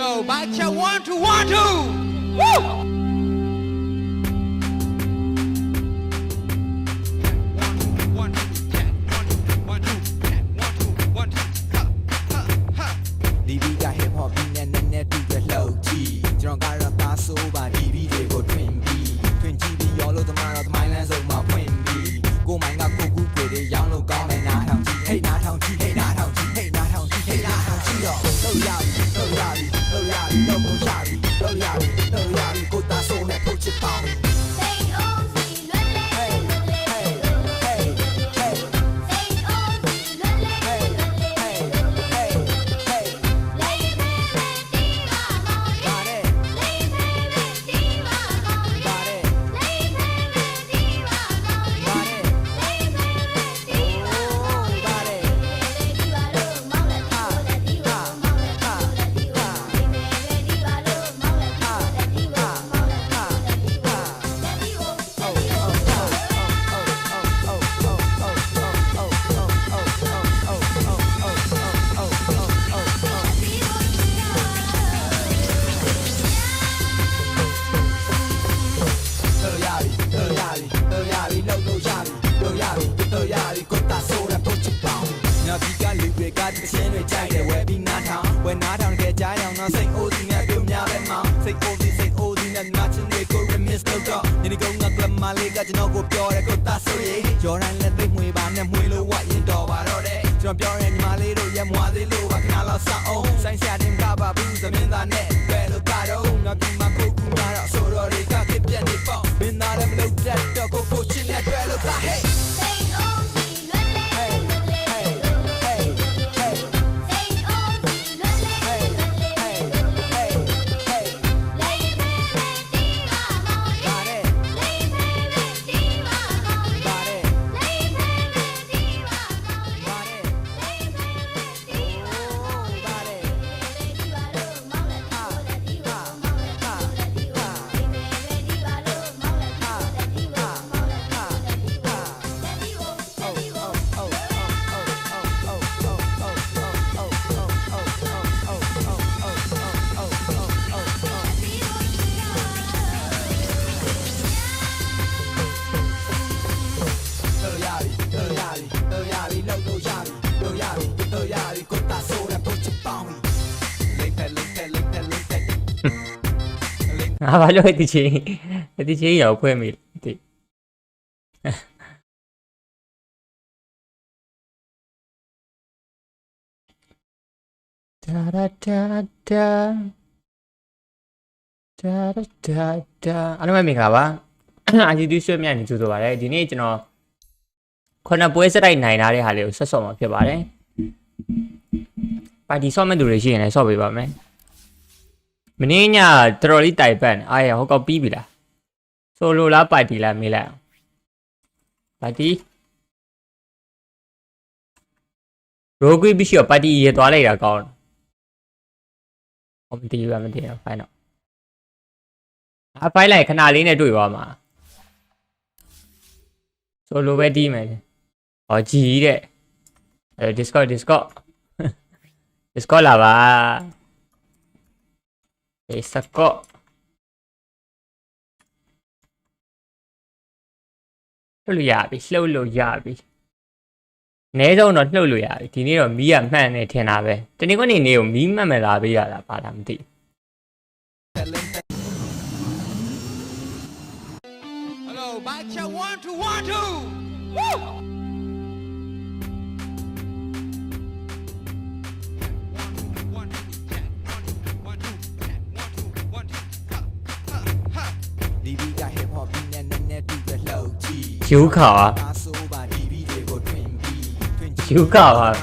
Hello, mic check 1 2 1 2. Woo!ဘာလို့ဒီချင်းရောက်ဖွဲ့မိတိဒါဒါဒါဒါအားလုံးမင်္ဂလာပါအာဂျီတူရွှေ့မြတ်နေကြိုဆိုပါရစေဒီနေ့ကျွန်တော်ခုနပွဲစတိုက်နိုင်ထားတဲ့ဟာလေးကိုဆက်ဆော့မှာဖြစ်ပါတယ်ပါတီဆော့မဲ့သူတွေရှိရင်လည်းဆော့ပေးပါမယ်မင်းညတော်တော်လေးတိုက်ပတ်အားရဟောကောက်ပြီးပြီလားဆိုလိုလားပါတီလားမေးလိုက်အောင်ပါတီရိုးကွေးပြီးတော့ပါတီရေသွားလိုက်တာကောင်းမတီးပါမတီးတော့ဖိုင်တော့ဖိုင်လိုက်ခဏလေးနဲ့တွေ့သွားမှာဆိုလိုပဲတီးမယ်ဟောကြီးတဲ့Discord လာပါစကော့လှုပ်လို့ရပြီအနည်းဆုံးတော့လှုပ်လို့ရပြီဒီနေ့တော့မီးကမှန်နေထင်တာပဲတနေ့ကနေနေကိုမီးမှန်မလာပေးရတာဘာသာမသိ Hello, mic check 1 2 1 2. Woo! Chú khảo à? Chú khảo à?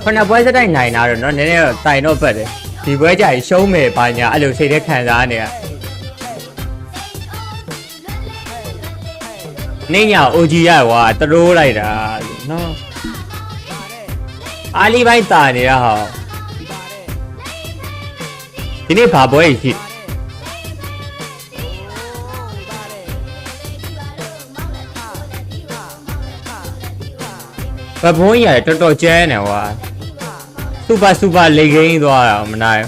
Con nào với cái này nào rồi nó nên là tay nó bật đấy thì với chạy show mề bà nhà anh được xây cái khán giả này nên nhà OG à wa tao lại đã nó Ali bay ta này hả thì nên phá bối gì ဘဘုံကြီးရတယ်တော်တော်ကျဲနေကွာစူပါလေခင်းသွားတာမနိုင်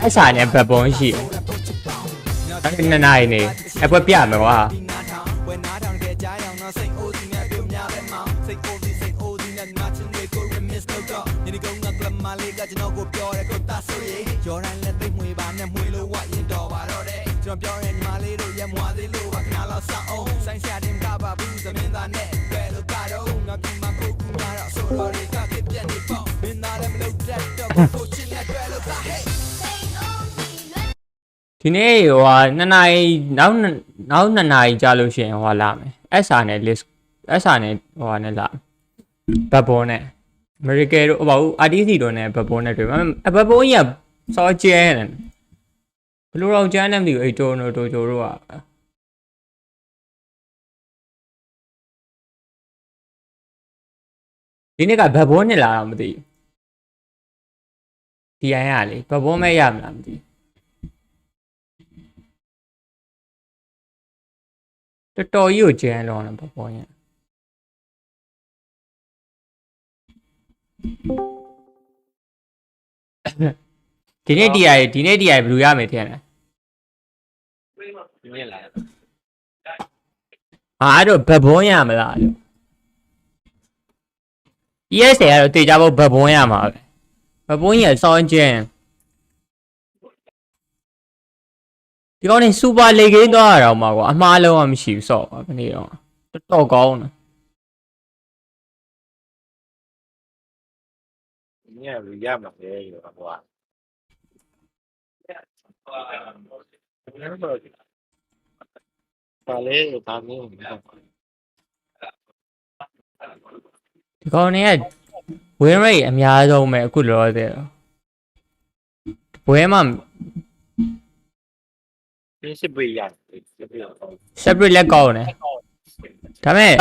အဲ့ဆိုင်နဲ့ဘဘုံရှိတယ်အဲ့နှစ်နိုင်နေအပွဲပြမယ်ကွာဒီနေ့ဟိုဟာ2နာရီနောက်2နာရီကြာလို့ရှိရင်ဟိုလာမယ် SR နဲ့ list SR နဲ့ဟိုဟာနဲ့လာဘတ်ဘောနဲ့ American တို့ဟိုဘာဘူး RTC တို့နဲ့ဘတ်ဘောနဲ့တွေ့မှာဘတ်ဘောကြီးကစောကျဲတယ်ဘလို့တော့ကျန်းနေမသိဘူးအဲ့တိုချိုတို့ကဒီနေ့ကဘတ်ဘောနဲ့လာတော့မသိဘူးဒီအိုင်ရလေဘတ်ဘောမဲ့ရမလားမသိဘူးတော်ကြီးကိုကျန်းတော့တယ်ဘတ်ဘောကြီးဒီနေ့ TI ဘယ်လိုရမယ်ထင်လဲဒီနေ့လာအဲ့တော့ဘတ်ဘွန်းရမလားလို့ ES ကတော့တေချာဖို့ဘတ်ဘွန်းရမှာပဲဘတ်ဘွန်းကြီးကစောင်းကျင်းဒီကောင်နေစူပါလေဂိမ်းသွားရအောင်မှာကွာအမှားလုံးဝမရှိဘူးစော့ပါမနေ့တော့တော်ကောင်းတယ်ညရမှာပဲကွာပါလေဒါမျိုးဒီကောင်နေကဝင်းရိတ်အများဆုံးပဲအခုလောဆယ်ဘွဲမှာseparate လက်ကောင်းတယ်ဒါပေမဲ့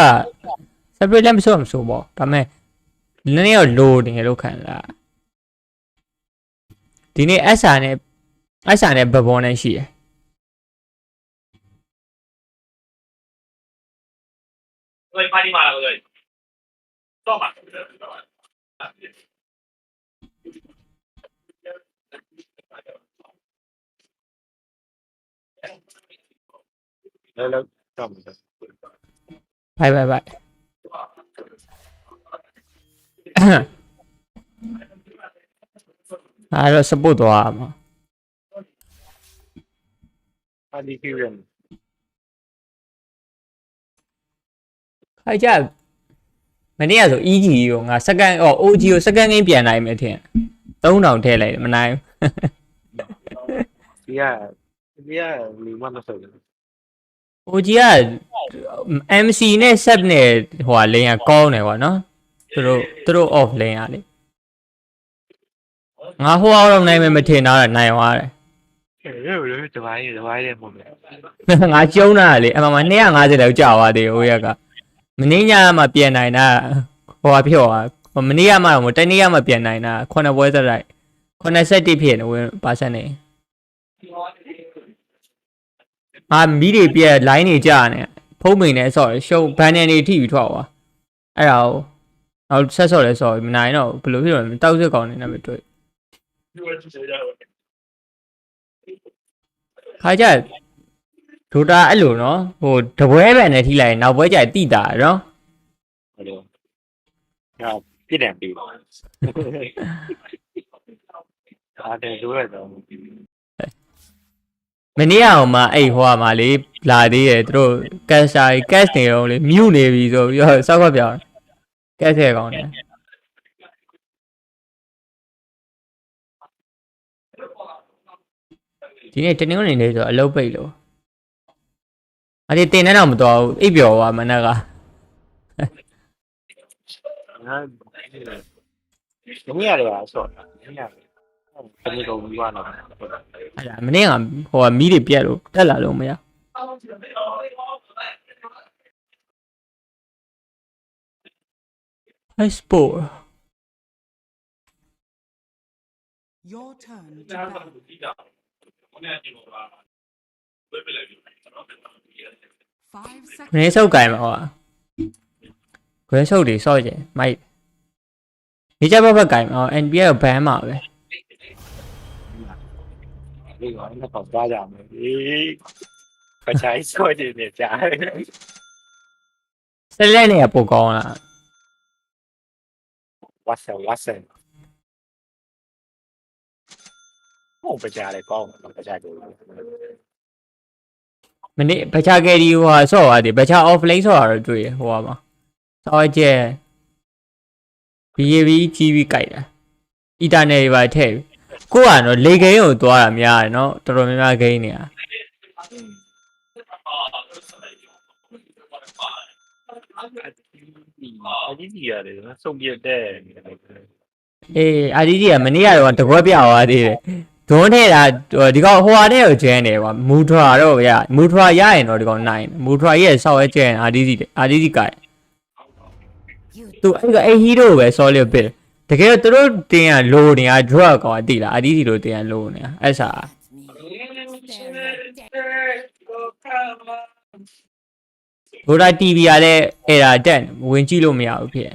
separate လက်မဆိုပေါ့ဒါပေမဲ့နည်းနည်းတော့ low နေလို့ခံလာဒီနေ့ SR နဲ့ဘဘွန်နဲ့ရှိတယ်ဟိုပါတီမာလာလို့တော့ပါแล้วจำไปအဲ့တော့ support သွားမှာအဒီကိရန်ခိုင်ကြမနေ့ကဆို EG ကိုငါစက္ကန့်OG ကိုစက္ကန့်ကင်းပြန်နိုင်မယ်ထင်3000ထည့်လိုက်မနိုင်ဘူးဒီကလူမမဆိုဘူး OG က MC နဲ့ sub နဲ့ဟိုဟာလင်းကကောင်းတယ်ကွာနော်သူတို့ off လင်းရလေငါဟိုအောင်တော့နိုင်မယ်မထင်တော့နိုင်သွားတယ်တပိုင်းတဲ့ပုံပဲငါကျုံးတာလေအမှန်250လောက်ကြာသွားသေးဟိုရကမင်းညမှာပြန်နိုင်တာဟိုဟာဖြော့သွားမနေ့ကမှတော့တနေ့ကမှပြန်နိုင်တာ9ပွဲစလိုက်81ဖြစ်နေဝင်ပါစက်နေမီးတွေပြက်လိုင်းတွေကြာနေဖုံးမိန်နဲ့ဆော့ရှုံဘန်နယ်တွေထိပြီးထွက်သွားအဲ့ဒါကိုနောက်ဆက်ဆော့လဲဆော့မနိုင်တော့ဘယ်လိုဖြစ်တော့တောက်စစ်ကောင်းနေတယ်ပဲတွေ့ခါကြဒိုတာအဲ့လိုနော်ဟိုတပွဲပဲနဲ့ထိလိုက်နောက်ပွဲကျတိတာနော်ဟုတ်တယ်ဟာပြည့်တယ်ပြီအားတယ်ဆိုရတော့မနေ့အောင်မှအဲ့ဟိုမှာလေလာသေးတယ်သူတို့ကတ်စာကတ်နေတော့လေမြူနေပြီဆိုပြီးတော့စောက်ခွက်ပြောင်းကတ်ထဲကောင်းတယ်ဒီနေ့တနင်္ဂနွေနေ့ဆိုအလုပ်ပိတ်လို့အဲ့ဒီတင်နေတော့မတော်ဘူးအိပ်ပျော်သွားမနက်ကမနေ့ရတယ်ဆော့တာမနေ့ရတယ်ဘယ်လိုလုပ်ပြီးသွားတော့အဲ့ဒါမနေ့ကဟိုကမီးတွေပြက်လို့တက်လာလို့မရ Export. Your turn to bat. 5 seconds. မင်းစုပ်ကင်မှာဟောခွဲစုပ်တွေစော့ကျင်မိုက်နေကြဘက်ကင်မှာ NBA ကိုဘန်မှာပဲ ဒီကောင်ကတော့သွားကြမယ်ပချိုင်းစော့နေကြ ဆက်လက်နေရပိုကောင်းလား ဝါဆန်ဟုတ်ပချိုင်းလေကောင်းပချိုင်းကို မနေ့ဘချာကယ်ဒီဟိုဆော့သွားတယ်ဘချာ off lane ဆော့တာတော့တွေ့ရဟိုပါမှာဆော့ကျဲ BAB ကြီးပြီးကြိုက်တာအီတာနယ်တွေပါထည့်ကိုကတော့လေဂိမ်းကိုသွားတာများတယ်နော်တော်တော်များများဂိမ်းနေတာ အဒီဒီရတယ်နော်စုံပြတဲ့ အေးအာဒီဒီကမနေ့ကတော့တကွက်ပြသွားသေးတယ်ဒွန်းထဲတာဒီကောင်ဟိုဟာနဲ့ကိုကျန်းတယ်ကွာမူထရာတော့ဗျာမူထရာရရင်တော့ဒီကောင်နိုင်မူထရာရဲ့ဆောက်ရဲကျန်းအာဒီဒီကသူအဲ့ဟီးရိုပဲဆောလစ်ပစ်တကယ်တော့သူတို့တင်ရလိုနေတာ drug ကွာတိလားအာဒီဒီလိုတင်ရလိုနေတာအဲ့စာDota TV ကလည်းအဲ့ဒါတက်ဝင်ကြည့်လို့မရဘူးဖြစ်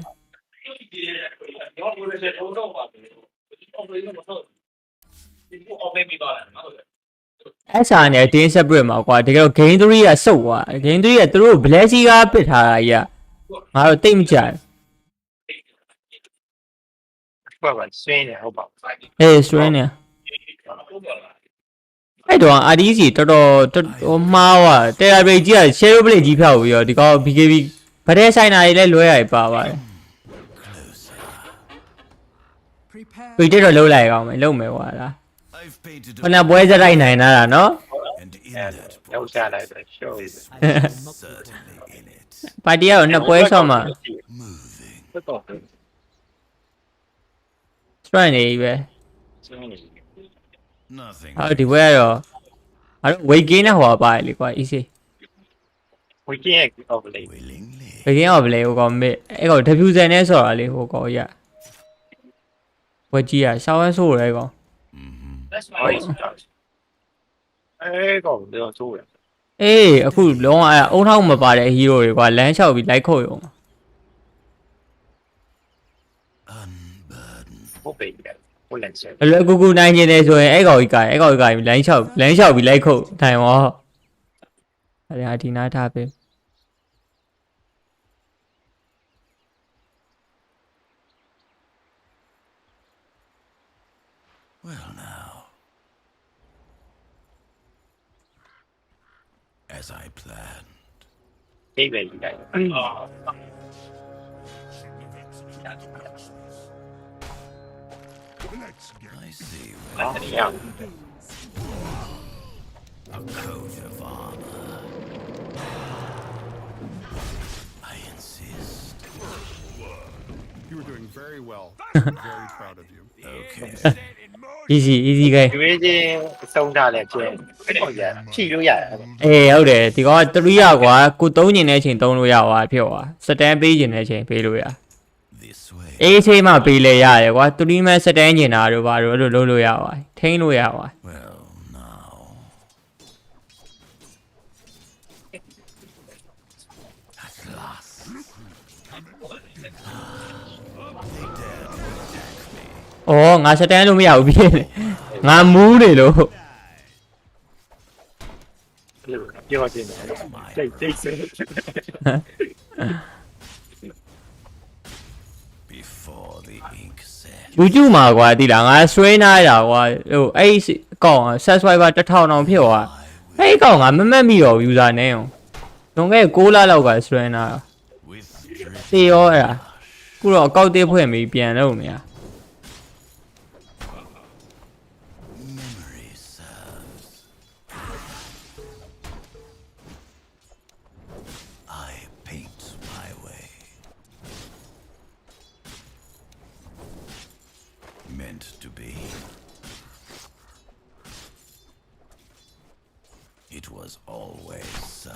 အဲ့စာနဲ့ Team Separate မှာကွာတကယ်တော့ Game 3ကစုပ်သွား Game 3ကသူတို့ Black Sea ကပစ်ထားတာကြီးကငါတို့တိတ်မကြဘူး ဘာပါဆွေးနေဟုတ်ပါ အေးဆွဲနေအဲ့တော့ RDC တော်တော်မှားသွားတယ်ရာဘရိတ်ကြီးက Shadow Blade ကြီးဖြောက်ပြီးတော့ဒီကောင် BKB ဗတဲ့ဆိုင်နာတွေလည်းလွဲရပါပါတယ် Prepare. ပြည့်တော့လုံးလိုက်အောင်မယ်လုံးမယ်ကွာလား I've painted ခဏပွဲစတိုက်နိုင်တာနော် and in that ရောက်ကြလိုက်ပဲရှော့ certainly in it. ပါတီကတော့နှစ်ပွဲဆော့မှာ Moving. တော့ strike နေပြီပဲ Nothing. ဟောဒီပွဲကတော့ငါတို့ weight gain နဲ့ဟောပါတယ်လေကွာ easy ဝီကင်းအော်လေ Willingly. weight gain ဟောဘယ်လေဟိုကောင်မေအဲ့ကောင် diffuser နဲ့ဆော့တာလေဟိုကောင်ရဝက်ကြီးอ่ะရှောင်းဝဲဆိုးရဲကောင် အဲ့ကောင်တော့ဆိုးရ အေးအခုလုံးဝအုံထောက်မပါတဲ့ hero တွေကွာလမ်းလျှောက်ပြီးလိုက်ခုတ်ရုံ Unburden. ဟုတ်ပြီဟုတ်လက်ချက် အလွယ်ကူကူနိုင်နေတယ်ဆိုရင်အဲ့ကောင်ကြီးကလမ်းလျှောက်ပြီးလိုက်ခုတ်ထိုင်ရောအဲ့ဒါဒီနာထားပေး Well now. As I planned. အိပ်ပဲဒီတိုင်း I see အဲ့ where ဒါရောက် a coat of armor. I insist. You were doing very well. I'm very proud of you. Okay. easy ကဲ ဒီဝေးချင်းစုံတာလဲကျဲအဲ့ကောင်ကြီးဖြီလို့ရတယ် အေးဟုတ်တယ်ဒီကောင်က3ရကွာကို3ညင်တဲ့အချိန်3လို့ရသွားဖြစ်သွားစတန်ပေးညင်တဲ့အချိန်ပေးလို့ရ This way. အေးချိန်မှပေးလဲရတယ်ကွာ3မဲ့စတန်ညင်တာတို့ဘာတို့အဲ့လိုလုပ်လို့ရသွားထိန်းလို့ရသွား Well now. At last. They dare to attack me. အော်ငါစတန်လို့မရဘူးဖြစ်နေငါမူးနေလို့ ပြောတင်တယ်တိတ်ဆဲ Before the ink set. YouTube မှာကွာတိလားငါဆွဲနားရတာကွာဟိုအဲ့ကောင် subscriber 1000တောင်ဖြစ်သွားအဲ့ကောင်ကမမက်မိတော့ user နဲ့အောင်လွန်ခဲ့6လလောက်ကဆွဲနား With drift. တေရောအဲ့ဒါခုတော့အကောက်သေးဖွင့်ပြီးပြန်လုပ်နေရ Memory serves. I paint my way. Meant to be. It was always so.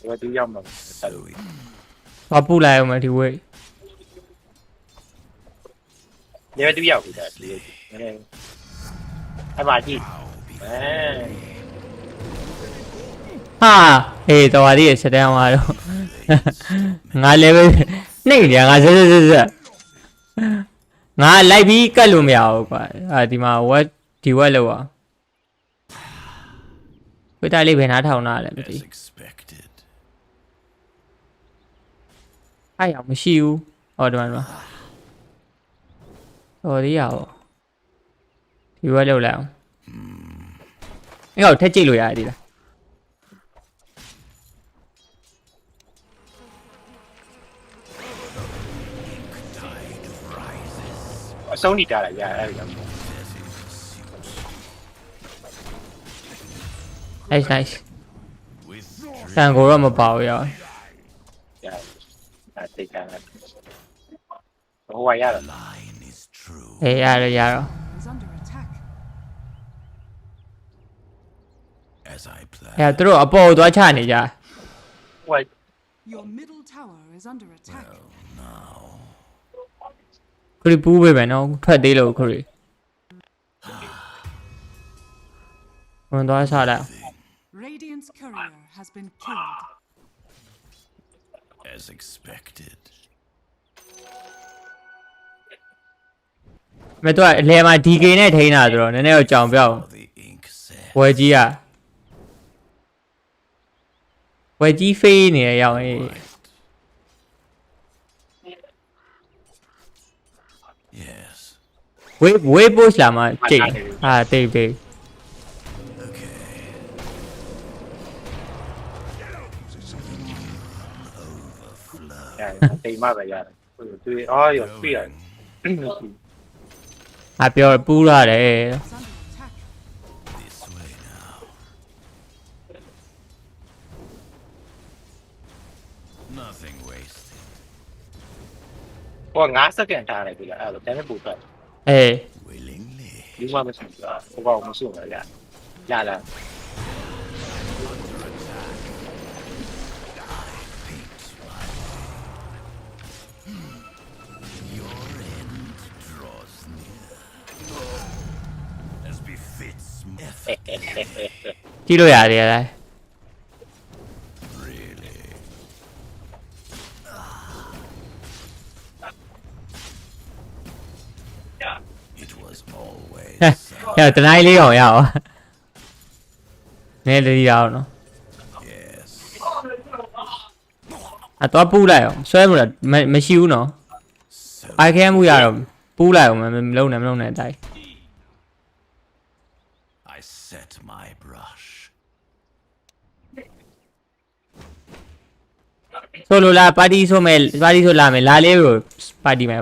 ว่าที่ย่อมแบบ So it သွားပူလိုက်အောင်မဒီဝေး เนี่ยว่าที่ย่อมอีกแล้วไอ้บาจีเออ ဟာဟေးတော်ရီစတဲ့မှာတော့ငါလည်းပဲနှိမ့်တယ်ငါဆက်ငါလိုက်ပြီးကတ်လို့မရဘူးကွာဒီမှာဝက်ဒီဝက်လောက်อ่ะဝက်တာလေးဘယ်နားထောင်တာလဲမသိ as expected. အဲ့ရမရှိဘူးဟောဒီမှာတော်ရီရအောင်ဒီဝက်လောက်လိုက်အောင်အဲ့တော့ထက်ကြည့်လို့ရတယ်ဒီလား အဆုံးနေတာလားရအဲ့ဒါ nice တန်ကိုတော့မပါဘူးရော ရအဲ့တိတ်တာဟိုဝါရတော့ Line is true. အေးရတယ်ရတော့ Is under attack. As I planned. အဲ့သူတို့အပေါ်သွားချနေကြ ဟို Your middle tower is under attack. Now ခရီးပူးပဲပဲနော်ထွက်သေးလို့ခရီးဝင်သွားစားလိုက် Radiant's courier has been killed. as expected. မဲ့တော့အလဲမှာ DK နဲ့ထိန်းတာဆိုတော့နည်းနည်းတော့ကြောင်ပြောက် The ink said ဝယ်ကြီးอ่ะဝယ်ကြီးဖေးနေရရောက်အေး yes. ဝေး push လာမှာကြိတ်ဟာတိတ်ပေး Okay. တိတ်မှပဲရတယ်ဟိုတွေ့အော်ရတွေ့ရ ငါပြောပူးရတယ် Is under attack. This way now. Nothing wasted. ဟို9စက္ကန့်ထားလိုက်ပြီလားအဲ့လိုတန်းနေပူတော့ အေး Willingly. ဒီမှမရှိဘူးဟိုကောင်မရှိဘူးလားရလား Your end draws near. As befits effort. ကြည့်လို့ရတယ်လား Really. It was always အဲ့တနိုင်လေးအောင်ရအောင်နည်းလေးရအောင်နော် yes. အတော့ပူးလိုက်အောင်ဆွဲမလားမရှိဘူးနော် So အိုက်ခဲမှုရတော့ပူးလိုက်အောင်မလုံးနဲ့အတိုင်း I set my brush. ဆိုလိုလားပါတီဆိုမဲ့ပါတီဆိုလာမယ်လာလေးကိုပါတီမယ်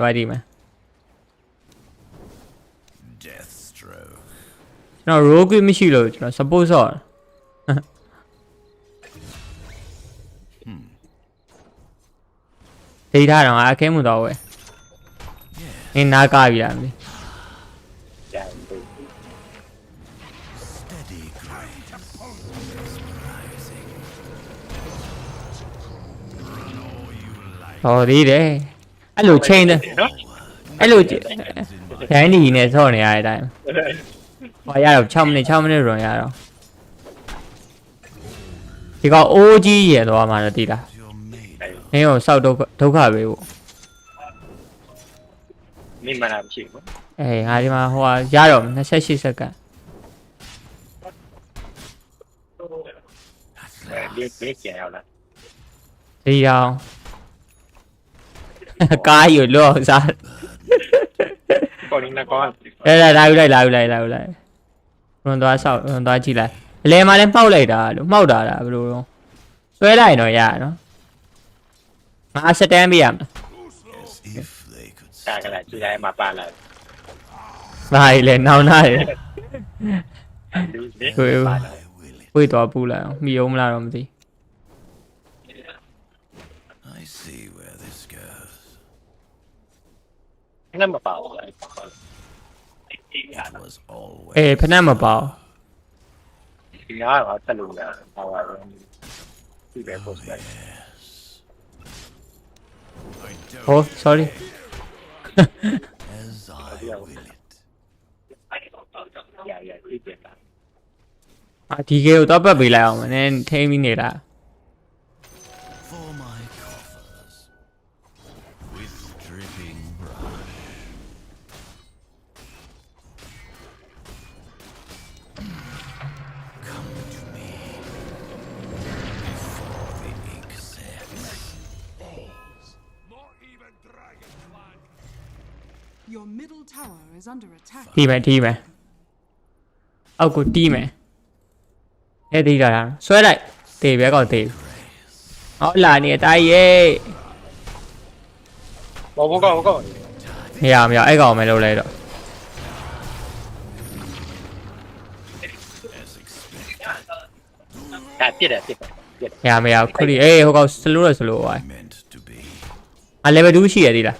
Deathstroke. ကျွန်တော် rogue မရှိလို့ကျွန်တော် support ဆော့ဒေတာတော့အခဲမှုတော့ဝယ်နင်းနားကားပြီလားမသိ ရတယ် Steady grace. Mesmerizing. Run all you like. ဟောသေးတယ်အဲ့လိုချိန်တယ် နော် အဲ့လိုဒန်းဒီနဲ့ဆော့နေရတဲ့အတိုင်းဟောရတော့6မိနစ်ရွန်ရတော့ဒီကောင် OG ရသွားမှာတော့တည်တာ You're made of. နင်းကိုစောက်ဒုက္ခပေးဖို့ မိမနာမရှိဘူး အေးငါဒီမှာဟိုရတော့28စက္ကန့် ဒီကျန်ရောက်လာ ဒီအောင်ကားယူလို့စား ပေါ်နေကောင်း အဲ့ဒါလာယူလိုက်ရွန်သွားကြည့်လိုက်အလဲမှာလည်းမှောက်လိုက်တာလို့မှောက်တာလားဘယ်လိုတော့ဆွဲလိုက်တော့ရနော်ငါစတန်ပေးရမှာ As if they could တာကလည်းကြည့်လိုက်မှာပါလာ ဘာလဲနောင်နာရ လူနေပါလာ I will it. ဝေးသွားပူလိုက်အောင်မိအောင်မလားတော့မသိ I see where this goes. နမပါဘူး It was always အေးဖက်နဲ့မပေါ ဒီကတော့ဆက်လို့ရပါပါ ဒီပဲ post လိုက် ဟို sorry As I will it. ရဒီပြန်လာ ဒီကေကိုတော့ပတ်ပေးလိုက်အောင်မင်းထိမ့်ပြီးနေတာ For my coffers. With dripping brush. Come to me. Before the ink sets. Your middle tower is under attack. တီးမယ်အောက်ကိုတီးမယ်အဲ့ဒီလာဆွဲလိုက်တေးပဲကောက်တေးဟောလာနေတိုင်းရဲ့ ဘောကော မရအဲ့ကောင်မယ်လို့လဲတော့ ဒါပြစ်တယ် မရခုလီအေးဟိုကောင်စလိုးရစလိုးပါ Meant to be. level 2ရှိရသေးလား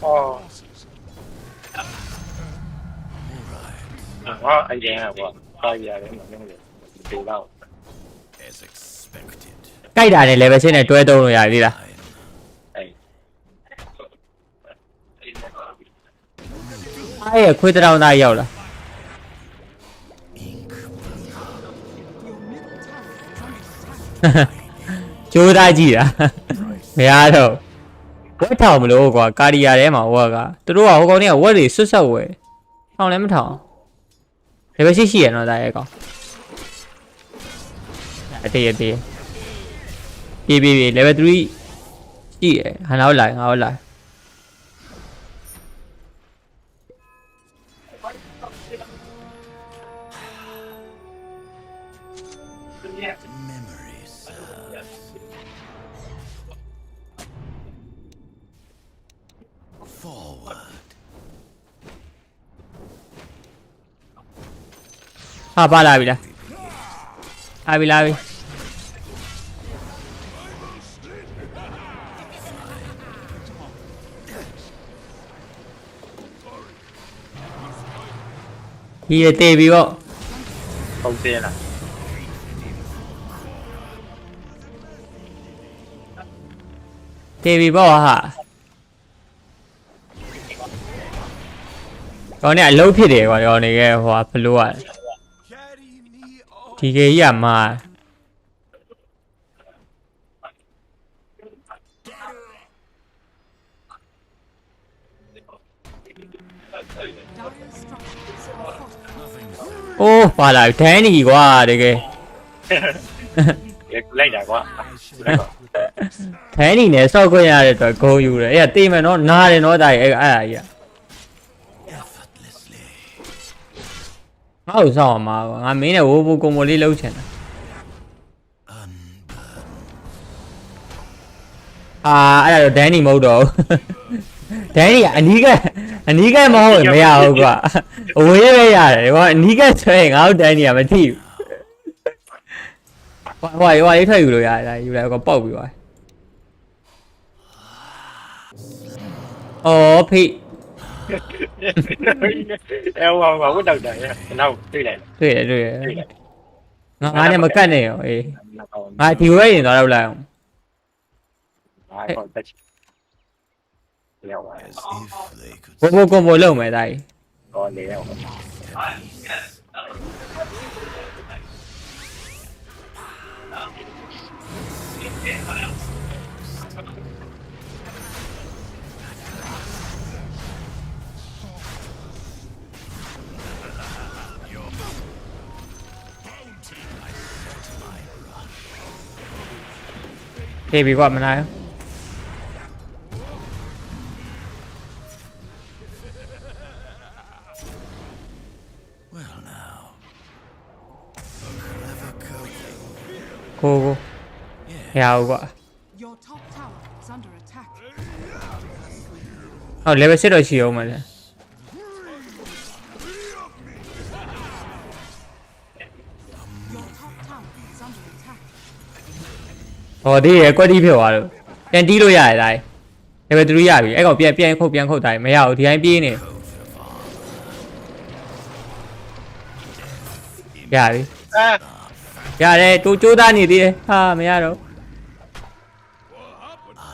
အော်ဟာအဲ့ဒါကွာပါရတယ်မင်းတို့ဒီတော့ As expected. ကြိုက်တာနဲ့ level 6နဲ့တွဲသုံးလို့ရသေးလား အဲ့ အားရခွေးတောင်သားရောက်လာ ကျိုးသားကြည့်တာမရတော့ဝက်ထောင်မလို့ကွာကာရီယာထဲမှာဝက်ကသူတို့ကဟိုကောင်တွေကဝက်တွေဆွတ်ဆက်ဝဲထောင်လည်းမထောင် level 6ရှိရနော်ဒါရဲ့ကောင်အတေးပြေး level 3ရှိရဟန်တော့လာငါတော့လာ Memory serves. Forward. ဟာပါလာပြီလားလာပြီဒီရတေးပြီပေါ့ ပုံစံလား တေးပြီပေါ့ဟာကောင်းနေအလုံးဖြစ်တယ်ကွာရောနေခဲ့ဟိုဘလို့อ่ะဒီကေကြီးကမာ Dire structures are fortified. အိုးပါလာဒန်းနီကွာတကယ် လိုက်တာကွာ ဒန်းနီနဲ့စောက်ခွင့်ရတဲ့အတွက်ဂုံယူတယ်အဲ့ဒါတေးမယ်နော်နားတယ်နော်ဒါကြီးအဲ့ကြီး Effortlessly. ငါ့ကိုစောက်အောင်မှာကွာငါမင်းနဲ့ဝိုးဘိုးကုံမိုလေးလှုပ်ချင်တာ Unburden. အဲ့ဒါတော့ဒန်းနီမဟုတ်တော့ဒန်းနီကအနီးကမဟုတ်မရဘူးကွာအဝေးပဲရတယ်ကွာအနီးကဆွဲရင်ငါ့ဒန်းနီကမထိဘူးဟိုလေးထွက်ယူလို့ရတယ်ဒါယူလိုက်ကွာပေါက်ပြီးသွားအော်ဖိ အဲ့ဟိုဝတ်တော့တယ်နောက်တွေ့လိုက် တွေ့တယ်ငါနဲ့မကတ်နဲ့ရောအေး ငါဒီဝဲရင်သွားတော့လိုက်အောင် ဘာကောတက်ချင်ရောက်ပါ As if they could ဘိုးဘိုးကွန်ဘိုလုံးမယ်ဒါကြီး တော့လေရောက် တေးပြီကွာမနာရ Well now. A clever coating. ကိုရအောင်ကွာ Your top tower is under attack. ဟော level 6တော့ရှိအောင်မလဲ Your top tower is under attack. ဟောဒီရကွက်တီးဖြစ်သွားလို့ပြန်တီးလို့ရတယ်ဒါကြီး level 3ရပြီအဲ့ကောင်ပြန်ခုတ်ဒါကြီးမရဘူးဒီတိုင်းပြေးနေ ရပြီ အာ ရတယ်တူကြိုးသားနေသေးတယ်ဟာမရတော့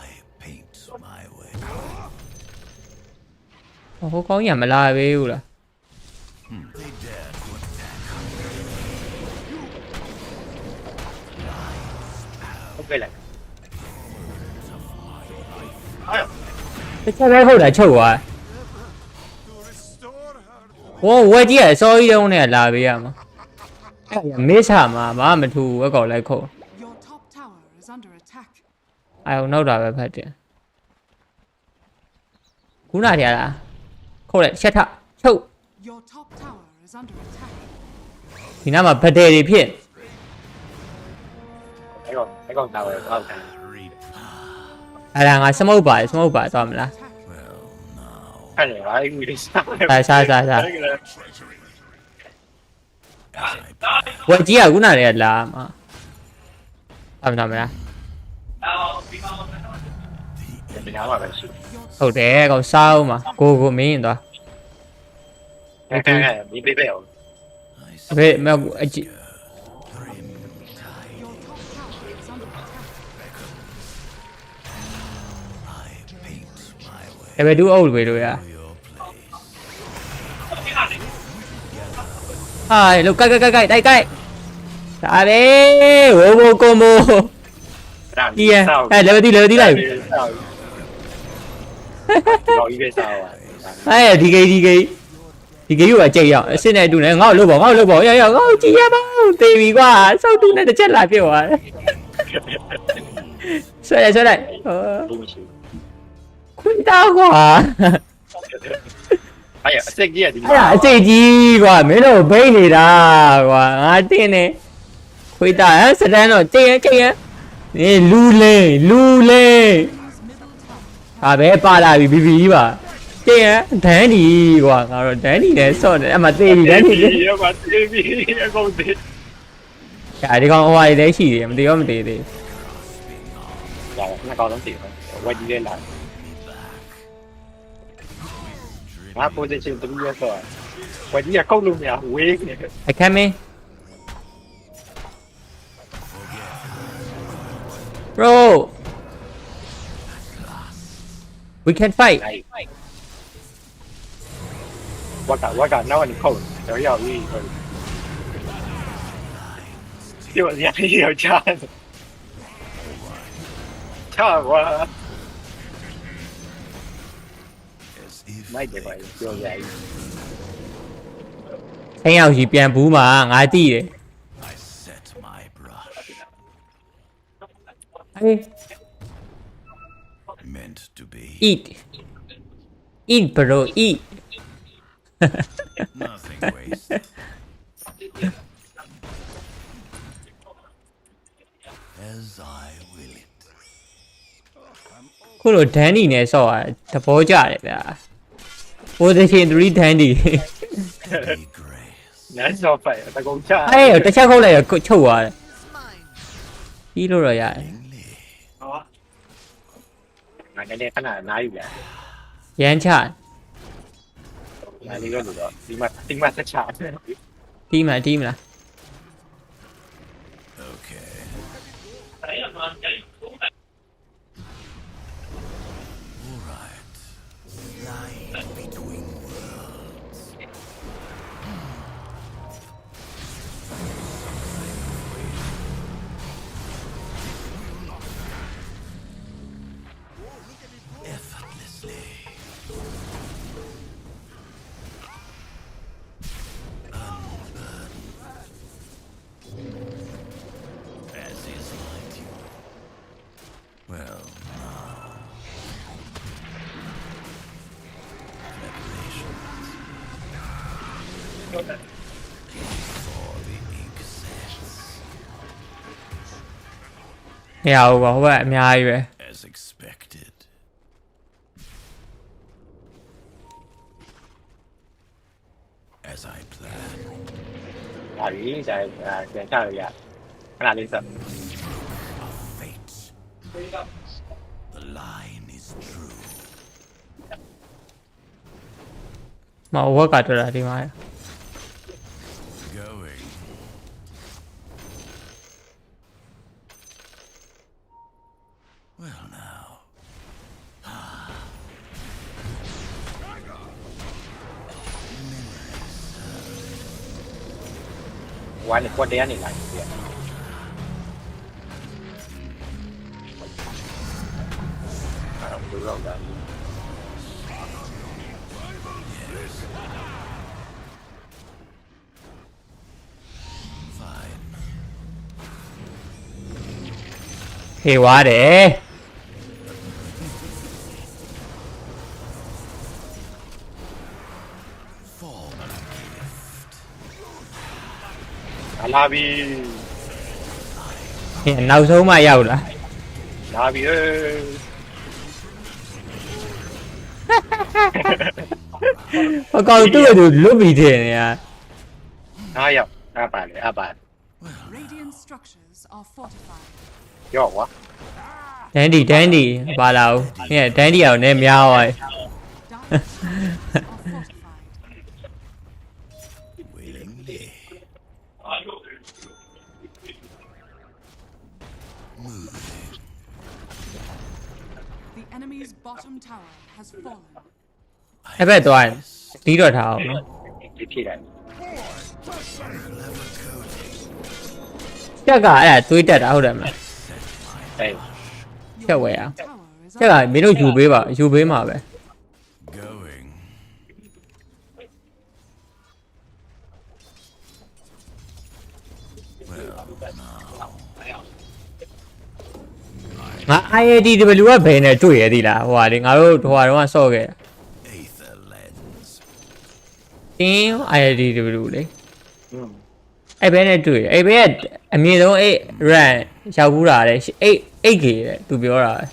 I paint my way. ဟိုကောင်းရမလာပဲဘူးလား They dare to attack. ဟုတ်ကဲ့လိုက်အာ တစ်ချက်ပဲဟုတ်တာချုပ်သွား ဟိုဝက်ကြီးကအစောကြီးတုံးနဲ့လာပေးရမှာအဲ့ရမေးချမှာဘာမှမထူဘူးအကောက်လိုက်ခုတ် Your top tower is under attack. အဲ့ဟိုနောက်တာပဲဖတ်တယ်ခုနတည်းလားခုတ်လိုက်ချက်ထချုပ် Your top tower is under attack. ဒီနားမှာဗဒယ်တွေဖြစ် အဲ့ကောင်တာဝဲပေါက်တာ အဲ့ဒါငါစမုတ်ပါသွားမလား Attack. Well, now အဲ့ဒါအဲ့ဒီလေးစား စားဝက်ကြီးကခုနတည်းလာမှာအမှန်မလား ဒီနားမှာပဲရှိ ဟုတ်တယ်ကောင်စားအောင်မှာကိုမင်းရင်သွား အဲ့ဒီဘေးဘေးအောင် I အဖေမအကြည့် Your top tower is under attack. I paint my way. အဲ့ဘယ်သူအုပ်လို့ရ Your place. ဟာလို့ကိုက်ဒါပဲဝိုးကွန်ဘိုဒီအဲ့level 3လိုက် တော့ဒီပဲစားပါ အဲ့ဒီကိကိုအကြိတ်ရောက်အစ်စ်နဲ့အတူနဲ့ငါ့ကိုလှုပ်ပါရောက်ငါ့ကိုကြည်ရပါဦးတေးပြီကွာစောက်တူနဲ့တစ်ချက်လာပြစ်သွားတယ်ဆွဲလိုက်ဘူးမရှိ ခွင့်တောက်ကွာ အဲ့အစစ်ကြီးကဒီ အဲ့ဒါအစိတ်ကြီးကွာမင်းတို့ဘိန်းနေတာကွာငါတင်းနေခွေးတာစတန်းတော့ကြိတ်ရနေလူလေး Enemy's middle tower. ဟာပဲပါလာပြီဘီကြီးပါကြိတ်ရဒန်းဒီကွာငါတော့ဒန်းဒီနဲ့ဆော့တယ်အမှသေးပြီဒန်းဒီလေ ရပါသေးပြီအကုန်သေး ဒါဒီကောင်ဟိုဟာတွေလည်းရှိတယ်မသေးရောမသေးသေး ဒါနှစ်ကောင်လုံးတည်ဝက်ကြီးလေးလာငါ position 3ရဆိုဝက်ကြီးကကောက်လို့မရဝေးနေ I come in bro we can fight ဝက်ကနောက်ကနေခုတ်တော့ရောက်ပြီပြောရရင်ယောက်ျားချာဝါ As if မိုက်တယ်ပါပြောရရင် ဆင်းရောက်ကြီးပြန်ဘူးမှာငါကြည့်တယ် I set my brush. ဟေး Meant to be. eat bro eat Nothing wasted. As I will it. ခုလိုဒန်ဒီနဲ့ဆော့ရသဘောကျတယ်ဗျာ position 3ဒန်ဒီ Be grace. နန်းစောဖိုက်တကုံချ အဲ့တစ်ချက်ခုတ်လိုက်ရချုပ်သွားတယ်ပြီးလို့တော့ရတယ် ဟောငါလည်းခဏနားယူလာ ရမ်းချ နားလေးတော့ဒီမှာဆက်ချ တီးမလား Okay. All right. Lying between worlds. Effortlessly. As is my due. Well, now. Preparations. Before the ink sets. မရဘူးကွာဟိုကအများကြီးပဲ As expected. As I planned. ဒါကြီးဒါပြန်ချလို့ရခဏလေးစပ် Fate. The line is true. မဝက်ကတော်တာဒီမှာ Going. วันนี้คนเดียวนี่ไรเดียวดูเราได้ Fine. ဟေးဝါတယ် For a gift. လာပြီ ဟင်းနောက်ဆုံးမှရောက်လာ လာပြီအကောင်သူ့အတူလွတ်ပြီးတယ်နေရ အားရောက်အားပါလေအားပါ Radiant structures are fortified. ရော့ကွာ ဒန်ဒီပါလာဦးဟင်းဒန်ဒီအောင်နဲ့များသွား Dire structures are fortified. Willingly. The enemy's bottom tower has fallen. အဲ့ဘက်သွားရင်တီးတော့ထားအောင်နော် ဒီထိတယ် ချက်ကအဲ့ဒါသွေးတက်တာဟုတ်တယ်မလား အေး ချက်ဝဲအောင် Tower is ချက်ကမင်းတို့ယူပေးပါယူပေးမှာပဲ Going. Well, ငါ IADW ကဘယ်နဲ့တွေ့ရသေးလားဟိုဟာလေငါတို့ဟိုဟာတော့ဆော့ခဲ့ Aether lens. တင်း IADW လေ อืม အဲ့ဘဲနဲ့တွေ့အဲ့ဘဲကအမြင့်ဆုံးအဲ့ run ရောက်ဘူးတာလေ8K တဲ့သူပြောတာ the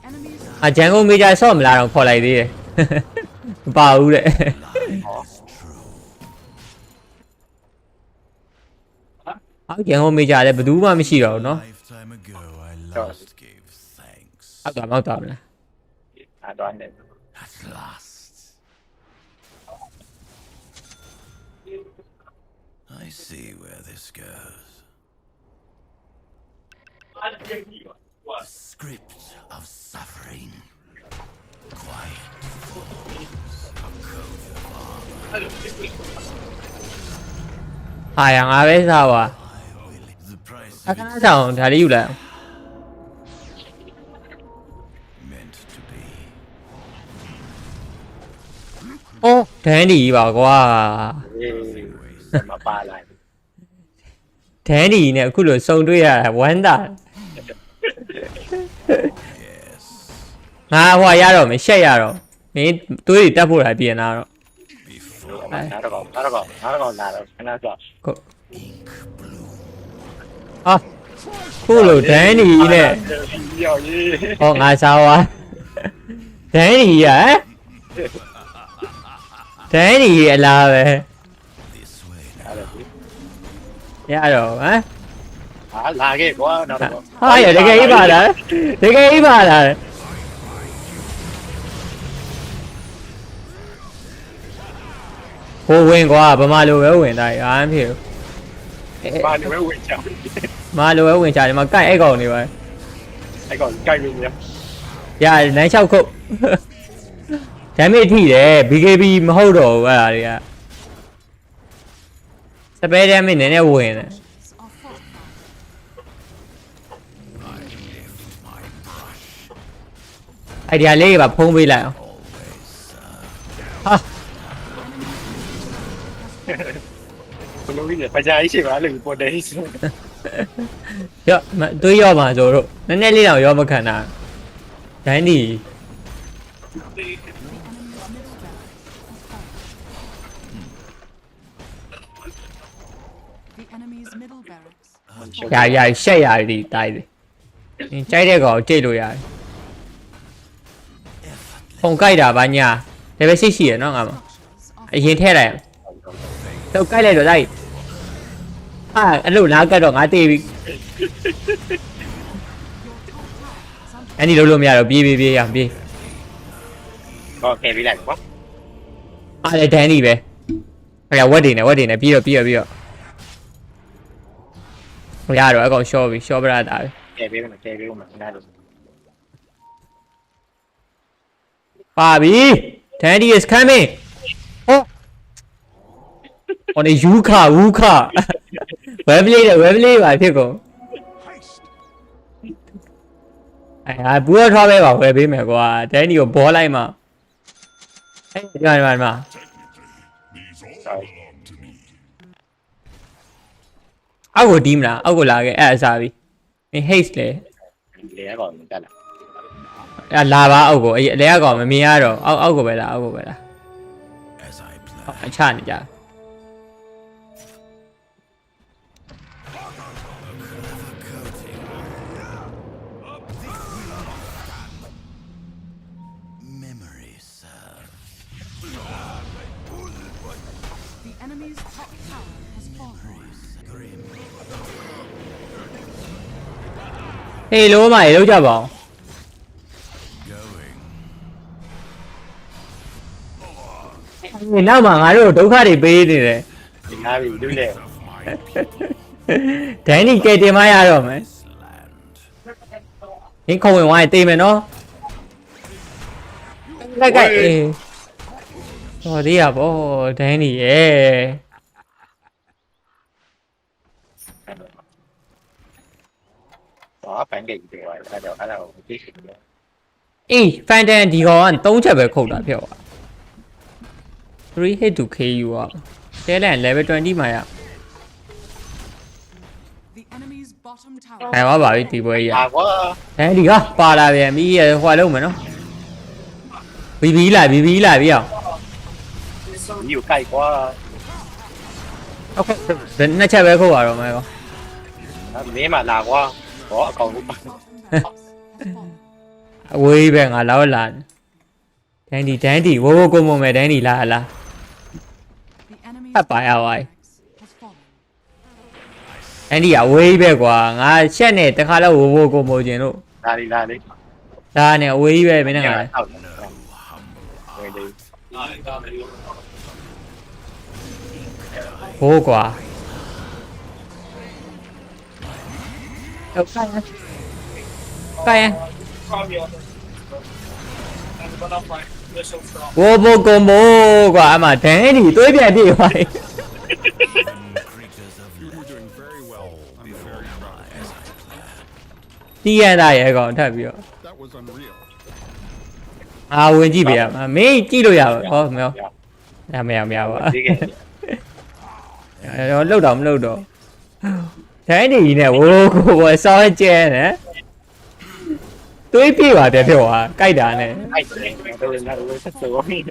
enemy's အဂျန်ကုန်မေဂျာဆော့မလားတော့ခေါ်လိုက်သေးတယ်မပါဘူးတဲ့ အောက်ဂျန်ကုန်မေဂျာလည်းဘယ်သူမှမရှိတော့ဘူးနော် Lifetime ago, I last gave thanks. အောက်တော့မောက်တော့မလား အားတော့တယ် At last. I see where this goes. The script of suffering. Quiet forms. A coat of armor. ဟာရငါပဲစားပါ I will. The price အခ of န်း it ဆောင်ဒါလေးယူလိုက်အောင် meant to be. အော်ဒန်ဒီပါကွာ အေးမပါလိုက် ဒန်ဒီနဲ့အခုလိုစုံတွေ့ရတာဝမ်းသာ Yes. ငါဟိုရတော့မရှက်ရတော့မင်းသွေးတွေတက်ဖို့လာပြင်လာတော့ Before အားတော့လာတော့ခဏတော့ ခု ink bloom. ဟာခုလိုဒန်ဒီနဲ့ ရောက်ရေး ဟောငါစားဝါဒန်ဒီရဒန်ဒီအလားပဲ This way. အားတော့ ရတော့ဟမ် ဟာလာခဲ့ကွာတော့ ဟာရတကယ်ကြီးပါလားတကယ်ကြီးပါလားဟိုဝင်ကွာဗမာလိုပဲဝင်တာအားမဖြစ်ဘူး ပါနေဝင်ချောင်း မာလိုပဲဝင်ချတယ်မှာကိုက်အဲ့ကောင်နေပါ အဲ့ကောင်ကြိုက်လို့ည ရလမ်းလျှောက်ခုတ်ဒမ်းမေထိတယ် BKB မဟုတ်တော့ဘူးအဲ့ဒါတွေကစပယ်ဒမ်းမေနည်းနည်းဝင်တယ် are fortified. I lift my brush. အဲ့ဒီလေးကဖုံးပေးလိုက်အောင်ဟာ ဘလို့ကြီးပကြာကြီးရှိပါလို့ပေါ်တယ်ဆို ရော့သွေးရော့မှာဆိုတော့နည်းနည်းလေးတော့ရောမခံတာဒန်းဒီ The enemy's middle barracks. The enemy's middle barracks. ရရှက်ရဒီတိုက်တယ်ကြိုက်တဲ့ကောင်ကြိတ်လို့ရတယ်ဖုန်ကြိုက်တာဗညာဒါပဲရှိရှိရနော်ငါမ Structures are အရင်ထည့်လိုက်တော့ကြိုက်လိုက်တော့တိုက်ဟာအဲ့လိုနားကတ်တော့ငါတေးပြီ your top tower is under အဲ့ဒီလုံးလို့မရတော့ပြေးရပြေး ဟောကဲပြီးလိုက်ကွာ အားလေဒန်ဒီပဲအဲ့ဒါဝက်တွေနဲ့ပြီးတော့ဟိုရတော့အကောင်ရှော့ပြီရှော့ပရတာပဲ ကဲပြီးမယ်နားလို့ ပါပြီ Dandy is coming ဟော ဟိုနေယူခဝူခဝဲပလေးပါဖြစ်ကုန်အဲဘူရထားပဲပါဝဲပေးမယ်ကွာဒန်နီကိုဘောလိုက်မှာဒီမှာအောက်ကိုတီးမလားအောက်ကိုလာခဲ့အဲ့အစားပြီဟိတ်လေ လေကောင်တက်လာ အဲ့လာပါအောက်ကိုအလဲကကောင်မမြင်ရတော့အောက်ကိုပဲလားအောက်ကိုပဲလား as I plan. အချနေကြ Memory serve. The enemy's top tower has fallen. Grim. ဟေးလုံးမရေလောက်ကြပါအောင် Going. နောက်မှာငါတို့ဒုက္ခတွေပေးနေတယ် ဒီကားပြီးလူလေ ဒန်နီကဲတင်မရတော့မယ် Land. ဟင်းခုံဝင်ဝိုင်းတေးမယ်နော်လိုက်ကအေးဟောဒီရဗောဒန်နီရဲ့ တော့ပန်းကိတ်တွေပါအဲ့တော့ကိုသိရှိတယ် အေးဖန်တန်ဒီကောင်က3ချက်ပဲခုတ်တာဖြစ်သွား3 hit to KU อ่ะတဲလန် level 20မှာရ The enemy's bottom tower. နိုင်သွားပါပြီဒီပွဲကြီး အာကွာ ဒန်ဒီကပါလာပြန်ပြီဟိုလုံးမယ်နော်ဘီဘီလာပြီအောင် ဒီကိုကြိုက်ကွာ โอเคနှစ်ချက်ပဲခုတ်ပါတော့မယ်ကော မင်းမလာကွာဘောအကောင်လို့ Bottom barracks has fallen. အဝေးပဲငါလောက်လာဒန်ဒီဝိုးကိုမုံမယ်ဒန်ဒီလာ The enemy's Up by bottom our eye. barracks has fallen. ဒန်ဒီအဝေးပဲကွာငါချက်နဲ့တခါတော့ဝိုးကိုမုံခြင်းလို့ လာလေ ဒါနဲ့အဝေးပဲမင်းနဲ့ငါ ဟုတ်တယ်ဝေးလေ ဘိုးကွာဟုတ်ကဲ့ဝိုးဘိုးကိုမုံကွာအမဒန်ဒီသွေးပြန်ပြေးသွားတယ် Creatures of You're doing very well. I'm very proud of you. တီးရတာရဲ့ကောင်ထပ်ပြီးတော့ That was unreal. အာဝင်ကြည့်ပေးရမှာမင်းကြည့်လို့ရပါဟောမရောမရပါ ဒီကဲ တော့လှုပ်တော့မလှုပ်တော့တိုင်းနေကြီးနဲ့ဝိုးကိုပေါ်စောင်းကျဲနဲ့သွေးပြေးပါပြန်ဖြစ်သွားကြိုက်တာနဲ့ အဲ့ဒါလည်းဆက်စောပြီး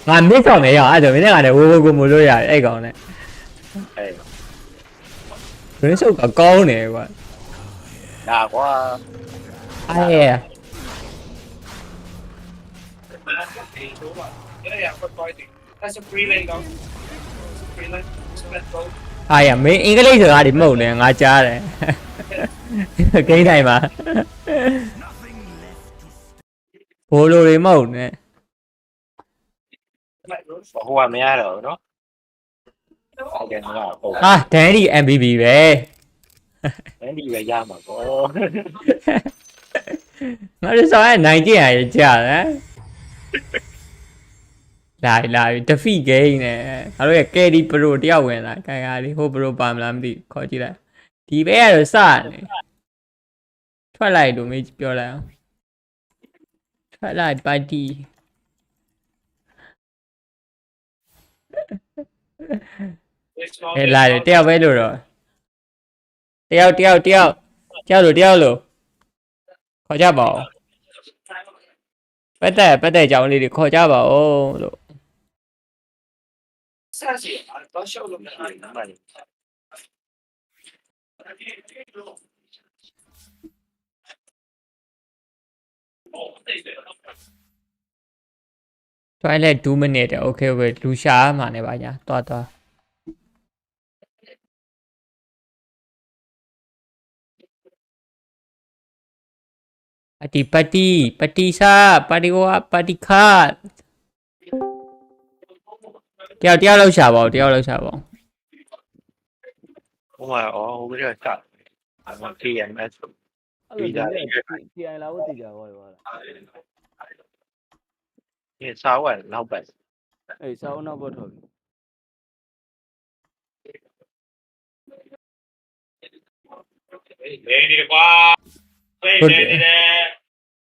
ငါမစ်ဆောင်နေရအောင်အဲ့ဒါမင်းကလည်းဝိုးကိုမလို့ရတယ်အဲ့ကောင်နဲ့ အဲ့ ဘင်းစုပ်ကကောင်းနေကွာ ဒါကွာ အဲ့ရ That's a free lane though. Free lane. So let's go. အားရမင်းအင်္ဂလိပ်စကားတွေမှုတ်နေငါကြားတယ်ဂိမ်းတိုင်းမှာဘိုးလိုတွေမှုတ်နေ ဟိုကမရတော့ဘူးနော်ဟုတ်တယ်နော်ဟုတ် ဟာဒန်ဒီ MVP ပဲ အဲ့ဒီပဲရမှာပေါ့ ငါတို့ဆောင်ရနိုင်ကြရကြာတယ်လာ defeat game နဲ့ငါတို့ရဲ့ carry pro တယောက်ဝင်လာကန်ကားလေးဟို pro ပါမလားမသိခေါ်ကြည့်လိုက်ဒီဘက်ကတော့စနေထွက်လိုက်လို့မေးပြောလိုက်အောင်ထွက်လိုက်ပါတီလာတယ်တယောက်ပဲလို့တော့တယောက်လို့ခေါ်ကြပါဦးပတ်သက်ကြောင်းလေးတွေခေါ်ကြပါဦးလို့ Sassy. I'll show them. တွိုင်းလက်2 minute โอเคလူရှာမှာနေပါညာသွားပတိစာပါတီဝါပါတီခါတယောက်လောက်ရှာပါဦး ဟိုမှာဟိုပြီးတော့စအမ KMS ဒီဒါလေး CI လာဖို့တည်ကြပါဘော ဒီစာဝတ်နောက်ပတ် Hey, sound about how? Ready to go. Ready there.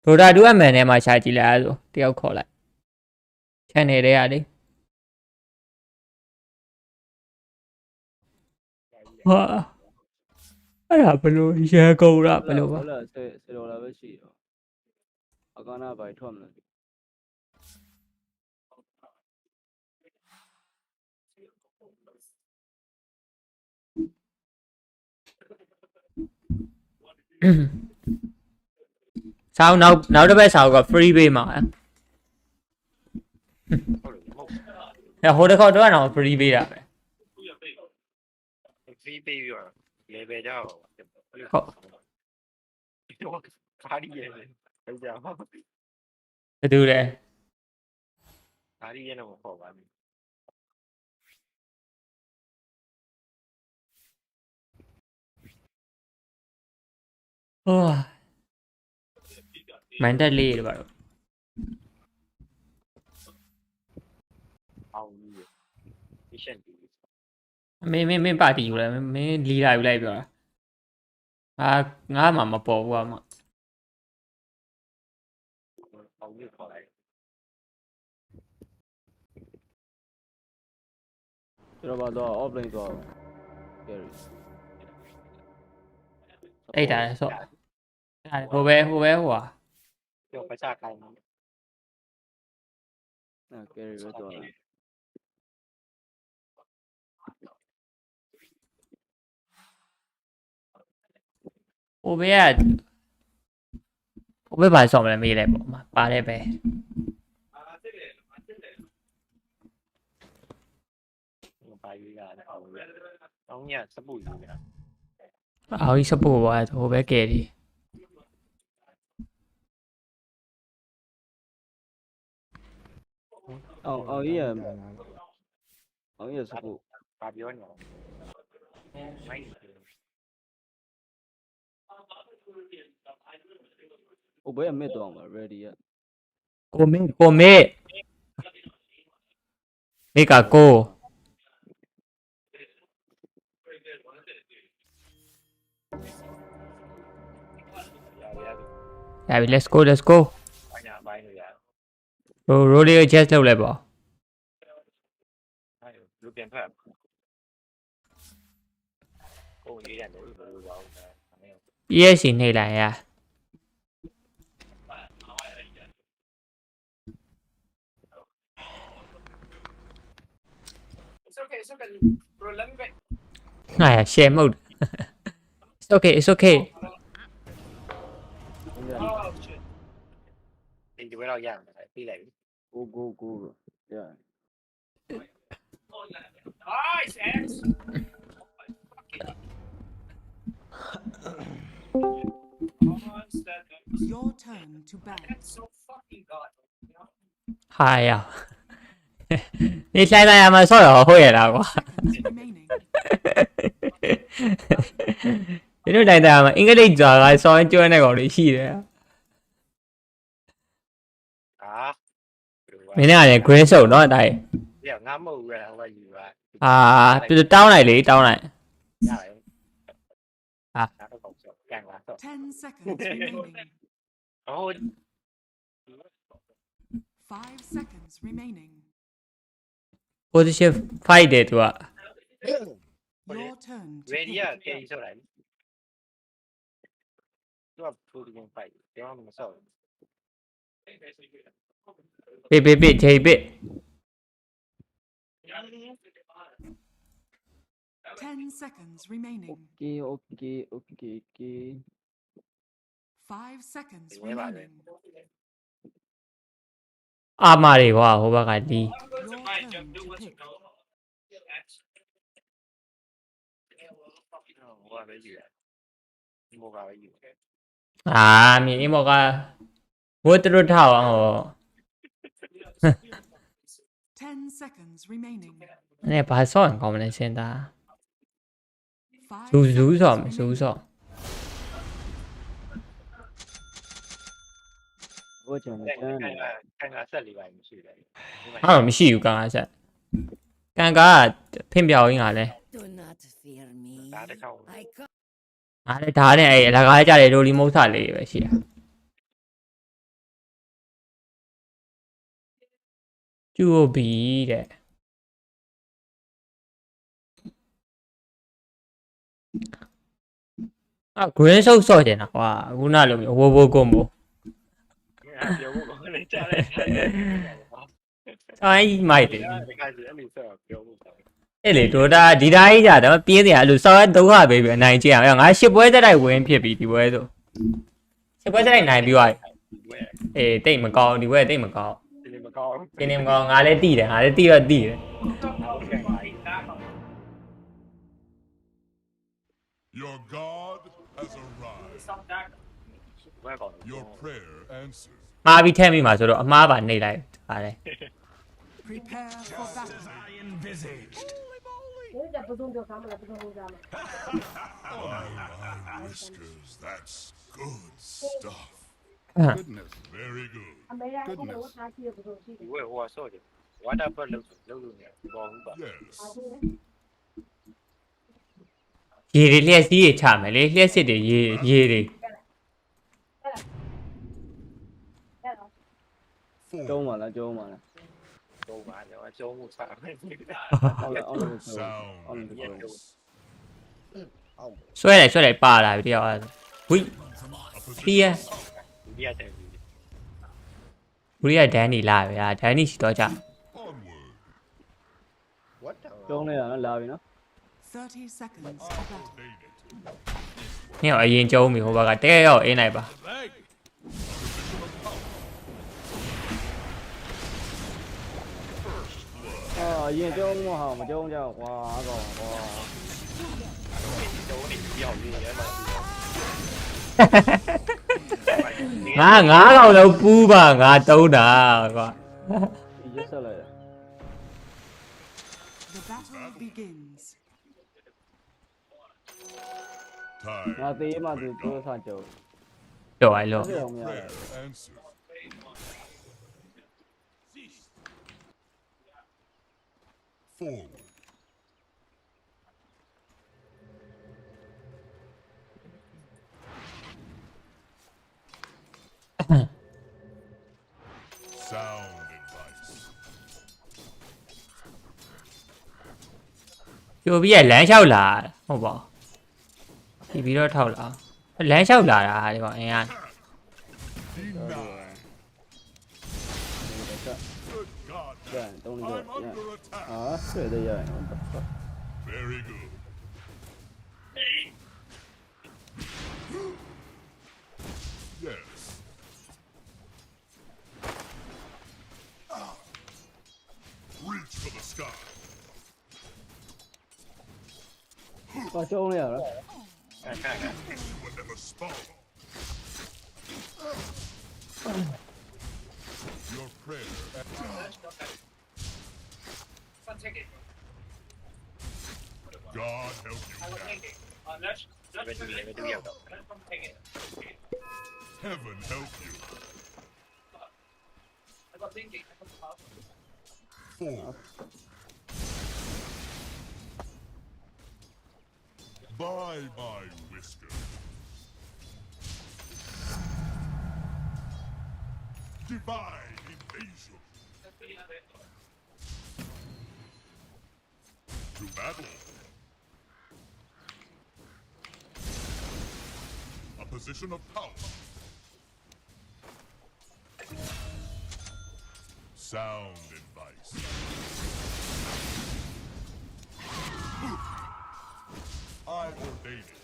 ဒိုတာ2အမှန်ထဲမှာရှာကြည့်လိုက်အဲ့ဆိုတယောက်ခေါ်လိုက် channel တွေကလေဟာအဲ့ဒါဘလို့ရေကုန်ရဘလို့ပါ ဟုတ်လား$10ပဲရှိရောအကနာဘိုင်ထွက်မလား ဆောင်းနောက်တစ်ပတ်ဆောင်းက free ပေးမှာဟဲ့ဟိုတစ်ခေါက်တော့ free ပေးတာပဲ free ပေးပြီးတော့ level ကြောက် ဟုတ် ခါရီးရဲ့ဟုတ်ကြပါ ဘယ်သူလဲ ခါရီးရဲ့တော့ပေါ့ပါဘူး ဟိုမန်တက်လေးတွေပါတော့ အောင်ကြီး patient ဒီ မင်းပါတီယူလဲမင်းလီလာယူလိုက်ပြောတာငါမှမပေါ်ဘူးအမ အောင်ကြီးခေါ်လိုက် ကျွန်တော်တော့ offline တော့ carry အဲ့ဒါဆိုဟိုပဲဟိုဟာ ပြောပချခိုင်းတယ် carry ပဲတော့ ဟိုဘက်ပါဆောင်းမလဲမေးလိုက်ပေါ့မှာပါတယ်ပဲ ပါယူရတယ်အောင်ကြီးအောင်ညစပူယူနေတာ အော်ကြီးစပို့ပါဟိုဘက်ကယ်ဒီ အောင်ကြီးရစကူ ပါပြောနေအောင်မိုက် ဟိုဘယ်အမစ်တော့မှာ ready ရ ကိုမေမိကကို ရ ရပြီ let's go ဘာညာဘိုင်းလို့ရ ရိုးလေး just လုပ်လိုက်ပါ အဲ့လူပြန်ဖက်ကိုရေးရတယ်ဘယ်လိုပါဦး ESC နေလိုက်ရ It's okay. Bro, let me back. ငါရ share mode it's okay Oh, shit. ဒီဘက်တော့ရမယ်ပြီးလိုက်ပြီ go yeah Nice, X. Your turn to bat. That's so fucking god. ဟာရနေဆိုင်တိုင်းမှာဆော့ရဟုတ်ရလားကွာ Seconds remaining. ဒီလိုတိုင်းတိုင်းမှာအင်္ဂလိပ်ကြာကဆောင်းကျွမ်းတဲ့ကောင်တွေရှိတယ် ဟာ မင်းနဲ့ကလည်း green စုံเนาะအတိုင်း ဒီကငါမဟုတ်ဘူးရဟိုကယူပါ တူတောင်းလိုက်လေတောင်းလိုက် ရတယ်ဟာတော့ကောင်းစောကန်လာတော့ 10 seconds remaining. ဟို 5 seconds remaining. position fight တယ်သူက Your turn to ready ရ pick. တေးဆိုလိုက်တော့ putting fight ပြောမစော ပေးဂျေးပေး 10 seconds remaining. okay 5 seconds remaining. အာမာတွေကွာဟိုဘက်ကဒီ Your turn to pick. ဟိုကပဲယူရဒီမောကပဲယူ မြင်မောကဘိုးတို့ထောက်အောင်ဟော 10 seconds remaining. အဲ့ဘာဆော့ရင်ကောင်းမလဲစင်တာ 5 ဇူး seconds ဆော့မယ်ဇူး remaining. ဆော့我讲的真的，看看这里吧，你去的。 ဟာတော့မရှိဘူးကန်ကားဆက်ကန်ကားကဖင်ပြောင်းရင်းကလည်း Do not fear me. 打得看我。 I come. အားလည်းဒါနဲ့အဲ့အလကားကြတဲ့ဒိုလီမုတ်ဆာလေးပဲရှိတာကျူဘီတဲ့green ဆုပ်ဆော့ကျင်တာကွာခုနလိုမျိုးဝဘကုံမို့ ပြောဖို့ကောင်းနေကြတယ် ဆိုင်မိုက်တယ် 你开始你说ပြောဖို့ကောင်း အဲ့လေဒိုတာဒီတိုင်းကြတော့ပြင်းစရာအဲ့လိုစောက်ဒုက္ခပဲပဲအနိုင်ကျင်အောင်ငါ10ပွဲသက်တိုက်ဝင်းဖြစ်ပြီဒီပွဲဆို10ပွဲသက်တိုက်နိုင်ပြီးသွားပြီအေးတိတ်မကောင်းဒီပွဲတိတ်မကောင်း ဒီမကောင်း တင်းနေမကောင်းငါလည်းတိတယ်ငါလည်းတိတော့တိတယ် Your God has arrived. ဘယ်ကောင်း Your prayer answered. မှားပြီးထဲမိမှာဆိုတော့အမှားပါနေလိုက်ဟာလေ Prepare for battle. I envisaged. My whiskers, that's good stuff. Goodness, very good. Goodness, ဒီဝဲဟိုဆော့တယ်ဝါတာပတ်လို့နေဘောဘူးပါ yes. ရေတွေလျှက်စီးရချမယ်လေလျှက်စစ်တွေရေတွေ Four. 中嘛了，中嘛了， တော့ပါတော့ကျုံးမှုစားမယ် 奥利奥 Sound 利 advice. ဆွဲလိုက်ပါလာပြီတယောက်အဲ့ဝိ A ပြီးရ position. ဒီရတယ် ဘူးရဒန်နီလာပြီဟာဒန်နီရှိတော့ကြ Onward. what 中那样拉比呢？ 30 seconds of battle. Made it. နင်အရင်ကျုံးပြီဟိုဘက်ကတဲရောက်အင်းလိုက်ပါ Leg. A position of power. 啊，验中嘛好，我中就哇个哇， ကျုံးနေပြောင်းနေရမှာ ငါ9កောင်လုံးပူးပါငါတုံးတာကွာ 已经上来了。 The battle begins. Time. 那第一嘛就多上九， တော်လိုက်လို့ 这种呀， Prayer answered. Forward. Sound advice. ပြိုပြီးရလမ်းလျှောက်လာဟုတ်ပါဒီပြီးတော့ထောက်လာလမ်းလျှောက်လာတာဒီကောင်အင်းက Denied. Good God. 对，东西 I'm 就 under attack. 啊，对的呀， Very good. Yes. Reach for the sky. 把中了了， 看看看 Whatever spawn. Your prayer. God help you now. ဘယ်သူလဲဘယ်သူရောက်တော့ Heaven help you. Four. By my whisker. Divine invasion. To battle. A position of power. Sound advice. I ordain it.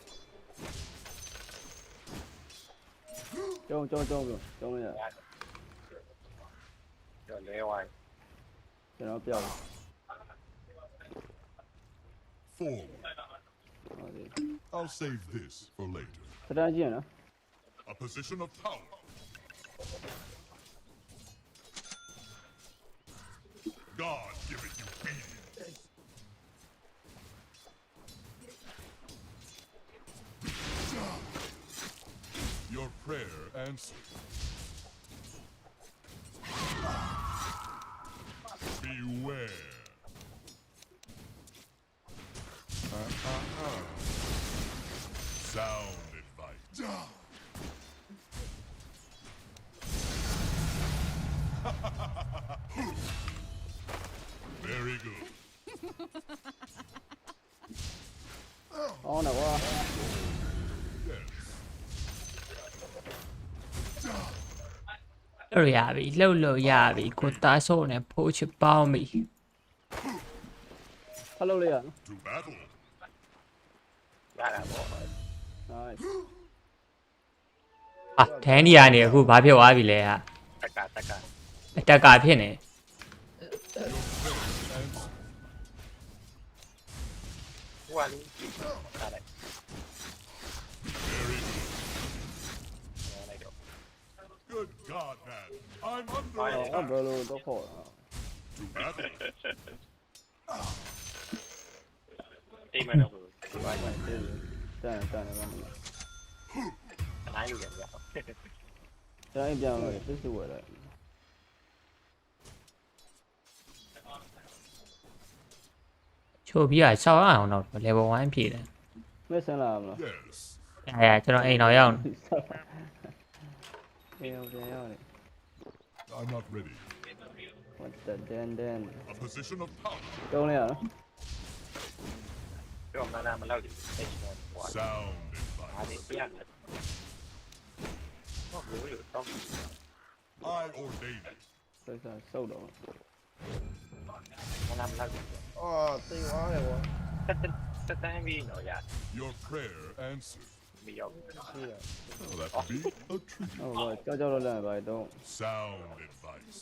中了， ကျော်လဲဝိုင်း 然后标了， Forward. 好的， I'll save this for later. 不担心了， A position of power. God give it you obedience. Your prayer answered. လှုပ်ရပြီလှုပ်ရပြီကိုသားဆိုးနဲ့ဖိုးချပေါင်းပြီ ဖတ်လို့လိုက်ရနော် To battle. ရတာပေါ့ nice ဟာဒန်ဒီကနေအခုဘာဖြစ်သွားပြီလဲဟာ တက်က အတက်ကာဖြစ်နေ ဟိုကလေးထားလိုက်လိုက်တော့ Good God, man. I'm under အော် attack. ဘယ်လိုတော့ခေါ်တာ To battle. အိမ်မတော့ဘူးဘာလဲ တန်တယ်ဘာမလဲ အနိုင်လို့ရတယ် ကျွန်တော်အိမ်ပြန်လို့စစ်စစ်ဝယ်လိုက် ချို့ပြီးတော့ရှောက်ရအောင်တော့ level 1ဖြည့်တယ် မဆန်းလာမလား Yes. ကျွန်တော်အိမ်တော်ရောက် ပြန်ရောက်နေ I'm not ready. what the den A position of power. တုံးလိုက်ရနော် ပြောမှန်းမလောက်ဘူးအဲ့ဒီဟို Sound အား advice. လေးပြရတယ်ဟုတ်ဘူးလို့တော့ I ordain it. ဆက်ဆက်စုပ်တော့ မှန်းမလောက်ဘူး အော်သိသွားတယ်ကွာ တက်တန်းပြီးတော့ရ Your prayer answered. မရောက် ရှိတယ် Well, that would be a treat. ဟုတ်ပါကြောက်တော့လည်းပါတော့ Sound advice.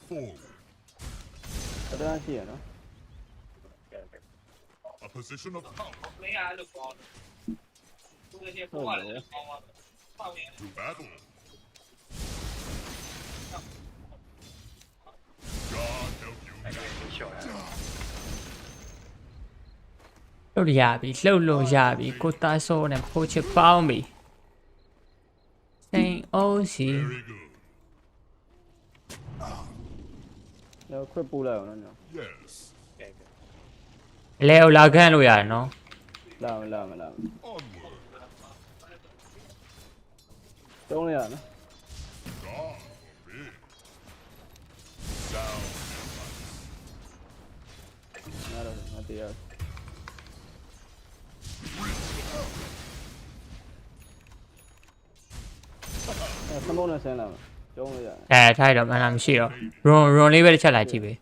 Forward. အတန်းရှိရနော် A position of power. 没啥就高了，做那些破坏了就高了，放眼 To battle. God help you. အဲ့ဒါကိုရှော့ရတယ် လှုပ်ရပြီလှုပ်ရပြီကိုသားဆိုးနဲ့ဖိုးချပေါင်းပြီစိန်အိုးစီ Very good. တော့ခွတ်ပူလိုက်အောင်နော် Yes. လဲလာခန့်လို့ရတယ်နော် လာမ Onward. တုံးလိုက်ရနော် God forbid. Sound advice. ငါတော့မတရားစမုန်းနဲ့ဆင်းလာမှာတုံးလိုက်ရ ထိုက်တော့မှန်လားမရှိတော့ run လေးပဲတစ်ချက်လိုက်ကြည့်ပဲ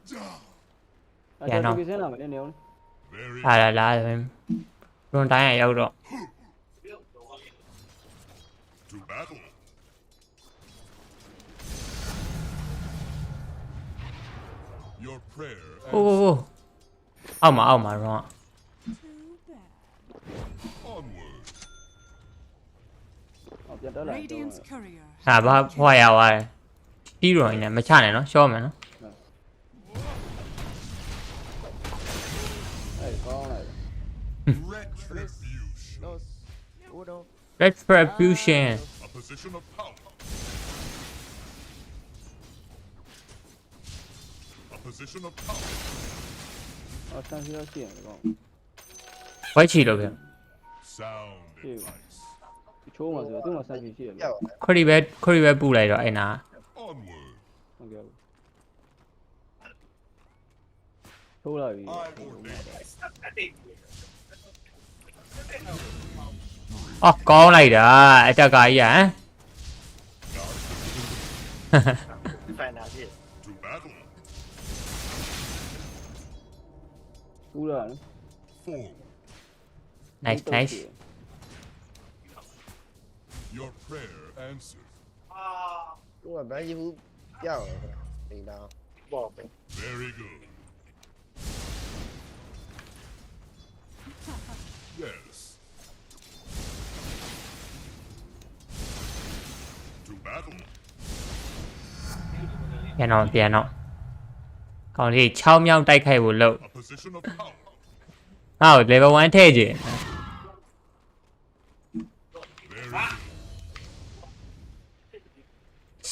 အဲ့တော့ဒီဆင်းလာမယ်နေအောင် Very လာ run တိုင်းရရောက်တော့ to battle. Your prayer အိုး answered. အောက်မှာ run Onward. ဟောပြန်တက်လာတော့ Radiant's courier. ဟာဘာဖွာရသွားတယ်ပြီးတော့နေမချနဲ့နော်ရှော့မယ်နော် အဲ့ကောင်းလိုက် Retribution. Dos uno retribution A position of power. A position of power. ဟောဆန်းစီတော့ရှိရတယ်ကောင်း ဝိုက်ချီလို့ဗျ Sound Ew. advice. ချိုးမှာဆိုတော့သူ့မှာဆန်းစီရှိရတယ် ပြောက် ခရီးပဲပူလိုက်တော့အဲ့နာ Onward. ဟုတ်ကဲ့ချိုးလာပြီ I ordain it. အော်ကောင်းလိုက်တာအတက်ကကြီးဟမ် ဖန်တာပြည့် To battle. ပူလာနော် Forward. nice Your prayer answered. သူကဘန်းကြီးဘူးပြောက်တယ်နေတော့ ပေါ့ပဲ Very good. Yes. To battle. ပြန်တော့ကောင်းလေး6မြောက်တိုက်ခိုက်ဖို့လုပ် A position of power. ငါ့ကို level 1ထည့်ကြည့် Very good.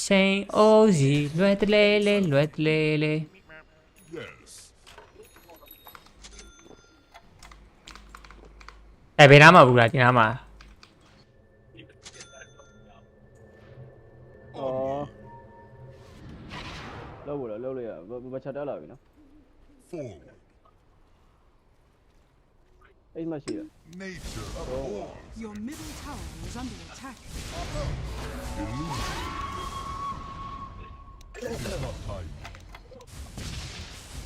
စိန်အိုးစီလွယ်တလေလေး Yes. ဘယ်နားမှာဘူးလားဒီနားမှာ ဩလောက်လို့လောက်လို့ရဘချက်တက်လာပြီနော် Forward. အိမ်မရှိရ Nature abhors Your middle tower is under attack. uptight.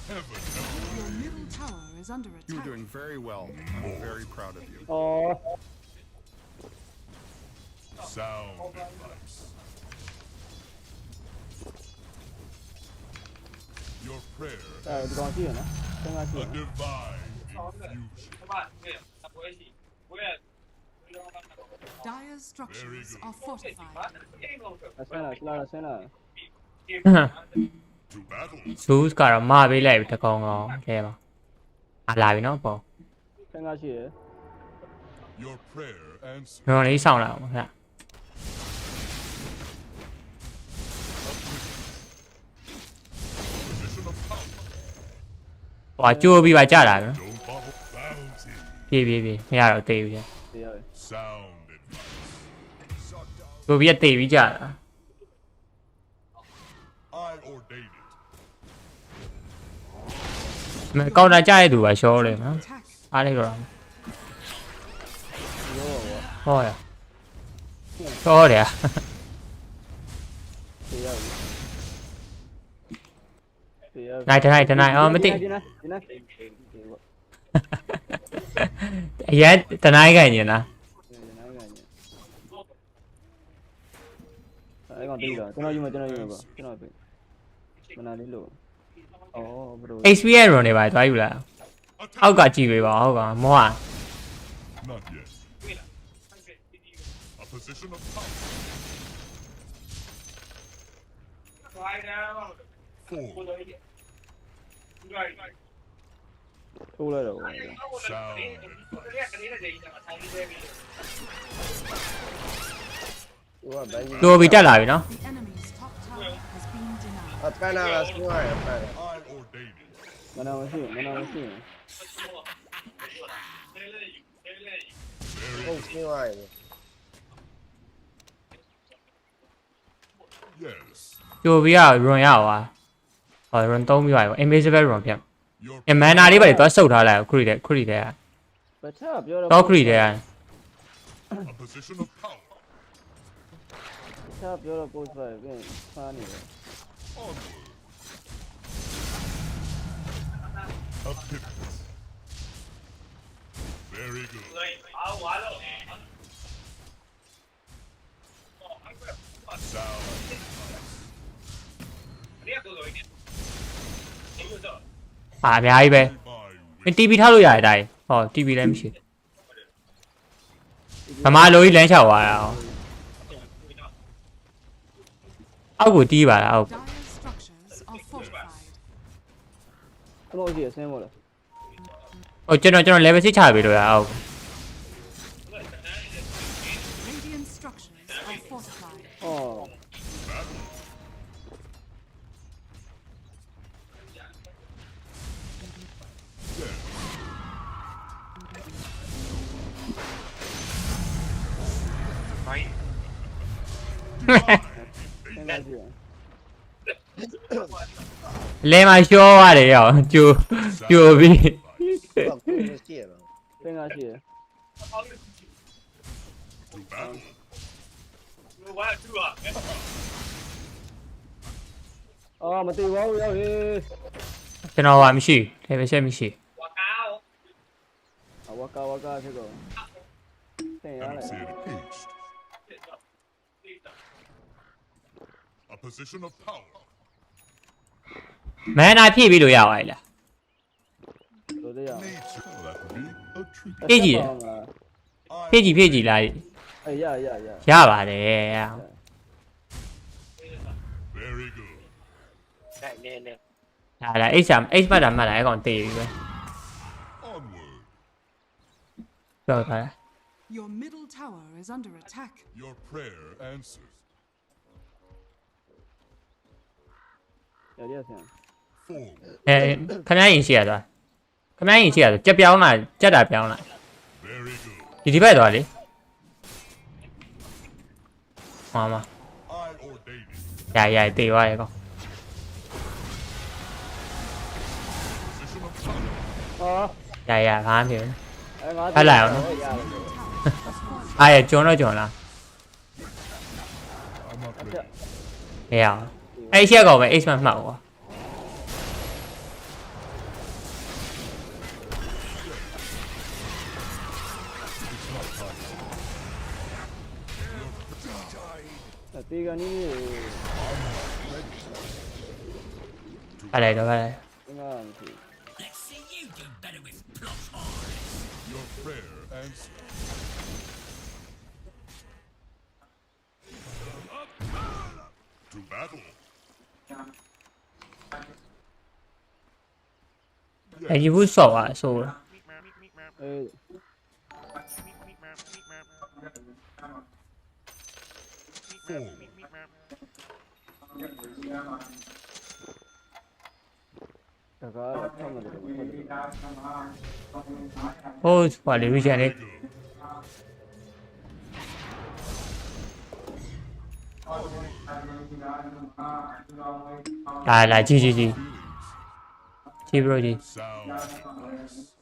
Heaven help Your middle tower is under You were attack. doing very well. I'm very proud of you. အော် sound advice. Your prayer အဲဒီကောင်ရှိရနော်ဆင်းကားရှိရ a divine infusion. Dire's structures are fortified. ဆင်းလာဆင်းလာ To battle. Zeus ကတော့မှာပေးလိုက်ပြီတကောင်ကောင်ခဲပါလာပြီနော်ပေါ့ ဆင်းကားရှိရ Your prayer answered. ကျွန်တော်လေးဆောင်လာအောင်ခင်ဗျ Position of power. ဟိုကြိုးပြီးပါကြတာနော် Don't bottle. Bounty. ပြေးမရတော့တေးပြီ တရားပဲ Sound advice. ကြိုးပြီးတေးပြီးကြတာ I ordain it. ကောင်းတာကြရတဲ့သူပါရှောတယ်နော် Attack. အားလိုက်တော့ ရောဘော ဟောရရှောတယ် တရားပဲတရား နိုင်တနိုင်အော်မသိ ဒီနေ့ အရင်တနိုင်ကန်နေတာ အဲ့ကောင်တိတ်တော့ကျွန်တော်ယူမပါကျွန်တော်ပဲမနာလေးလို့အော်ဘယ်လို experience run တွေပါသွားယူလာအောက်ကကြည့်ပေးပါဟုတ်ကမောဟာ Not yet. A position of power. 4. ထိုးလိုက်တော့ Sound advice. ဟိုကဘန်ကြီး ကြိုးပြီးတက်လာပြီနော် The enemy's top tower has been denied. အပန်းနာကစကွာရပန်း I ordain it. မနာမရှိ ဟုတ်စကွာရ Yes. ကြိုးပြီးက run ရပါဟော run 3ပြီးပါ invisible run ဖြတ် Your အမန်နာလေးပဲသွားစုပ်ထားလိုက်ခရီးတဲ့ ဘယ်ချပြောတော့ တော့ခရီးတဲ့ a position of power. ချပြောတော့ post ပဲပြင်ဖားနေတယ် Onward. A pivot. Very good. Sound advice. အာအများကြီးပဲ My way. TV ထားလို့ရတဲ့အတိုင်းဟော TV လည်းမရှိဗမာလိုကြီးလမ်းချသွားတာအောက်ကိုတီးပါလားအောက် Dire's structures are fortified. ဘယ်လိုရှိအဆင်းမို့လား ဟိုကျွန်တော် level 6ချပေးလို့ရအောက် Radiant structures are fortified. အော် ဆင်းကားရှိရ လဲမှာရှောရတယ်ရောကြိုးပြီး တော့ကိုမရှိရတော့ ဆင်းကားရှိရ To battle. အော်မသိပါဘူးရောက်ရေ ကျွန်တော်ဟာမရှိ level 7မရှိ ဝကာဖြစ်တော့ဆင်းရလိုက် Empty engaged. A position of power. မန်နာဖြည့်ပြီးလို့ရပါတယ်လား တို့တရား Nature. That would be a tribute. ဖြည့်ကြည့်ဖြည့်ကြည့်လိုက် အေးရ ရပါတယ် Very good. နိုင်နေနေ ဒါ H မှတ်တာမှတ်တာအဲ့ကောင်တေးပြီပဲ Onward. ပြောထားတာ Your middle tower is under attack. Your prayer answers. ရဆင်း Forward. ခမရင်ရှိရသွားခမရင်ရှိရသွားကြက်ပြောင်းလာကြက်တာပြောင်းလာ Very good. ဒီဘက်သွားလေမ I ordain it. ရတေးသွားရေကောင် Position of power. အော် ဘာမှမဖြစ်ဘူး အဲ့လိုက်အောင်နော်အားရကျွန်တော်လား I'm not ready. မရအောင်အဲ့ရှက်ကောင်ပဲ H မှတ်ကွာ တေကန်နီး အဲ့လိုက်တော့အဲ့လိုက် ငါမသိ Your prayer answered. To battle. အဲ့ဒီဘူးဆော့อ่ะဆို အေး Forward. တကားထောက်မှတယ်ဟုတ်တယ် ဟိုးဟိုလေ region လေးလာကြည့် bro ကြီး Sound.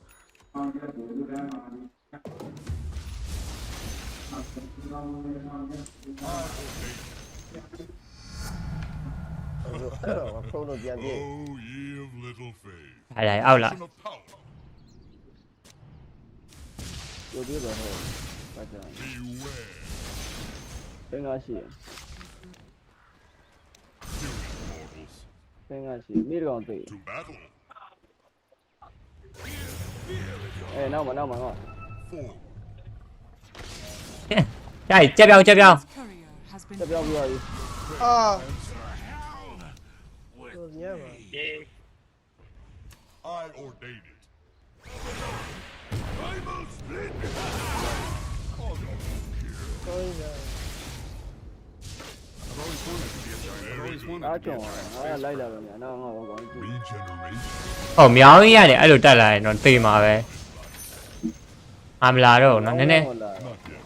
ဖုန်းတော့ပြန်ပြေး Oh, ye of little faith. အဲ့လိုက်အောက်လာ Of power. ကိုပြေးတော့ဟုတ်ပါကြ Beware. ပင်ကားရှိ Mortals. ပင်ကားရှိမိကောင်သိ To battle. အေးနောက်မှာ Forward. ကြိုက်ကြက်ပြောင်း Courier has been တက်ပြောင်းပြီးပါပြီ အာတို့ညမှာ I ordain it. ကိုင်းရ I've always wanted to be a giant. I've always wanted အား to be ကြော a င် giant. ငါလိုက်လာတော့ညာနောက်ငါဘောကောင်းကြည့် Regeneration. ဟောမြောင်းကြီးရတယ်အဲ့လိုတက်လာရင်တော့တေးမှာပဲမလာတော့နော်နည်းနည်း ဟုတ်လား Not yet.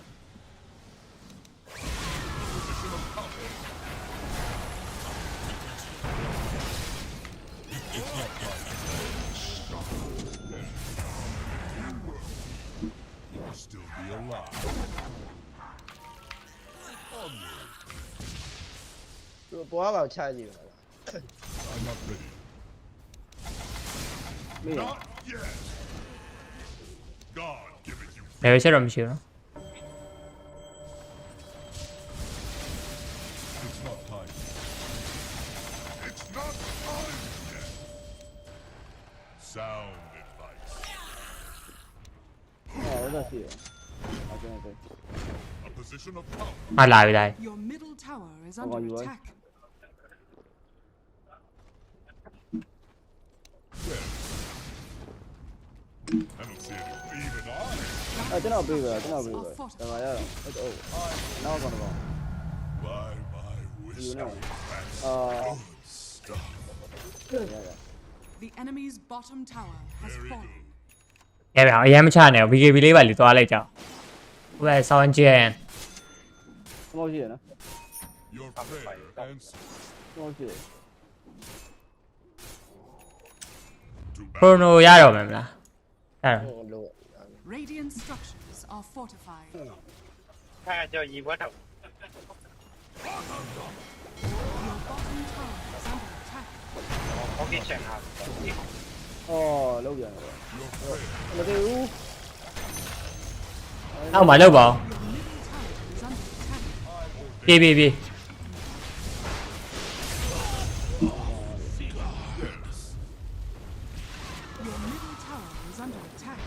You'll still be alive. သူပွားပေါက်ချကြည့်ပါလား I'm not ready. မင်း Not yet. God give it you. ဘယ်လိုချက်တော့မရှိဘူးနော် It's not time. It's not time yet. Sound advice. ဟုတ်တော့ရှိတယ်အားကြောင်တယ် A position of power. မလာပြီလား Your middle tower is Oh, under you are? attack. I don't see any. Even I. အဲ့ကျွန်တော်ပြေးပါတကားရတော့ဟုတ်နောက်ကောင်းတော့ By my wisdom. That's အာ good stuff. The enemy's bottom tower has Very fallen. good. ရဲဗျာအရင်မချနဲ့ BKB လေးပါလေသွားလိုက်ကြအောင်ဟိုကဆောင်းကျန် မောက်ရှိရနော် Your prayer answered. မောက်ရှိတယ် To ခရို battle. နိုရတော့မယ်မလားအဲ့တော့ ဟုတ်လို့ Radiant structures are fortified. ถ้าเจ้ายีวัด Your bottom tower is under attack. เขาคิดแข่งครับ အော်လောက်ပြန်တယ်မသိဘူး နောက်မှလောက်ပါဦး Your middle tower is under attack. ပြေးပြေးပြေး Your middle tower is under attack.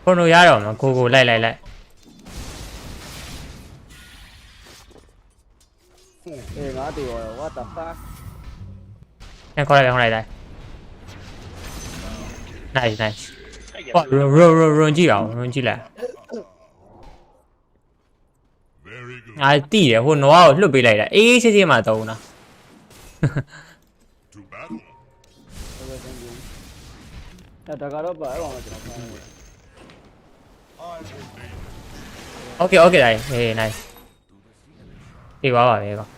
ခရိုနိုရတော့မယ်ကိုလိုက် အေးငါတေရော what the fuck အဲ့ခေါ်လိုက် nice ဟောရွန်ကြည့်အောင်ရွန်ကြည့်လိုက် Very good. ငါတိတယ်ဟိုနွားကိုလွတ်ပေးလိုက်တာအေးချစ်မှတုံးတာ To battle. အဲ့ဒါကတော့ပါအဲ့ကောင်ကျွန်တော်ဖမ်းတယ် I ordain it. okay တိုင်းဟေး nice ပြေးပါပါပဲကော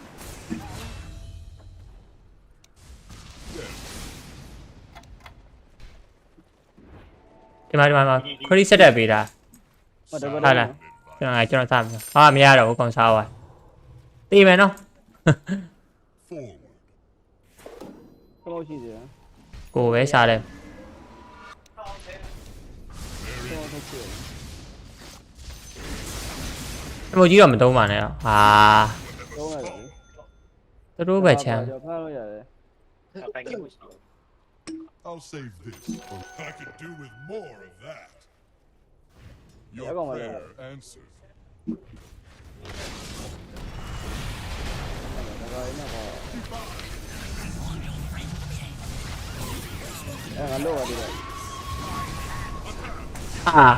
ဒီမှာခရီးဆက်တက်ပေးတာ မတဘ ဟာလားကျွန်တော်စားမယ်ဟာမရတော့ဘူးကောင်စားသွားတေးမယ်နော် Forward. ဘယ်လိုရှိသေးလဲ ကိုပဲစားတယ် တော့ထုတ်ချင် အမိုကြီးတော့မသုံးပါနဲ့တော့ဟာ တော့ရတယ် သူတို့ပဲချမ်း ကြောက်ဖားလို့ရတယ် ไปกินผู้ชาย I'll save this. I could do with more of that. Your Yeah, go on, prayer yeah. answered. ဒါကလည်းတော့ငါလို့ရတယ် အာ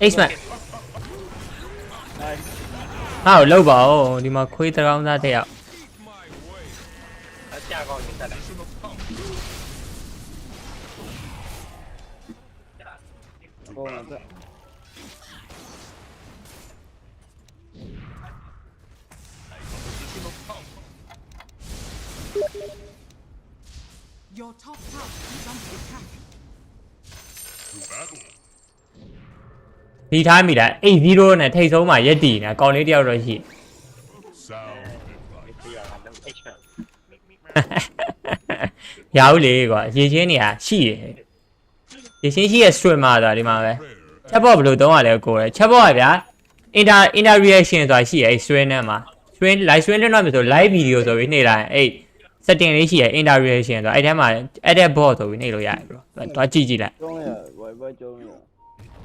အိတ်မတ်ဟာလောက်ပါဦးဒီမှာခွေးတကောင်သားတဲ့ရောက် แล้วจ้าก็ยิงแต่ละ ဘောမှာတက် Your top tower is under attack. To battle. ဒီထားမိတာ8-0နဲ့ထိတ်ဆုံးမှာရက်တည်နေကောင်လေးတယောက်တော့ရှိ Sound ไม่ advice. เกี่ยวกันแล้วไอ้เชี่ย ရဘူးလေကွာရေချင်းနေရရှိတယ်ရေချင်းရှိရ streamer ဆိုတာဒီမှာပဲ Prayer ချက်ဘော့ဘယ်လိုသုံးရလဲကိုယ်ချက်ဘော့ကဗျာ inter reaction ဆိုတာရှိရအဲ့ stream နဲ့မှာ stream live stream နဲ့တော့မဆို live video ဆိုပြီးနေလာအဲ့ setting လေးရှိရ inter reaction ဆိုတာအဲ့ထဲမှာ edit bot ဆိုပြီးနေလို့ရတယ် bro သွားကြည့်လိုက် ကျုံးရဝိုင်ဘတ်ကျုံးရ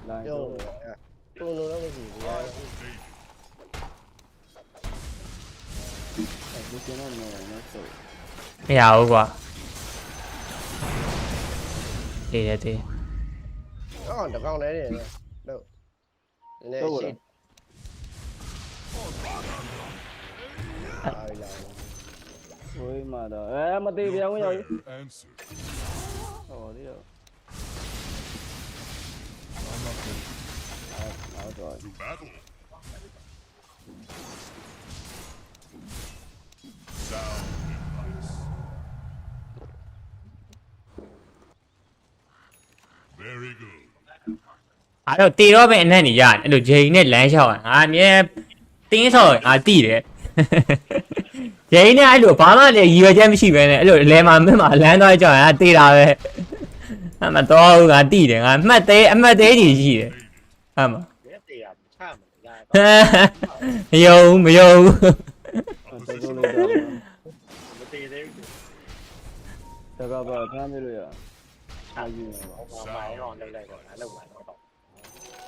လိုင်း ပြော ကျုံး လို့လုံးလုံးမရှိဘူး ဒီကျင်းတော့နေနေဆို မရဘူးကွာတေးတေး အော်တကောင်လည်းနေလို့နည်းနည်းရှိလာလာ ဝိုင်းမှာတော့မသေးပြောင်းရောက် answered. ဟောဒီတော့ I'm not ready. နောက်တော့ To battle. Sound advice. Very good. အဲ့တော့တေတော့ပဲအနက်နေရတယ်အဲ့လိုဂျိန်နဲ့လမ်းလျှောက်ငါအမြဲတင်းဆော်ငါတိတယ်ဂျိန်နဲ့အဲ့လိုဘာမှလည်းရည်ရွယ်ချက်မရှိပဲနဲ့အဲ့လိုလဲမှာမင်းမှာလမ်းသွားကြောက်ရင်တေးတာပဲအမတော်ဘူးငါတိတယ်ငါအမှတ်သေးကြီးရှိတယ်အမ เดี๋ยวเตี๋ยช่าเหมือนกัน မယုံမယုံ တော်တော်လေးတော့ ไม่ตีได้ တကဘာဖမ်းပြလို့ရအာယူနေပါ เอาไม้รอนได้ก่อนนะแล้วไม้รอนต่อ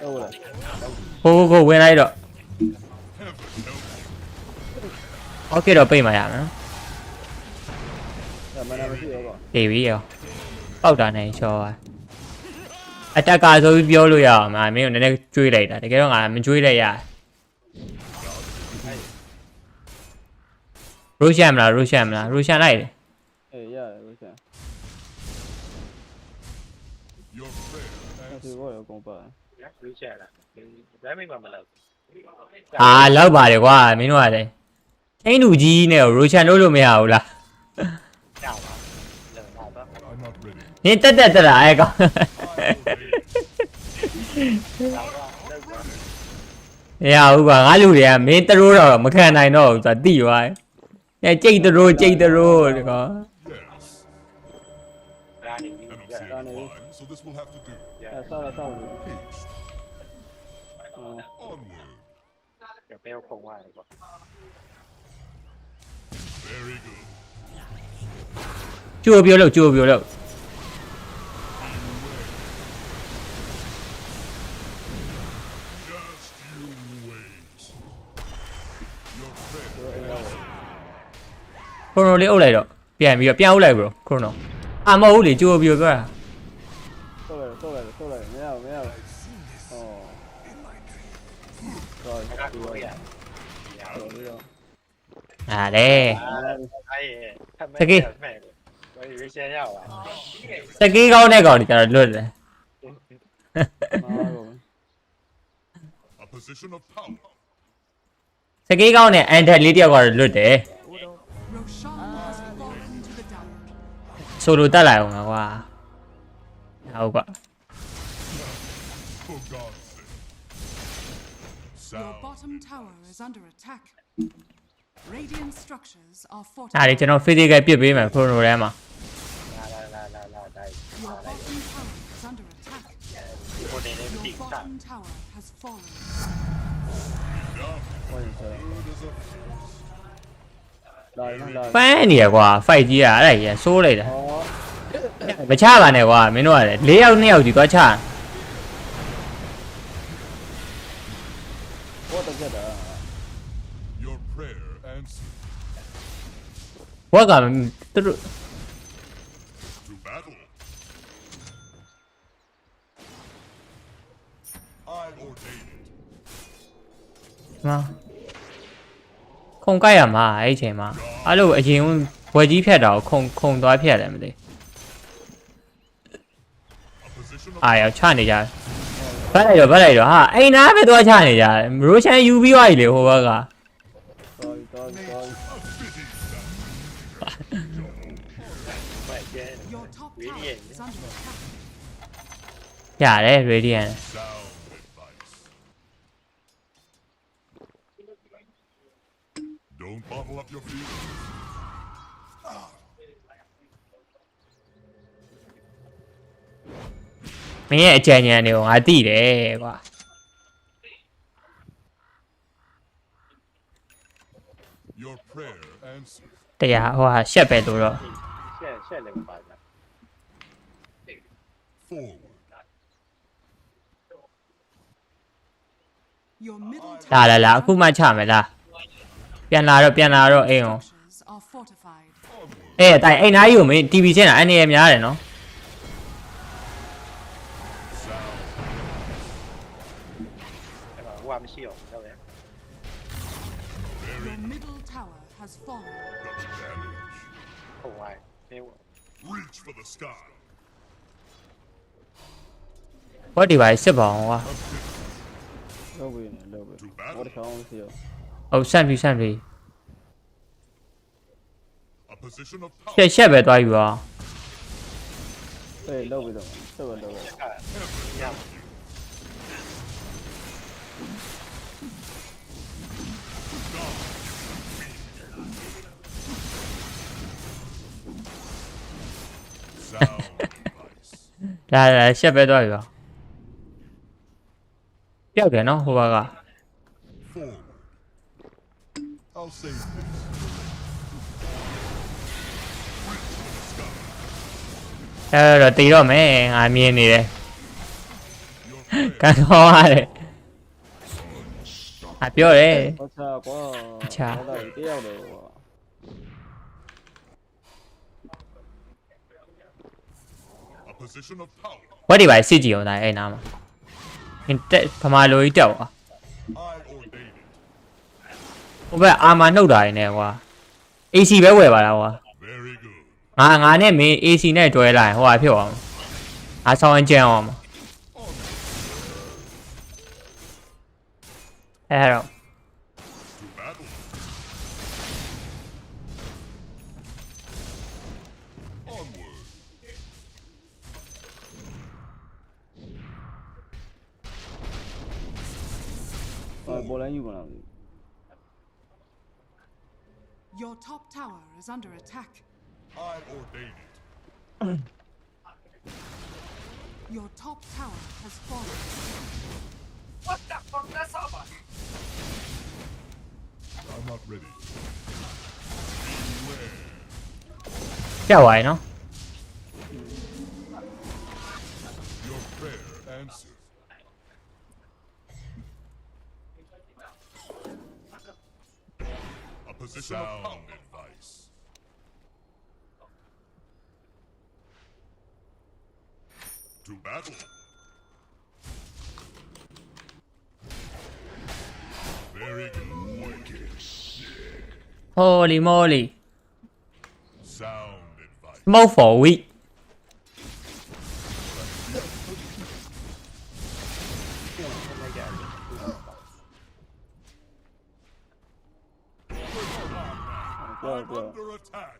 ဟုတ်လား ကိုဝင်လိုက်တော့ Heaven help you. โอเคတော့ပြေးมาရမယ် ဒါမနာမရှိတော့ပါ ပြေးပြီရောပောက်တာနဲ့ချောအတက်ကာဆိုပြီးပြောလို့ရအောင်မမင်းကိုနည်းနည်းကျွေးလိုက်တာတကယ်တော့ငါမကျွေးလိုက်ရရိုရှန်မလားရိုရှန်လိုက်တယ် အေးရတယ်ဝိချာ Your prayer ဒီ answered. ဘောရောကုန်ပါ นะรู้แช่ละแล้วไม่มามาแล้ว အာလောက်ပါတယ်ကွာမင်းတို့ကလည်းချင်းလူကြီးနဲ့ရိုရှန်လို့မရဘူးလား เจ้าวะเลิกได้ปะ I'm not ready. နင်တက်တာအဲ့ကောင် เราก็เลิกแล้ว မရဘူးကွာငါလူတွေကမင်းတရိုးတော့မခံနိုင်တော့ဘူးဆိုတာသိသွားတယ်ကြိတ်တရိုးဒီကောင် Yes. ร้านนี้ And I'm เยอะ seeing wine, so this will have to do. အဲဆောက်ဆောက်လို့ Peace. အော် Onward. เดี๋ยวเปลวคงว่าดีกว่า Very good. ကြိုးပြောလို့ Just you wait. Your prayer ခရိုနိုလေးအုပ်လိုက်တော့ပြန်ပြီးတော့ပြန်အုပ်လိုက် bro ခရိုနိုအာမဟုတ်ဘူးလေကြိုးပြောပြောတာ ဆောက်လိုက်မရဘူးအော် แล้วก็รู้อย่าง တော်လေးတော့ ဟာလေ ไอ้ทำไมแบบแม่ไปวิเชียรยาวอ่ะ စကီးကောင်းတဲ့ကောင်ဒီကျတော့လွတ်တယ် မာတော့ a position of power. စကီးကောင်းတဲ့အန်တက်လေးတယောက်ကတော့လွတ်တယ် Roshan has fallen to the dark. solo တက်လိုက်အောင်ကွာဟုတ်ကွာ For God's sake. Your Sound. bottom tower is under attack. Radiant structures are အဲ့ဒီ fortified. ကျွန်တော် physical ပြစ်ပေးမယ် chrono ထဲမှာ လာได้ Your bottom tower is under attack. คนในนี้ติด Your สั่ง bottom tower has fallen. ဟုတ်တယ်ဆိုတော့လာလာ ပန်းနေရကွာ fight ကြီးอ่ะအဲ့ဒါကြီးစိုးလိုက်တာ ဟော မချပါနဲ့ကွာမင်းတို့ကလည်း၄ယောက်၂ယောက်ကြီးသွားချ ဘောတက်ကြတာ Your prayer answered. ဘွက်ကသူတို့ To battle. I ordain it. ဟာခုံကြိုက်ရမှာအဲ့ဒီချိန်မှာအဲ့လိုအရင်ဝယ်ကြီးဖြတ်တာကိုခုံသွားဖြတ်တယ်မသိ A position of အားရောက်ချနေကြဗတ်လိုက်တော့ဟာအိမ်နာပဲသွားချနေကြရိုရှန်ယူပြီးသွားပြီလေဟိုဘက်က တော်တော် ไม่แย่ Your top tower is under attack. ရတယ် radiant sound advice. Don't bottle up your feelings. မင်းရဲ့အကြံဉာဏ်တွေကိုငါသိတယ်ကွာ Your prayer answered. တရားဟိုဟာရှက်ပဲလို့တော့ แช่เลยมันไปนะ Forward. Your middle လာအခုမှချမယ်လားပြန်လာတော့အိမ်အောင် structures are fortified. အေးတိုင်အိမ်သားကြီးကိုမင်း TV ရှင်းတာအနေရများတယ်နော် แต่ว่าไม่เชี่ยวเท่าไหร่ Your middle tower has fallen. Double damage. โอ้ยเร็ว Reach for the sky. ဘောဒီပါစစ်ပါအောင်ကွာ လောက်ပြီလောက်ပြီဘောတချောင်းစီရော ဟုတ်ဆန့်ပြီ A position of ရှက်ပဲသွားယူအောင် အေးလောက်ပြီတော့ဆက်ပဲလောက်ပြီ ยาก sound advice. လာရှက်ပဲသွားယူအောင်ပျောက်တယ်နော်ဟိုဘက်က Forward. I'll save this. အဲ့တော့တီတော့မယ်ငါမြင်နေတယ် Your prayer ကန်တော်ရတယ်အပြောတယ် ဟောချာကွာတော့တယောက်တယ်ကွာ a position of power. ဝက်ဒီပါစစ်ကြည့်အောင်ဒါအဲ့နားမှာအင်းတက်ဗမာလိုကြီးတက်ကွာ I ordain it. ဟိုဘက်အာမာနှုတ်တာရင်းနဲ့ကွာ AC ပဲဝယ်ပါလားကွာ Very good. ငါနဲ့မင်း AC နဲ့တွဲလိုက်ဟိုဟာဖြစ်အောင်ငါဆောင်းကြမ်းအောင်အဲ့တော့ To battle. Onward. ဘောလန်းယူမလား Your top tower is under attack. I ordain it. Your top tower has fallen. What the fuck? That's over. I'm not ready. ကြောက်သွားရင်နော် Your prayer answered. A position of sound advice. To battle. Very good. Wicked sick. Holy moly Sound advice. smoke for a week ကြောက် I'm ကြောက် under attack.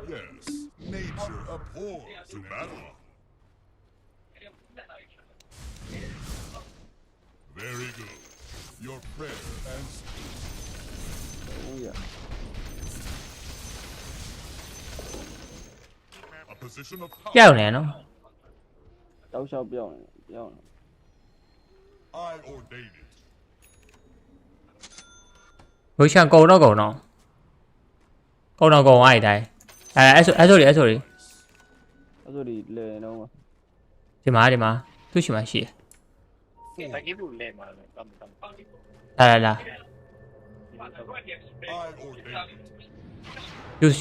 Yes, nature abhors to battle. Very good. Your prayer answered. ဟုတ်ရ A position of power. ပြောက်နေနော် တောက်လျှောက်ပြောင်းနေပြောင်းနေ I ordain it. ဘိုးရှာကုန်တော့ကုန်သွားပြီတိုင်းအဲ့ဆိုလေ အဲ့ဆိုဒီလေတော့ ဒီမှာသူ့ရှိမှာရှိတယ် တကယ်ဘူးလဲမှာတော့ လာ I ordain it. use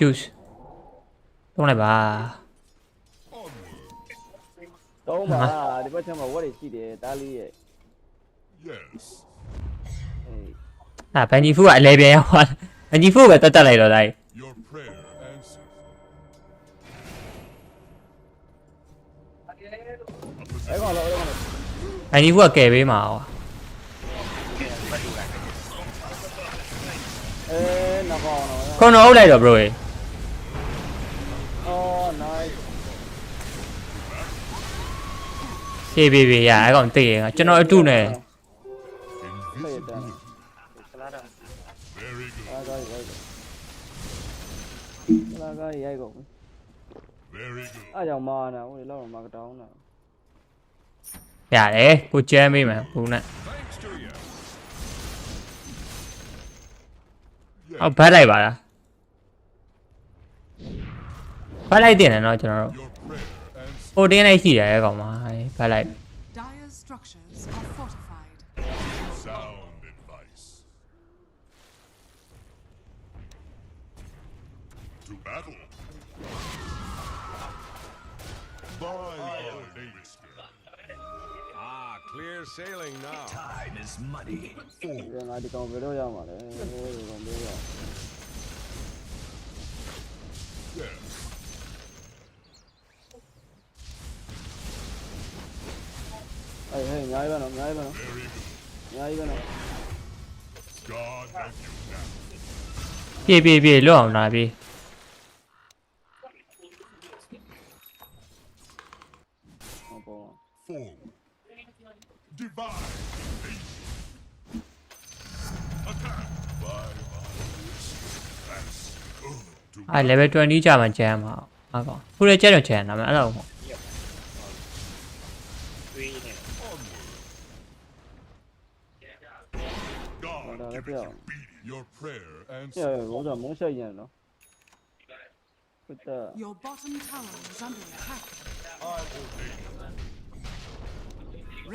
တော့လိုက်ပါ Onward. တော့ပါဒီဘက်ထဲမှာဝက်တွေရှိတယ်တားလေးရဲ့ Yes. အေး အဲ့ဘန်ဂျီဖူကအလဲပြန်ရောက်သွားဘန်ဂျီဖူပဲတက်လိုက်တော့တိုင်း Your prayer answered. A အဲ့ position. ကောင်တော့အဲ့ကောင် ဘန်ဂျီဖူကကယ်ပေးမှာဟော နောက်ကောင်တော့ ခွန်တော်အုပ်လိုက်တော့ bro ရေ အော် nice ပြေရအဲ့ကောင်သိရကျွန်တော်အတုနဲ့ Invisibility. ဆလာတော့ Very good. အားကားရိုက်ကုန် Very good. အားကြောင့်မာနာဟိုလောက်တော့မာကတောင်းတာ ရတယ်ကိုကျမ်းပေးမယ်ဘူးနဲ့ Thanks to you. အော်ဘတ်လိုက်ပါလားဘတ်လိုက်တင်တယ်နော်ကျွန်တော်တို့ Your prayer answered. ဟိုတင်းလိုက်ရှိတယ်အဲ့ကောင်မှာဘတ်လိုက် Dire's structures are fortified. Sound advice. To battle. By IC3. Ah, clear sailing now. Time is money. ဒီငါဒီကောင်ဘယ်တော့ရောက်မှာလဲဟိုဒီကောင်ဘယ်ရောက် Yes. ဟေးအများကြီးပဲနော် Very good. အများကြီးပဲနော် God have you now. ပြေလွတ်အောင်လာပြေ ဟောပေါ့ Forward. Divine invasion. Attack. By That's good. To အဲ့ level 20ကြာမှကျမ်းမှာဟုတ်ကောင်ခုလည်းကျတော့ကျမ်းတာမအဲ့လိုမဟုတ် တွေးနေ onward. God Hold on, give let's it go. obedience. Your prayer ဟဲ့ answered. ဘုရားမုန်းဆက်ရင်နော်ဟုတ်တာ Your bottom tower is under attack. I ordain it.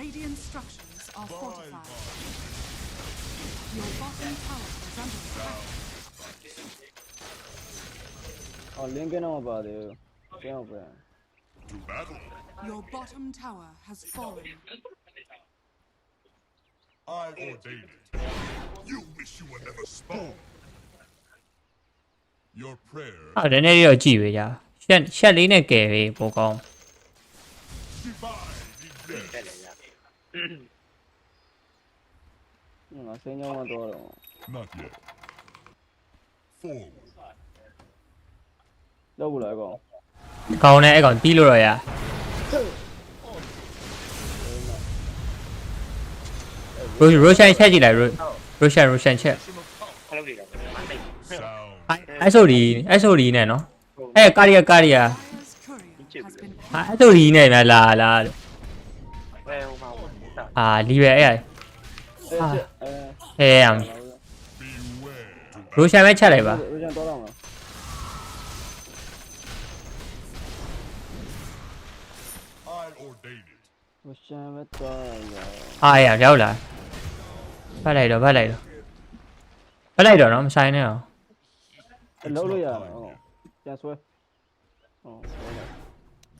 Radiant structures are By fortified. Your bottom tower is under attack. အော်လင်းကင်းတော့မပါသေးဘူးကျင်းအောင်ပဲ To battle. Your bottom tower has fallen. I ordain it. You wish you were never spawned. Your prayer အဲ့ဒါနည်းတော့ကြည့်ပေးကြရှက်လေးနဲ့ကယ်ပေးပိုကောင်း divine. တက် Yes. လေရ ငါစိတ်ညောင်းမတော့တော့ Not yet. Forward. လောက်ဘူးလားအကောင် ကောင်းနဲ့အဲ့ကောင်တီးလို့တော့ရရိုရှန်ချက်ကြည့်လိုက်ရိုရှန်ချက် ခလုတ်တွေကမသိ Sound. အဲ့ဆိုဒီနဲ့နော်အဲ့ကာရီယာ Dire's courier has been အဲ့ဆိုဒီနဲ့လာ ဘယ်ဟိုမှာ လီပဲအဲ့ အဲ အဲ့ Beware. To ရိုရှန်ပဲချက်လိုက်ပါ ရချန်တော့တော့မှာ I ordain it. ဝရှန်ပဲတော့ရ အားရရောက်လာဖတ်လိုက်တော့နော်မဆိုင်နဲ့တော့ လောက်လို့ရတော့ပြန်ဆွဲဟော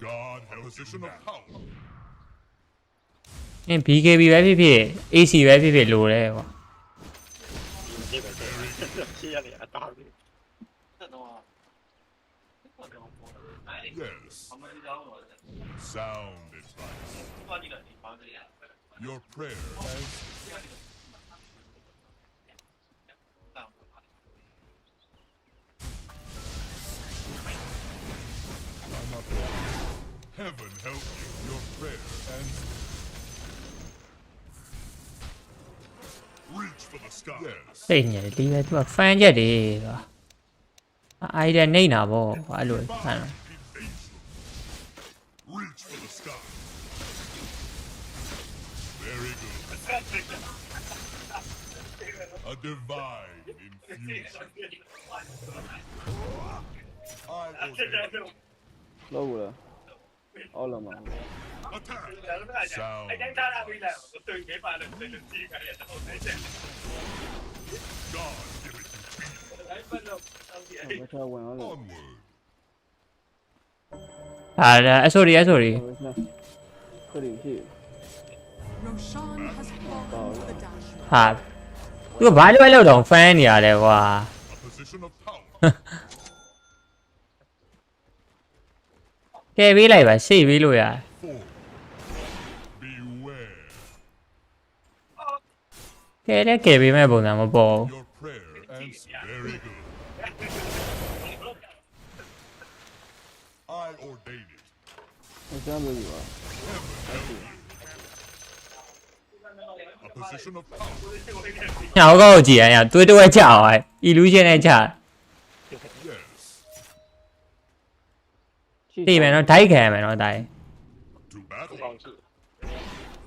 God have position of power. နင် BKB ပဲဖြစ်ဖြစ် AC ပဲဖြစ်ဖြစ်လိုတယ်ကွာ ဒီပဲရှေ့ရတယ်အတော်ကြီး Yes. Sound advice. Your prayer answered. Reach for the sky. Yes. သိနေတယ်ဒီပဲသူက fan ချက်တယ်ကွာအဲ့ဒါနေနာပေါ့အဲ့လိုဖန် Reach for the sky. Very good. A divine infusion. I order. လောက်ဘူးလားအော်လာမှာ Attack. Sound. God give it to me. မချဝင်အောင်လို့ Onward. အဲ့ဆိုရီ ခရီးရှိ Roshan has fallen to the dash. ဟာသူကဘာလို့လောက်တော့ fan နေရတယ်ကွာ A position of power. ကဲပေးလိုက်ပါရှေ့ပေးလို့ရတယ် Beware. ကဲပေးမဲ့ပုံစံမပေါ်ဘူး Your prayer answered. Very good. I ordain it. အကျမ်းလို့ပါ A position of power. ညောက်ကောက်ကြည့်ရအောင်တွေးတွဲကြအောင် illusion နဲ့ကြ Yes. သိမယ်နော်ဒိုက်ခံရမယ်နော်တိုင်း To battle.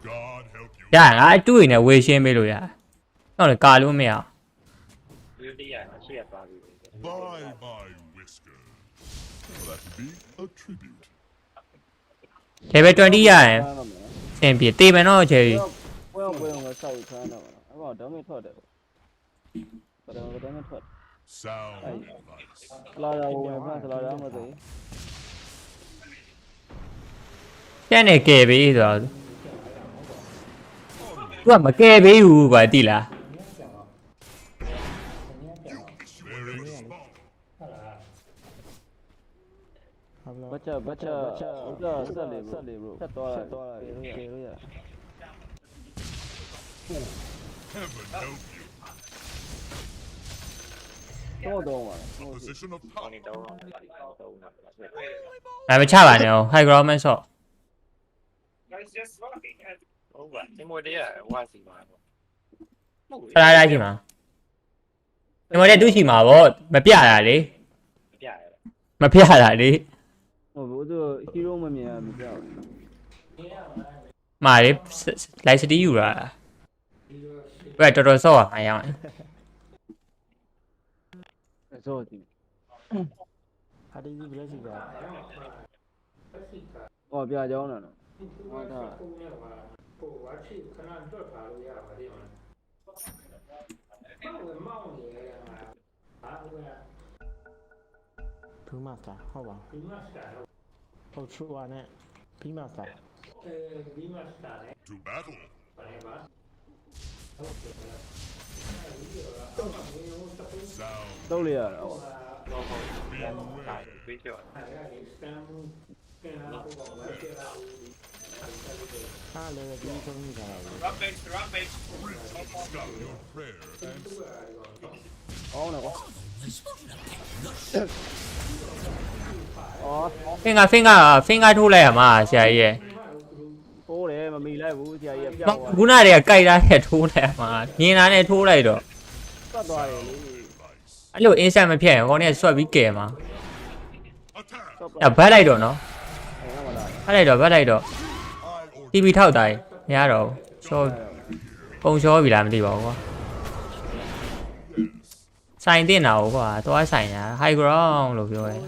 God help you. ရငါအတူရနဲ့ဝေရှင်းပေးလို့ရဟုတ်လေကာလို့မရအောင် By my whisker. That would be a tribute. level 20ရရင်အင်ပြေသိမယ်နော်ချယ်ကြီး ပွဲအောင်ဆောက်ခန်းတော့အဲ့တော့ဒါမဲ့ထွက်တယ်ဘာတော့ဒါမဲ့ထွက် Sound advice. လာလာဝင်ဖန်လာလာမသိ ပြက်နေကဲပေးဆိုတော့သူကမကဲပေးဘူးကွာတိလား Very small. ဘချဥဒဆက်လေဘရိုဆက်သွားပြေလို့ရ Heaven help you. တော့ပါ A position of power. ငါမချပါနဲ့ဟိုက်ဂရောမန်ဆော့ Guys, just walking and ဖလာရရှိမှာဒီမတဲ့သူရှိမှာဗောမပြတာလေမပြတာလေ ဟုတ်ဘူးသူဟီးရိုးမမြင်မကြောက် မာလေလိုက်စတီးယူတာဘယ်တော်တော်ဆော့ရမှာရအောင် စောတည် ဟာဒီဘလက်စီက ဟောပြကြောင်းတာနော်ဟောတာ ပိုဝါချီခဏတွက်ပါလို့ရပါတယ်မှာမောင်းနေရမှာဟာဟုတ်လားဒူးမစတာဟုတ်ပါဒူးမစတာဟုတ်ချူဝါနဲ့ဘီမစတာဘီမစတာနဲ့ To battle. ပါတယ်ပါ Sound. တော့လေရတာဟော Beware. ဟာလေဒီဆုံးနေတာလေ drop base, drop base. Reach for the sky. Your prayer answered. အောင်းနော်အော် ဖင်ကထိုးလိုက်ရမှာဆရာကြီးရဲ့ ဟိုးတယ်မမီလိုက်ဘူးဆရာကြီးပြ ခုနတွေကကြိုက်တာနဲ့ထိုးလိုက်ရမှာမြင်တာနဲ့ထိုးလိုက်တော့ သွားသွားတယ်လေ အဲ့လို instant မဖြစ်ရင်ခေါင်းနဲ့ဆွတ်ပြီးကဲမှာ Attack. အဲ့ဘတ်လိုက်တော့နော် အဲ့မှာလာ ဘတ်လိုက်တော့ I ordain. TV ထောက်တိုင်းမရတော့ရှော့ပုံရှော့ပြီလားမသိပါဘူးကွာဆိုင်တင်တာကွာသွားဆိုင်ရ high ground လို့ပြောတယ်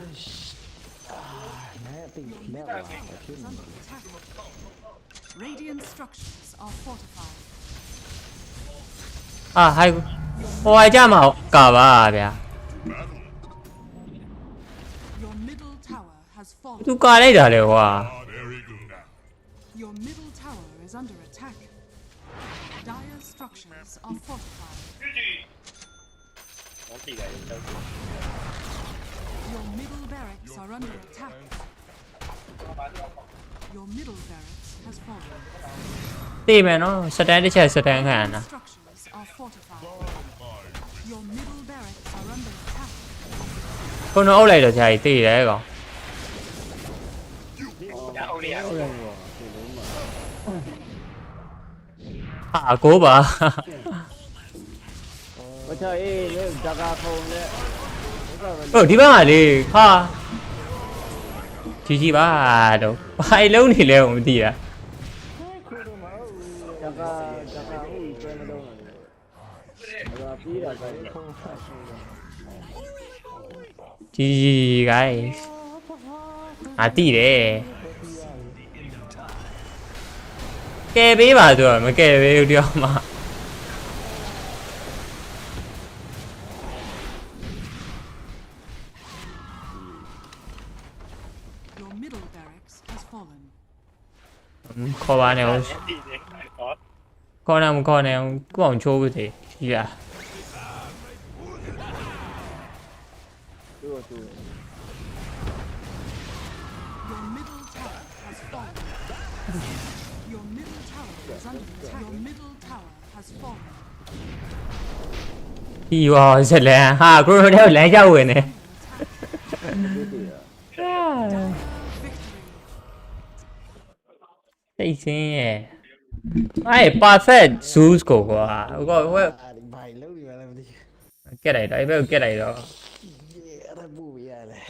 Radiant structures are fortified. အာ high ဟိုအကြမှာကာပါဗျာ Your middle tower has သူ fallen. ကာလိုက်တာလေကွာ Very good now. Your middle tower is under attack. Dire structures are fortified. Your middle barracks are under attack. Your middle barracks has fallen. သိမယ်နော်စတန်တစ်ချက်စတန်ခံရတာ Structures are fortified. Your middle barracks are under attack. ခုနအုပ်လိုက်တော့ကြာကြီးသိတယ်ကောင် ဟုတ်တယ်ကွာဒီလုံးမှာ ဟာကိုပါ我操，没有这个空的。 ဟုတ်ဒီဘက်မှာလေဟာကြီးကြီးပါတော့ဘာလုံးနေလဲမသိတာ 这个我一转不动了。这个比那个空还凶的。 ကြီးကြီး guys အာတိတယ်ကဲပေးပါဆိုတော့မကဲပေးဘူးတယောက်မှ Your middle barracks has fallen. ခေါ်ပါနဲ့ဟုတ်ခေါ်နေမခေါ်နေကိုအောင်ချိုးဘူးသေးကြီးရ 对。 Your middle tower has fallen. Your middle tower is under attack. Your middle tower has fallen. ဒီရောဇလန်ဟာကိုရိုတဲ့လမ်းကြောက်ဝင်နေ သိစင်းရဲ့အဲ့ perfect zoos ကိုကွာဟိုဟို bài lâu rồi làm gì ကက်လိုက်တော့အဲ့ဘက်ကိုကက်လိုက်တော့ ra bù ya này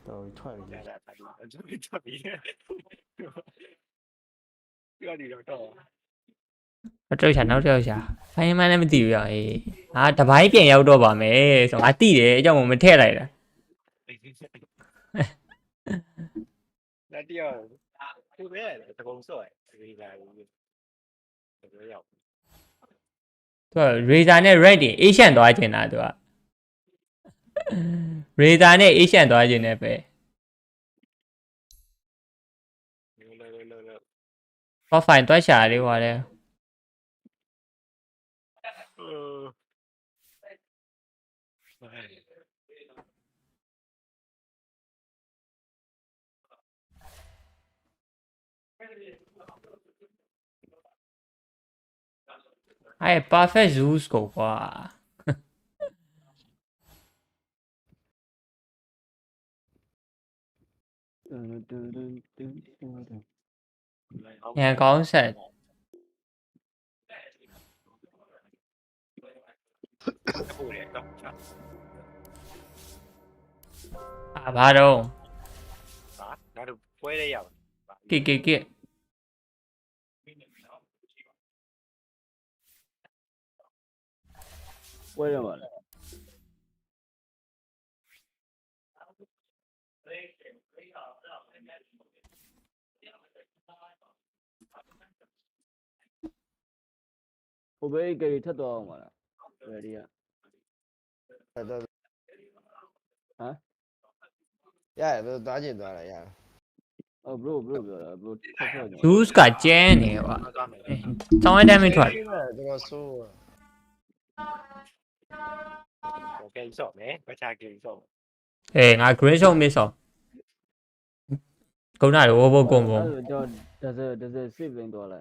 rồi thoại rồi အတွေ့ချာနောက်တစ်ယောက်ရှာဖိုင်းမန်းလည်းမသိဘူးရောအေးဟာတပိုင်းပြန်ရောက်တော့ပါမယ်ဆိုတော့ငါတိတယ်အကြောင်းမထည့်လိုက်တာ 那第二，对不对？这公司哎，这个应该这个要。 သူက Razor နဲ့ Red တွေ Asian သွားကျင်တာသူက Razor နဲ့ Asian သွားကျင်တယ်ပဲ Top 5တွက်ရှာလေးဟောတယ်အဲ့ perfect zoos ကိုကွာ ညံကောင်းဆက်အာဘာတော့ 啊，那就不会的要。 ကဲ 为什么？ 我被给太多嘛了，对的呀。啊？呀，都抓紧抓了呀。哦，不，太错了。 zoos ကကျန်းနေကွာဆောင်းရတဲ့မထွက် 这个输。我跟你说没，我才跟你说。 အေးငါ green zone မစ်ဆောကုန်းလာတော့ဘောကုန်းဘော 这是10分多了。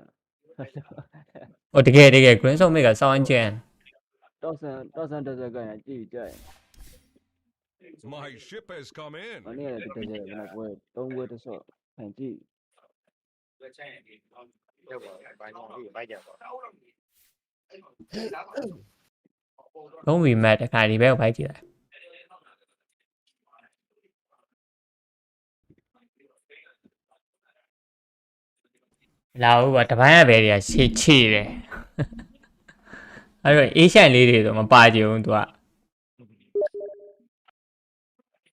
ဟိုတကယ် green zone မစ်ကဆောင်းကျန်း 到上这个人继续这样。 My ship has come in. 我那个这那不会，东国的时候很近。要不白讲可以白讲。 လုံးဝမတ်တခါဒီဘက်ကိုဖိုက်ကြည့်လိုက်လာဦးပါတပိုင်းရဘဲတွေကချေတယ်အဲ့တော့ Asian လေးတွေဆိုမပါကြဘူးသူက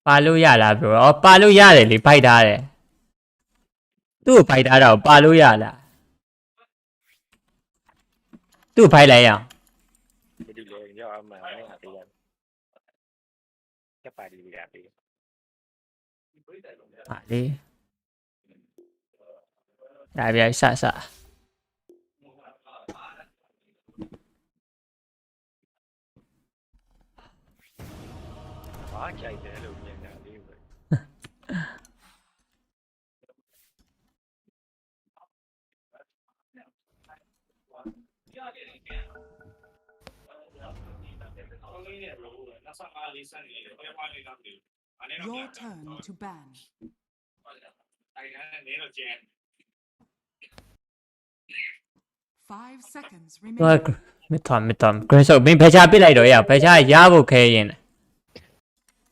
ပါလို့ရလားဘရိုပါလို့ရတယ်လေဖိုက်ထားတယ်သူ့ကိုဖိုက်ထားတာကိုပါလို့ရလားသူ့ဖိုက်လိုက်ရအောင် ဒီလေရောက်အမှန်နဲ့အပေးရကပ်ပါဒီပြပေး ဟာလေဒါပြဆဆ ဘာကြိုက်တယ်လို့ပြန်တာလေးပဲ Your turn to ban. 5 seconds သူက remaining. မတော် green shot မင်းဖယ်ချပစ်လိုက်တော့ရဖယ်ချရဖို့ခဲရင်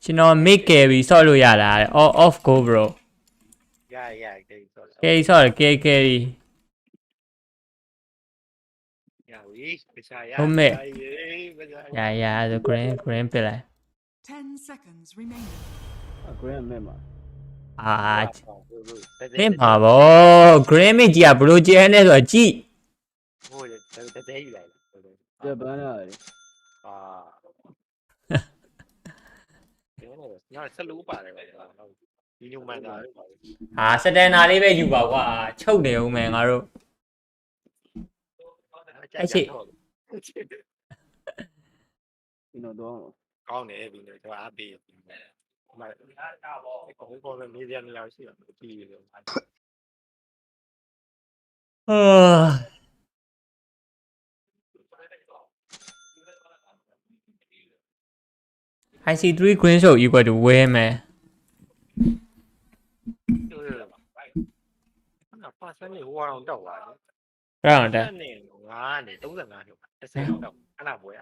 ကျွန်တော် mid carry ဆော့လို့ရတာ off go bro ရကိစ္စဆို carry ဆော့တယ် carry ရဝေးပချာရ ဟုတ်မဲ့ ရ ရဆို green ပစ်လိုက် 10 seconds remaining. green မဲ့မှာ မင်းပါဗော green mid ကြီးကဘလို့ကျဲနေဆိုတော့ကြည့် ဟိုတဲ့ယူလိုက် ကျဘန်းလာတယ် ညဆက်လို့ပါတယ်ဗျာဒီညမှန်တာ စတန်နာလေးပဲယူပါကွာချုပ်နေဦးမယ်ငါတို့အဲ့ရှိ ဒီတော့ ကောင်းတယ်ပြီးတော့အားပေးမကိုမေးပြန်လောက်ရှိတယ်ပြီးလို့ IC3 green shot equal to win မယ် ပါစနေဟိုအောင်တောက်သွားတယ် အဲ့တော့တက် နဲ့9နဲ့35ကျော်30တောက်ခဏပွဲရ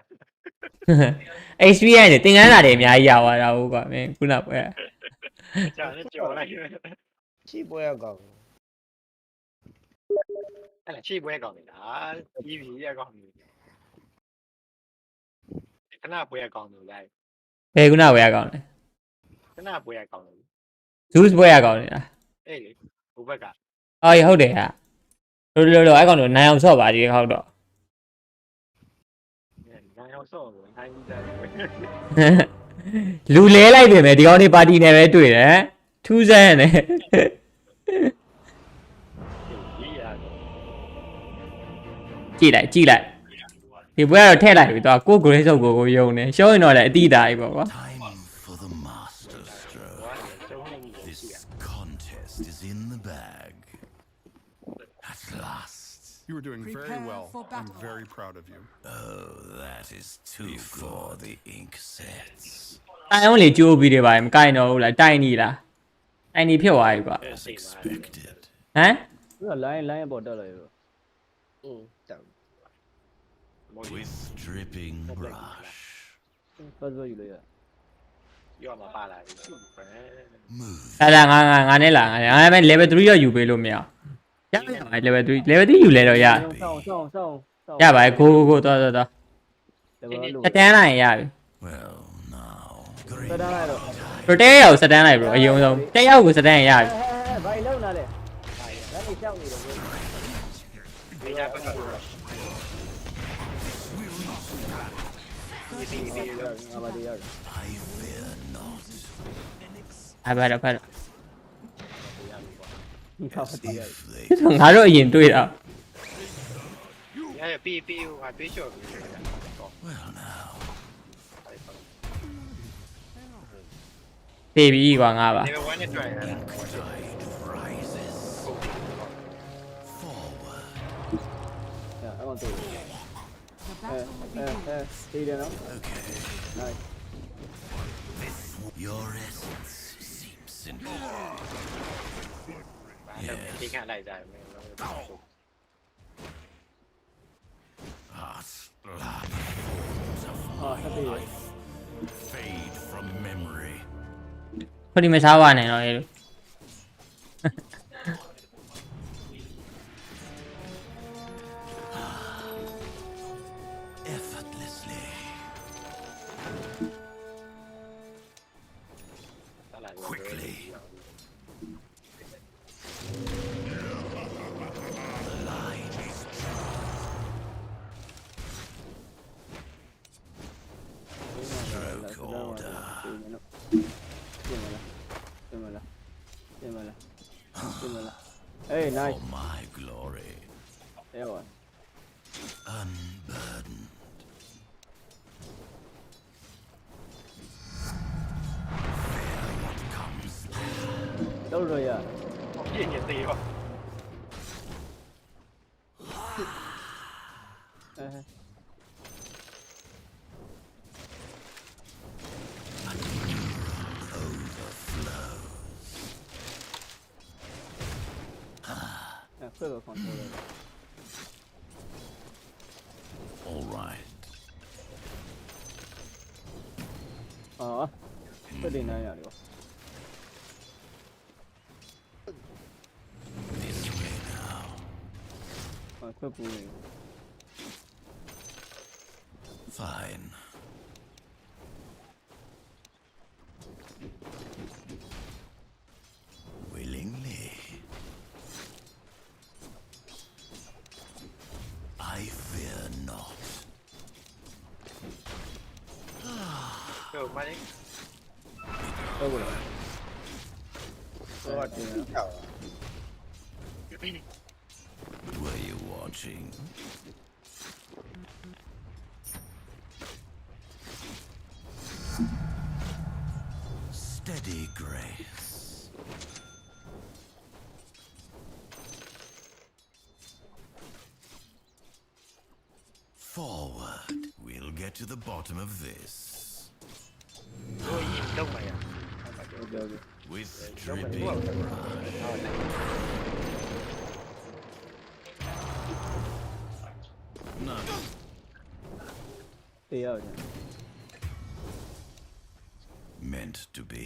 HP ရနေသင်ခန်းစာတွေအများကြီးရသွားတာဟုတ်ကွာမင်းခုနပွဲ ကြာနေကြော်လိုက် ချိပွဲကောင်း အဲ့ချိပွဲကောင်းနေတာပြီးပြီရကောင်းပြီခဏပွဲကောင်းလို့လိုက် ဘယ်ခုနပွဲရကောင်းလဲ ခဏပွဲကောင်းလို့ Zeus ပွဲရကောင်းနေတာ အေးလေဟိုဘက်က အော်ဟုတ်တယ်ဟာလို့အဲ့ကောင်တို့နိုင်အောင်ဆော့ပါဒီခေါက်တော့ နိုင်အောင်ဆော့လို့နိုင်ပြီးသား လူလဲလိုက်ပြင်မယ်ဒီကောင်တွေပါတီနဲ့ပဲတွေ့တယ်ထူးဆန်းနေ ကြည့်လိုက်ဒီပွဲကတော့ထည့်လိုက်ပြီတော့ကို green စုပ်ကိုယုံနေရှုံးရင်တော့လည်းအတိအတာကြီးပေါ့ကွာ For the master stroke. This contest is in the bag. At last. You were doing very Prepare well. for I'm battle. very proud of you. Oh, that is too before the ink sets. တိုင်အောင်လေကြိုးပြီးတယ်ပါမကိုင်တော့ဘူးလားတိုင်နေလားတိုင်နေဖြစ်သွားပြီကွာ As expected. ဟမ် သူက line ပေါ်တက်လာပြီ တောက် With dripping brush. first word ယူလိုက်ရ ရောမှာပါလာပြီ Move. လာငါနဲ့လာငါပဲ level 3တော့ယူပေးလို့မရရပါ level 3 level 3ယူလဲတော့ရ စောင်း ရပါတယ်ကိုတော့ level လို့ စတန်းလိုက်ရပြီ Well, now. စတန်းလိုက်တော့ protect ရောက်စတန်းလိုက် bro အယုံဆုံးတက်ရောက်ကိုစတန်းရပြီ ဘာလုံးလာလဲဒါနေရှောက်နေတယ် ဒီညကတော့ ငါမတရား I fear not. အဲ့ဘာတော့ ငါမတရား If they ငါတို့အရင်တွေ့တာ ရပြီးဟာပြေးချော်ပြီ well now. တေးပြီကွာငါပါ level 1နဲ့ try ရ Tide rises. Forward. အဲ့ကောင်တွေ့ The battle begins. သေးတယ်နော် Okay. nice Your essence seeps into ဒီခါလိုက်ကြမယ် us. Blood forms of ဟာ my ဆက်သေးတယ် life fade from memory. ခွဒီမစားပါနဲ့တော့ရေ Effortlessly. Quickly. The line is stroke order. ပြင်မလားအေး nice For my glory. အဲ့ဟော Unburdened. Fear what comes. တော့တော့ရ ပြည့်နေသေးပါ အဲ ခွဲတော့ control လုပ် 39ရတယ်ကွာ This way now. ခွက်ပူနေ Fine. Willingly. I fear not. 就慢点。 ဟုတ်ကဲ့တော့တင်ရ ကြောက် Were you watching? Steady grace. Forward. We'll get to the bottom of this. 所以都没有。 ဟုတ်ကဲ့ With 都没 dripping 有。 none. တေးရတယ် Meant to be.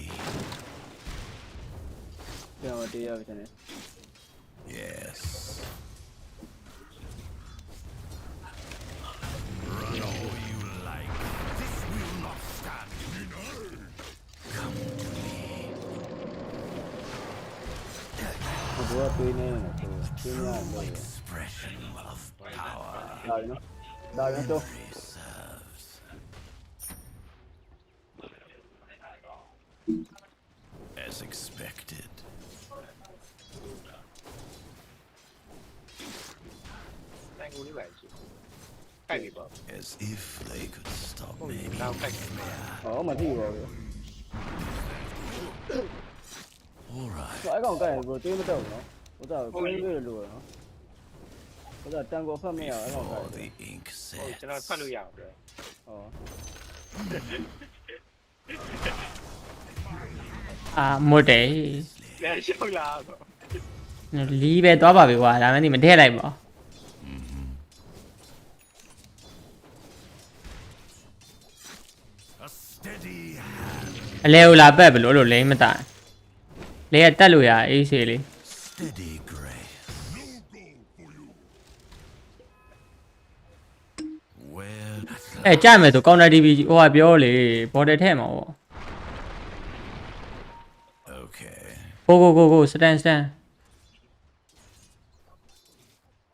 ပြန်တော့တေးရပြီတယ် Yes. Run all you like. This will not stand. Come to me. ဘိုးကတွေးနေတယ်ဆိုတွေးနေရတယ် Expression of power. ဒါရနော်ဒါရတော့ Reserves. As expected. As if they could stop me. ဟောမထိပါဘူး All right. အဲ့ကောင်ကဲဘိုးတွေးမတော့နော်ဟိုတော့ကိုင်းလို့လို့နော်ဟိုတော့တန်ကိုဖတ်မရအဲ့ကောင်က Before the ink ဟို sets. ကျွန်တော်ဖတ်လို့ရအောင်ပြော ဟော အာမွတ်တယ် လက်ရှုပ်လာတော့ လီးပဲသွားပါပြီကွာဒါမှမဟုတ်မထည့်လိုက်ပါ A steady hand. အလဲကိုလာပက်ဘလို့လို့လိမ့်မတာလဲရတက်လို့ရအေးဆေးလေး Steady grace. Well, အဲကြမယ်ဆိုကောင်တာ DB ဟိုကပြောလေဘော်တယ်ထဲမှာပေါ့ okay. ကိုစတန်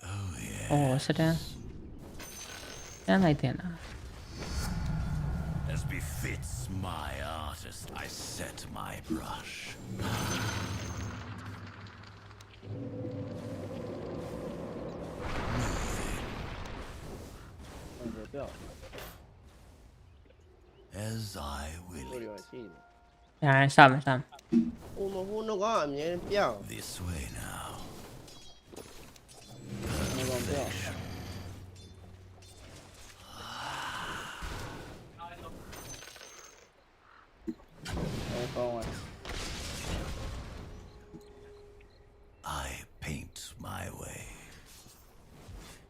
Oh yeah. အော်စတန်လိုက်တယ်လား As befits my artist, I set my brush. ဟုတ်ကဲ့ပြော As I ဟို will. ရောရှိတယ် ညာစမယ် ဟိုမဟိုတော့ကအမြဲပြောင်း This way now. ငါကောင်ပြော အဲ့ကောင်က I paint my way.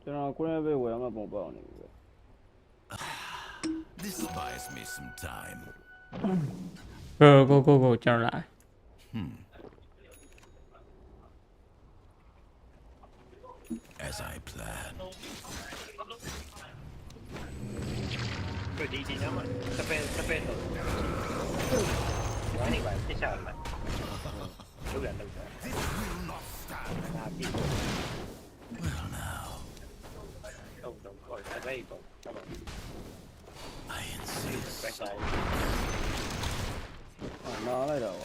ကျွန်တော်ကိုယ်ပဲဝယ်မှပုံပေါက်နေပြီ This buys me some time. ကိုကျွန်တော်လာ As I planned. ဒီနော်စပယ်တော့ဘာနေပါပြချလာလောက်လာ This will not stand. ဒါပြီ Well now, တော့တော့စပယ်တော့တော့ I insist. ပဲဆိုင် နားလိုက်တော့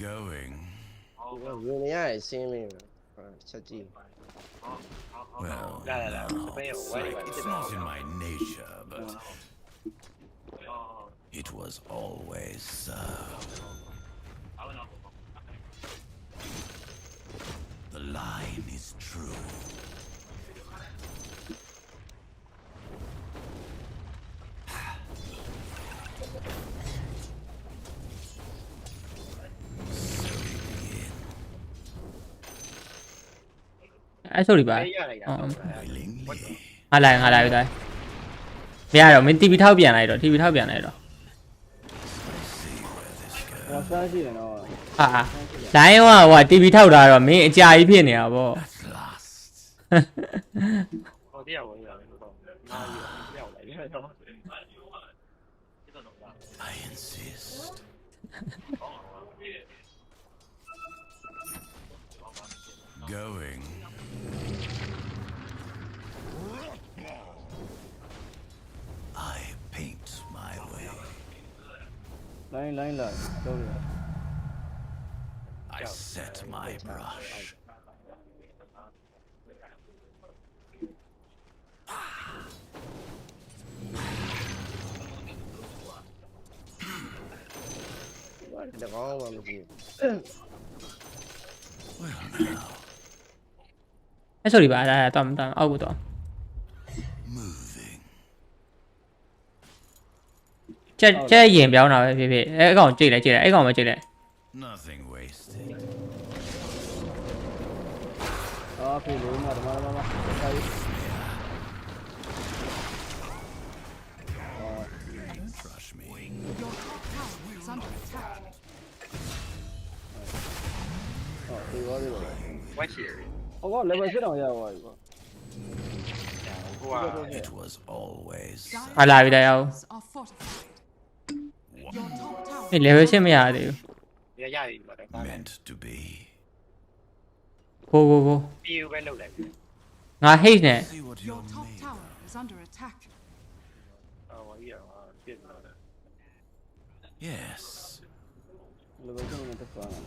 Going. ဝင်နေရတယ်ဆင်းနေတယ်ချက်ကြည့် Well, La, la, la. now, Veo, it's vale, like vale. it's not in my nature, but it was always so. The line is true. So we begin. အဲ့ဆိုဒီပါ ရလိုက်တာ Willingly. ငါလာပြီတိုင်းမရတော့မင်း TV ထောက်ပြန်လိုက်တော့ TV ထောက်ပြန်လိုက်တော့ ဟောစားရှိတယ်နော် ဟာလိုင်းဟို TV ထောက်တာတော့မင်းအကြာကြီးဖြစ်နေတာဗော ဟိုတရားဝင်ရတယ်တော့နားရရောက်လိုက်တယ်တော့ I insist. Going. I paint my way. လိုင်းလာတော့တယ် I set my brush. The wrong one with you. Well now, အဲ့ဆိုဒီပါအဲ့တော့အောက်ကိုတော့ moving. ကျက်ရင်ပြောင်းတာပဲဖြစ်ဖြစ်အဲ့အကောင်ကြိတ်လိုက်အဲ့ကောင်ပဲကြိတ်လိုက် Nothing wasted. အော်ဖေးလို့မစားရ Brush me. Your top tower is under attack. အော်ဖေးရောတယ် ဝက်ချီရ ဟောက level 7အောင်ရပါပြီကွာ ဟိုက It was always. ဟာလာပြီတရား Are fortified. Your top tower အဲ့ level 8မရသေးဘူး ရပြီပါတော့ Meant to be. ကို ပြူပဲလုပ်လိုက် ငါ hate နဲ့ See what Your you're top made tower is under attack. အော်ကြီးရောပြစ်တော့ of. Yes. level 7နဲ့တက်သွားတာ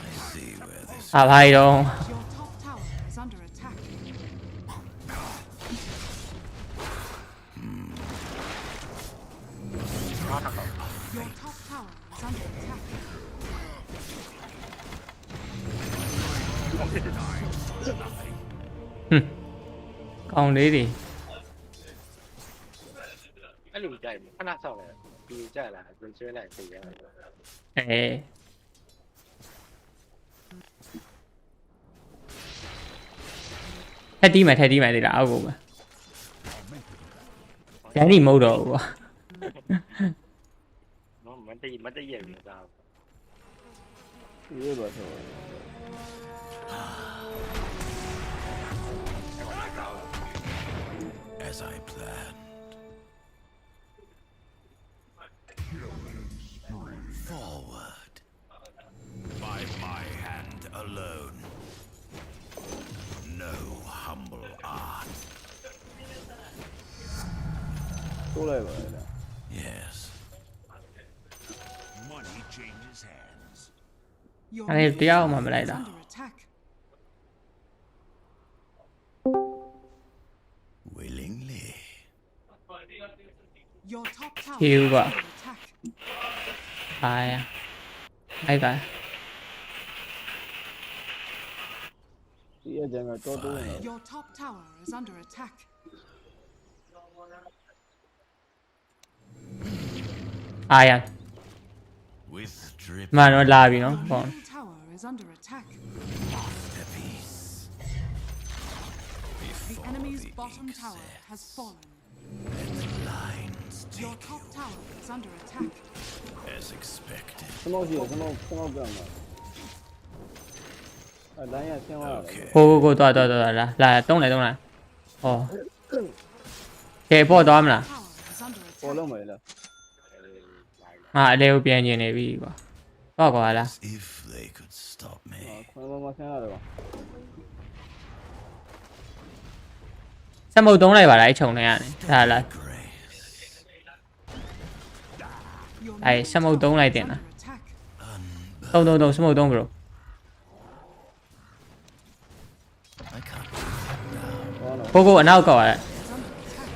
I see where this. ဟာဘာကြီးတော့ Your top tower is under attack. Your top tower is under attack. ကောင်းလေးတွေ အဲ့လိုကြိုက်ခဏဆောက်လိုက်ပြူကြလာပြင်ဆွဲလိုက်ပြင်ရတယ် ထက်တီးမယ်သေးတာအောက်ကိုပဲကျန်နေမဟုတ်တော့ဘူးကွာ နော်မတည့်ရပြီသား ရေးပါတော့ As I planned. Forward. By my hand alone. No humble art. တိုးလိုက်ပါလား Yes. Money changes hands. Your Allez, middleတရား tower မှမလိုက် is တာ under attack. Willingly. Your top tower Chill is quá. under attack. ဟာအဲ့ပါ ဒီအကြံကတော့တိုးနေ Your top tower is under attack. အာရ With drip မှန်တော့လာပြီနော် Your ဟော middle tower is under attack. a piece. The Before enemy's the bottom ink tower has sets, fallen. lines Your take top you tower is under attack. as expected. စမောက်ကြီးစမောက်ပြောင်းတာအတိုင်းရဆင်းသွားတယ် ကိုသွားလာတုံးလိုက်ဟောကဲပေါ့သွားမလား Tower is under ပေါ် attack. လုံးမယ်လား ငါအလဲကိုပြန်ကျင်နေပြီကွာတော့ကွာလား As if they could stop me. ခွန်မဆင်းရတယ်ကွာ စက်မုတ်သုံးလိုက်ပါလားအဲ့ခြုံနေရတယ်ဒါလား Grace. Your အဲ့ middle စက်မုတ်သုံးလိုက်တင် tower တာ is under attack. သုံးစမုတ်သုံး bro I can't. ကိုအနောက်ကောက်ရတယ် Is under attack.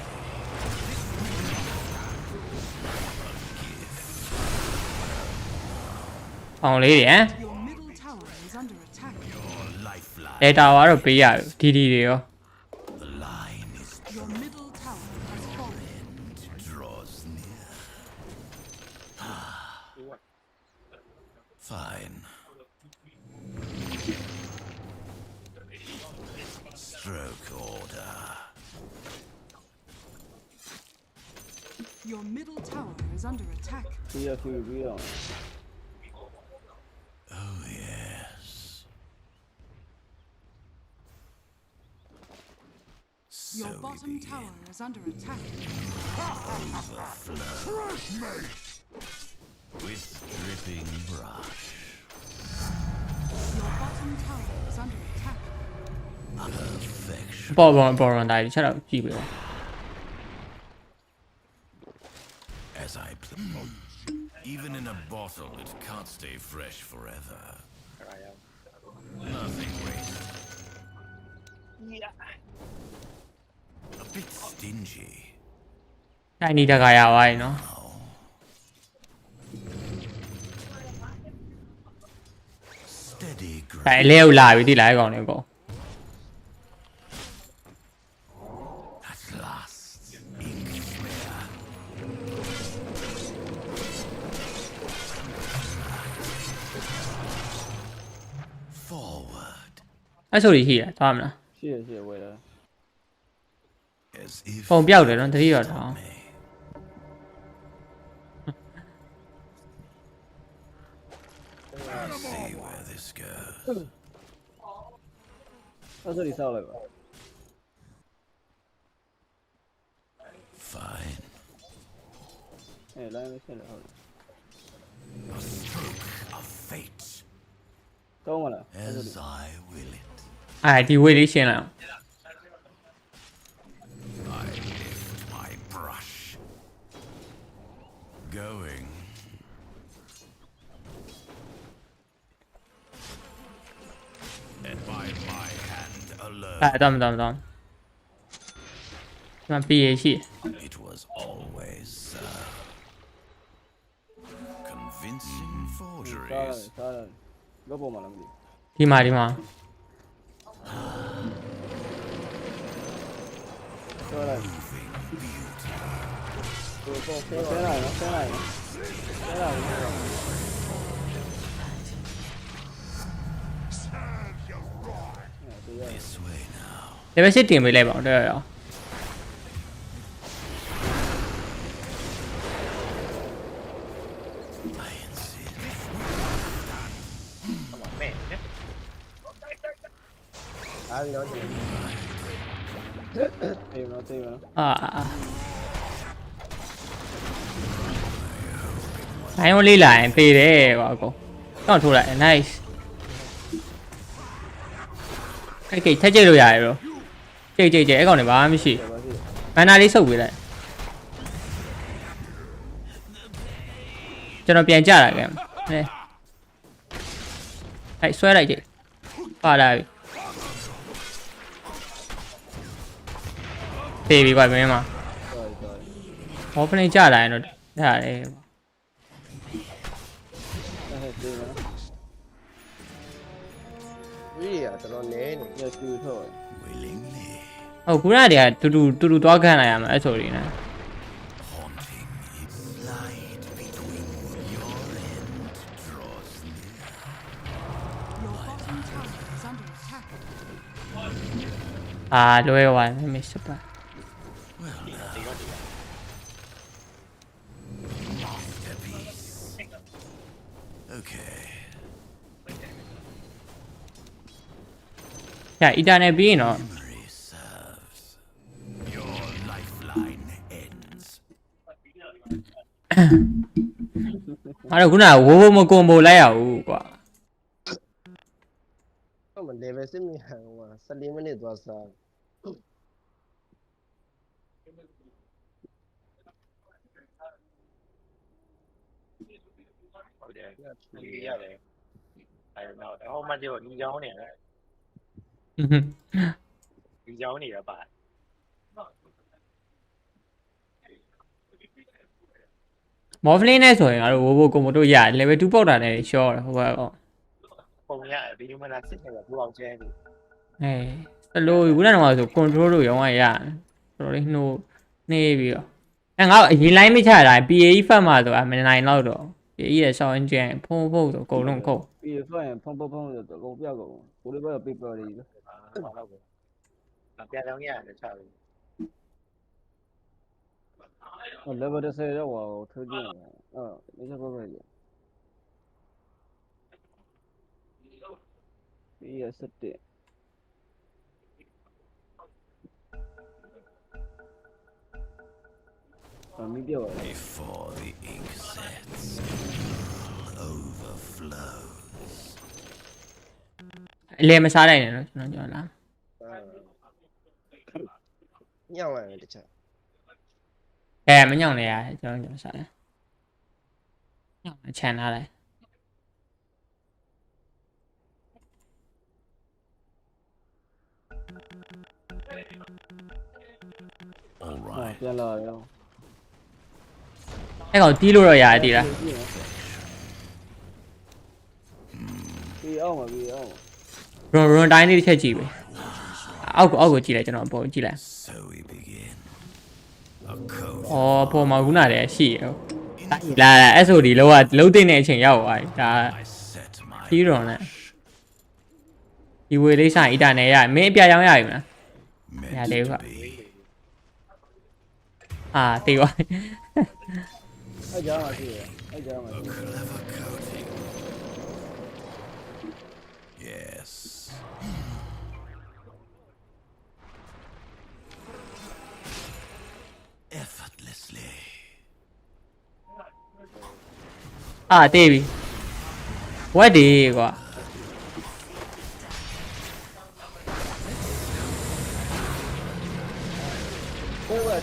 အောင်လေးတွေဟမ် Your middle tower is under attack. Lifeline. ဒေတာကတော့ပေးရပြီဒီတွေရော The line is Your middle tower has fallen. draws near. Fine. stroke order. Your middle tower is under attack. ပြီးတော့ဖြူပြီးတော့ Oh yes. Your bottom tower is under attack. With dripping brush. Your bottom tower is under attack. Perfection. ပေါ်တာချက်တော့ကြည့်ပြီ As I even in a bottle, it can't stay fresh forever. Nothing wasted. A bit stingy. တိုင်းနေတခါရသွားပြီနော် Steady အဲအလဲကိုလာပြီတိလာကောင်လေးကို at last. Ink smear. Forward. အဲ့ဆိုကြီးရှိတယ်သွားမလား ရှေ့ဝယ်တာ As if ပုံပြောက်တယ်နော်တတိတော့တောင်း me. See where this goes. အဲ့ဆိုဒီဆောက်လိုက်ပါ Fine. အဲလိုင်းမဖြစ်လို့ဟုတ် A stroke of fate. ကောင်းမလားအဲ့ဆို As I will it. အဲဒီဝေးလေးရှင်းလိုက်အောင် I lift my brush. Going. And by my hand အဲ alone. တော့ဒီမှာ PA ရှိ It was always so. Convincing စားလိုက် forgeries. စားလိုက်လောပေါ်မှာလားမသိ ဒီမှာ စားလိုက် Moving beauty. ဆဲလိုက်နော်ဆဲလိုက်နော်ဆဲလိုက် This way now. level 6တင်ပေးလိုက်ပါဦးတော်တော် I insist. แม่เนี่ย အားပြီးတော့ဒီ အေးနော်တေးနော် နိုင်ဝင်လေးလာရင်သေးတယ်ကွာအကုန်တော့ထိုးလိုက် nice โอเคထက်ကြိတ်လို့ရတယ်ရောကြိတ်အဲ့ကောင်တွေဘာမှမရှိ ပါစီ ဘန်နာလေးဆုပ်ပေးလိုက်ကျွန်တော်ပြန်ကြတာကဲဟဲ့ဆွဲလိုက်ကြိတ်ပါလာပြီသေးပြီကွာမင်းမ sorry ဟောဖလင်းကြလာရင်တော့ဒါလေ အဲ့တေးနော် ဝီးရတော်တော်နဲနေ ရချူထော့ Willingly. ဟုတ်ခုနကတည်းကတူသွားခံလိုက်ရမှာအဲ့ဆိုရင်လည်း Haunting it. Slide between your end draws near. Your bottom tower is under attack. လွဲသွားတယ်မစ္စပါ Masterpiece. Okay. ညအီတာနဲ့ပြီးရင်တော့ Memory serves. Your lifeline ends. ငါတို့ခုနကဝိုးမကွန်ဘိုလိုက်ရဘူးကွာ တော့မ level 6မြဟန်ဟို14မိနစ်သွားစား ဟုတ်တယ်ဒီရတယ်အဲ့တော့ဟိုမှာကျတော့ညီချောင်းနေတယ်ညီချောင်းနေရပါ မော်ဖလင်းနဲ့ဆိုရင်ငါတို့ဝိုးကွန်ဘိုတို့ရ level 2ပေါက်တာနဲ့ရှော့တယ်ဟိုဘက်ကော ပုံရတယ်ဗီဒီယိုမလာစစ်နေတော့ဘူအောင်ကျဲနေ စလိုခုနကတော့ဆို control လို့ရောင်းရရတယ်တော်တော်လေးနှိုးနေပြီးတော့ငါအရင် line မချတာ PAE ဖတ်မှာဆိုတာမနိုင်တော့တော့ PAE ရဲ့ sound engine ဖုံးဖုံးဆိုအကုန်လုံးခုတ် ပြီးဖတ်ရင်ဖုံးဆိုတော့အကုန်ပြောက်ကုန်ကိုလေးပဲ paper တွေ ဟုတ်ကဲ့ ပြတောင်းရတယ်ချလို့ level 10တော့ဟိုထိုးကြည့်နေဒီချက်ပဲကြည့်ပြီးရ7မီးပြော Before the ink sets, overflows. အလဲမစားနိုင်နဲ့နော်ကျွန်တော်ပြောလား ညောင်းရတယ်တခြား မညောင်နေရကျွန်တော်စားတယ်ညောင်ချန်ထားလိုက် All right. ပြန်လာရော အဲ့ကောင်တီးလို့တော့ရတယ်တီးလား ပြီးအောင်ပါပြီးအောင် ရွန်တိုင်းလေးတစ်ချက်ကြည့်ပဲအောက်ကိုကြည့်လိုက်ကျွန်တော်အပေါ်ကြည့်လိုက် So we begin. A code. အော်ပေါ်မှာခုနတည်းရှိရလာ SOD လောက်လုံးသိနေတဲ့အချိန်ရောက်သွားပြီဒါ I set my တီးရွန်နဲ့ဒီဝေလေးဆိုင်အီတာနယ်ရမင်းအပြရောင်းရပြီမလား meant Yeah, they to were. be. တီးသွား အဲ့ကြောင်းပါရှိတယ်အဲ့ကြောင်းပါ A clever coating. Yes. Effortlessly. တီးပြီဝက်ဒီကွာ ထိုးပဲ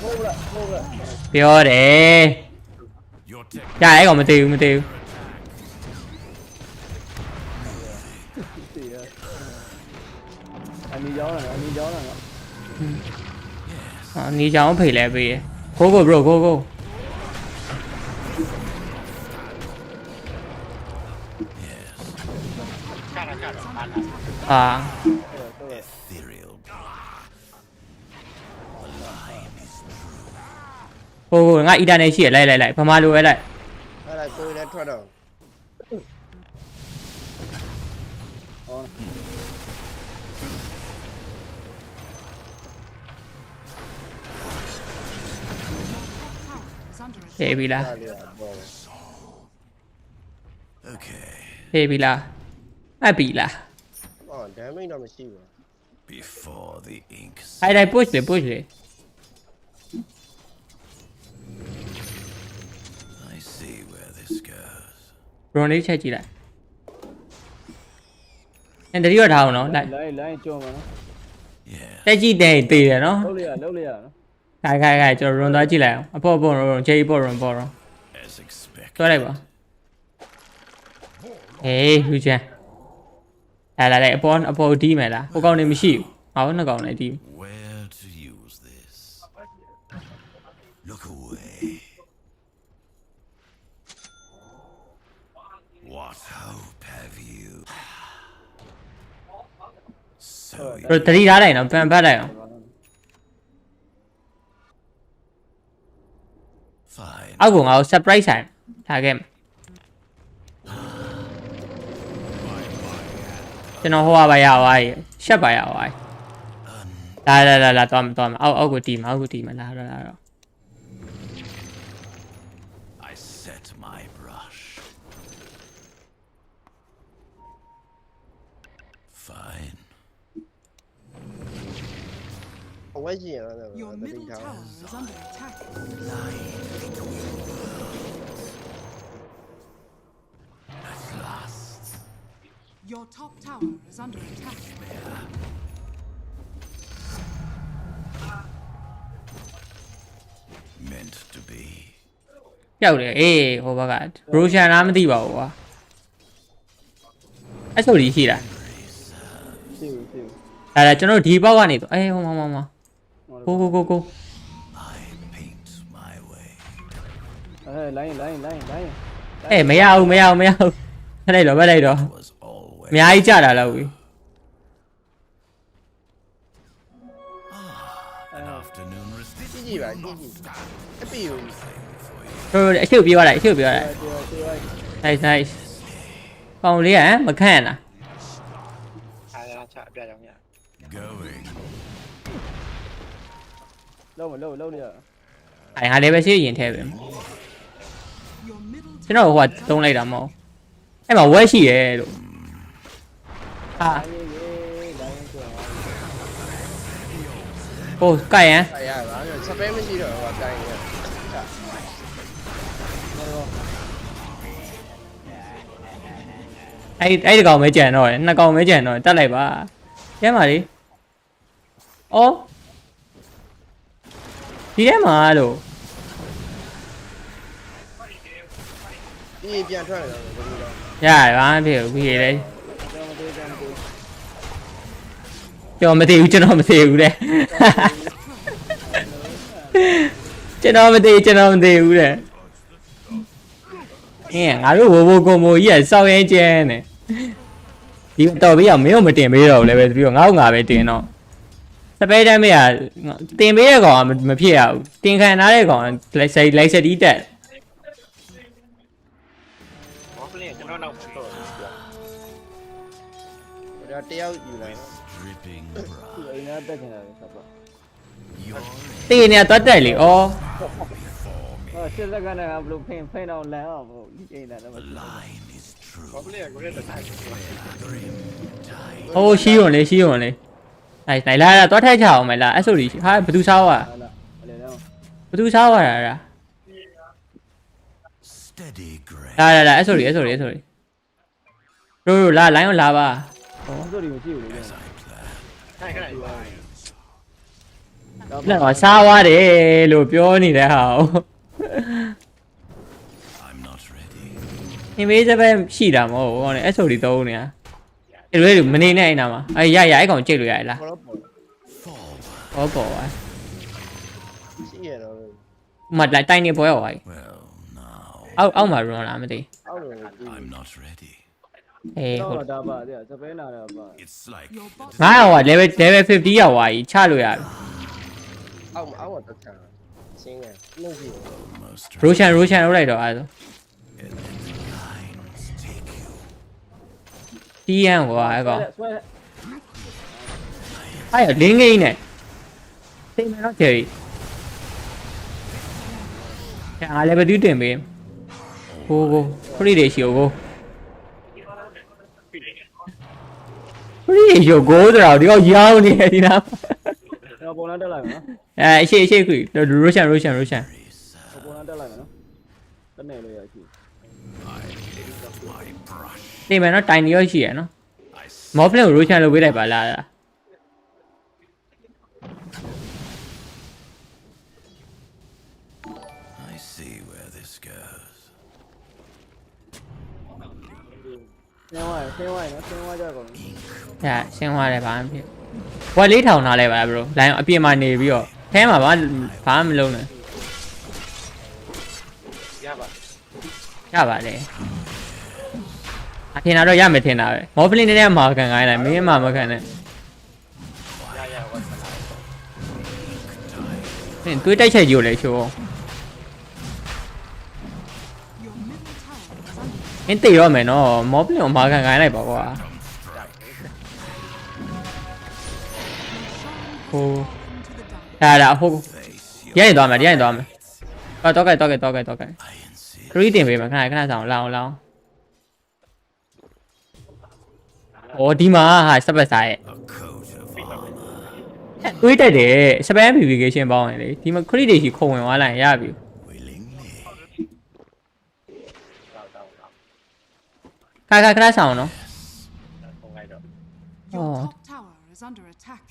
ပြောတယ် Your tech ရအဲ့ကောင်မသေးဘူး ပြီးရအနီကြောင်းလား နီချောင်းဖိတ်လဲပေးကို bro ကို ချတာပါလား ethereal. ကိုငါအီတာနယ်ရှိရလိုက်ဗမာလိုပဲလိုက် အဲ့ဒါကိုယ်လည်းထွက်တော့ ပြေးပြီလား အဲ့ဒါပေါ့ Okay. ပြေးပြီလားအပ်ပြီလား ဟော damage တော့မရှိဘူး Before the ink အဲ့တိုင်း push လေ I see where this goes. ဘရွန်လေးချက်ကြည့်လိုက်တတိယထားအောင်နော်လိုက် လိုင်းကြောမှာနော် Yeah. တက်ကြည့်တယ်သေးတယ်နော် လုပ်လိုက်ရနော် ခိုင်ကျွန်တော်ရွန်သွားကြည့်လိုက်အောင်အပေါ်ရွန်ဂျေးပေါ်ရွန် As expected. တွဲလိုက်ပါဟေးလူချန်လာအပေါ်ဒီးမယ်လားဟိုကောင်နေမရှိဘူးဟောနှစ်ကောင်နေဒီး Where to use this? Look away. What hope have you? So တတိထားလိုက်နော်ပန်ပတ်လိုက်အောင် fine. အောက်ကငါ့ကို surprise ဆိုင်ထားခဲ့မယ်ကျွန်တော်ဟိုပါရပါရှက်ပါရပါလာတော့အောက်ကိုတီးမလာတော့ I set my brush. Fine. အဝဲကြည့်ရတော့ Your middle tower is under attack. At last. Your top tower is under attack. Meant to be. ပြောက်တယ်ဟိုဘက်ကဘရိုရှာနားမသိပါဘူးကွာအဲ့ဆိုဒီရှိတာ ရှိဘူး ဒါကျွန်တော်ဒီဘောက်ကနေတော့ဟိုမှာကို I paint my way. လိုင်းမရဘူးထလိုက်တော့ဗတ်လိုက်တော့ Was always အများကြီးကြတာလောက်ပြီ an afternoon rest. ကြည့်ပါကြည့်အပီကို အရှုပ်ပြေးသွားလိုက် nice ပေါင်လေးမခန့်လား အားရချပြတောင်းရ Going. lâu đi ạ. အဲ့ငါလည်းပဲရှိရင်ထဲပဲ Your middle ကျွန်တော်ဟိုကတုံးလိုက်တာမဟုတ်အဲ့မှာဝက်ရှိရဲလို့ဟာ ဟိုကဲ့ရန် 哎呀，然后这边没几个，我干一个。 အဲ့ဒီကောင်ပဲကြံတော့တယ်နှစ်ကောင်ပဲကြံတော့တယ်တတ်လိုက်ပါရဲပါလေအော်ဒီထဲမှာလို့ 你变出来了，我跟你讲。 ရတယ်ဘာမှဖြစ်ဘူးပြီးလေကျွန်တော်မသိဘူးတဲ့ကျွန်တော်မသိဘူးတဲ့ငါတို့ဘိုးကိုမိုကြီးကစောက်ရင်ကျန်းတယ်ဒီတော့ပြီးအောင်မင်းတို့မတင်ပေးတော့ဘူးလေပဲပြီးတော့ငါ့ငါပဲတင်တော့စပယ်တိုင်းမရတင်ပေးတဲ့ကောင်ကမဖြစ်ရဘူးတင်ခံထားတဲ့ကောင်လိုက်ဆက်တီးတက် မောပလင်းကျွန်တော်နောက်တော့ 我这第二有来了。 dripping အိမ်သားတက်ချင်တာလေဆက်ပါ တင်နေတော့တက်လေဩ ဟောစစ်စက်ကနဲ့ဘလို့ဖိန်တော့လန်အောင်ဘလို့ဒီအိမ်သားတော့ line is true. မောပလင်းကိုလည်းတိုင် ဟိုရှိရုံလေနိုင်လာတော့ထိုက်ချအောင်မလားအဲ့ဆိုဒီဟာဘသူစားွား ဟာလားလေတော့ ဘသူစားွားတာလား Steady grip. လာအဲ့ဆိုဒီရိုးလာလိုင်းလာပါ ဟောဆိုဒီမရှိဘူးလေ ခဏခဏ လက်တော့စားွားတယ်လို့ပြောနေတဲ့ဟာ I'm not ready. နေမေးစပဲရှိတာမဟုတ်ဘူးဟောနေအဲ့ဆိုဒီသုံးနေတာအဲ့လိုမနေနဲ့အဲ့နာမှာအဲ့ရအဲ့ကောင်ကြိတ်လို့ရလား 我老婆， Forward. ဟောပေါ်ပါ 谢谢了。 မလိုက်တိုင်းနေပေါ်ရော Well, now အောက်မှာရွန်လာမသိ 好了， I'm not ready. အေးဟုတ် တော့ဒါပါတဲ့စပယ်နာတော့ပါ It's like ငါဟို level 50ရောက်သွားပြီချလို့ရတယ် 我都看了，行啊，弄起。 most Roshan လုပ်လိုက်တော့အဲ့ဒါ lines take you. တီးရန်ကွာအဲ့ကောင် ဆွဲ အဲ့ရလင်းငိမ့်နဲ့သိမယ်နော်ဂျယ်ရီငါလည်းဘယ်သူတင်ပေးကိုခရီးတွေရှိကိုခရီးတွေရှိကိုဆိုတော့ဒီကောင်ရောင်းနေတယ်ဒီနာ တော့ပုံလန်းတက်လိုက်မယ်နော် အရှိခရီးရိုရှန် ပုံလန်းတက်လိုက်မယ်နော်တနေ့လို့ရရှိ My brush. သိမယ်နော်တိုင်ရောရှိရနော်မောဖလင်ကိုရိုရှန်လုပ်ပေးလိုက်ပါလား I see where this goes. ဆင်းသွားနော်ဆင်းသွားကြကုန် ညရှင်းသွားတယ်ဘာမှမဖြစ်ဘွားလေးထောင်ထားလိုက်ပါလားဘရိုလိုင်းအပြင်မှာနေပြီးတော့ထဲမှာဘာမှမလုံးနဲ့ ရပါ ရပါလေအထင်တော့ရမယ်ထင်တာပဲမောဖလင်းနဲ့မှာခံခိုင်းလိုက်မင်းမှမခံနဲ့ ရဝတ်လာ နင်တွေးတိုက်ချက်ကြီးကိုလည်းချိုး Your middle tower is under နင်သိရောမယ်နော်မောဖလင်းကိုမှာခံခိုင်းလိုက်ပါကွာဟို into the dark. ဒါဟိုရရင်သွားမယ်တော့ကဲ I insist. ခရီးတင်ပေးမယ်ခဏဆောင်လောင်းဩဒီမှာဟာစပတ်စားရဲ့ A coat of armor. တွေးတက်တယ်စပန် application ပေါင်းရင်လေဒီမှာခရီးတွေရှိခုံဝင်သွားလိုက်ရပြီ Willingly. ခဏဆောင်နော် ပုံလိုက်တော့ Your Oh. top tower is under attack.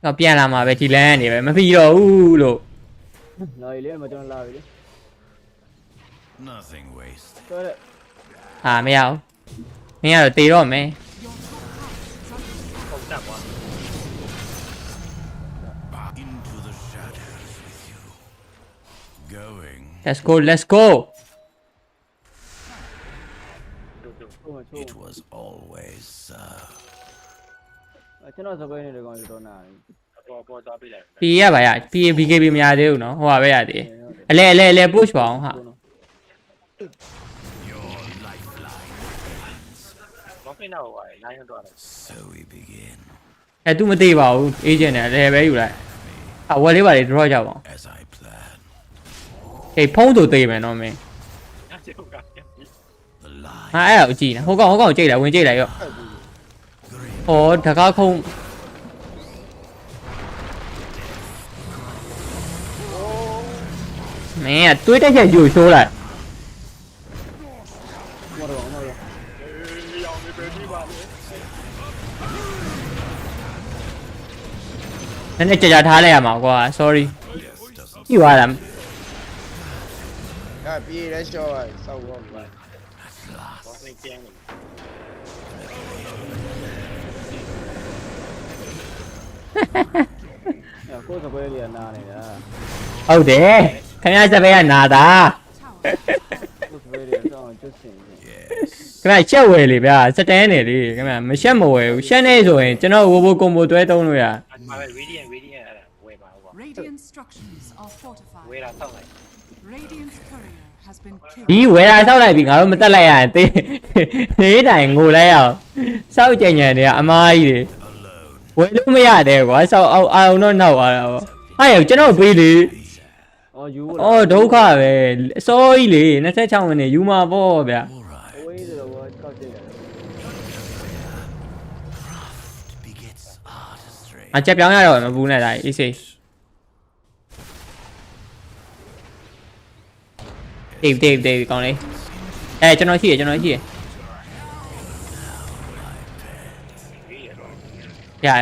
တော့ပြန်လာမှာပဲဒီလမ်းကနေပဲမပြီးတော့ဘူးလို့ နော်လေမကျွန်တော်လာပြီ Nothing waste. ဆွဲတဲ့ ဟာမရဘူးမင်းကတော့တေတော့မယ် ပုံတက်သွား Into the shadows with you. Going. let's go ဟိုမချိုး It was always so. ကျွန်တော်စပယ်နေတယ်ကောင်တော့နာတယ် ပေါ်သွားပြလိုက် PA ရပါရ PA BKB မရသေးဘူးနော်ဟိုပါပဲရသေးအလဲ push ပါအောင်ဟာ Your lifeline. မောပလင်းတော့လိုင်းတော့တယ် So we begin. သူမသေးပါဘူး agent နဲ့လဲပဲယူလိုက် ဝယ်လေးပါလေတော့ကြပါအောင် as I plan. ဟေးဖုံးသူသေးမယ်နော်မင်း Chưa có cái. The line ဟာအဲ့ဒါကိုကြည့်နေဟိုကောင်ကြိတ်လိုက်ဝင်ကြိတ်လိုက်ရောဟောတကားခုံးမင်းကတွေးတက်ချက်ယူရှိုးလိုက် မတော်မတော် Dòng đi về đi vào. နည်းနည်းကြာထားလိုက်ရမှာကွာ sorry death doesn't ကြည့်သွားတာ Cái bia đấy cho rồi, sau rồi. Có lên chen mình. ကိုယ်စပွဲလေးကနားနေတာ ဟုတ်တယ်ခင်ဗျားစပယ်ကနာတာ ကိုယ်စပွဲလေးကတော့ကျွတ်စင် ခင်ဗျားရှက်ဝယ်လေဗျာစတန်းနေလေခင်ဗျာမရှက်မဝယ်ဘူးရှက်နေဆိုရင်ကျွန်တော်ဝိုးကွန်ဘိုတွဲသုံးလို့ရ Mà phải radiant à, quay vào vào. Radiant structures are fortified. Quay ra sau này. Radiant's courier has been ဒီ killed. ဝယ်တာဆောက်လိုက်ပြီငါတို့မတက်လိုက်ရရင်တေးနေတိုင်ငိုလိုက်ရအောင်စောက်ကြင်ញံနေကအမားကြီးတွေဝယ်လို့မရတယ်ကွာစောက်အောင်အောင်တော့နောက်သွားတာပေါ့ဟာရကျွန်တော်ပေးလေ အော်ယူ အော်ဒုက္ခပဲအစောကြီးလေ26မိနစ်ယူမှာပေါ့ဗျာ all right. ဝေးဆိုတော့ကောက်ကြည့်ရတယ် Begets artistry. အချက်ပြောင်းရတော့မဘူးနဲ့ဒါအေးစေးတေးကောင်းလေးကျွန်တော်ရှိရရ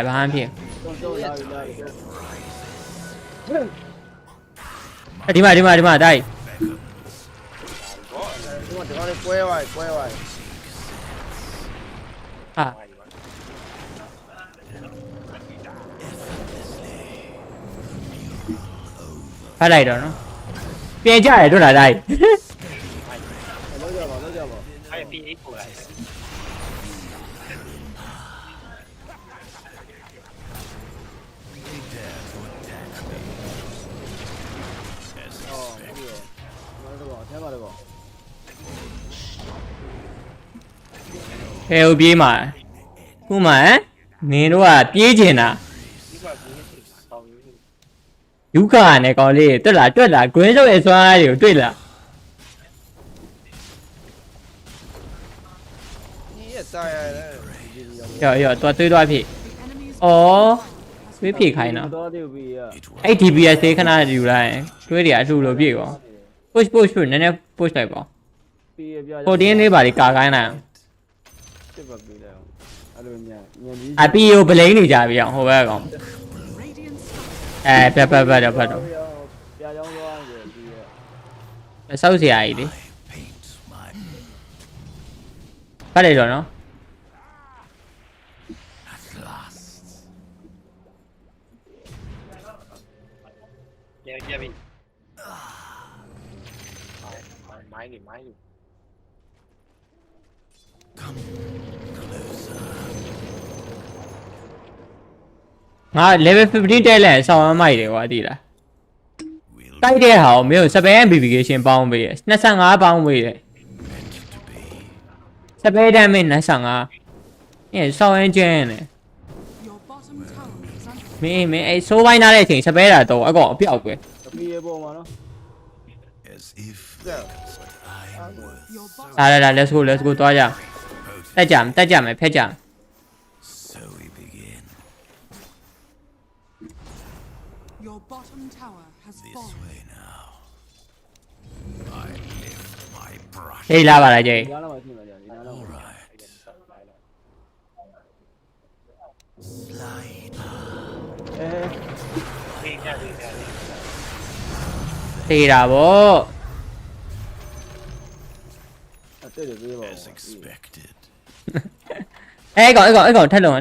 ဘာမှဖြစ် တော့လာပြီလာပြီ ဒီမှာတိုက် Nhưng mà con này quay hoài. ဟာဖတ်လိုက်တော့နော်ပြင်ကြရတို့လားတိုက် လောက်ကြပါ Hay phi ít của lại. အော်ဟုတ်ပြီတော့ထဲမှာတော့ ဖယ်ကိုပြေးမှာခုမှနင်တို့ကပြေးကျင်တာ Nhưng mà cũng không. ယူခါနဲ့ကောင်လေးတွက်လာ green ရုပ်ရဲ့စွမ်းအားတွေကိုတွေ့လား Ý là sai ai đấy. ရောတော်တွေးသွားဖြစ် Enemy's အော်တွေးဖြစ်ခိုင်းတာ တော့သေးပြီอ่ะ အဲ့ DPS သေးခဏယူလိုက်ရင်တွေးတွေအလှလို့ပြည့်ကော push နည်းနည်း push လိုက်ပါ ပြီးရပြ ဟိုတင်းလေးပါလေကာခိုင်းလိုက် စစ်ပါပြီးလဲအဲ့လိုညကြီး အပီကိုဗလိန်နေကြပြီအောင်ဟိုဘက်ကောင် radiant structures ဖက်တော့ ပြာကြောင်းသွားတယ်ပြီးရ ဆောက်เสียကြီးလေ Paint my ဖတ်လိုက်တော့နော် at last. Kia mình. Máy đi. Come closer. ငါ level 15တက်လဲဆောင်းအမိုက်တယ်ကွာသိလား We'll တိုက်တဲ့ဟာကိုမင်းတို့စပယ် amplification ပေါင်းပေးရ25ပေါင်းပေးရ meant to be. စပယ် damage 25အဲ့ဆောင်းရင်ကျင်းနေ your bottom tower is under မင်းအဲ့ဆိုးပိုင်းထားတဲ့အချိန်စပယ်တာတော့အကောင်အပြောက်ပဲ ပြီးရပေါ်မှာနော် As if Yeah. I'm worth. your bottom လာ let's go သွားကြတက်ကြမယ်ဖက်ကြ So we begin. your bottom tower has This fallen. way now. I lift my brush. ဟေးလာပါလားကြိ ဒီနားလောက်ရှိမှာကြာဒီနားလောက် All right. Slide. အဲ Đi nha. သေးတာဗော အဲ့တဲ့ပြေးပါ As expected. အဲ့ကောင်ထက်လုံး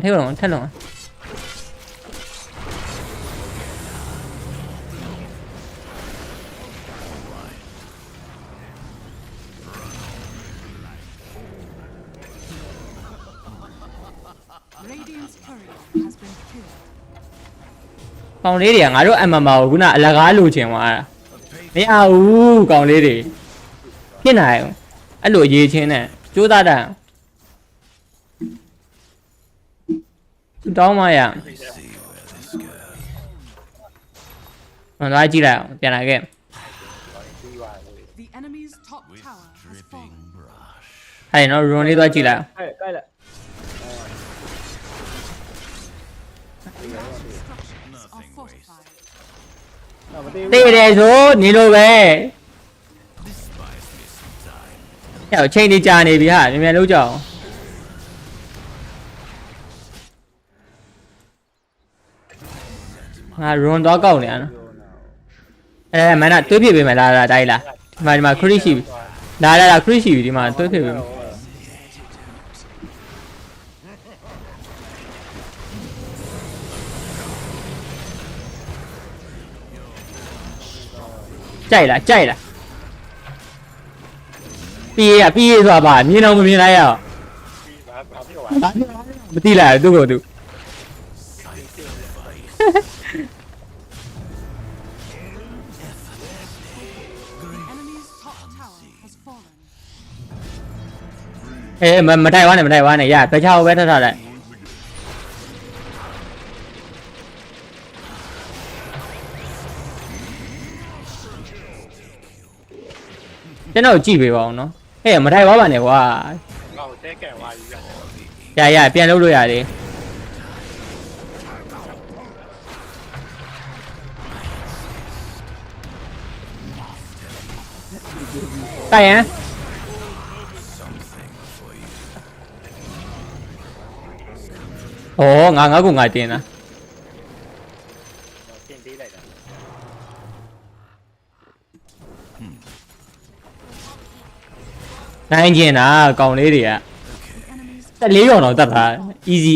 Radiant's courier has been killed. ကောင်လေးတွေကငါတို့ MMR ကိုခုနအလကားလိုချင်သွားတာမရဘူးကောင်လေးတွေဖြစ်နိုင်အဲ့လိုရေးချင်းနဲ့ကြိုးစားတာသူတောင်းမရ See where this goes. သွားကြည့်လိုက်အောင်ပြန်လာခဲ့ ပြီးသွားတယ် The enemy's top with tower has dripping fallen. brush. အဲ့နော် run လေးသွားကြည့်လိုက်အောင် အဲ့ကိုက်လိုက် Radiant's structures are fortified. တော့မသေးဘူး သိတယ်ဆိုနေလို့ပဲ This buys me some time. ဟဲ့အချိန်ကြီးကြာနေပြီဟာမြန်မြန်လုပ်ကြအောင်ငါ run တော့ကောက်နေရနော်မနတွေးဖြစ်ပေးမယ်လားတိုင်းလားဒီမှာခရစ်ရှိပြီလာခရစ်ရှိပြီဒီမှာတွေးဖြစ်ပေးမယ်ကြိုက်လားပြေးဆိုတာပါမြင်တော့မမြင်လိုက်ရအောင် ပြီးဘာပြောပါ မသိလိုက်သူ့ကိုသူ The enemy's top tower has fallen. မထိုင်ဝါနဲ့ရဘယ်ချောက်ပဲထထားလိုက်ကျွန်တော်ကြည့်ပေးပါအောင်နော်မထိုင်ဝါပါနဲ့ကွာ ငါ့ကိုတဲကန်သွားပြီဗျာ ရပြန်လုပ်လို့ရတယ်တိုင်ရန်ငါတင်တာ တင်ပေးလိုက်တာ နိုင်ကျင်တာကောင်လေးတွေက The enemy's 14ရောင်တော့တတ်တာ easy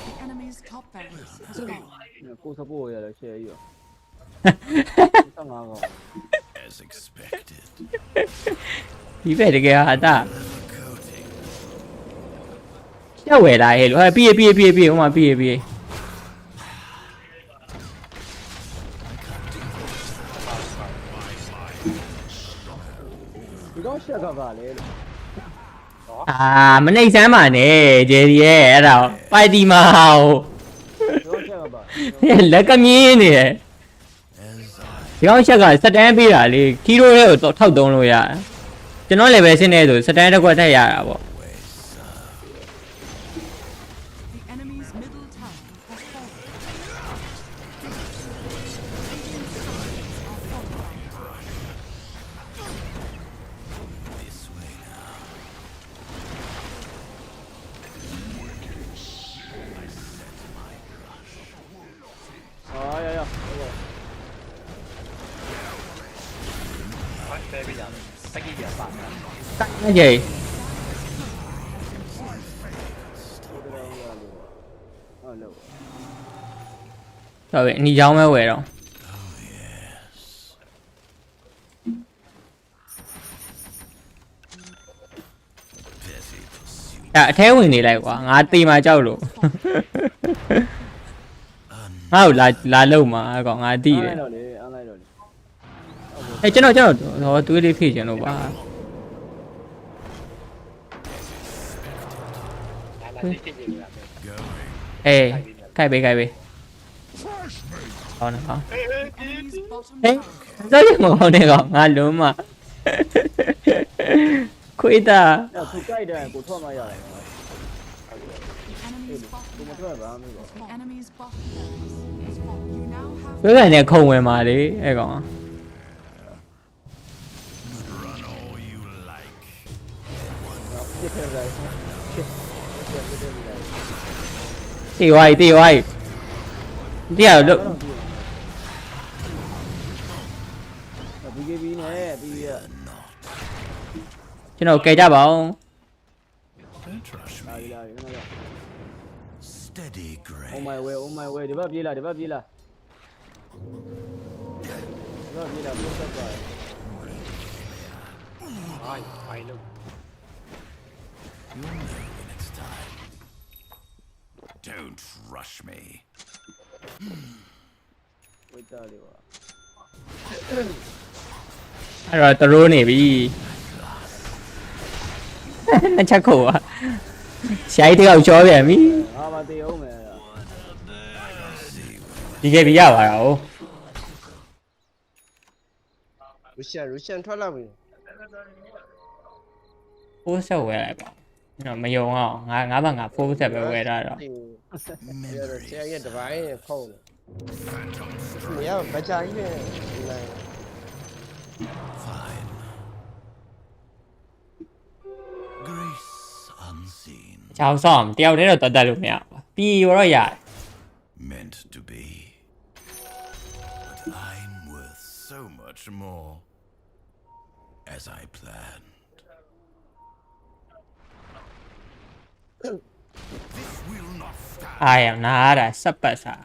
the enemy's top barracks has fallen. ကိုစပို့ရတယ်ရှယ်ကြီးရော15ကောင် As expected. ဒီဘက်တကယ်ဟာတာ Coating. ရက်ဝယ်လာဟဲ့လို့ပြေးဟိုမှာပြေး ဒီတော့ရှက်ကပါလေလို့ မနှိမ့်စမ်းပါနဲ့ဂျယ်ဒီရဲ့အဲ့ဒါပိုက်တီမာဟော ဒီတော့ရှက်ကပါ လက်ကမြင်းနေတယ် As I ဒီကောင်ချက်ကစတန်းပေးတာလေခီးရိုးရဲ့ကိုထောက်သုံးလို့ရတယ်ကျွန်တော် level ဆင်းနေဆိုစတန်းတစ်ခွက်ထက်ရတာပေါ့ The enemy's middle tower has fallen. this way now. ရ ဘာတဲပေးရလဲစက်ကြီးရပါတာ အဲ့ကြိ ဟုတ်လို့ ဟုတ်ပြီအနီချောင်းပဲဝယ်တော့ Petty pursuit. အထဲဝင်နေလိုက်ကွာငါတေးမှာကြောက်လို့ငါ့ကိုလာလုံမှာအကောင်ငါတိတယ် တော့လေအန်လိုက်တော့လေ ကျွန်တော်တော့တွေးလေးဖြည့်ချင်လို့ပါ လာတိတိကျကျလာပဲ Going. ခိုက်ပေးဟောနော် Enemy's bottom ဟေး tower စောရမဟုတ်နဲ့ကောင်ငါလုံးမခွေးတာ အဲ့သူကြိုက်တယ်ကိုထွက်မှရတယ် The enemy's bottom ကိုမထွက်ဘာမှမလုပ် the enemy's bottom barracks has fallen. You now have ဆွဲကန်နဲ့ခုံဝင်ပါလေအဲ့ကောင် Run all you like. ပြစ်ခဲ့လိုက် တေးဝိုင်းတရားလို့ BKB နဲ့ပြီးရ ကျွန်တော်ကဲကြပါအောင် Don't rush လာ me. ပြီလာပြီခဏတော့ Steady grace. Oh my way ဒီဘက်ပြေးလာပြတ်သွားတယ် ဟိုင်းဟိုင်းလို့ You'll know when it's time. Don't rush me. ဝိတ်တာလေးပါ အဲ့တော့တရိုးနေပြီနှစ်ချက်ခုอ่ะရှိုင်းတယောက်ချောပြန်ပြီ ငါမသေးအောင်မယ် ရ BKB ရပါတော့ လူရှန်ထွက်လာပြီ 4 set ဝယ်လိုက်ပါမယုံအောင်ငါဘာငါ4 set ပဲဝယ်ထားတော့ အဲ့တော့ဆရာကြီးတပိုင်းဖုံးတယ်မရဘာချာကြီးပဲနိုင် Fine. Grace unseen. ချောင်းဆောင်တယောက်တည်းတော့တတ်လို့မရဘူးပြီးတော့ရတယ် Meant to be. But I'm worth so much more. As I planned. This will not stand. အာရနားတာစက်ပတ်စား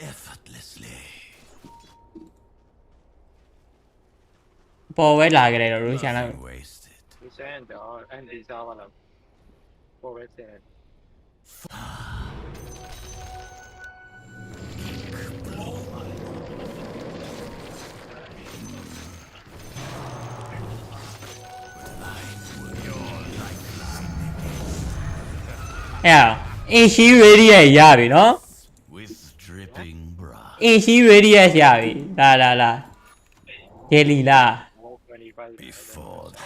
Effortlessly. ပေါ်ဝဲလာကြတယ်တော့ရူရှာလိုက် Nothing wasted. ဒီစမ်းတော့အန်ဒီစားပါလားပေါ်ပဲစမ်း အင်းရှိ radius ရပြီနော် With dripping bra. အင်းရှိ radius ရပြီလာဒေလီလာ Before that.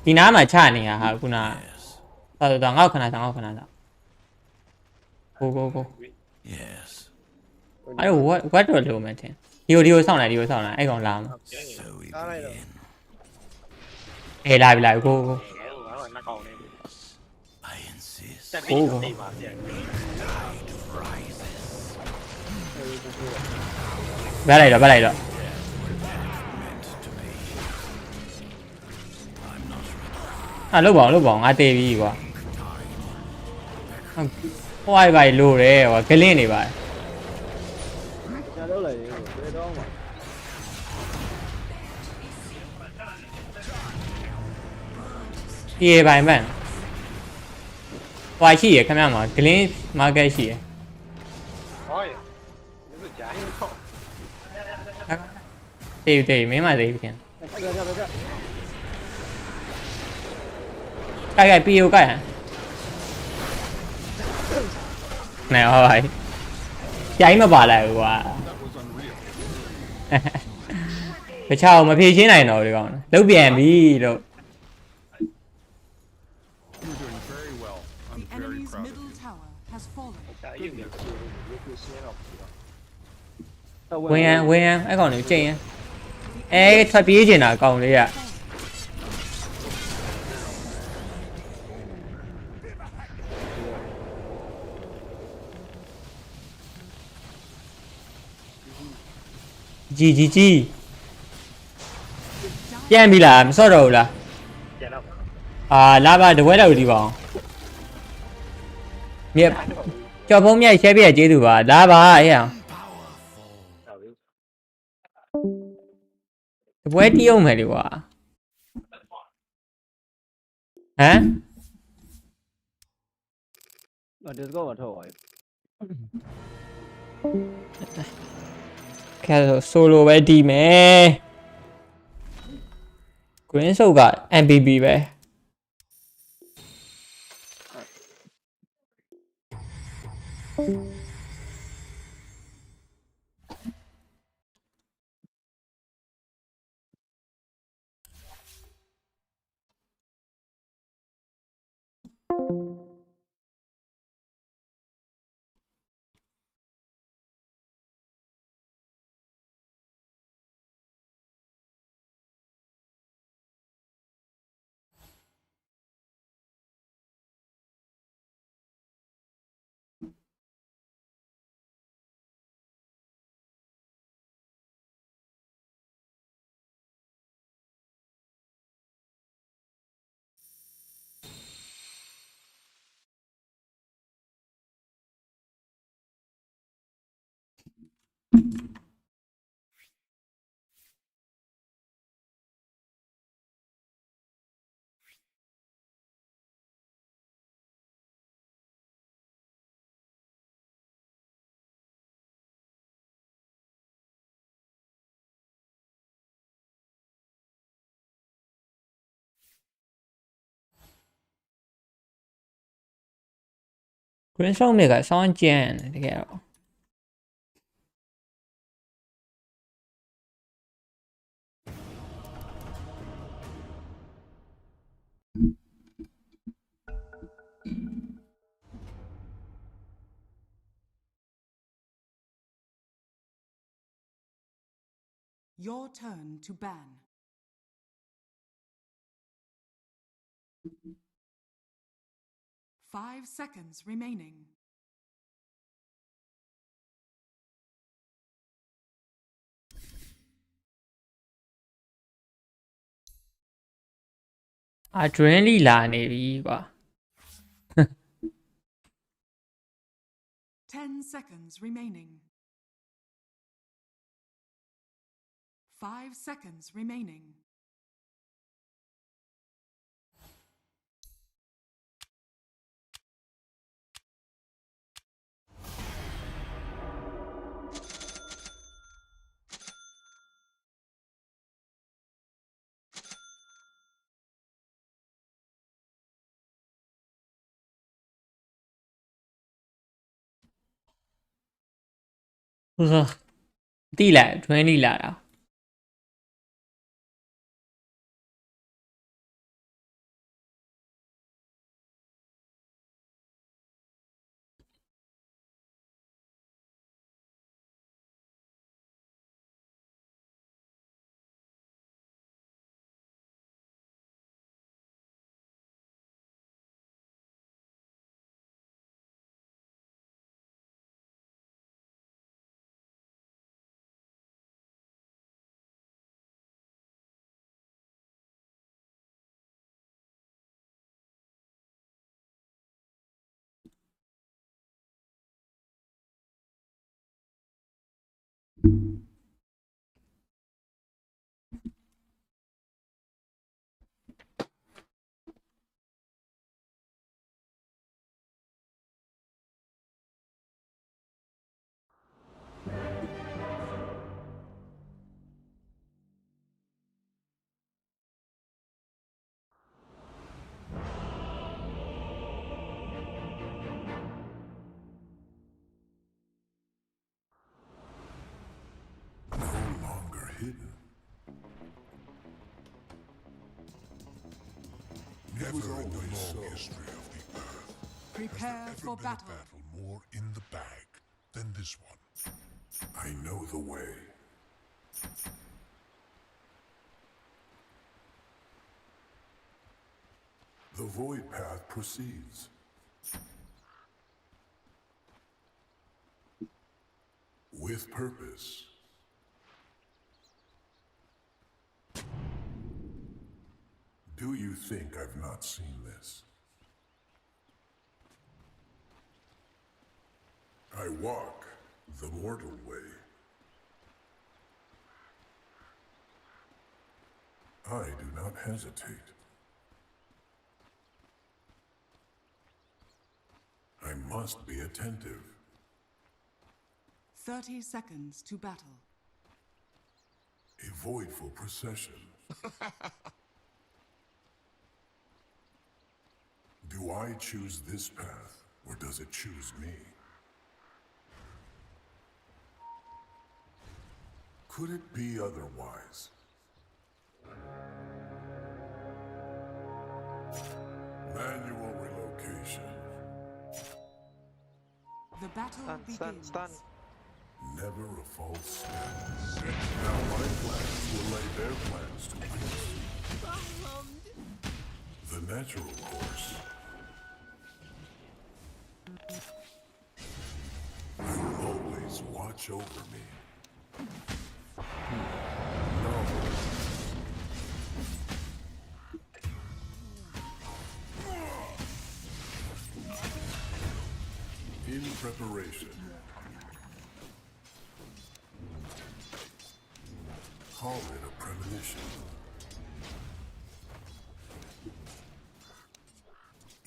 ဒီနားမှာချနေရဟာခုနတော့ငေါ့ခဏဆောင်ကိုYes. အဲ့တော့ what တော့လို့မယ်တင်ဒီကိုစောင့်လိုက်အဲ့ကောင်လာမှာ So we အားလိုက်တော့ begin. လာပြီကို ငါတော့နှက်ကောင်နေ I insist. တက်ပြီးတော့နေပါဗျာ Tide rises. ဗလိုက်တော့ Meant to be. I'm not ready. လုပ်ပါအောင်ငါတေးပြီကွာဟိုအိုင်လို့တယ်ကွာဂလင်းနေပါ ချာတော့လိုက်ရေဘယ်တော့မှ ပြေပိုင်ပန်ဟွာရှိရခင်ဗျာမှာဂလင်းမာကတ်ရှိရ ဟောရဒီလိုကြာရင်တော့ တေးမင်းမသေးဘူးခင် အဲ့ဒါကြပါကြ ကိုက်ပြီးကိုက်ဟမ်နေဟောပါကြိုင်းမပါလိုက်ဘူးကွာ That was unreal. တခြားမဖြေရှင်းနိုင်တော့ဒီကောင်လုတ်ပြန်ပြီလို့ You're doing very well. I'm The very enemy's proud of middle you. tower has fallen. ကြာရင်ဒီလိုရှင်းတော့ ဝင်ရန်အဲ့ကောင်ကိုကြိတ်ရန်ထွက်ပြေးကျင်တာကောင်လေးကကြီးပြန်ပြီလားမစော့တော့ဘူးလား ပြန်တော့ လာပါတပွဲတော့ဒီပါအောင်မြက်ကြော်ဖုံးမြက်ရှဲပြည့်ကျေးသူပါလာပါအေးအောင် ဟုတ်ပြီ တပွဲတီးအောင်မယ်လေကွာဟမ် Discord မှာထုတ်ပါရေ ခဲဆိုလိုပဲတီးမယ် green ဆုပ်က MPB ပဲ green ရှုံးမြစ်ကစောင်းကျန်တကယ်တော့ Your turn to ban. Five seconds remaining. Adrenaline လာနေပြီကွာ 10 seconds remaining. 5 seconds remaining. Ugh. တိလိုက် adrenaline လာတာ Hidden. Never in the long history of the Earth Prepare has there for ever been battle. a battle more in the bag than this one. I know the way. The void path proceeds. With purpose. Do you think I've not seen this? I walk the mortal way. I do not hesitate. I must be attentive. 30 seconds to battle. A voidful procession. Do I choose this path, or does it choose me? Could it be otherwise? Manual relocation. The battle begins. Never a false step. Now my plans will lay their plans to waste. The natural course. You will always watch over me. No. In preparation. Call it a premonition.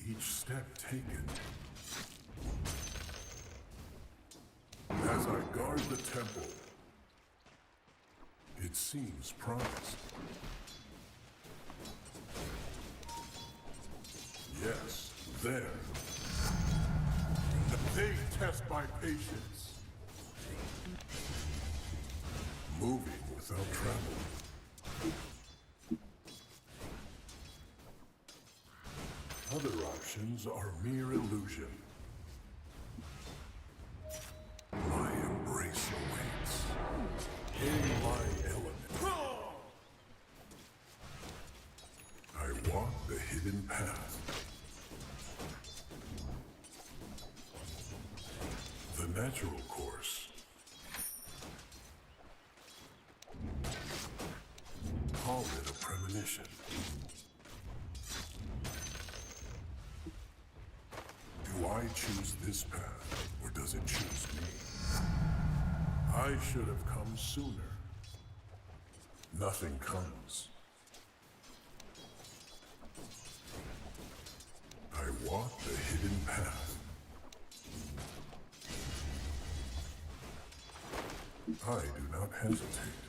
Each step taken. As I guard the temple, it seems promised. Yes, there. They test my patience. Moving without travel. Other options are mere illusion. My embrace awaits. In my element. I walk the hidden path. The natural course. Call it a premonition. Do I choose this path, or does it choose me? I should have come sooner. Nothing comes. I walk the hidden path. I do not hesitate.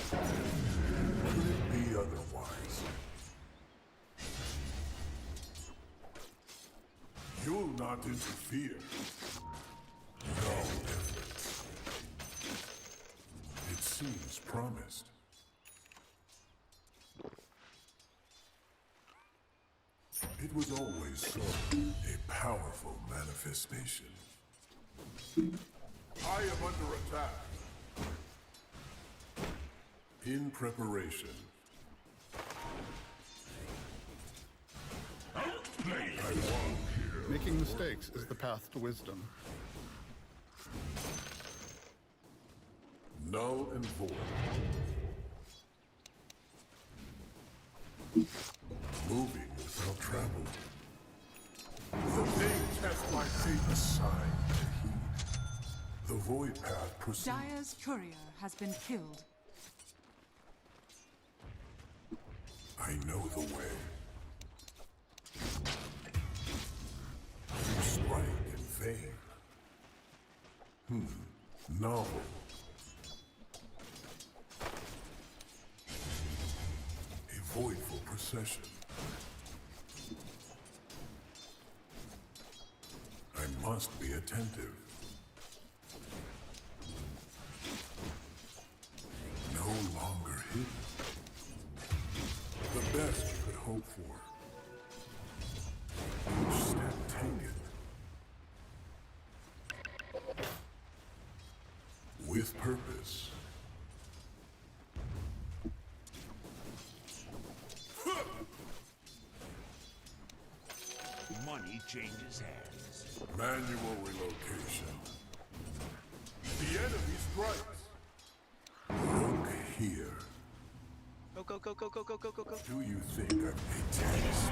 Could it be otherwise? You'll not interfere. No efforts. It seems promised. It was always so. A powerful manifestation. I am under attack. In preparation. I walk here. Making mistakes is the path to wisdom. Null and void. Moving without travel. The thing test my fate assigned to heed. The void path proceeds. Dire's courier has been killed. I know the way. You strike in vain. Novel. A voidful procession. I must be attentive. No longer hidden. The best you could hope for. Each step taken. With purpose. Money changes hands. Manual relocation. The enemy strikes. Look here. Go, go, go, go, go, go, go, go, go. Do you think I've made taste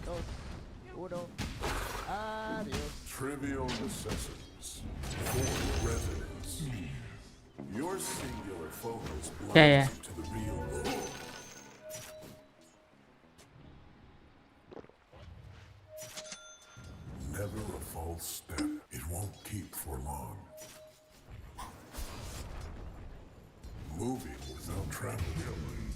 of the void? Adios. Trivial necessities. For residence. Your singular focus blinds Yeah. you to the real world. Never a false step. It won't keep for long. Moving without traveling.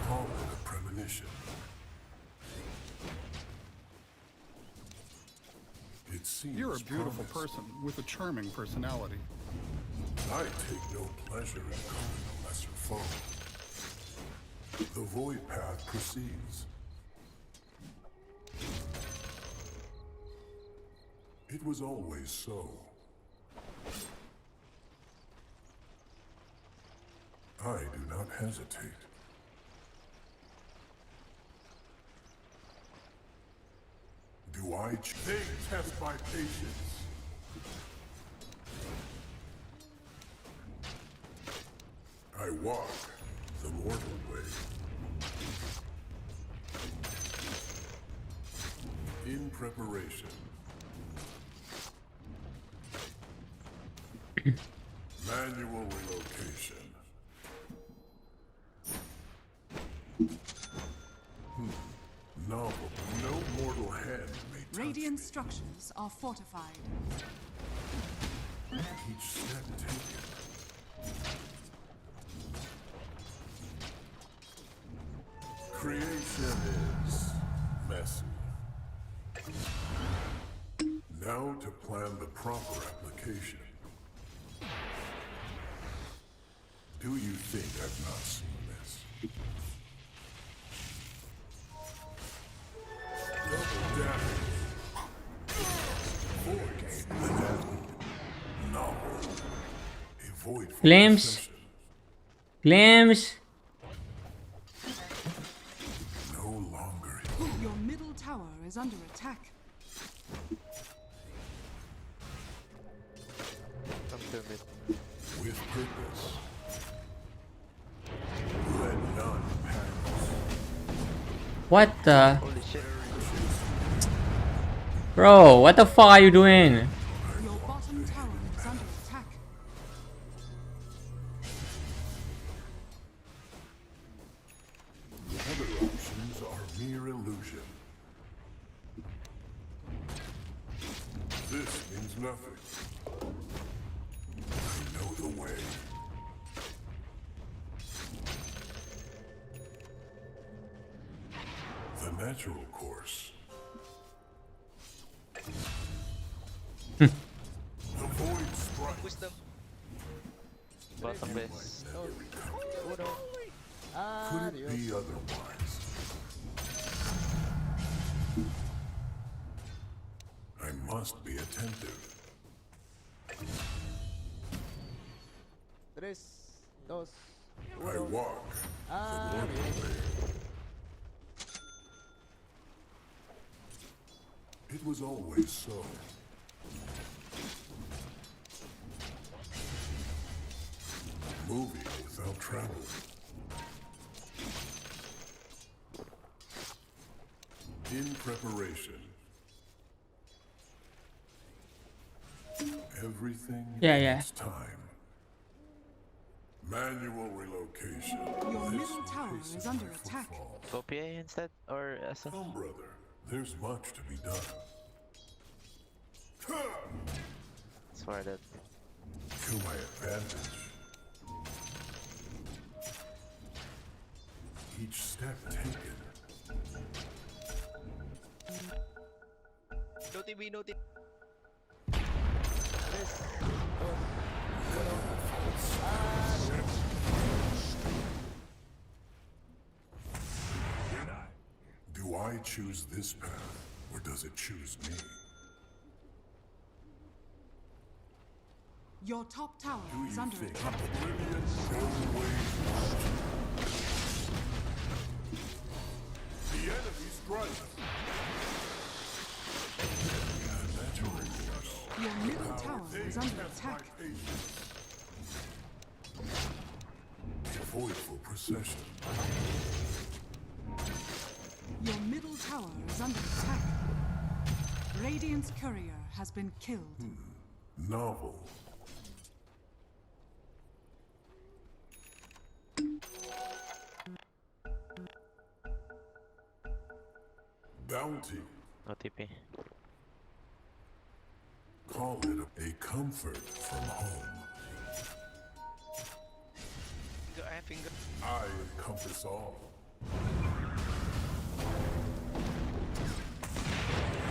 Call it a premonition. It seems You're a beautiful promised. person with a charming personality. I take no pleasure in calling a lesser foe. The void path proceeds. It was always so. I do not hesitate. Do I? They test my patience. I walk the mortal way. In preparation. Manual relocation. Novel. No mortal hand may touch Radiant me. structures are fortified. Each step taken. Creation is messy. Now to plan the proper application. Do you think I've not seen this? Double damage. Voids the deadly. Novel. A void for Flames. possession. Flames. No longer. Your middle tower is under attack. With purpose. Let none pass. What the? Bro, what the fuck are you doing? Your bottom tower is under attack. Other options are mere illusion. This means nothing. I know the way. The natural course. The void strikes. Wisdom. Bottom base. Could it be otherwise? I must be attentive. 3, 2, I walk the mortal way. It was always so. Moving without travel. In preparation. Everything needs time. Manual relocation. Your This middle tower paces is under my attack. footfall. Go PA instead or SF? Come, brother. There's much to be done. It's worth it. To my advantage. Each step taken. No TV, no TV. Do I choose this path, or does it choose me? Your top tower Do is you under think attack. oblivion always watches? The enemy strikes. The natural force. Your middle tower is under attack. A voidful procession. Your middle tower is under attack. Radiant's courier has been killed. Novel. Bounty. No TP. Call it a comfort from home. Finger. I encompass all. The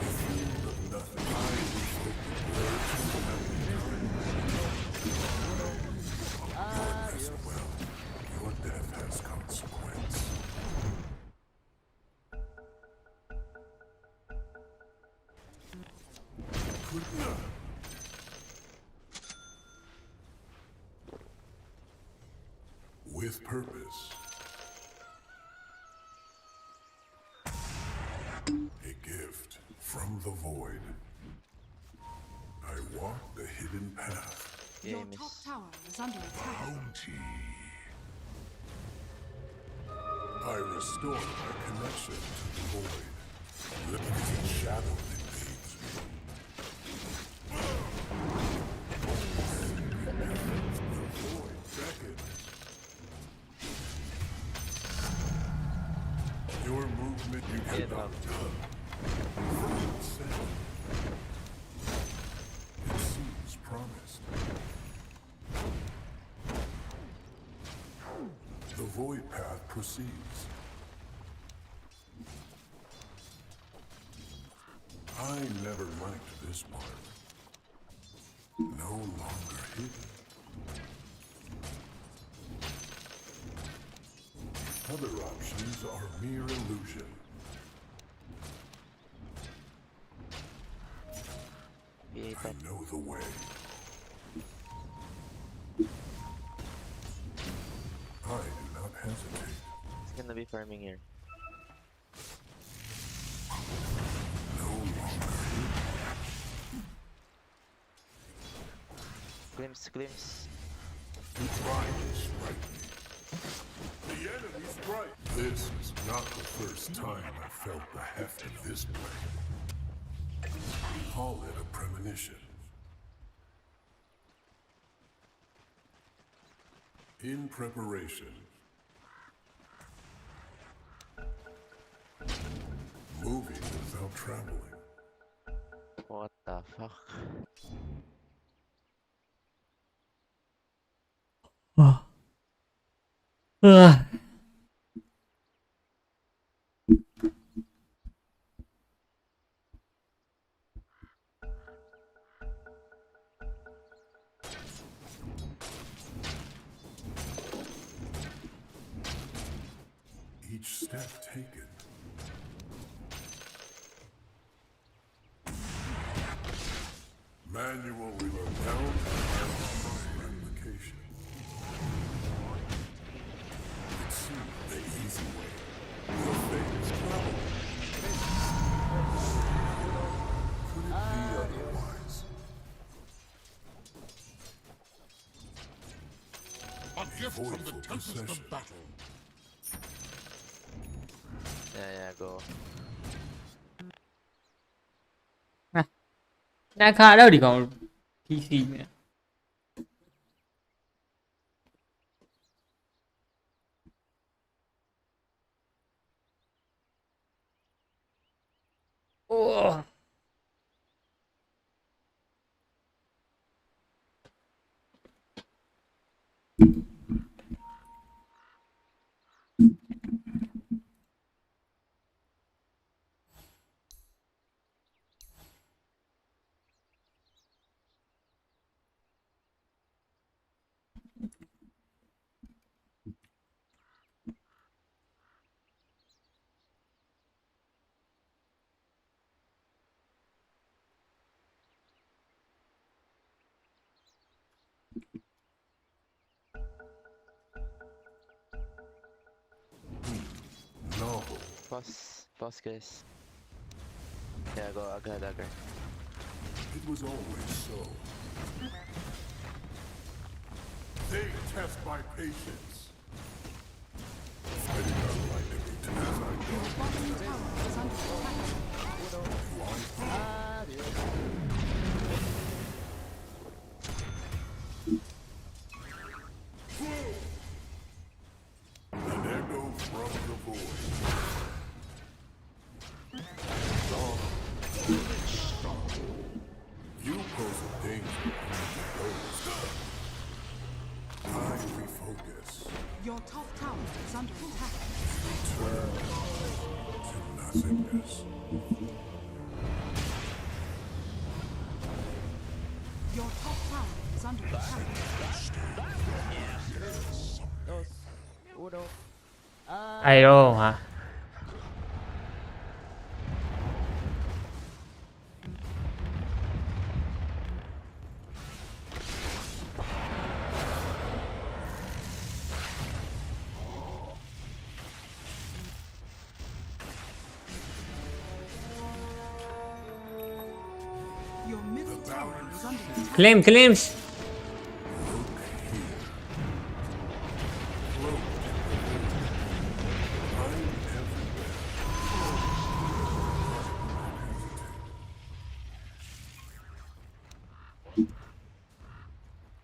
field of nothing. I evoke the word to Your rest well. Your death has consequence. Could not. With purpose. A gift from the void. I walk the hidden path. Your top tower is under attack. Bounty. I restore my connection to the void. Limited shadow invades me. The void beckons. Your movement you cannot done. It seems promised. The void path proceeds. I never liked this part. No longer hidden. Other options are mere illusion. I know the way. I do not hesitate. It's gonna be farming here. No longer Glimpse. You try to strike me. The enemy strike. This is not the first time I felt the heft of this blade. Call it a premonition. In preparation. Moving without traveling. What the fuck? Each step taken. Manual reload down replication. It seemed the easy way. The famous problem. Could it be otherwise? A gift from the tempest of battle. Yeah, go. နှစ်ခါတော့ဒီကောင် PC နဲ့ Oh. Novel. Pause, guys. Yeah, go dagger. It was always so. They test my patience. I do not like every task I do. Your bottom tower is under An echo from the void. You pose a danger. I refocus. Your top tower is under attack. Return to nothingness. Your top tower is under attack. Ai đâu hả? Your middle tower is under attack. Claims.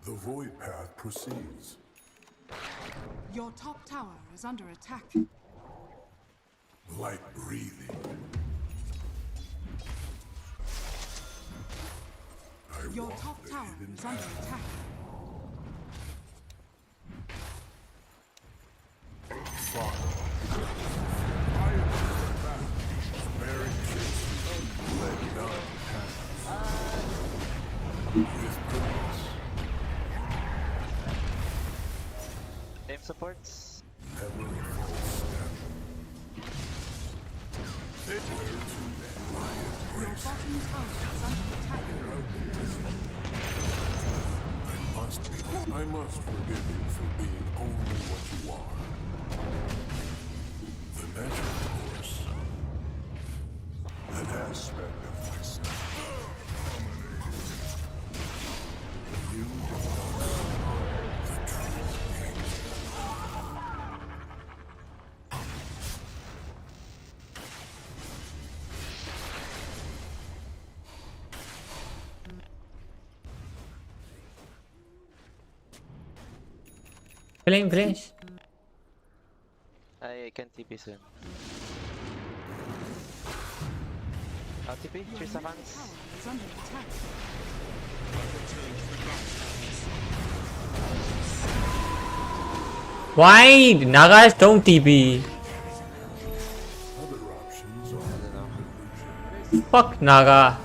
The void path proceeds. Your top tower is under attack. Like breathing. Your top tower is under attack. Very led none. bottom tower is under attack. I must forgive you for being only what you are. The natural course. An aspect of myself. You do not know the true nature. Flash. I can TP soon. I'll TP, 3 seconds. Tower is under attack. Why Nagas don't TP? Other options I are don't know. Fuck Naga.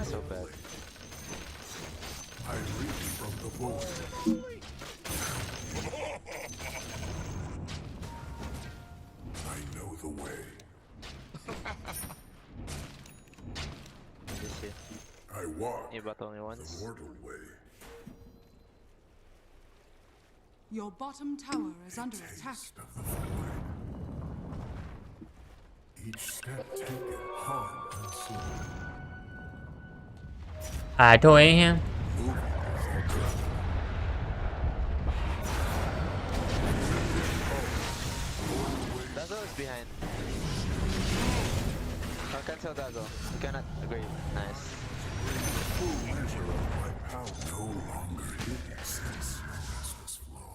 So bad. I reach from the void. I know the way. This here. I walk You bot only the once. mortal way. Your bottom tower is under attack. Taste of the void. Each step taken, harm unseen. I told him. Dago is behind. Oh, cancel Dago. You cannot agree. Nice. Full measure of my power no longer hidden since your restless flow.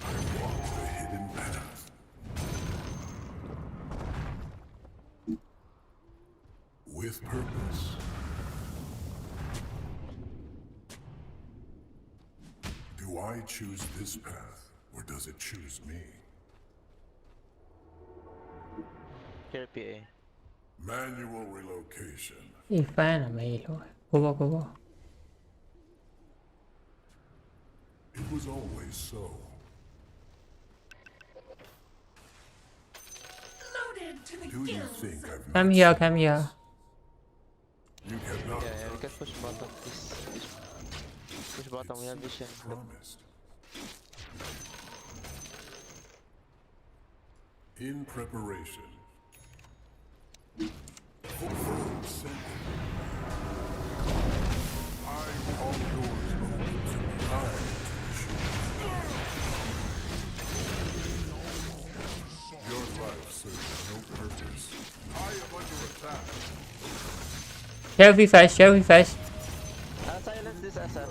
I walk the hidden path. With purpose. Do I choose this path, or does it choose me? Here, PA. Manual relocation. He fan of me, Lord. Go. It was always so. Loaded to the Do you gills. think I've Come not here, seen come here. this? You cannot Yeah, we can push bottom, please. Push bottom, we have vision. promised. In preparation. Fulfilled sentence. All doors open to me. I Your life serves no purpose. I am under attack. Shelby fast. I'll silence this SF.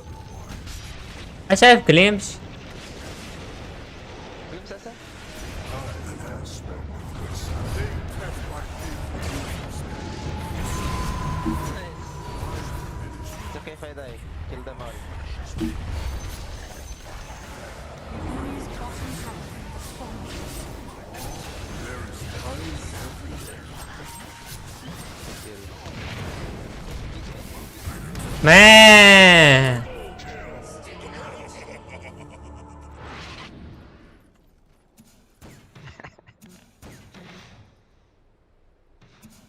I have glimpse. Glimpse SF? An aspect of myself. They test my faith. Nice. It's okay if I die. Kill them all. Enemy's bottom tower has fallen. There is time everywhere. Kill. Man.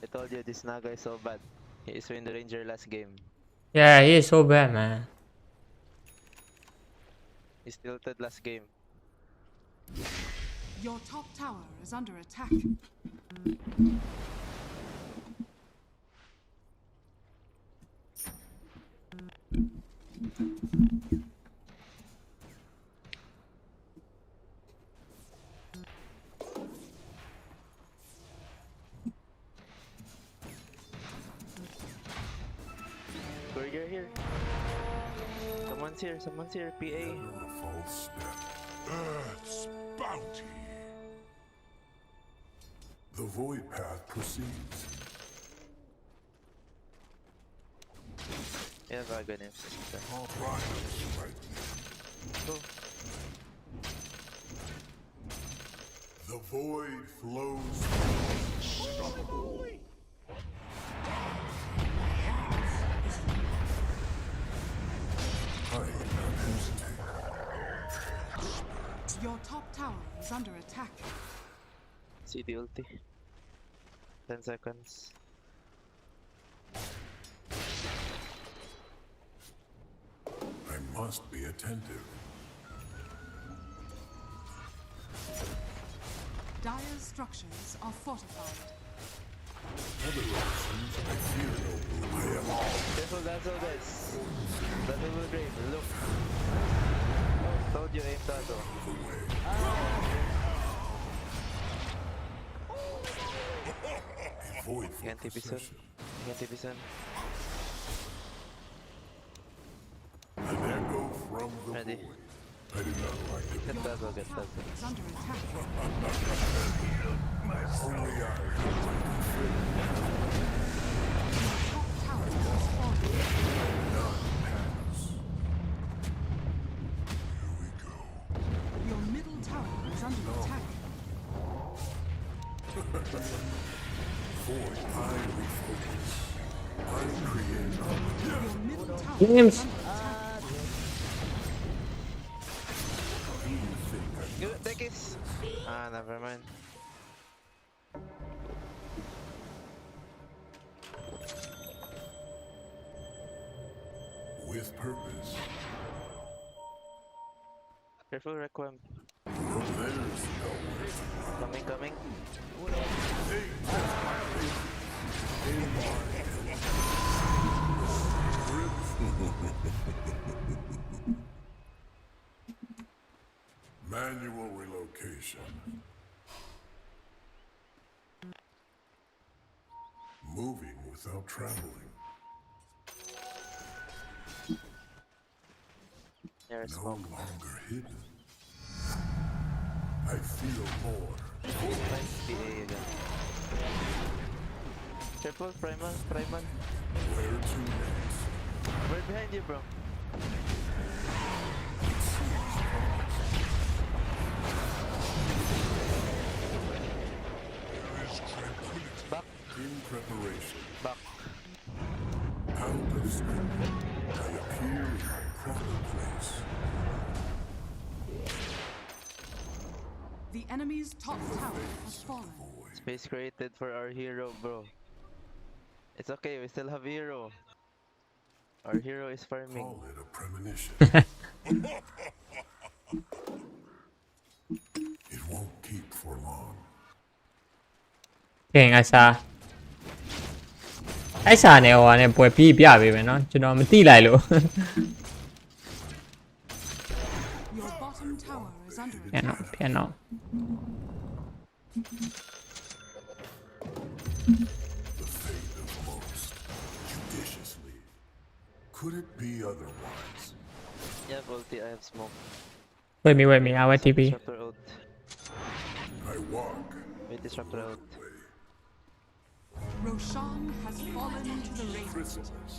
I told you this Naga is so bad. He is Wind Ranger last game. Yeah, he is so bad, man. He's tilted last game. Your top tower is under attack. Burger here. Someone's here, PA. Never a false step. Earth's bounty. The void path proceeds. Yeah, Vagonim. All rivals fight me. Go. The void flows. I am not hesitate. Your top tower is under attack. CD ulti. 10 seconds. I must be attentive. Dire's structures are fortified. I fear no blow. I am all. Careful, that's all guys. That will grave, look. Told you aim that though. Void for Ganti pisan. possession. Ganti pisan. An echo from the Ready. void. I do not like it. Get that though, get that though. Is under attack. Only I. Top tower has fallen. None pass. Here we go. Your middle tower is under attack. Void, I refocus. I create. Your middle tower Games. is under attack. Good, take it. Ah, never mind. With purpose. Careful, Requiem. There's nowhere to run. Coming. Manual relocation. Moving without traveling. There's No smoke. longer hidden. I feel more. Nice PA again. Careful, Primal. Where to next? Right behind you, bro. Back. In preparation. Back. Out of scope. I appear in my proper place. The enemy's top tower has fallen. Space created for our hero, bro. It's okay, we still have hero. Our hero is farming. Call it a premonition. It won't keep for long. ကဲငါစားအဲ့စာနဲ့ဟိုကနေပွဲပြီးပြပေးမယ်เนาะကျွန်တော်မသိလိုက်လို့ Your bottom tower is under ပြန် attack. တော့ပြန်တော့ The fate of most. Judiciously. Could it be otherwise? Yeah, Volty, I have smoke. ဝယ်မီအဝဲ TP Disruptor out. I walk. Wait, disruptor out. Roshan has fallen to the Radiant. Chrysalis.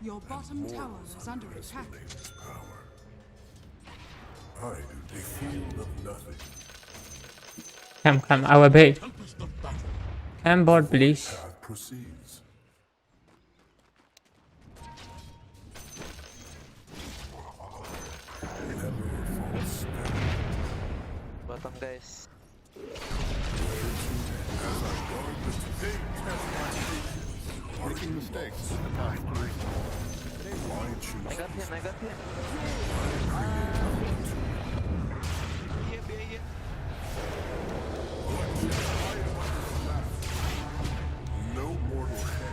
Your bottom tower is under Mortals attack. underestimate its power. I do the field of nothing. come our bait come board please Path proceeds. Never a false step. Bottom, guys. As I guard the today test my patience. Making mistakes. Attack. Why choose I got him. no mortal hand?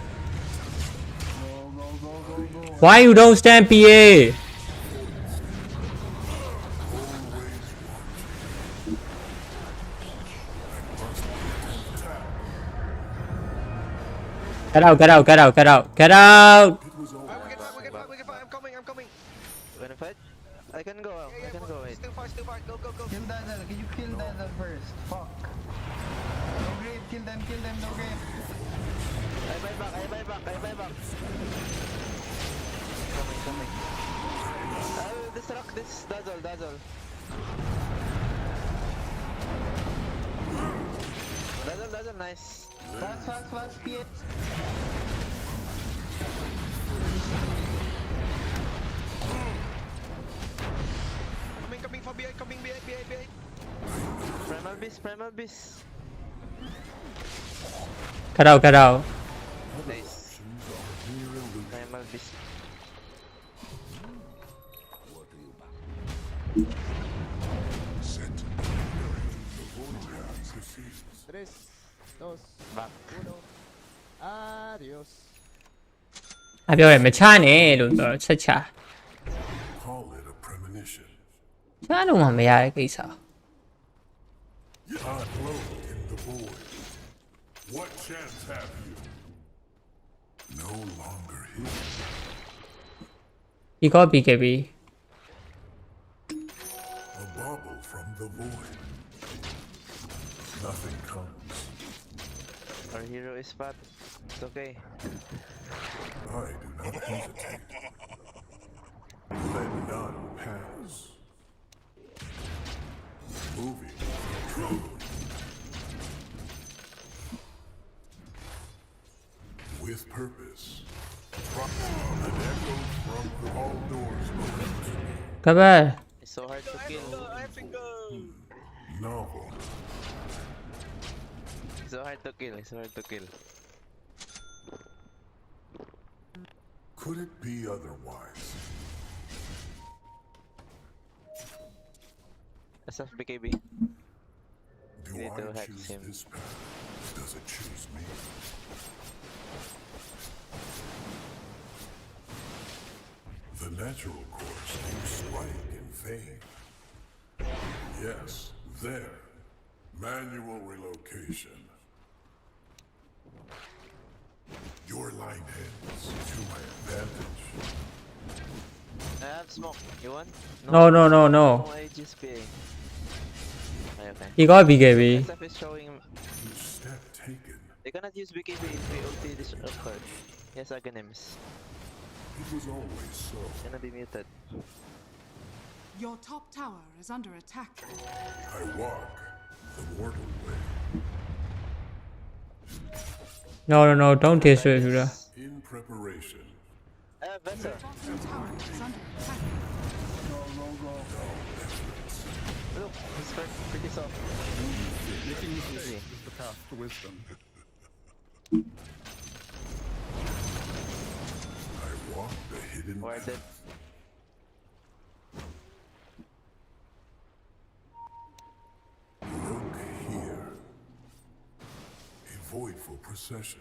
why you don't stand PA get out It was all We can fight. I'm coming. You wanna fight? I can go. Wait. Still fight. Go. Kill Dazzle. Can you kill Dazzle first? Fuck. No grave. Kill them. No grave. I buy back. Coming. I will distract this Dazzle. Dazzle, nice. Fast. PA. Coming from behind. Primal Beast. Cut out. Nice. Primal Beast. Tres, dos, Back. uno. Adios. ပြောတယ်မချနဲ့လို့ပြောချက်ချ Call it a premonition. ချလို့မှမရတဲ့ကိစ္စ Hot glow in the void. What chance have you? No longer hidden. ဒီကော BKB A bauble from the void. Nothing comes. Our hero is fat. It's okay. I do not hesitate. Let none pass. Moving through with purpose. An echo from all doors opens. ကဘ It's so hard to kill. Novel. It's so hard to kill. It's so hard to kill. Could it be otherwise? SF BKB. Do You need to I hack choose him. this path? Does it choose me? The natural course you strike in vain. Yes, there. Manual relocation. Your line ends to my advantage. I have smoke. You want? No. I just pay. Okay. ဒီကော BKB SF is showing. Each step taken, They cannot use BKB if we ulti this card. Yes, Aghanim's. it was always so. Gonna be muted. Your top tower is under attack. I walk the mortal way. No don't disrespect ဘူးလား In preparation. Vesa. Bottom tower is under attack. Look, he's pretty soft. Making mistakes is the path to wisdom. I walk the hidden Worth it. path. Look here. A voidful procession.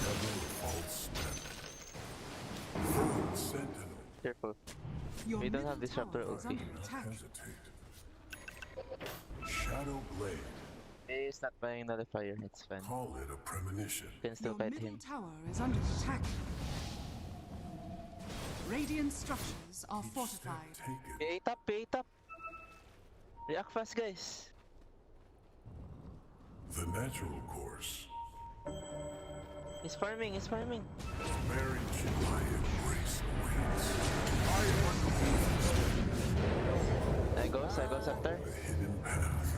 Never a false step. Void sentinel. Careful. Your We don't middle have disruptor tower is ulti. under attack. Hesitate. Shadow blade. He's not buying nullifier. It's fine. Call it a premonition. Can still Your fight middle him. tower is under attack. Radiant structures are Each fortified. step taken. Pay top. React fast, guys. The natural course. He's farming. Marriage my embrace awaits. I goes after. The hidden path.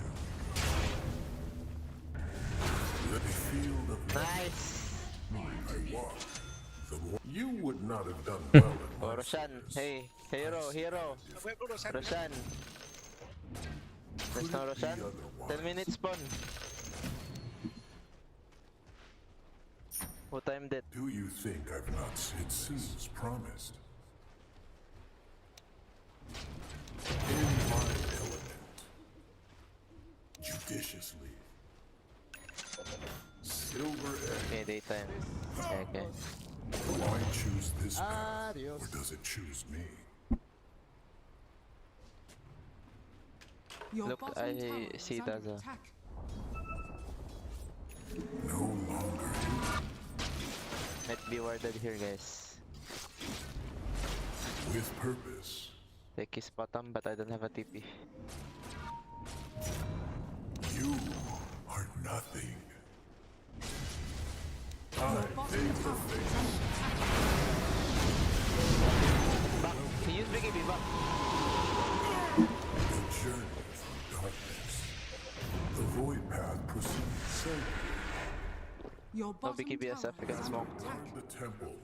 Let me field of Nice. I walk. The more you would not have done well in Oh, my Roshan. service. Hey, hero. Roshan. There's no Roshan. 10 minutes spawn. Who timed it? Do you think I've not it seems promised? In my element. Judiciously. Silver Okay, egg. daytime. Okay. Do I choose this path? Adios. Or does it choose me? Your Look, bottom I tower is see under Daza. attack. No longer hidden. Might be warded here, guys. With purpose. Take his bottom, but I don't have a TP. You are nothing. Your bottom tower is under attack. Back. He used BKB, back. The journey through darkness. The void path proceeds slowly. Your No bottom BKB tower SF, we can is smoke. under attack. The temple.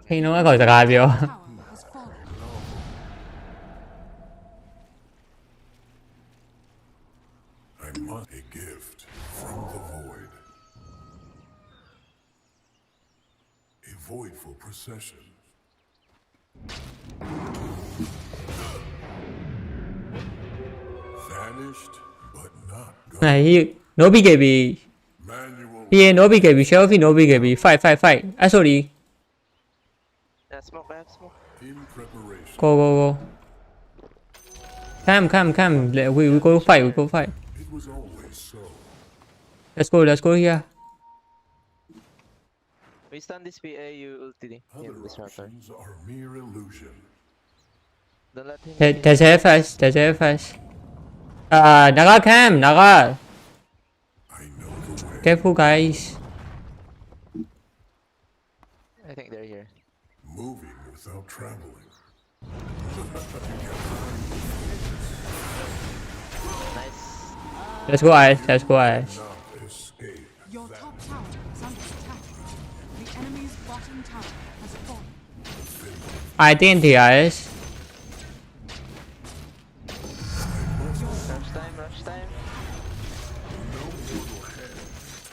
ထိန်တော့အကောင်စကားပြော Tower has fallen. I must a gift from the void. A voidful procession. Vanished, but not gone. ဟေး no BKB Manual ပြေ no BKB Shelfie no BKB fight sorry Yeah, smoke, I have smoke. in preparation. go come we go fight It was always so. let's go here We stun this PA, you ulti him, Other disruptor. options are mere illusion. Don't let him. there's FS naga cam naga I know the way. careful guys I think they're here. Moving without traveling. Nice. let's go IS Not escape. Your top tower is under attack. The enemy's bottom tower has fallen. I think the IS Rush time. No mortal hand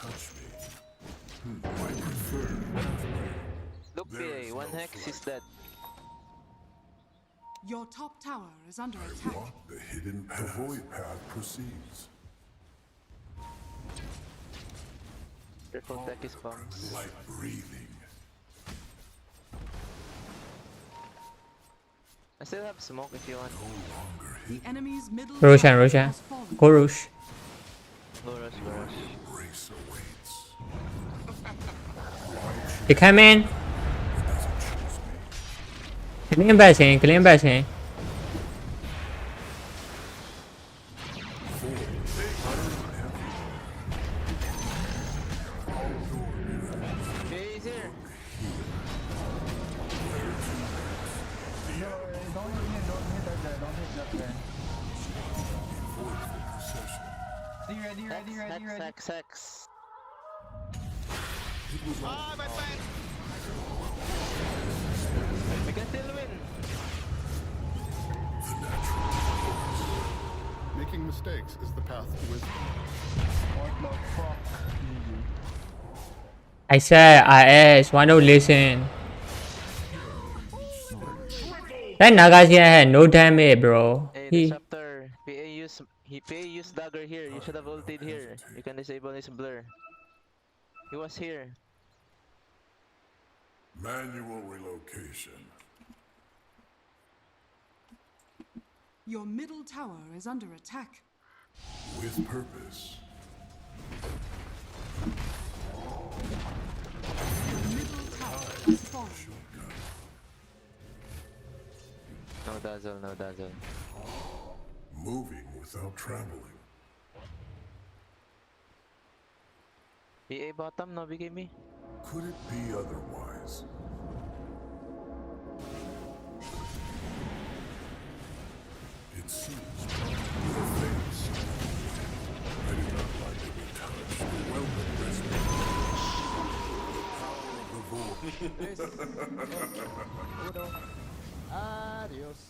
touch me. I prefer pathway. Look, PA, one hex is dead. Your top tower is under I attack. walk the hidden path. The void path proceeds. Careful, tech is bombs. Like breathing. I still have smoke if you want. No longer The hidden. enemy's middle Roshan tower has fallen. go rush Go rush, go rush. Grace awaits. they come in clean passing PA is here. Don't hit that guy. Don't hit that guy. Voidful procession. See, ready. Hex. We can still win. Making mistakes is the path to wisdom. What the fuck? I said IS why don't listen that Nagasia had no damage bro Hey, he disruptor. PA used dagger here. You should have ulted here. You can disable his blur. He was here. Manual relocation. Your middle tower is under attack. With purpose. Your middle tower has fallen. No dazzle. Moving without traveling. PA bottom, no BKB. Could it be otherwise? It seems the face. I do not like to be touched. Welcome, rescue. The power of the void. Adios.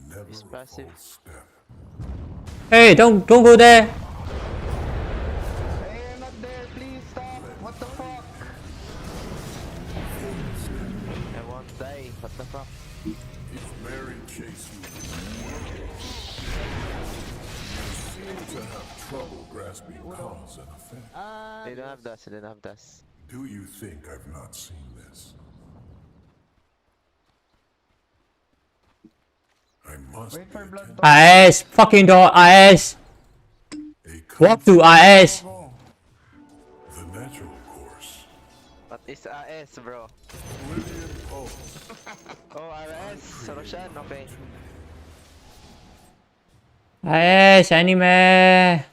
Never It's a passive. false step. hey don't go there Hey, I'm not there. Please stop. What the fuck? I won't die. What the fuck? If Mary chase you, you seem to have trouble grasping cause and effect. They don't have dust. Do you think I've not seen this? I must Wait be for blood. attentive. IS fucking door IS A walk to IS Go. the natural course. But it's AS, bro. Oblivion pulse. Oh, RS. Roshan, okay. IS anime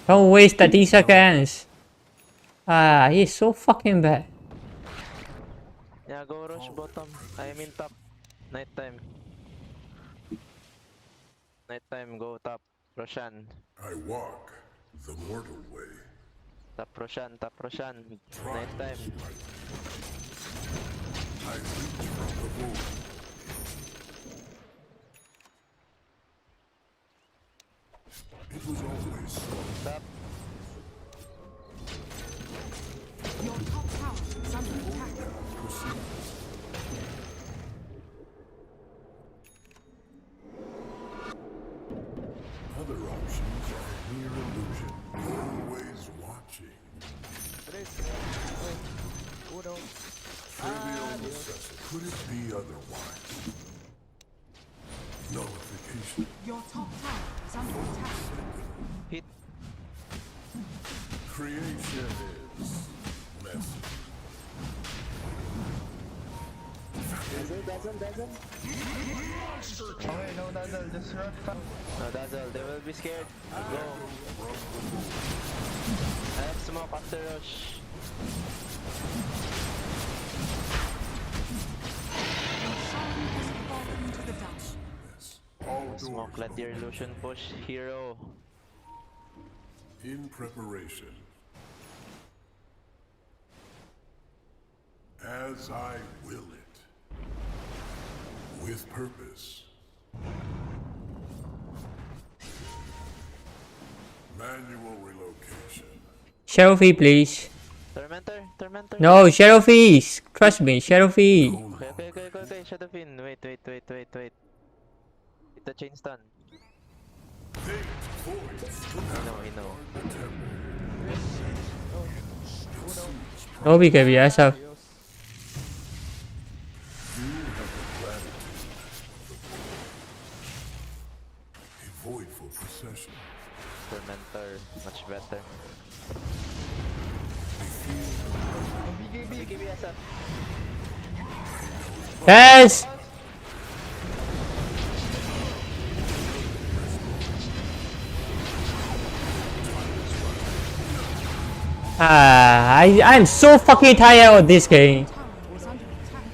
don't waste 30 seconds he's so fucking bad Yeah, go rush bottom. I am in top. Nighttime, go top. Roshan. I walk the mortal way. Top Roshan. Nighttime. I reach from the void. It was always so. Your top tower is under attack. Proceeds. Other options are mere illusion. Always watching. Trivial necessity. Could it be otherwise? Nullification. Your top tower is under attack. Hit. Creation is messy. Oh wait, no dazzle, just run fast. No dazzle, they will be scared. Go. I have smoke after rush. Sharon has fallen to the dust. All Smoke, doors let your illusion push, hero. in preparation. As I will it. With purpose. Manual relocation. Shadowfee, please. Tormentor. No, Shadowfee. Trust me, Shadowfee. Okay. Shadowfin. Wait. Hit the chain stun. I know. No BKB, ऐसा. A voidful procession. Tormentor, much better. BKB SF. Yes. I'm so fucking tired of this game. Tower is under attack.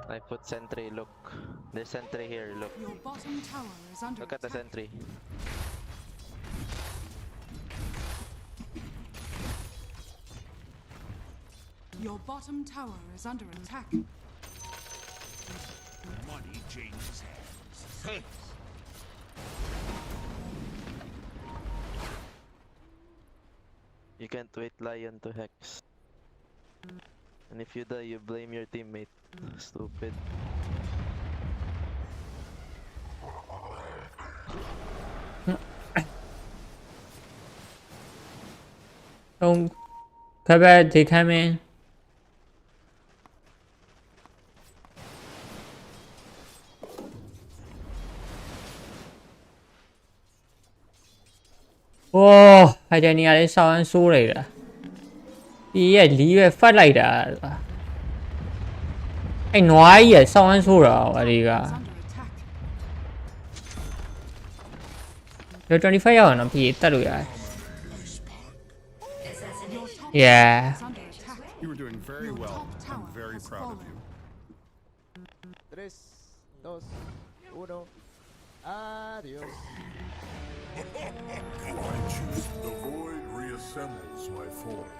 I put sentry, look. There's sentry here, look. Your bottom tower is under Look at the attack. sentry. Your bottom tower is under attack. Money changes hands. You can't wait Lion to hex. And if you die, you blame your teammate. Stupid. Không. Các bạn thì khai men. Wow, hai đứa này sao ăn su rồi đó. Ý lý về phát lại đã. Anh nói gì sao ăn su rồi à đi cả. Yo 25 hours nó bị tắt rồi à. Yeah. You were doing very well. I'm very proud of you. 3, 2, 1. Adios. I choose the void reassembles my form.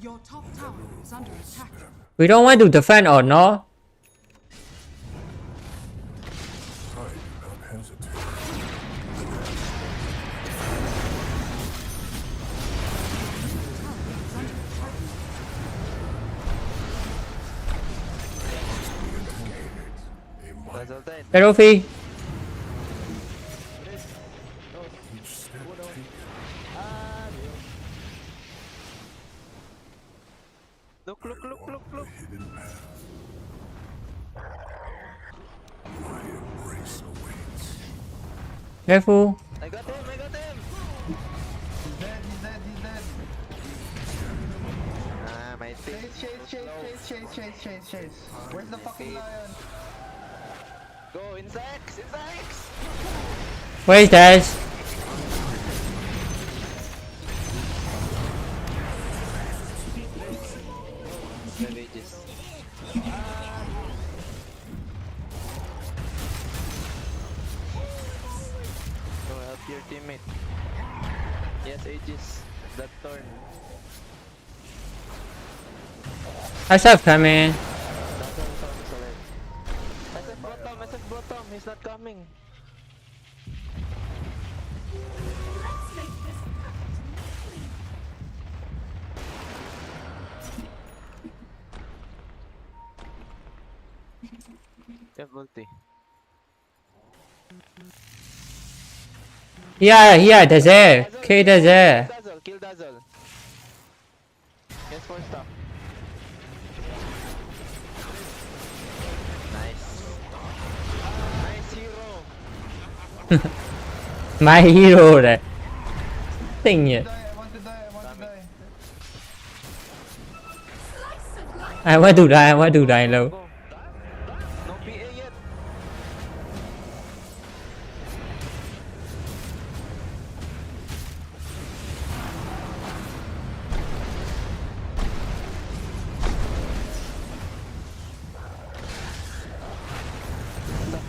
Your top tower is under attack. We don't want to defend or no? I do not hesitate. Shadowfee. Look. Hidden path. My embrace awaits. Careful. I got him. He's dead. Ah, my team. Chase. Where's the fucking lion? Go, insects. Where is that? Ravages. Go help your teammate. Yes, Aegis. That turn. SF coming. SF bottom, he's not coming. Have ulti. Yeah, there's it. Okay, there's it. Kill Dazzle. Yes, for stop. Nice hero. My hero đấy. Thing nhỉ. I want to die. I want to die lâu. No PA yet.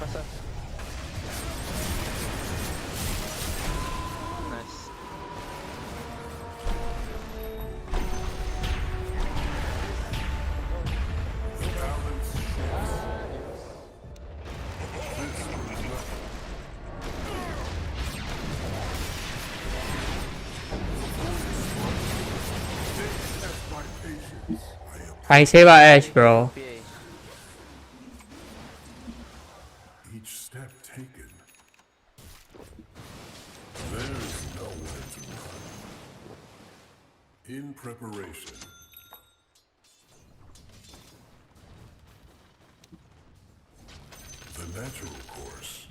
Stop. Nice. I save our Ash, bro. PA. Each step taken, there's nowhere to run. In preparation, the natural course.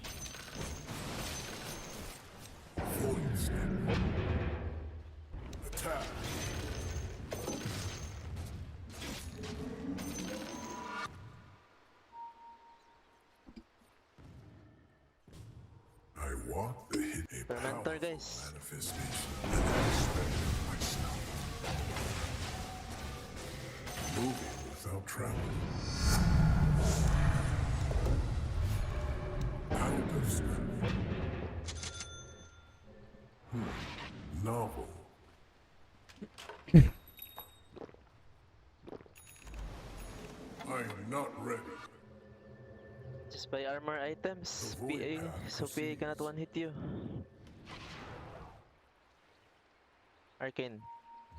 Void step. Attack. I walk the hit a Fermentor, powerful guys. manifestation and aspect of myself. Moving without travel. Out of strength. Novel. I am not ready. Just buy armor items, PA, so PA cannot one hit you. Arcane.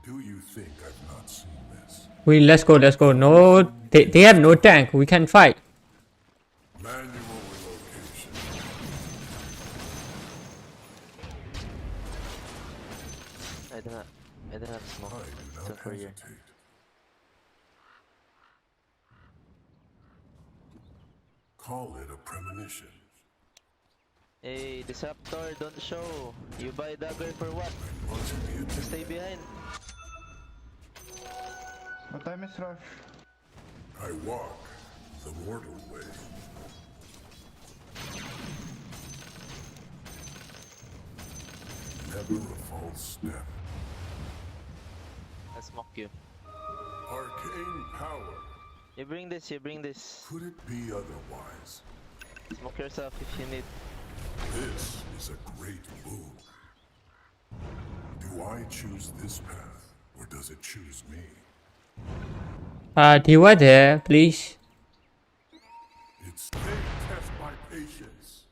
Do you think I've not seen this? Let's go. No, they have no tank. We can fight. Manual relocation. I don't have smoke. I do So not for you. hesitate. Call it a premonition. Hey, Disruptor, don't show. You buy dagger for what? Must be To a stay behind. What time is rush? I walk the mortal way. Never a false step. I'll smoke you. Arcane power. You bring this. Could it be otherwise? Smoke yourself if you need. This is a great boon. Do I choose this path, or does it choose me? You were there, please. It's they test my patience.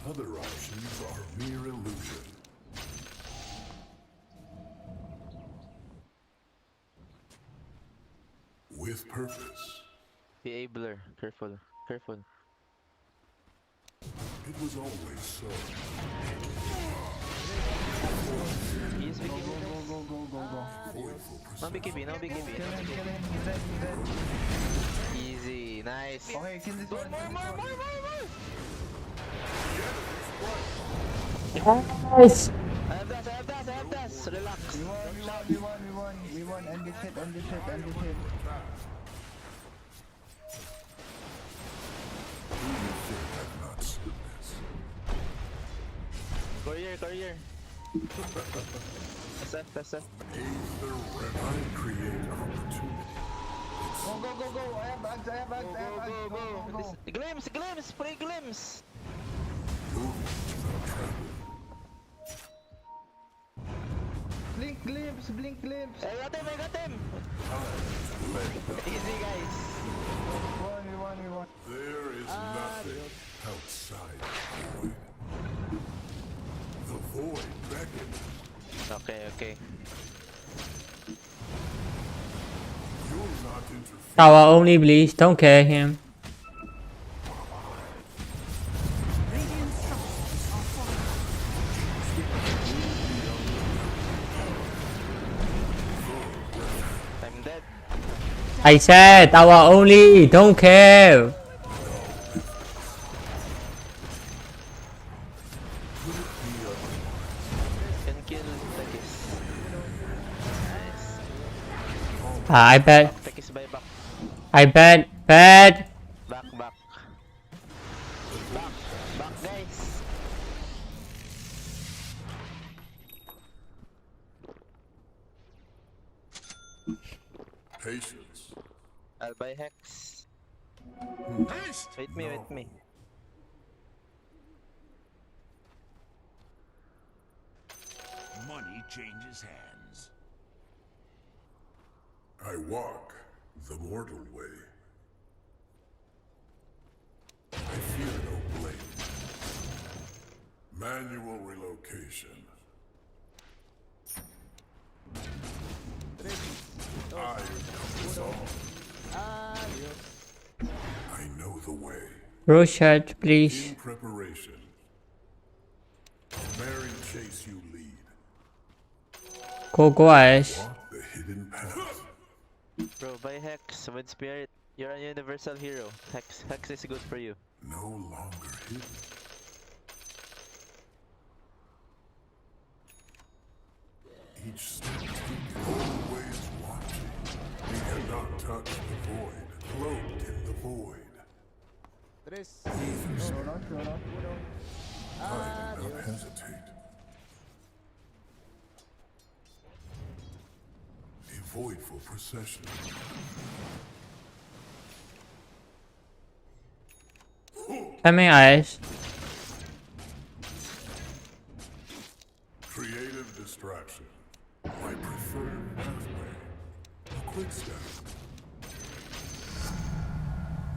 Other options are mere illusion. With purpose. PA blur. Careful. It was always so. He's Go. Voidful No BKB. Kill him. He's dead. Easy. Nice. Okay, kill this one. Nice. I have that. Relax. We won. End this hit. Do you think I've not seen this? Courier. SF. Aether Red. I create opportunity. Go. I have bags. Go. Glimpse. Play glimpse. Blink glimpse, blink glimpse. I got him! Easy, guys. We won. There is nothing outside the void. The void beckons. Okay. You'll not interfere. Tower only, please. Don't kill him. Radiant structures are falling. I'm dead. I said tower only. Don't kill. Can kill Tekis. Nice. I bet. Tekis by back. I bet. Back, guys. Patience. I'll buy Hex. Wait me. Money changes hands. I walk the mortal way. I fear no blame. Manual relocation. I know the way. Rochette, please. In preparation. Merry chase you lead. Go, Ash. Walk the hidden path. Bro, buy Hex with Spirit. You're a universal hero. Hex is good for you. No longer hidden. Each step always watching. We cannot touch the void. Cloaked in the void. I do not hesitate. A voidful procession. Coming, Ash. Creative distraction. My preferred pathway. A quick step.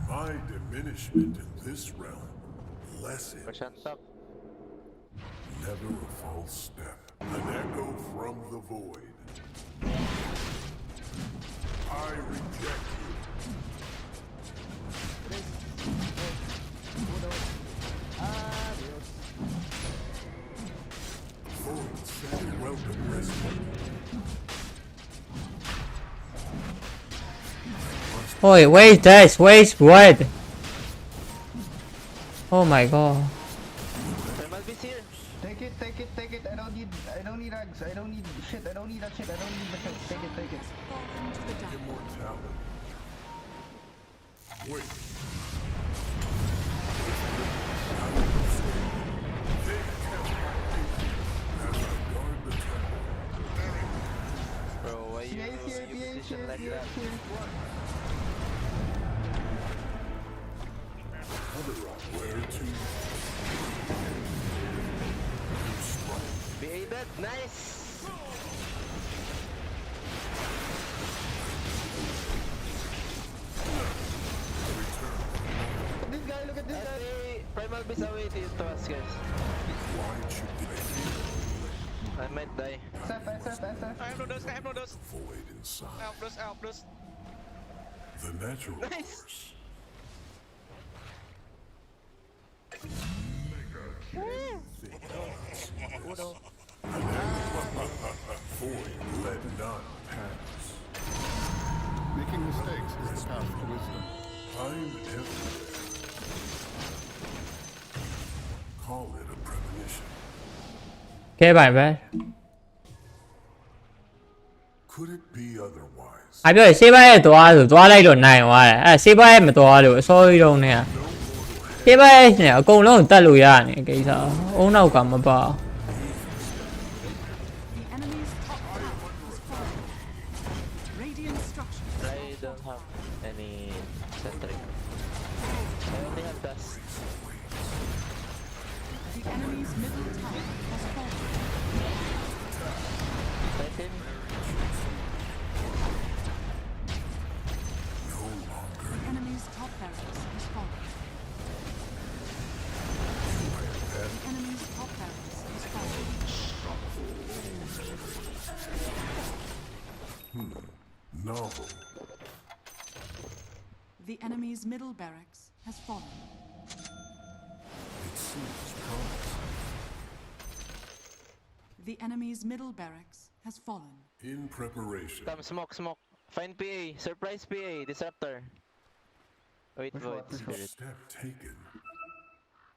My diminishment in this realm lessens. Never a false step. An echo from the void. I reject you. Void said welcome rescue. Oi, where's this? Where's what? Oh my god. Take it. I don't need rugs. I don't need shit. I don't need that shit. I don't need the shit. Take it. Immortality. Wait. Bro, why you position like that? Where to? Be aided, nice! This guy, look at this guy. Primal Beast away to us, guys. Why should I might die. I have no dose. Void inside. I have dose. The natural Nice. force. Void let none pass. Making mistakes is the path to wisdom. I'm everywhere. Call it a premonition. Okay, bye. Could it be otherwise? အပြောဆေးပိုင်းရဲ့သွားဆိုသွားလိုက်တော့နိုင်သွားတယ်အဲဆေးပိုင်းရဲ့မသွားလို့အစောကြီးတော့နေဆေးပိုင်းရဲ့နဲ့အကုန်လုံးတတ်လို့ရတယ်ကိစ္စအုံနောက်ကမပါ The enemy's top tower has fallen. Radiant structures. I don't have any sentry. I only have dust. The enemy's middle tower has fallen. Fight him. The enemy's top barracks has fallen. The enemy's top barracks has fallen. Novel. The enemy's middle barracks has fallen. It seems promising. The enemy's middle barracks has fallen. In preparation. Come, smoke, smoke. Find PA. Surprise PA. Disruptor. Wait, void. Spirit. Step taken.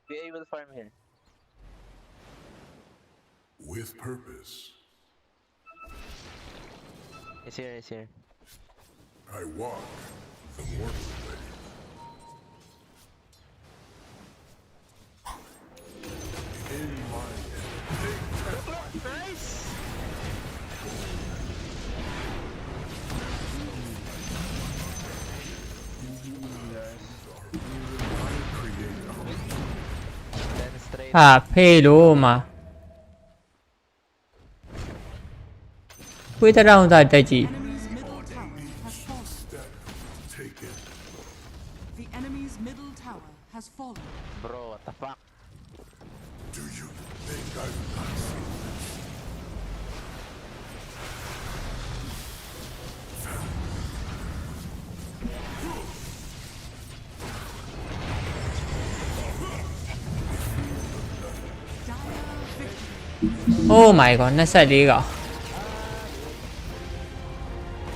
PA will farm here. With purpose. He's here, he's here. I walk the mortal way. In my Nice! Then straight. เพ่โลมาคุยตะเราได้แต่จี Enemy's middle tower has fallen. step taken. The enemy's middle tower has fallen. Bro, what the fuck? Do you think I've not seen this? Dire victory. โอ้ my god 24ក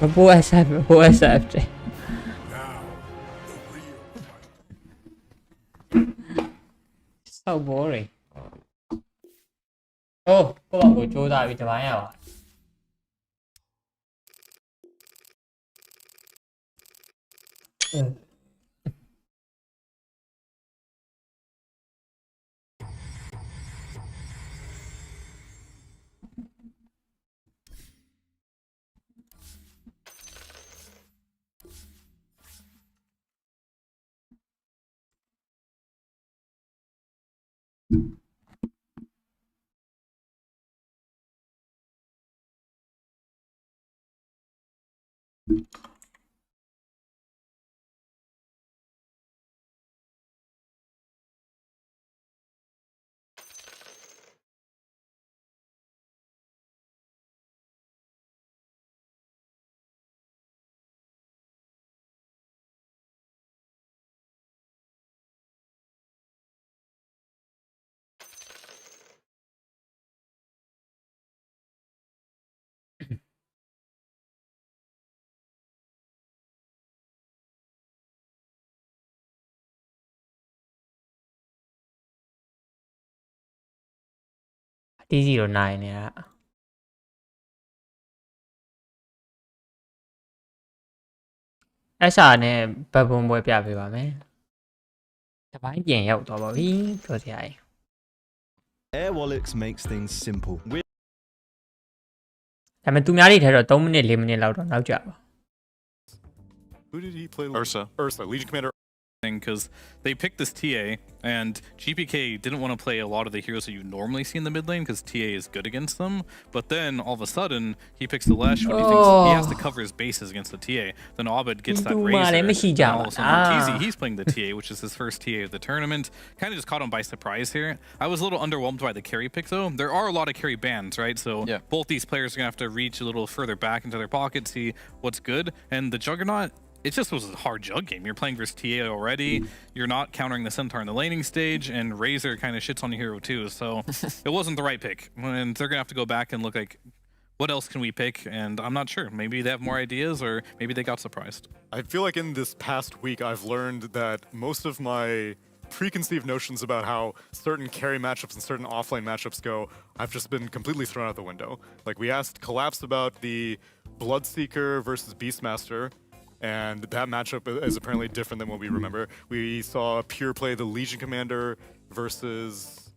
မပိုး SF မပိုး SF တဲ့ Now, the real fight. စောက်ဘောတွေโอ้ကိုယ့်ဘောက်ကိုကြိုးစားပြီးတပိုင်းရပါတီးစီတော့နိုင်နေတာအဲ့စာနဲ့ဘတ်ဘုံပွဲပြပေးပါမယ်တပိုင်းပြင်ရောက်တော့ပါပြီပြောစရာကြီး Air Wallets makes things simple. ဒါပေမဲ့သူများတွေထဲတော့3မိနစ်4မိနစ်လောက်တော့နောက်ကြပါ Who did he play? Ursa. Ursa, Legion Commander. Because they picked this TA, and GPK didn't want to play a lot of the heroes that you normally see in the mid lane because TA is good against them. But then all of a sudden, he picks the Lesh when he thinks he has to cover his bases against the TA. Then Abed gets that Razor, and all of a sudden Teasy, he's playing the TA, which is his first TA of the tournament. Kind of just caught him by surprise here. I was a little underwhelmed by the carry pick though. There are a lot of carry bans, right? So both these players are gonna have to reach a little further back into their pocket, see what's good. And the Juggernaut, it just was a hard jug game. You're playing versus TA already. You're not countering the Centaur in the laning stage, and Razor kind of shits on your hero too. So it wasn't the right pick. And they're gonna have to go back and look like, what else can we pick? And I'm not sure. Maybe they have more ideas, or maybe they got surprised. I feel like in this past week, I've learned that most of my preconceived notions about how certain carry matchups and certain offlane matchups go, I've just been completely thrown out the window. Like, we asked Collapse about the Bloodseeker versus Beastmaster, and that matchup is apparently different than what we remember. We saw Pure play the Legion Commander versus...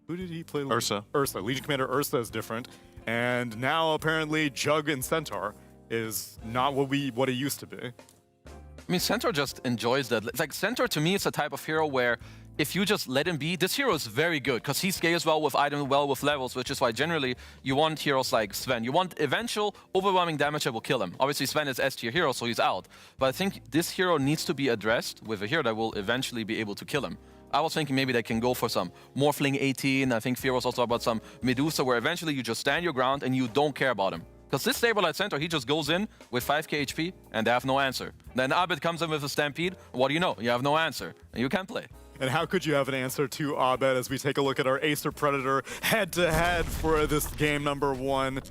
Who did he play? Ursa. Ursa. Legion Commander Ursa is different. And now apparently Jug and Centaur is not what it used to be. I mean, Centaur just enjoys that. Like, Centaur to me is a type of hero where if you just let him be, this hero is very good because he scales well with items, well with levels, which is why generally you want heroes like Sven. You want eventual overwhelming damage that will kill him. Obviously Sven is S tier hero, so he's out. But I think this hero needs to be addressed with a hero that will eventually be able to kill him. I was thinking maybe they can go for some Morphling 18. I think Fear was also about some Medusa, where eventually you just stand your ground and you don't care about him. Because this Stabilized Centaur, he just goes in with 5k HP and they have no answer. Then Abed comes in with a Stampede. What do you know? You have no answer and you can't play. And how could you have an answer to Abed as we take a look at our Acer Predator head-to-head for this game number 1?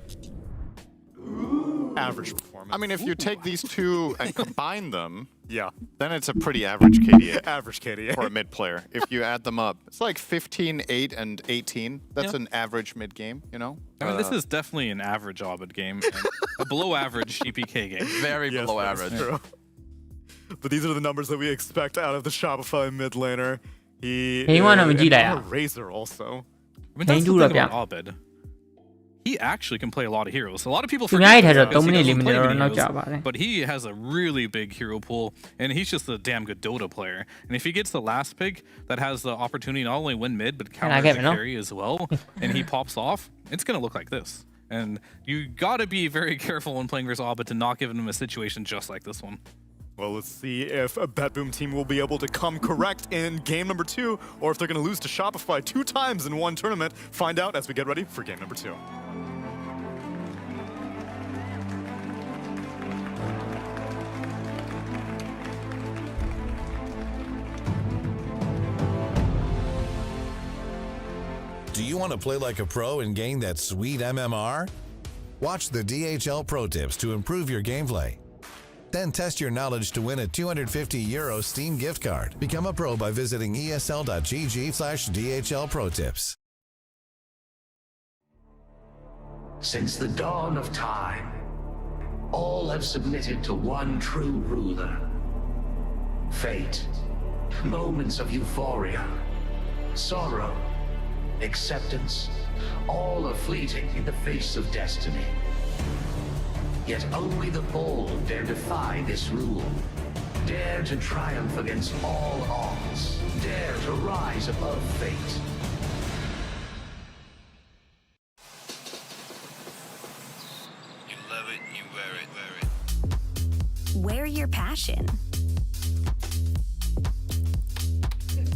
Average performance. I mean, if you take these two and combine them, yeah, then it's a pretty average KDA. Average KDA. For a mid player. If you add them up, it's like 15, 8, and 18. That's an average mid game, you know? I mean, this is definitely an average Abed game. And a below average GPK game. Very below average. True. But these are the numbers that we expect out of the Shopify mid laner. He is Razor also. I mean, that's the thing about Abed. He actually can play a lot of heroes. A lot of people forget United this because he has doesn't play many no heroes, job, but he has a really big hero pool, and he's just a damn good Dota player. And if he gets the last pick that has the opportunity not only win mid, but counter the carry as well, and he pops off, it's going to look like this. And you got to be very careful when playing versus Abed to not give him a situation just like this one. Well, let's see if a BetBoom team will be able to come correct in game number 2, or if they're going to lose to Shopify 2 times in one tournament. Find out as we get ready for game number 2. Do you want to play like a pro and gain that sweet MMR? Watch the DHL Pro Tips to improve your gameplay. Then test your knowledge to win a €250 Steam gift card. Become a pro by visiting esl.gg/DHL Pro Tips. Since the dawn of time, all have submitted to one true ruler. Fate, moments of euphoria, sorrow, acceptance, all are fleeting in the face of destiny. Yet only the bold dare defy this rule. Dare to triumph against all odds. Dare to rise above fate. You love it, you wear it, Wear your passion.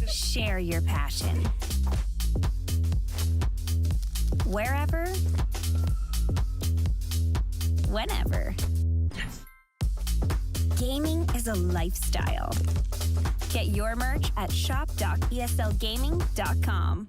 Share your passion. Wherever, whenever. Gaming is a lifestyle. Get your merch at shop.eslgaming.com.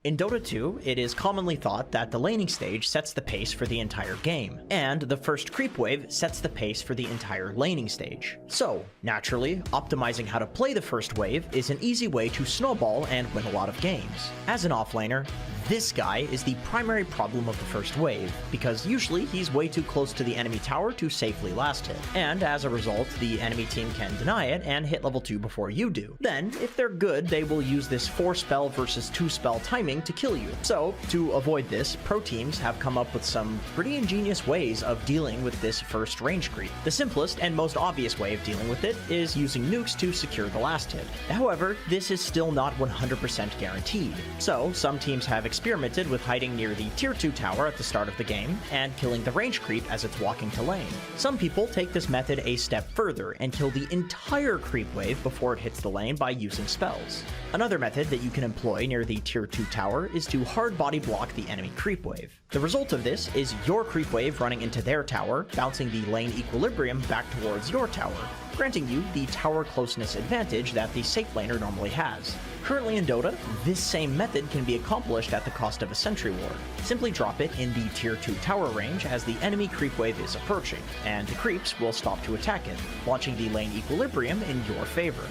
In Dota 2, it is commonly thought that the laning stage sets the pace for the entire game, and the first creep wave sets the pace for the entire laning stage. So, naturally, optimizing how to play the first wave is an easy way to snowball and win a lot of games. As an offlaner, this guy is the primary problem of the first wave, because usually he's way too close to the enemy tower to safely last hit, and as a result, the enemy team can deny it and hit level 2 before you do. Then, if they're good, they will use this 4-spell versus 2-spell timing to kill you. So, to avoid this, pro teams have come up with some pretty ingenious ways of dealing with this first range creep. The simplest and most obvious way of dealing with it is using nukes to secure the last hit. However, this is still not 100% guaranteed. So, some teams have experimented with hiding near the tier 2 tower at the start of the game and killing the range creep as it's walking to lane. Some people take this method a step further and kill the entire creep wave before it hits the lane by using spells. Another method that you can employ near the tier 2 tower is to hard body block the enemy creep wave. The result of this is your creep wave running into their tower, bouncing the lane equilibrium back towards your tower, granting you the tower closeness advantage that the safe laner normally has. Currently in Dota, this same method can be accomplished at the cost of a sentry ward. Simply drop it in the tier 2 tower range as the enemy creep wave is approaching, and the creeps will stop to attack it, launching the lane equilibrium in your favor.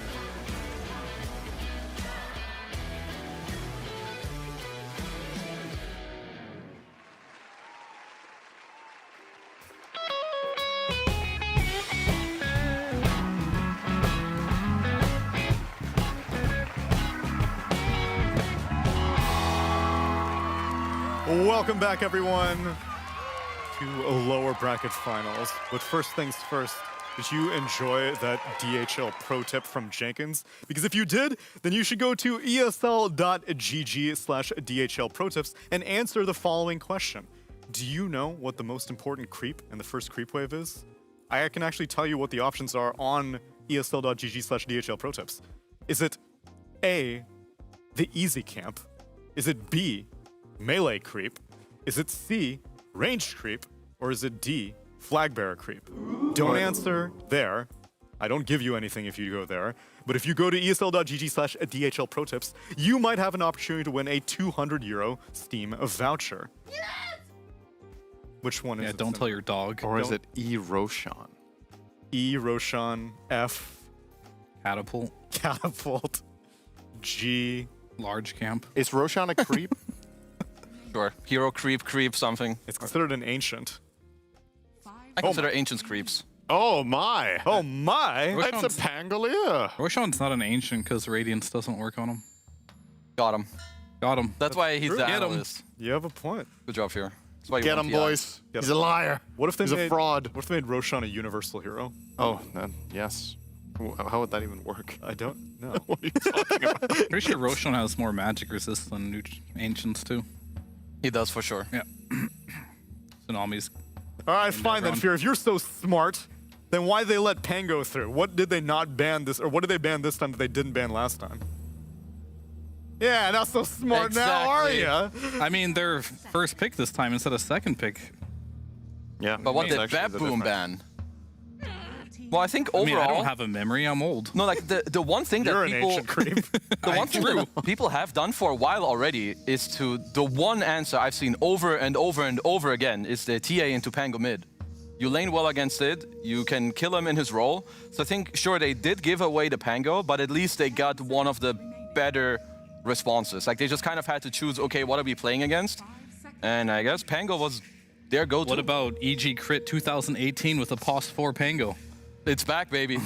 Welcome back, everyone, to a lower bracket finals. But first things first, did you enjoy that DHL pro tip from Jenkins? Because if you did, then you should go to esl.gg/DHL pro tips and answer the following question. Do you know what the most important creep in the first creep wave is? I can actually tell you what the options are on esl.gg/DHL pro tips. Is it A, the easy camp? Is it B, melee creep? Is it C, ranged creep? Or is it D, flag bearer creep? Don't answer there. I don't give you anything if you go there. But if you go to esl.gg/DHL pro tips, you might have an opportunity to win a €200 Steam voucher. Yes! Which one is it? Yeah, don't tell your dog. Or is it E. Roshan? E. Roshan, F. Catapult. Catapult. G. Large camp. Is Roshan a creep? Sure. Hero creep, something. It's considered an ancient. I consider ancients creeps. Oh my! Oh my! It's a Pangolier! Roshan's not an ancient because Radiance doesn't work on him. Got him. Got him. That's why he's the Get him. analyst. You have a point. Good job here. That's why you Get won him, TI. boys. He's a liar. What if they He's made a fraud? What if they made Roshan a universal hero? Oh, then yes. How would that even work? I don't know. What are you talking about? Pretty sure Roshan has more magic resist than ancients too. He does for sure. Yeah. Tsunami's. All right, fine then, round. Fear. If you're so smart, then why did they let Pango through? What did they not ban this, or what did they ban this time that they didn't ban last time? Yeah, not so smart now, are ya? I mean, their first pick this time instead of second pick. Yeah. But what that's did actually the Baboom difference. ban? Well, I think I overall. mean, I don't have a memory. I'm old. No, like the one thing that You're an people ancient creep. the one thing that people have done for a while already is to the one answer I've seen over and over and over again is the TA into Pango mid. You lane well against it, you can kill him in his role. So I think sure they did give away the Pango, but at least they got one of the better responses. Like they just kind of had to choose, okay, what are we playing against? And I guess Pango was their go-to. What about EG Crit 2018 with a POS 4 Pango? It's back, baby.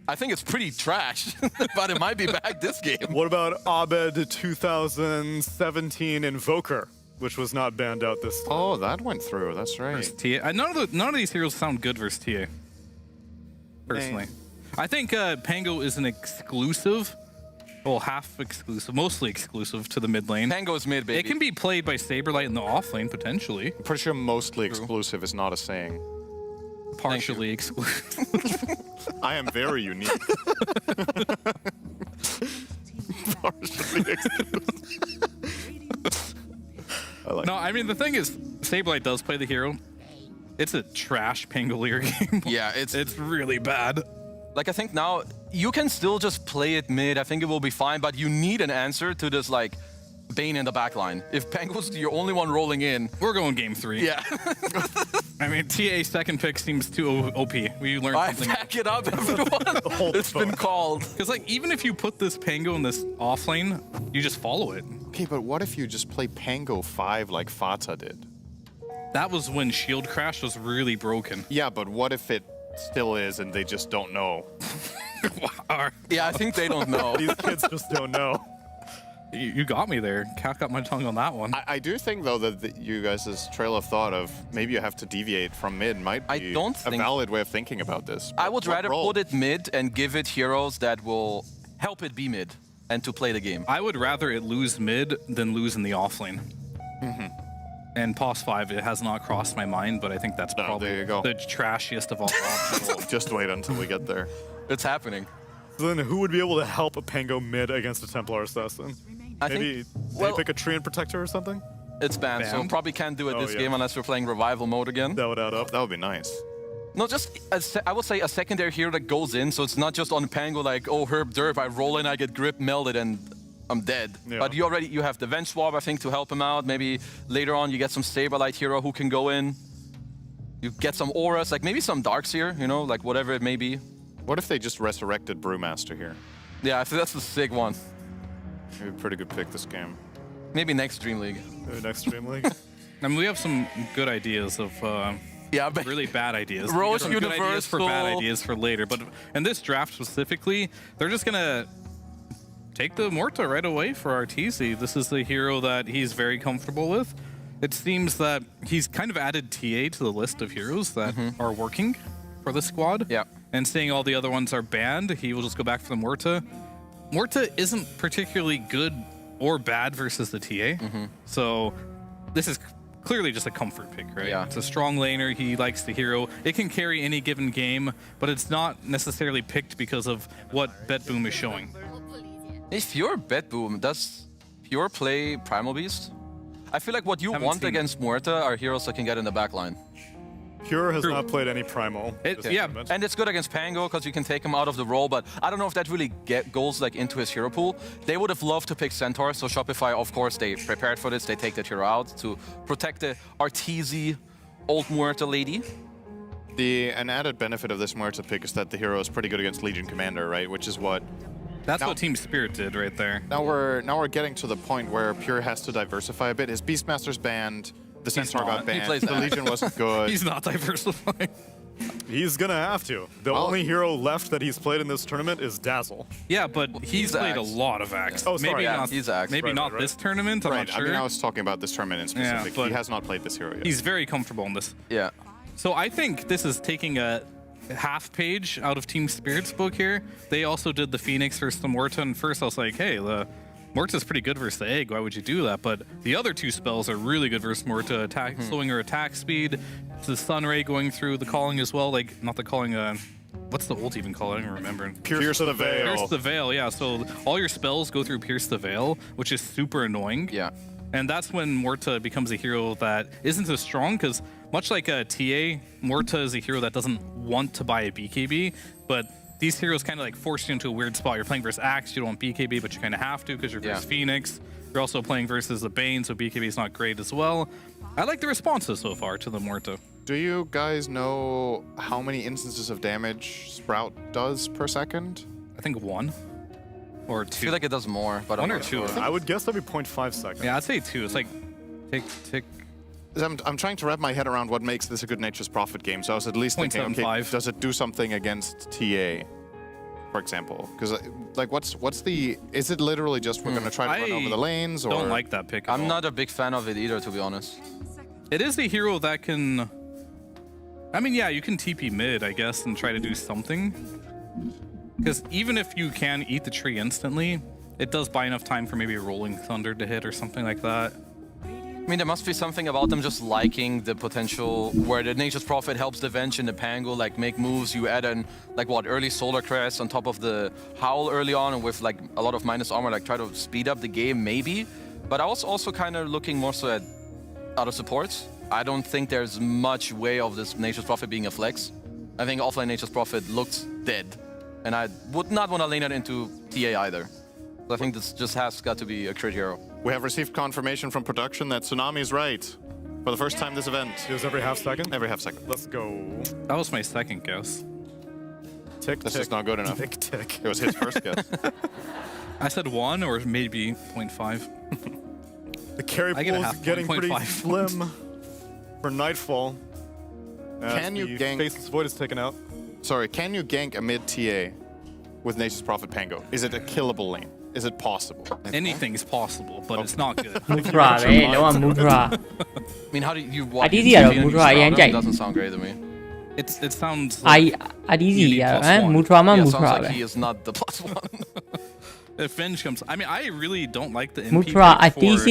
I think it's pretty trash, but it might be back this game. What about Abed 2017 Invoker, which was not banned out this time? Oh, that went through. That's right. Versus TA. None of these heroes sound good versus TA. Personally, I think Pango is an exclusive. Well, half exclusive, mostly exclusive to the mid lane. Pango is mid, baby. It can be played by Saberlight in the off lane, potentially. I'm pretty sure mostly exclusive is not a saying. Partially exclusive. I am very unique. Partially exclusive. No, I mean, the thing is, Saberlight does play the hero. It's a trash Pangolier game. Yeah, it's really bad. Like, I think now you can still just play it mid. I think it will be fine, but you need an answer to this, like, Bane in the back line. If Pango's the only one rolling in, we're going game 3. Yeah. I mean, TA second pick seems too OP. We learned something. Back it up, everyone. It's been called. Because like, even if you put this Pango in this offlane, you just follow it. Okay, but what if you just play Pango 5 like Fata did? That was when Shield Crash was really broken. Yeah, but what if it still is and they just don't know? Yeah, I think they don't know. These kids just don't know. You got me there. Cat got my tongue on that one. I do think, though, that you guys' trail of thought of maybe you have to deviate from mid might be a valid way of thinking about this. I would rather put it mid and give it heroes that will help it be mid and to play the game. I would rather it lose mid than lose in the offlane. And POS 5, it has not crossed my mind, but I think that's probably the trashiest of all options. Just wait until we get there. It's happening. So then who would be able to help a Pango mid against a Templar Assassin? Maybe they pick a Treant Protector or something? It's banned, so probably can't do it this game unless we're playing Revival mode again. That would add up. That would be nice. No, just, I would say a secondary hero that goes in, so it's not just on Pango like, oh, herb derp, I roll in, I get grip melted, and I'm dead. Yeah. But you have the Venge Swab, I think, to help him out. Maybe later on you get some Saberlight hero who can go in. You get some auras, like maybe some Darkseer, you know, like whatever it may be. What if they just resurrected Brewmaster here? Yeah, I think that's the sick one. Maybe a pretty good pick this game. Maybe next Dream League. Maybe next Dream League. I mean, we have some good ideas of really bad ideas. Roche Good ideas for bad Universal. ideas for later. But in this draft specifically, they're just gonna take the Morta right away for RTZ. This is the hero that he's very comfortable with. It seems that he's kind of added TA to the list of heroes that are working for the squad. Yeah. And seeing all the other ones are banned, he will just go back for the Morta. Morta isn't particularly good or bad versus the TA. So this is clearly just a comfort pick, right? Yeah. It's a strong laner. He likes the hero. It can carry any given game, but it's not necessarily picked because of what Bet Boom is showing. If you're Bet Boom, does Pure play Primal Beast? I feel like what you want against Muerta are heroes that can get in the back line. Pure has not played any Primal. And it's good against Pango because you can take him out of the role, but I don't know if that really goes like into his hero pool. They would have loved to pick Centaur, so Shopify, of course, they prepared for this. They take that hero out to protect the Arteezy old Muerta lady. An added benefit of this Muerta pick is that the hero is pretty good against Legion Commander, right? Which is what... That's what Team Spirit did right there. Now we're getting to the point where Pure has to diversify a bit. His Beastmaster's banned. The Centaur got banned. The Legion wasn't good. He's not diversifying. He's gonna have to. The only hero left that he's played in this tournament is Dazzle. Yeah, but he's played a lot of Axe. Oh, sorry. He's Axe. Maybe not this tournament, I'm not sure. I mean, I was talking about this tournament in specific. Yeah, he has not played this hero yet. He's very comfortable in this. Yeah. So I think this is taking a half page out of Team Spirit's book here. They also did the Phoenix versus the Morta, and first I was like, hey, the Morta's pretty good versus the Egg, why would you do that? But the other two spells are really good versus Morta, slowing her attack speed, the Sunray going through the calling as well, like, not the calling, what's the ult even called? I don't even remember. Pierce the Veil. Pierce the Veil, yeah, so all your spells go through Pierce the Veil, which is super annoying. Yeah. And that's when Morta becomes a hero that isn't as strong, because much like a TA, Morta is a hero that doesn't want to buy a BKB, but these heroes kind of like force you into a weird spot. You're playing versus Axe, you don't want BKB, but you kind of have to because you're versus Phoenix. You're also playing versus the Bane, so BKB is not great as well. I like the responses so far to the Morta. Do you guys know how many instances of damage Sprout does per second? I think 1 or 2. I feel like it does more, but 1 or 2. I would guess that'd be 0.5 seconds. Yeah, I'd say 2. It's like tick. I'm trying to wrap my head around what makes this a good Nature's Prophet game, so I was at least thinking, okay, does it do something against TA, for example? Because, like, what's the... Is it literally just we're going to try to run over the lanes, or... I don't like that pick at I'm all. not a big fan of it either, to be honest. It is a hero that can... I mean, yeah, you can TP mid, I guess, and try to do something. Because even if you can eat the tree instantly, it does buy enough time for maybe a Rolling Thunder to hit or something like that. I mean, there must be something about them just liking the potential where the Nature's Prophet helps the Venge and the Pango, like, make moves. You add an, like, what, early Solar Crest on top of the Howl early on, and with, like, a lot of minus armor, like, try to speed up the game, maybe. But I was also kind of looking more so at other supports. I don't think there's much way of this Nature's Prophet being a flex. I think offline Nature's Prophet looks dead. And I would not want to lane it into TA either. So I think this just has got to be a crit hero. We have received confirmation from production that Tsunami is right. For the first time this event. It was every half second? Every half second. Let's go. That was my second guess. Tick, This tick. is not good enough. Tick, tick. It was his first guess. I said 1 or maybe 0.5. The carry I get a pool is half getting pretty 1.5. slim for Nightfall. Can you gank... Faceless Void is taken out. Sorry, can you gank a mid TA with Nature's Prophet Pango? Is it a killable lane? Is it possible? Anything's possible, but it's not good. Mudra ပဲလောက Mudra I mean, how do you watch? IDC ကတော့ Mudra အရင်ကြိုက် Doesn't sound great to me. It sounds. IDC you need ရ plus ဟမ် one. Mudra မှ Yeah, Mudra sounds like ပဲ he is not the plus one. If Finch comes, I mean, I really don't like the MP Mudra pick for IDC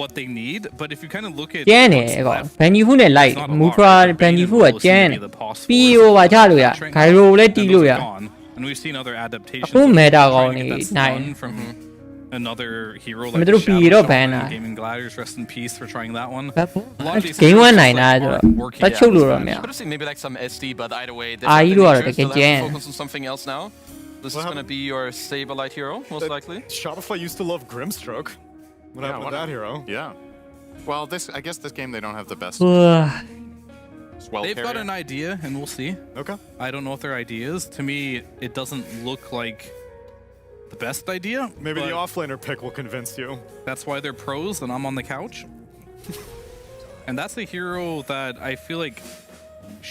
what they need, but if you kind of look at ကျန်းတယ် what's ကော left, ဘန်ဂျီဖူးနဲ့လိုက် it's not a lot, Mudra right? ဘန်ဂျီဖူးက Bane ကျန်း will တယ် be the possible ပြီးဟိုပါချလို့ရ Train ဂိုင်ရိုလည်းတီး and လို့ရ those are gone. And we've seen other adaptations. Ako of meta trying toကောင်း get နေ that နိုင် stun from another hero မ like တို့ပြီးတော့ ban တာ Gaming Gliders. Rest in peace for trying that one. ဘတ် A lot of these Game heroes one just, နိုင်တာ like, ဆိုတော့ aren't working ဘတ်ချုပ်လို့တော့မရ Could have seen maybe like some SD, but either way, they Ah, have you the do nature, it, still okay, have to Jen. focus on something else now. This is going to be your Saberlight hero, most likely. Shopify used to love Grimstroke. What happened to that hero? Yeah. Well, I guess this game they don't have the best. Swell They've got carrier. an idea, and we'll see. Okay. I don't know what their idea is. To me, it doesn't look like the best idea. Maybe the but offlaner pick will convince you. That's why they're pros, and I'm on the couch. And that's a hero that I feel like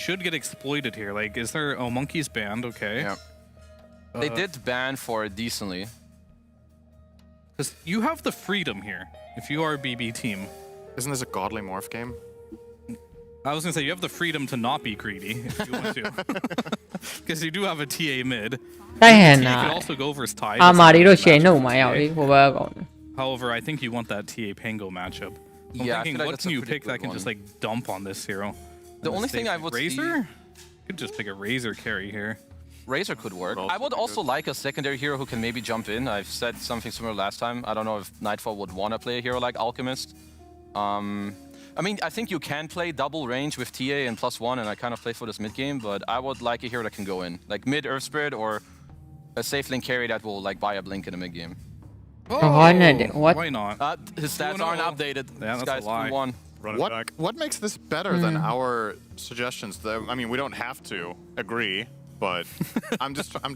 should get exploited here. Like, is there... Oh, Monkey's banned, okay. Yeah. They did ban for it decently. Because you have the freedom here, if you are a BB team. Isn't this a godly morph game? I was going to say, you have the freedom to not be greedy, if you want to. Because you do have a TA mid. တိုက်ဟန် You တာ could also go versus Tide. အာ as မာ a တွေတော့ share matchup နှုတ်မှာ versus ရောက် TA. လေဟိုဘက်ကောင် However, I think you want that TA Pango matchup. I'm Yeah, I thinking, feel like what that's can a you pretty pick that good can one. just like dump on this hero? The only thing I would Razor? You could just pick a Razor carry here. Razor could work. I would also like a secondary hero who can maybe jump in. I've said something similar last time. I don't know if Nightfall would want to play a hero like Alchemist. I mean, I think you can play double range with TA and +1, and I kind of play for this mid game, but I would like a hero that can go in. Like mid Earth Spirit or a safe link carry that will like buy a blink in the mid game. What? Why not? His stats aren't updated. Yeah, This that's guy's a lie. 2-1. What makes this better than our suggestions? I mean, we don't have to agree, but I'm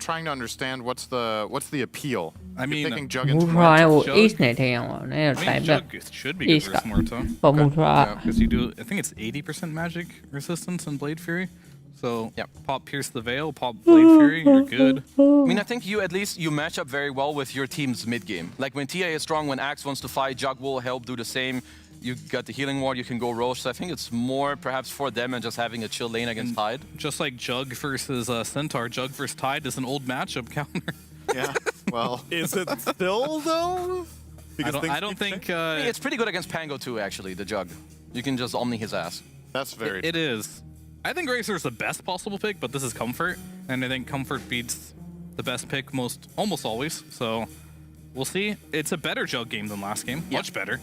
trying to understand what's the appeal. I mean, picking Jug into Mudra ကို Marta. ace နဲ့ထည့်အောင်ပါနဲ့ I တို mean, င်ဘက် Jug should be good Ace versus Morta. But Mudra Because you do, I think it's 80% magic resistance in Blade Fury. So, pop Pierce the Veil, pop Blade Fury, you're good. I mean, I think you match up very well with your team's mid game. Like when TA is strong, when Axe wants to fight, Jug will help do the same. You got the healing ward, you can go Roche. So I think it's more perhaps for them and just having a chill lane against Tide. Just like Jug versus Centaur, Jug versus Tide is an old matchup counter. Yeah, well. Is it still, though? I don't think... I mean, it's pretty good against Pango too, actually, the Jug. You can just Omni his ass. That's very... It is. I think Razor is the best possible pick, but this is Comfort. And I think Comfort beats the best pick almost always. So we'll see. It's a better Jug game than last game. Much better.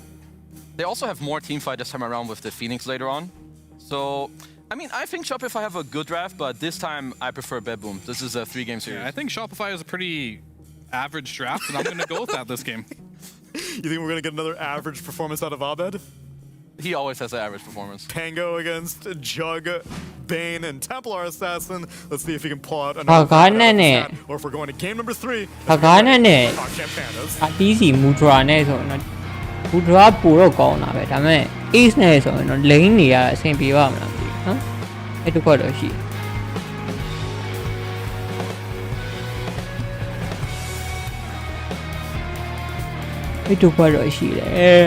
They also have more teamfight this time around with the Phoenix later on. So, I mean, I think Shopify have a good draft, but this time I prefer Bedboom. This is a 3-game series. Yeah, I think Shopify is a pretty average draft, and I'm going to go with that this game. You think we're going to get another average performance out of Abed? He always has an average performance. Pango against Jug, Bane, and Templar Assassin. Let's see if he can pull out Oh, God, no. or if we're going to game number 3. ဟာကားနဲ့နဲ့ Champ Pandas. IDC Mudra နဲ့ဆိုရင်တော့ Mudra ပိုတော့ကောင်းတာပဲဒါပေမဲ့ ace နဲ့ဆိုရင်တော့ lane နေရအဆင်ပြေပါမလားမသိဘူးနော်အဲ့တစ်ခွက်တော့ရှိအဲ့တစ်ခွက်တော့ရှိတယ်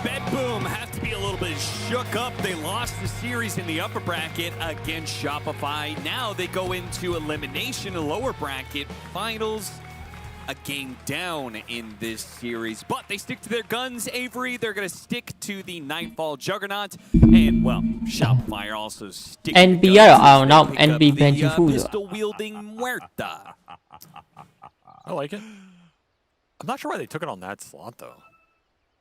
Bedboom have to be a little bit shook up. They lost the series in the upper bracket against Shopify. Now they go into elimination, a lower bracket finals, a game down in this series. But they stick to their guns, Avery. They're going to stick to the Nightfall Juggernaut. And, well, Shopify are also sticking NB toကတော့ guns.အောင်တော့ Pick up NB the, Benji Fu ဆိုတာ pistol-wielding Muerta. I like it. I'm not sure why they took it on that slot, though.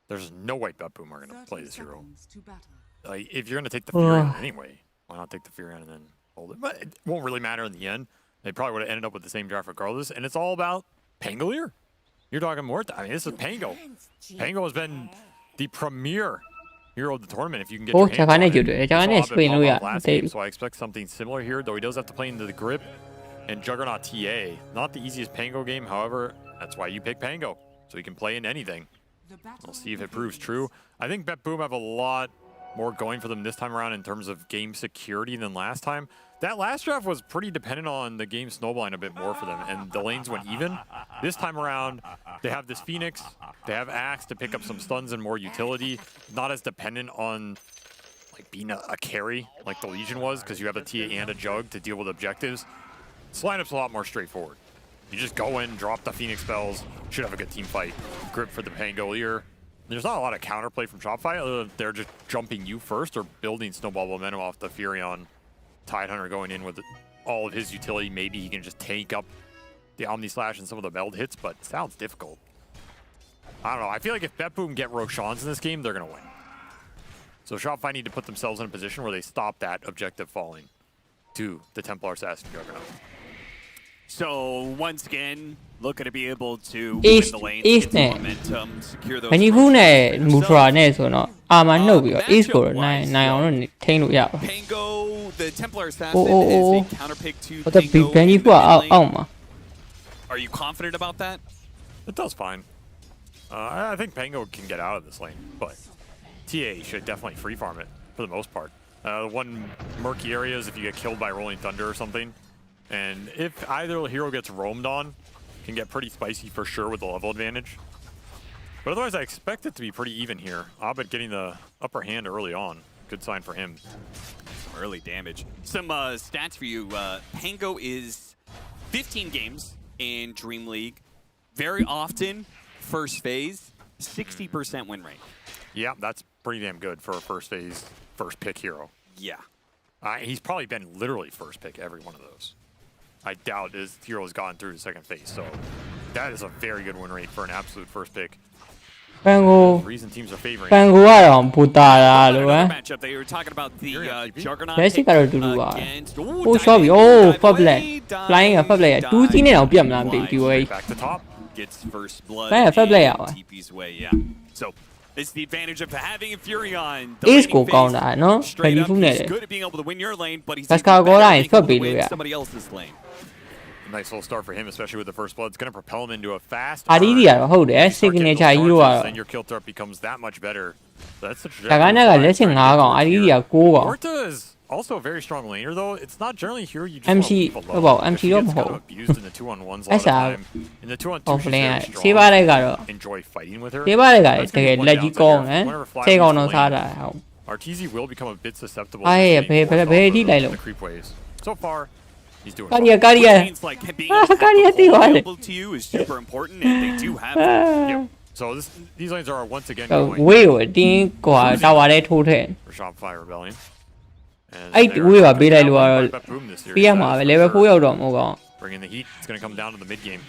There's no way Bet Boom are going to play this hero. To battle. Like, if you're going to take the Furion anyway, why not take the Furion and then hold it? But it won't really matter in the end. They probably would have ended up with the same draft regardless. And it's all about Pangolier. You're talking more. I mean, this is Pango. Pango has been the premier hero of the tournament if you can get your hands on it. So I expect something similar here, though he does have to play into the grip and Juggernaut TA. Not the easiest Pango game, however, that's why you pick Pango. So he can play in anything. We'll see if it proves true. I think Bet Boom have a lot more going for them this time around in terms of game security than last time. That last draft was pretty dependent on the game snowballing a bit more for them, and the lanes went even. This time around, they have this Phoenix, they have Axe to pick up some stuns and more utility, not as dependent on like being a carry like the Legion was, because you have a TA and a Jug to deal with objectives. This lineup's a lot more straightforward. You just go in, drop the Phoenix spells, should have a good team fight. Grip for the Pangolier. There's not a lot of counterplay from Shopify, other than they're just jumping you first or building snowball momentum off the Furion. Tidehunter going in with all of his utility. Maybe he can just tank up the Omni Slash and some of the meld hits, but it sounds difficult. I don't know. I feel like if Bet Boom get Roshans in this game, they're going to win. So Shopify need to put themselves in a position where they stop that objective falling to the Templar Assassin Juggernaut. So once again, looking to be able to win the lane, get some momentum, secure those. ဘယ်နည်းဘူးနဲ့ Mutra နဲ့ဆိုတော့အာမနှုတ်ပြီးတော့ Ace ကိုနိုင်အောင်လို့ထိန်းလို့ရပါ Pango, the Templar Assassin is a counterpick to Pango. ဘယ်နည်းဘူးအောက်မှာ Are you confident about that? It does fine. I think Pango can get out of this lane, but TA should definitely free farm it for the most part. One murky area is if you get killed by Rolling Thunder or something. And if either hero gets roamed on, can get pretty spicy for sure with the level advantage. But otherwise, I expect it to be pretty even here. Abed getting the upper hand early on. Good sign for him. Early damage. Some stats for you. Pango is 15 games in Dream League. Very often, first phase, 60% win rate. Yeah, that's pretty damn good for a first phase, first pick hero. Yeah. He's probably been literally first pick every one of those. I doubt his hero has gone through the second phase, so that is a very good win rate for an absolute first pick. Pango. The reason teams are favoring. Pango ကတော့ပူတာလားလို့ဟမ် Matchup they were talking about the Juggernaut. လက်ရှိကတော့တူတူပါဟို shot ပြီ oh Fablet flying က Fablet က2စီးနဲ့တော့ပြတ်မလားမသိဘူးဒီဝေး Back to top. Gets first blood. Fablet ရပါ TP's way, yeah. So it's the advantage of having a Furion. Ace ကိုကောင်းတာနော်ဘယ်နည်းဘူးနဲ့ Good at being able to win your lane, but he's somebody else's lane. Nice little start for him, especially with the first blood. It's going to propel him into a fast. RDD ကတော့ဟုတ်တယ် signature hero ကတော့ then your kill threat becomes that much better. So that's such a ဒါကနဲ့ကလက်ချင်5កောင် RDD က9កောင် Orta is also a very strong laner though. It's not generally a hero you just MC ဟုတ်ပါ MC တော့မဟုတ် abused in the 2-on-1s a lot of time. In the 2-on-2 she's very strong. ဆေးပါလိုက်ကတော့ enjoy fighting with her. ဆေးပါလိုက်ကတော့တကယ်လက်ကြီးကောင်းတယ်10កောင်တော့စားတာဟုတ် RTZ will become a bit susceptible. အေးဘယ်ထိလိုက်လို့ creep waves. So far he's doing Caria Caria available to you is super important, and they do have it. So these lanes are once again going. ဝေးကိုအတင်းကွာတာဝါလေးထိုးထည့် for Shopify Rebellion. အဲ့ဝေးကပေးလိုက်လို့ကတော့ပေးရမှာပဲ level 4ရောက်တော့မဟုတ်ကောင်း Bringing the heat. It's going to come down to the mid game.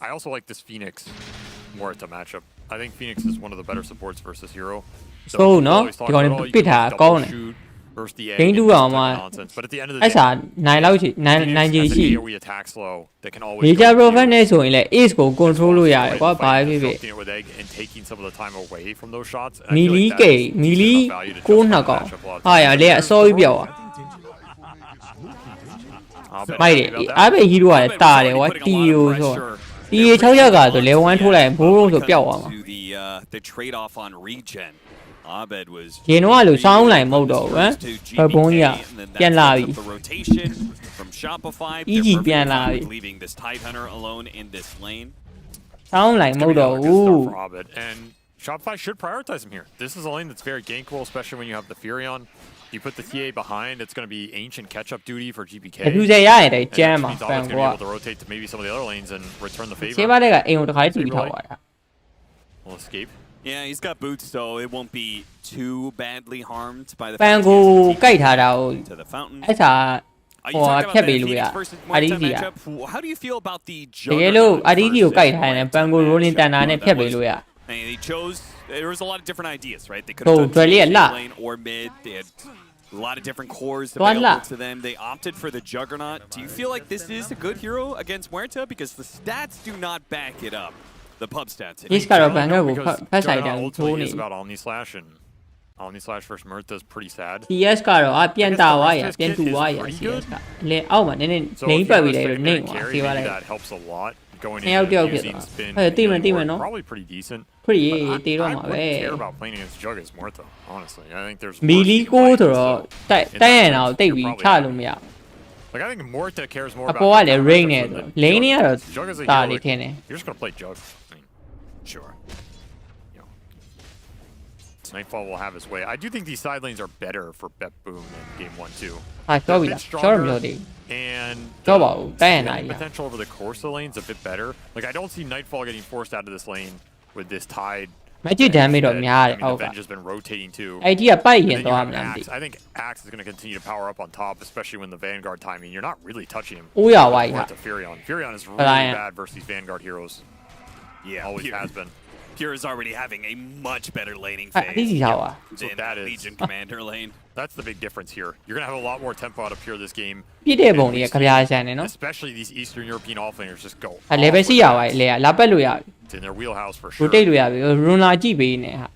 I also like this Phoenix more at the matchup. I think Phoenix is one of the better supports versus hero. So နော်ဒီကောင်ပစ်ထားကောင်းတယ် versus the Game 2အောင်မှာ but at the end of the အဲ့စာ9လောက်ရှိ9ကြီးရှိ we attack slow. They can always Major Prophet နဲ့ဆိုရင်လည်း Ace ကို control လုပ်ရတယ်ကွာဘာဖြစ်ဖြစ် and taking some of the time away from those shots. မီလီကေမီလီ9နှစ်ကောင်ဟာရလေအစောကြီးပြောက်သွားမိုက်တယ်အားပဲဟီးရိုးကလည်းတာတယ်ကွာတီယိုဆိုတီယို6ရက်ကဆို level 1ထိုးလိုက်ရင်ဘိုးဘုံဆိုပျောက်သွားမှာ The trade off on regen. Abed was ရေတော့လို့စောင်းလိုက်မဟုတ်တော့ဘူးဟမ်ဘုံကြီးပြန်လာပြီ from Shopify. EG ပြန်လာပြီ leaving this Tidehunter alone in this lane. စောင်းလိုက်မဟုတ်တော့ဘူး and Shopify should prioritize him here. This is a lane that's very gankable, especially when you have the Furion. You put the TA behind, it's going to be ancient catch-up duty for GPK. ဘူးစေရရတယ်ကျမ်းမှာဖန်ကွာ to rotate to maybe some of the other lanes and return the favor. ဆေးပါတဲ့ကအိမ်ကိုတစ်ခါတီးပြီးထောက်သွားတာ Will escape. Yeah, he's got boots, so it won't be too badly harmed by the ပန်ကိုကြိုက်ထားတာကို to the fountain. အဲ့စာဟိုဖြတ်ပေးလို့ရ RDD က How do you feel about the တကယ်လို့ RDD ကိုကြိုက်ထားရင်ပန်ကို rolling တန်တာနဲ့ဖြတ်ပေးလို့ရ And they chose there was a lot of different ideas, right? They could have done lane or mid. They had a lot of different cores available to them. They opted for the Juggernaut. Do you feel like this is a good hero against Muerta? Because the stats do not back it up. The pub stats. He's got a banger. Ultimately is about Omni Slash, and Omni Slash versus Muerta is pretty sad. CS ကတော့အပြန်တာဝါရပြန်တူဝါရ CS ကလေအောက်မှာနည်းနည်းလိမ့်ပတ်ပြီးလေနေမှာစီပါလိုက် That helps a lot going in using spin. Probably pretty decent. Pretty I တေးတော့မှာပဲ wouldn't care about playing against Jug as Muerta, honestly. I think there's မီလီကိုဆိုတော့တိုက်ရအောင်တိတ်ပြီးချလို့မရ Like I think Muerta cares more အ about ပေါ်ကလည်း rain နဲ့ဆို lane နဲ့ကတော့ Jug as a တာ hero, လေး like, ထင်းတယ် you're just gonna play Jug. I mean, sure. Nightfall will have his way. I do think these side lanes are better for Bet Boom in game 1 too. ဟာပြောပြီလားပြောတော့မျိုးသေး And ပြောပါဦးတိုက်ရနိုင် the potential over the Corsa lane's a bit better. Like I don't see Nightfall getting forced out of this lane with this Tide. magic damage တော့များတယ် I mean, ဟုတ်က Avenge has been rotating too. အဲ့ဒီကပိုက်ရင် And then you တော့ have မလားမသိ Axe. I think Axe is going to continue to power up on top, especially when the Vanguard timing. You're not really touching him. ဦးရဝိုင်းဟာ To Furion. Furion is really bad versus these Vanguard heroes. Yeah, always has been. Pure is already having a much better laning အဲ့ phase ဒီစီထားပါ than that is. Legion Commander lane. That's the big difference here. You're going to have a lot more tempo out of Pure this game. ပြည့်တဲ့ပုံလေးကကြပြားဆန်နေနော် Especially these Eastern European offlaners just go. အဲ့ level ရှိရပါလေလာပတ်လို့ရပြီ It's in their wheelhouse for sure. rotate လို့ရပြီ runner ကြည့်ပေးနေဟာ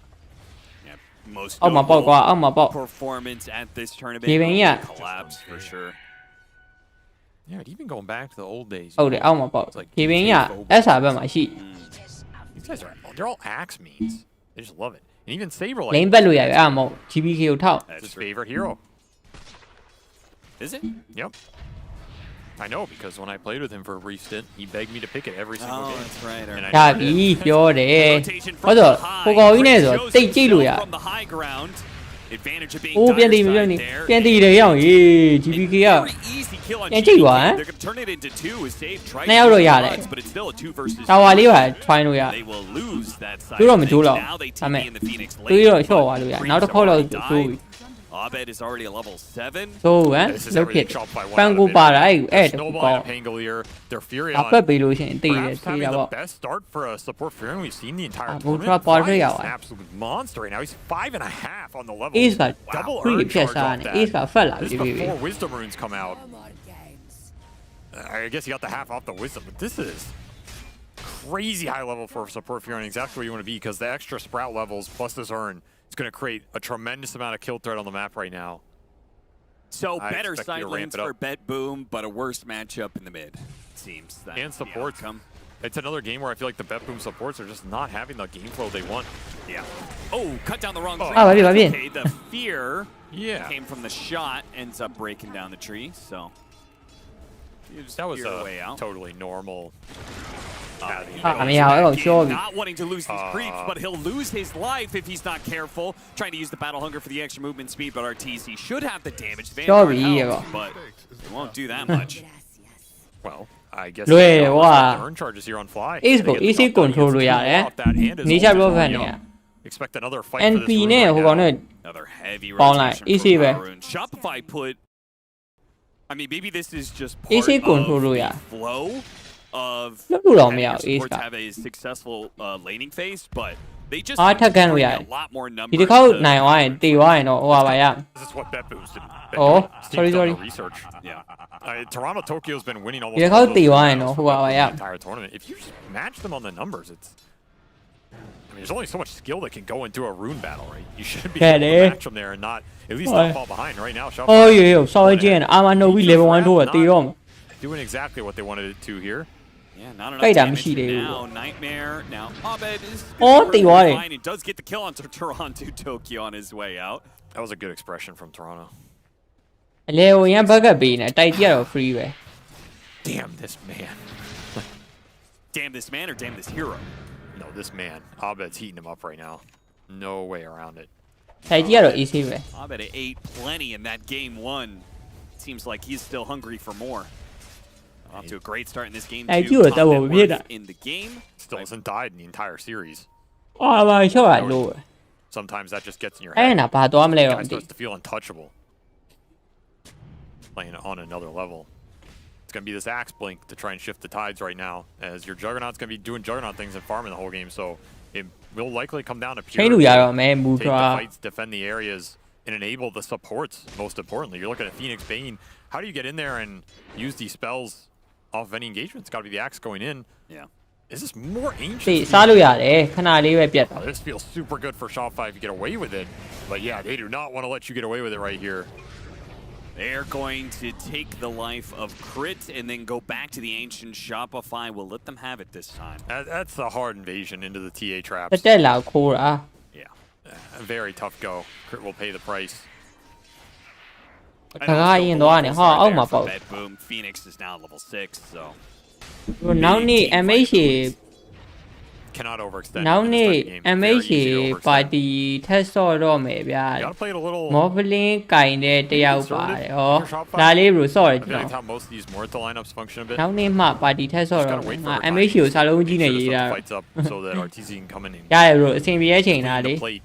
Most အောက်မှာပေါက်ကွာအောက်မှာပေါက် performance at this tournament ဒီပင်ကြီးက collapse for sure. Yeah, even going back to the old days. ဟုတ်တယ်အောက်မှာပေါက်ဒီပင်ကြီးက SR ဘက်မှာရှိ These guys they're all axe means. They just love it. And even Saber like lane ပတ်လို့ရပြီအဲ့မှာမဟုတ် GBK ကိုထောက် That's his favorite hero. Is it? Yep. I know because when I played with him for a brief stint, he begged me to pick it every single game. That's right. And I ရပြီပြောတယ်ဟုတ်တော့ဟိုကောင်ကြီးနဲ့ဆိုတိတ်ကြည့်လို့ရ From the high ground. Advantage of being အိုးပြန်တည်ပြန်တည်ပြန်တည်တယ်ရအောင်ရေး GBK က easy kill on ပြန်ကြည့်ပါဟမ် They're going to turn it into 2 with save try နှစ်ယောက်တော့ရတယ် but it's still a 2 versus တာဝါလေးပါ try လို့ရ They will lose that side. တို့တော့မကြိုးတော့ Now they ဒါ TP မဲ့ in the Phoenix တွေး lane. တော့လျှော့သွားလို့ရနောက်တစ်ခေါက်တော့ကြိုးပြီ Abed is already a level 7. ဆိုဟမ်လုတ်ဖြစ်ပန်ကိုပါတာအဲ့တကူကော Pangolier, their Furion. အပတ်ပေးလို့ရှိရင်တည်တယ် Perhaps တည် having တာ the ပေါ့ best start for a support Furion we've seen the entire we'll tournament. drop all Flying three is out. an absolute monster right now. He's 5.5 on the level. Ace က double ခွေး urn ဖြတ် charge စား off နေ that. Ace ကဖက်လာ This ပြီ is ပြီ before Wisdom runes come out. I guess he got the half off the Wisdom, but this is crazy high level for support Furion. Exactly where you want to be because the extra sprout levels plus this urn is going to create a tremendous amount of kill threat on the map right now. So I better expect you side to ramp lanes it up. for Bet Boom, but a worse matchup in the mid. Seems that And supports. It's another game where I feel like the Bet Boom supports are just not having the game flow they want. Yeah. Oh, cut down the wrong tree. Ah, va bien. Okay, the fear came from the shot, ends up breaking down the tree, so. You just That was fear a way out. totally normal. Not wanting to lose these creeps, but he'll lose his life if he's not careful. Trying to use the battle hunger for the extra movement speed, but RTC should have the damage. Vanguard helps, but it won't do that much. Well, I guess လွယ်ဟွာ the urn charges here on fly. Ace ကို easy control လို့ရတယ် nature block ကနေ Expect another fight NP for this နဲ့ rune ဟို right ကောင် now. နဲ့ Another heavy ပေါင်းလိုက် rotation easy from ပဲ Maroon. Shopify put. I mean, maybe this is just part easy control of လို့ရ the flow of လုပ်လို့တော့မရ having ဘူး your Ace supports က have a successful laning phase, but they just အားထပ်ကန်လို့ရ bring တယ် a lot more ဒီ numbers. တစ်ခေါက် to- နိုင်သွားရင်တေသွားရင်တော့ဟိုပါပါရ This is what Bet Boom's did. Oh, Steam's sorry, done sorry. the research. Toronto Tokyo's been winning almost ဒီတစ် all ခေါက် those တေသွားရင်တော့ tournaments ဟိုပါပါရ the entire tournament. If you just match them on the numbers, it's. I mean, there's only so much skill that can go into a rune battle, right? You should be able to match them there and not at least not fall behind. Right now, ဟောရေဆောက်ကြည့်ရင်အာမနှုတ်ပြီး level 1ထိုးတာတေတော့ doing exactly what they wanted it to here. Yeah, not enough ကြိုက်တာ damage မရှိသေးဘူး now. Nightmare. Now, Abed is အော်တေသွားတယ် fine. He does get the kill on Toronto Tokyo on his way out. That was a good expression from Toronto. အလေကိုရန်ဘက်ကပ်ပေးနေတိုက်ကြတော့ free ပဲ Damn this man. Damn this man or damn this hero? No, this man. Abed's heating him up right now. No way around it. တိုက်ကြတော့ easy ပဲ Abed ate plenty in that game one. Seems like he's still hungry for more. Off to a great start in this game. Hey, too. you Top double net hit worth that. in the game. Still hasn't died in the entire series. အာမရှော့ရလို့ Sometimes that just gets in your အဲ့ head. နာဘာသွားမလဲတော့ Guy မသိ starts to feel untouchable. Playing on another level. It's going to be this Axe Blink to try and shift the tides right now, as your Juggernaut's going to be doing Juggernaut things and farming the whole game, so it will likely come down to pure. ချိန်လို့ရတော့မယ်မူ Take ထွာ the fights, defend the areas, and enable the supports. Most importantly, you're looking at Phoenix Bane. How do you get in there and use these spells off of any engagement? It's got to be the axe going in. Yeah. Is this more ancient? ဒီစားလို့ရတယ်ခဏလေးပဲပြတ်တာ This feels super good for Shopify if you get away with it. But yeah, they do not want to let you get away with it right here. They're going to take the life of Crit and then go back to the ancient. Shopify will let them have it this time. That's a hard invasion into the TA တ traps. တက်လာခိုးတာ A very tough go. Crit will pay the price. တကားရင်တော့နေဟာအောက်မှာပေါ့ Boom. Phoenix is now level 6, so နောက်နေ့ MH Cannot overextend. နောက်နေ့ Very easy MH to overextend. ပါတီထက်ဆော့တော့မယ်ဗျာ You gotta play it a little မော်ဖလင်းကင်တဲ့တယောက်ပါတယ်ဟော conservative for Shopify. ဒါလေးဘရိုဆော့ရ I ကျွန် feel တော် like how most of these Morta lineups function a bit. နောက်နေ့မှပါတီထက်ဆော့ Just တော့ gotta wait ငါ for a MH ကိုစာလုံးကြီးနဲ့ရေးတာ fights up so that RTZ can come in and ရတယ်ဘရိုအဆင်ပြေတဲ့အချိန်သားလေ the plate.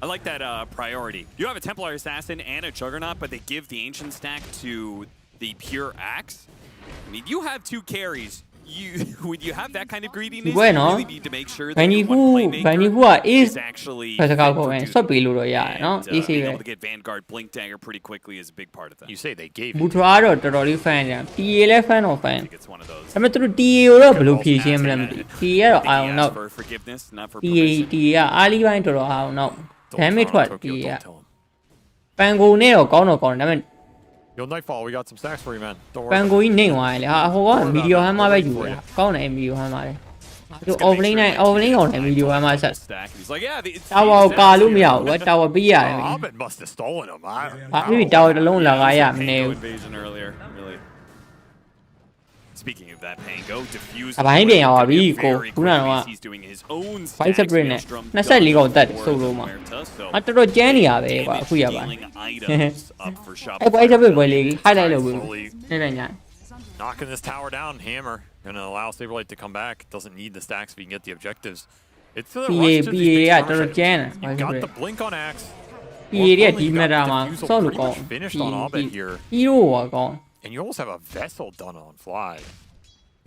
I like that priority. You have a Templar Assassin and a Juggernaut, but they give the Ancient stack to the Pure Axe. I mean, you have 2 carries. When you have that kind of greediness, you really need to make sure that your one playmaker is actually ဖက်စကားကိုပဲဆွတ်ပေးလို့တော့ရတယ်နော် easy being ပဲ able to get Vanguard Blink Dagger pretty quickly is a big part of that. You say they gave ဘူထရာတော့တော်တော်လေး fan တယ် TA လည်း fan တော့ fan It's one of those. ဒါပေမဲ့သူတို့ TA ကိုတော့ဘယ်လိုဖြေရှင်းမလဲမသိဘူး TA ကတော့အာရုံတော့ For forgiveness, not for TA ကအားလီပိုင်းတော်တော်အာရုံတော့ damage ထွက် TA ကပန်ကိုနဲ့တော့ကောင်းတော့ကောင်းတယ်ဒါပေမဲ့ Yo, Nightfall, we got some stacks for you, man. Don't ပန် worry. ကိုကြီးနေသွားတယ်လေဟာဟိုကမီဒီယိုဟမ်းမှာပဲယူရကောင်းတယ်မီဒီယိုဟမ်းမှာလေသူ offlane နဲ့ offlane ကောင်တယ်မီဒီယိုဟမ်းမှာဆက် stack. He's like, yeah, it's တာဝါကိုကာလို့မရဘူးကွာတာဝါပေးရတယ် Abed must have stolen him. I don't ဘာဖြစ်တာဝါတစ်လုံးလာကားရမနေဘူး invasion earlier. Really. Speaking of that, Pango diffused. အပိုင်းပြန်ရောက်ပါပြီကိုခုနကတော့ He's doing his own 5 separate နဲ့24ကောင်တက်တယ်ဆိုလို့မှာအတော်တော်ကျန်းနေရပဲကွာအခုရပါ အဲ့ 5 separate ပွဲလေး highlight လုပ်ပြီးနေနေညာ knocking this tower down. Hammer gonna allow Saberlight to come back. Doesn't need the stacks if he can get the objectives. It's the rush to these big tower sheds. You got the blink on Axe. PA ရဲ့ဒီမတာမှာဆော့လို့ကောင်း Finished on Abed here. hero ကကောင်း And you almost have a vessel done on fly.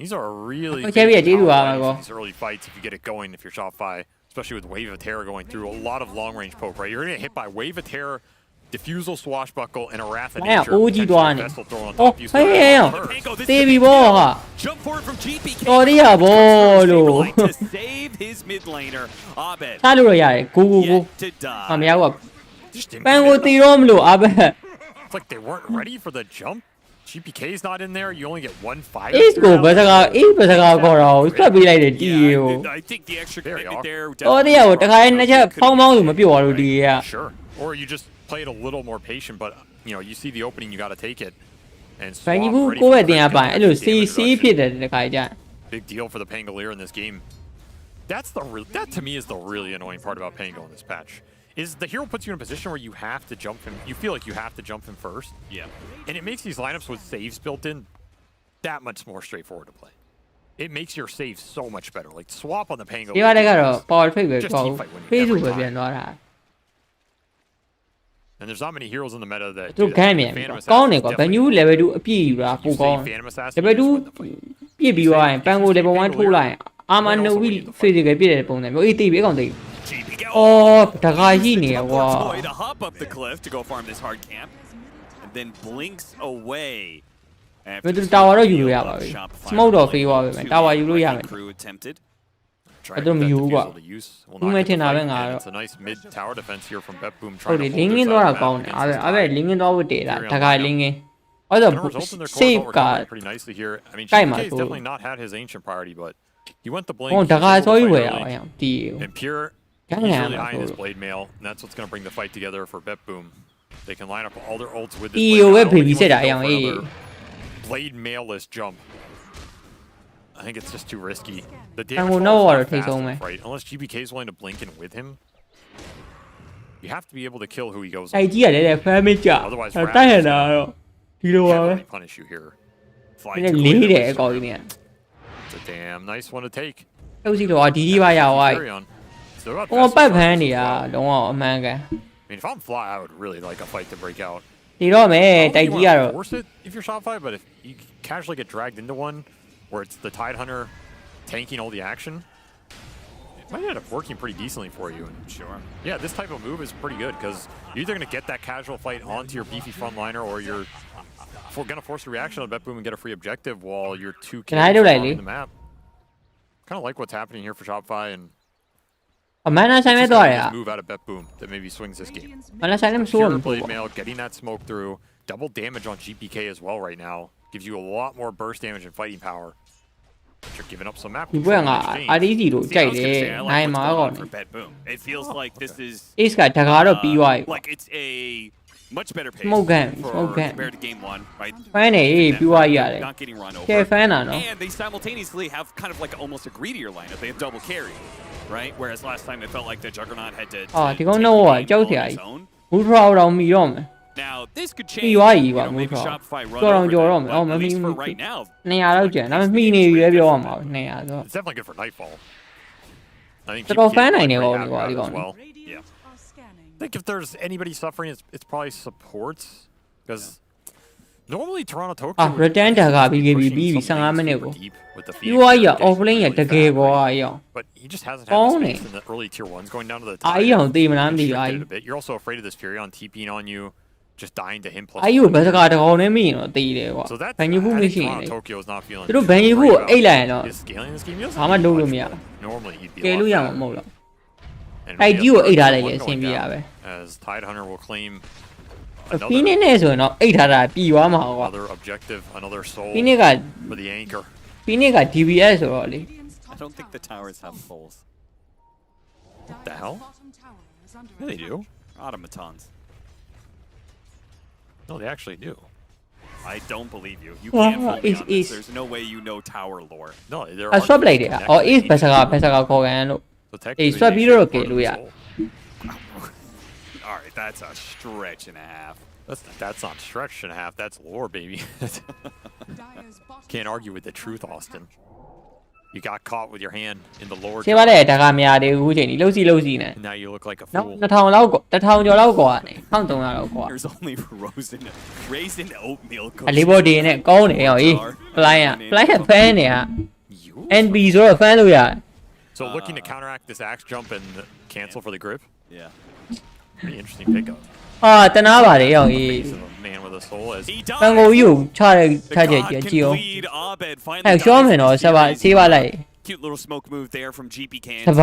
These are really Okay, big yeah, do power go. these early fights if you get it going, if you're Shopify, especially with Wave of Terror going through a lot of long range poke, right? You're gonna get hit by Wave of Terror, Diffusal Swashbuckle, and a Wrath of Nature. potentially a vessel throw on top. You still have to first. တေးပြီဘောဟာ Jump forward from GPK. တော်ရရဘောလို့ to save his mid laner. Abed ထားလို့ရရတယ်ကိုကိုကို to die. အမရောက်ကပန်ကိုတီတော့မလို့အဘ It's like they weren't ready for the jump. GPK's not in there. You only get 1 fire. Ace ကိုဘယ်စကား Ace ဘယ်စကားခေါ်တော့ဆွတ်ပေးလိုက်တယ်တီကို I think the extra commitment there. တော်ရရကိုတခါလေးနှစ်ချက်ဖောင်းဖောင်းလို့မပြောရလို့တီက Sure. Or you just play it a little more patient, but you know, you see the opening, you got to take it. And ဘန်ကြီး swap ဘူး ready ကို for ယ့်ရဲ့တင်ရ damage ပိုင်အဲ့လို reduction, စီ damage စီ reduction. ဖြစ်တယ်တခါကြ Big deal for the Pangolier in this game. That to me is the really annoying part about Pango in this patch. Is the hero puts you in a position where you have to jump him. You feel like you have to jump him first. Yeah. And it makes these lineups with saves built in that much more straightforward to play. It makes your saves so much better. Like swap on the Pango. ဒီပါတက်ကတော့ power fake ပဲ Just ကော team fight winning Facebook every ပဲပြန် time. သွားတာ And there's not many heroes in the meta that သူ do ခ that. န်းမြန် Phantom ကောင်းတယ် Assassin ကွာ is ဘန်ယူ definitely- level 2အပြည့်ယူတာပိုကောင်း Phantom Assassin, level you 2 just win the fight. ပြည့်ပြီးသွားရင်ပန်ကို level 1ထိုးလိုက်ရင်အာမနဝီ physical ပြည့်တဲ့ပုံစံမျိုးအေးတိပြီအကောင်တိအော်တခါရှိနေရကွာ Toy to hop up the cliff to go farm this hard camp, and then blinks away. ဘယ်သူတာဝါတော့ယူလို့ရပါပြီ smoke တော့ free ပါပဲတာဝါယူလို့ရမယ် Crew attempted. အဲ့တော့မယူဘူးကွာ ဘူးမဲ့ထင်တာပဲငါတော့ It's a nice mid tower defense here from Bet Boom ဟုတ် trying တယ် to လင်း hold ငင်း this သွားတာ out ကောင်းတယ်အဲ့ဒါလင်းငင်းသွားဖို့တည်တာတခါလင်းငင်းအဲ့တော့ Gonna result in their core save vault က recovering pretty nicely here. I mean, ကြိုက်မှာ GPK's ဆို definitely not had his ancient priority, but he went the blink. ဟို he တ was ခါ able to စောကြီး fight ဝယ်ရ early. အောင်တီး And Pure, Can't he's have really it, eyeing his bro. blade mail, and that's what's going to bring the fight together for Bet Boom. They can line up all their ults with thisတီ blade ကို mail. ပဲ I don't think he babysit wants တာ to အ go ရောင် for အေး another blade mailless jump. I think it's just too risky. The damage And we'll falls know not what it takes fast on me. enough, right? Unless GBK is willing to blink in with him, you have to be able to kill who he goes တိုက် on. ကြီးရတယ်လေ family ကြ Otherwise, တိုက်ရတာတော့ဒီလိုပါပဲ heavily punish you here. နည်းလေးတယ်အကောင်ကြီးเนี่ย It's a damn nice one to take. ဟုတ်စီတော့ဒီဒီပါရဝိုင်း Carry on. So about ဟို best ပတ် of ဖန်း first နေ as တာ well. လုံးဝအမှန်ကန် I mean, if I'm Fly, I would really like a fight to break out. ဒီတော့မယ် I don't တိုက် think ကြီး you ကတော့ wanna force it if you're Shopify, but if you casually get dragged into one where it's the Tide Hunter tanking all the action, might end up working pretty decently for you. And sure. Yeah, this type of move is pretty good because you're either going to get that casual fight onto your beefy frontliner or you're going to force a reaction on Bet Boom and get a free objective while you're 2 kills on the map. Kind of like what's happening here for Shopify and move out of Bet Boom that maybe swings this game. Pure blade mail, getting that smoke through, double damage on GPK as well right now. Gives you a lot more burst damage and fighting power. But you're giving up some map control in exchange. For Bet Boom. It feels like this is like it's a much better pace compared to game 1, right? Not getting run over. And they simultaneously have kind of like almost a greedier lineup. They have double carry, right? Whereas last time it felt like the Juggernaut had to take the game on his own. Now this could change. Maybe Shopify run over that, but at least for right now. It's definitely good for Nightfall. I think GPK as well. Yeah. I think if there's anybody suffering, it's probably supports because normally Toronto Tokyo would be deep with the but he just hasn't had the space in the early tier 1s going down to the top. You're also afraid of this Fury on TPing on you, just dying to him plus. So that I think Toronto Tokyo is not feeling his scaling this game. Normally he'd be a lot better. As Tidehunter will claim another objective, another soul for the anchor. I don't think the towers have souls. What the hell? Yeah, they do. Automatons. No, they actually do. I don't believe you. You can't fool me on this. There's no way you know tower lore. No, there are. Alright, that's a stretch and a half. That's not stretch and a half, that's lore, baby. Can't argue with the truth, Austin. You got caught with your hand in the lore. Now you look like a fool. There's only raisin oatmeal So looking to counteract this axe jump and cancel for the grip? Yeah. Pretty interesting pickup. Ah, man with a soul as cute little smoke move there from GPK. The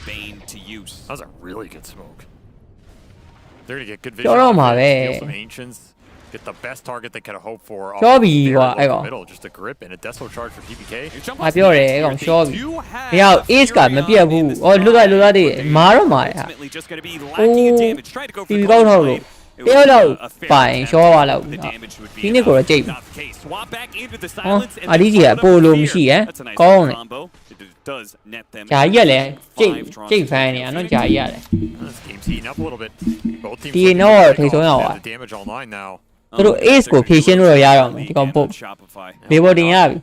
Bane to use. That was a really good smoke. They're gonna get good vision. Steal some ancients. Get the best target they could have hoped for. Middle, just a grip and a Deso charge for GPK. Just gonna be lacking in damage. Try to go for fine, not the case. Swap back into the silence and that's a nice combo. It does net them. This game's heating up a little bit. Both teams have the damage online now.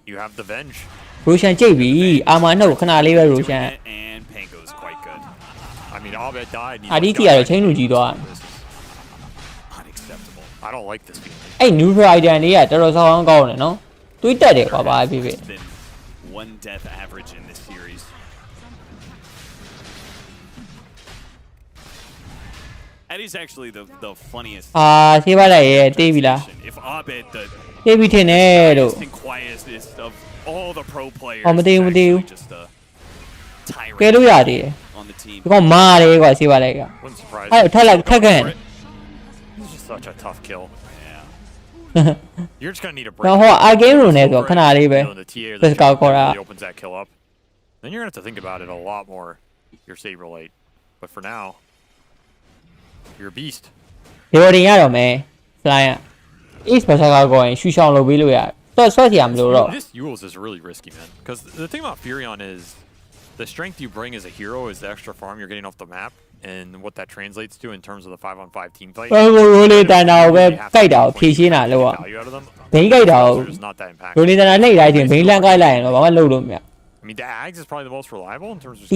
You have the Venge. Roshan JB, Amano, and Pango's quite good. I mean, Abed died. Unacceptable. I don't like this feeling. Hey, new idea, yeah, there was all going, no? Twitter, bye, been one death average in this series. That is actually the funniest. If Abed the quietest of all the pro players, just a tyrant on the team. Wouldn't surprise me. This is such a tough kill. Yeah. You're just gonna need a break. The TA opens that kill up. Then you're gonna have to think about it a lot more. Your Saberlight, but for now, you're a beast. This Yules is really risky, man. Because the thing about Furion is the strength you bring as a hero is the extra farm you're getting off the map, and what that translates to in terms of the 5-on-5 team fight. Value out of them. There's not that impactful. I mean, the Ags is probably the most reliable in terms of.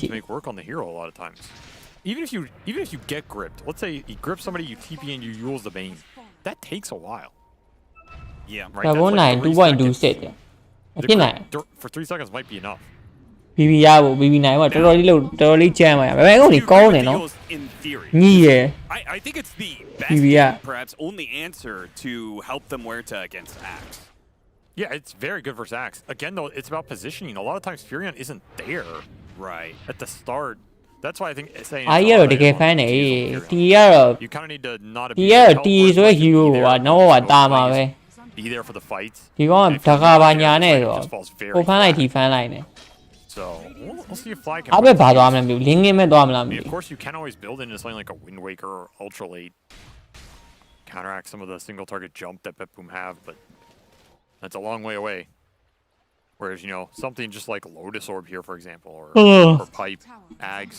Make work on the hero a lot of times. even if you get gripped, let's say you grip somebody, you TP and you use the Bane, that takes a while. Yeah. Right. That's like 2.2 set. For 3 seconds might be enough. BB ရဖို့ BB နိုင်တော့တော်တော်လေးကြမ်းပါရဘယ်ကောင်ကြီးကောင်းနေနော်ညီရယ် I think it's the best BB ရ perhaps only answer to help them Muerta against Axe. Yeah, it's very good versus Axe. Again, though, it's about positioning. A lot of times, Furion isn't there at the start. That's why I think saying. အားရတော့တကယ်ဖမ်းနေတီကတော့ You kind of need to not တီကတော့တီဆိုတဲ့ hero ကနော်ကတာမှာပဲ Be there for the fights. ဒီကောင်ကဓကာပါညာနဲ့ဆိုဟိုဖမ်းလိုက်ဒီဖမ်းလိုက်နေ So we'll see if Fly can. အဘယ်ဘာသွားမလဲမသိဘူး link မဲ့သွားမလားမသိ Of course, you can always build into something like a Wind Waker or Ultra Late. Counteract some of the single target jump that Betboom have, but that's a long way away. Whereas, you know, something just like Lotus Orb here, for example, or Pipe, Ags,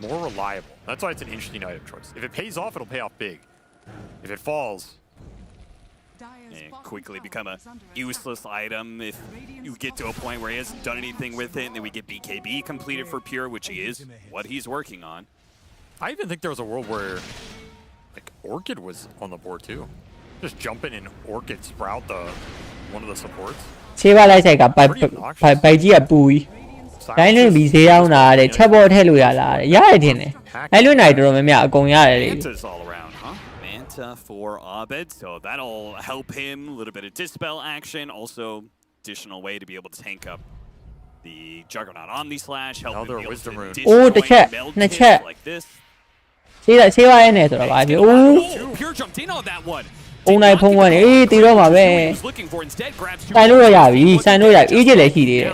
more reliable. That's why it's an interesting item choice. If it pays off, it'll pay off big. If it falls, and quickly become a useless item if you get to a point where he hasn't done anything with it, and then we get BKB completed for Pure, which is what he's working on. I even think there was a world where like Orchid was on the board too. Just jump in and Orchid sprout one of the supports. ဆေးပါလိုက်ဆိုင်ကပိုက်ကြီးကပူကြီးတိုင်းလွင်ပြီးဈေးရောက်လာတယ်ချက်ပေါ်ထည့်လို့ရလားရတယ်ထင်တယ်တိုင်းလွင်နိုင်တော်များများအကုန်ရတယ်လေ Manta's all around, huh? Manta for Abed, so that'll help him. A little bit of dispel action, also additional way to be able to tank up the Juggernaut Omni Slash, help him be able to destroy meld kits like this. ဆေးပါရဲ့နဲ့ဆိုတော့ဗာပြော Pure jumped in on that one. အုံနိုင်ဖုံးကနေအေးတီတော့မှာပဲဆိုင်လို့ရပြီဆိုင်လို့ရအေးချက်လည်းရှိသေးတယ်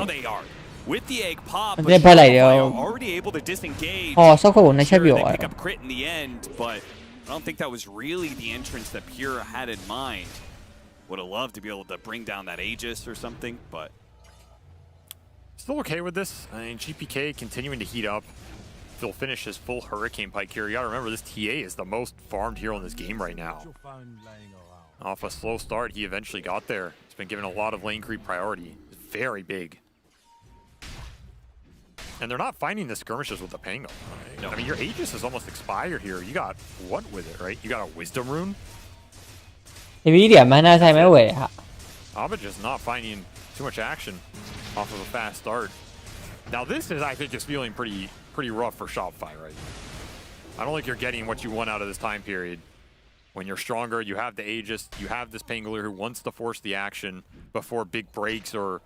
With the egg pop, အဲ့ဖက်လိုက်တယ် already able to disengage. ဟောဆော့ခုတ်ကိုနှစ်ချက်ပြောသွားတယ် Pick up crit in the end, but I don't think that was really the entrance that Pure had in mind. Would have loved to be able to bring down that Aegis or something, but still okay with this. I mean, GPK continuing to heat up. He'll finish his full Hurricane Pike here. You gotta remember, this TA is the most farmed hero in this game right now. Off a slow start, he eventually got there. He's been given a lot of lane creep priority. It's very big. And they're not finding the skirmishes with the Pango. Right? No. I mean, your Aegis is almost expired here. You got what with it, right? You got a Wisdom Rune? Abed just not finding too much action off of a fast start. Now this is, I think, is feeling pretty rough for Shopify, right? I don't think you're getting what you want out of this time period. When you're stronger, you have the Aegis, you have this Pangolier who wants to force the action before big breaks or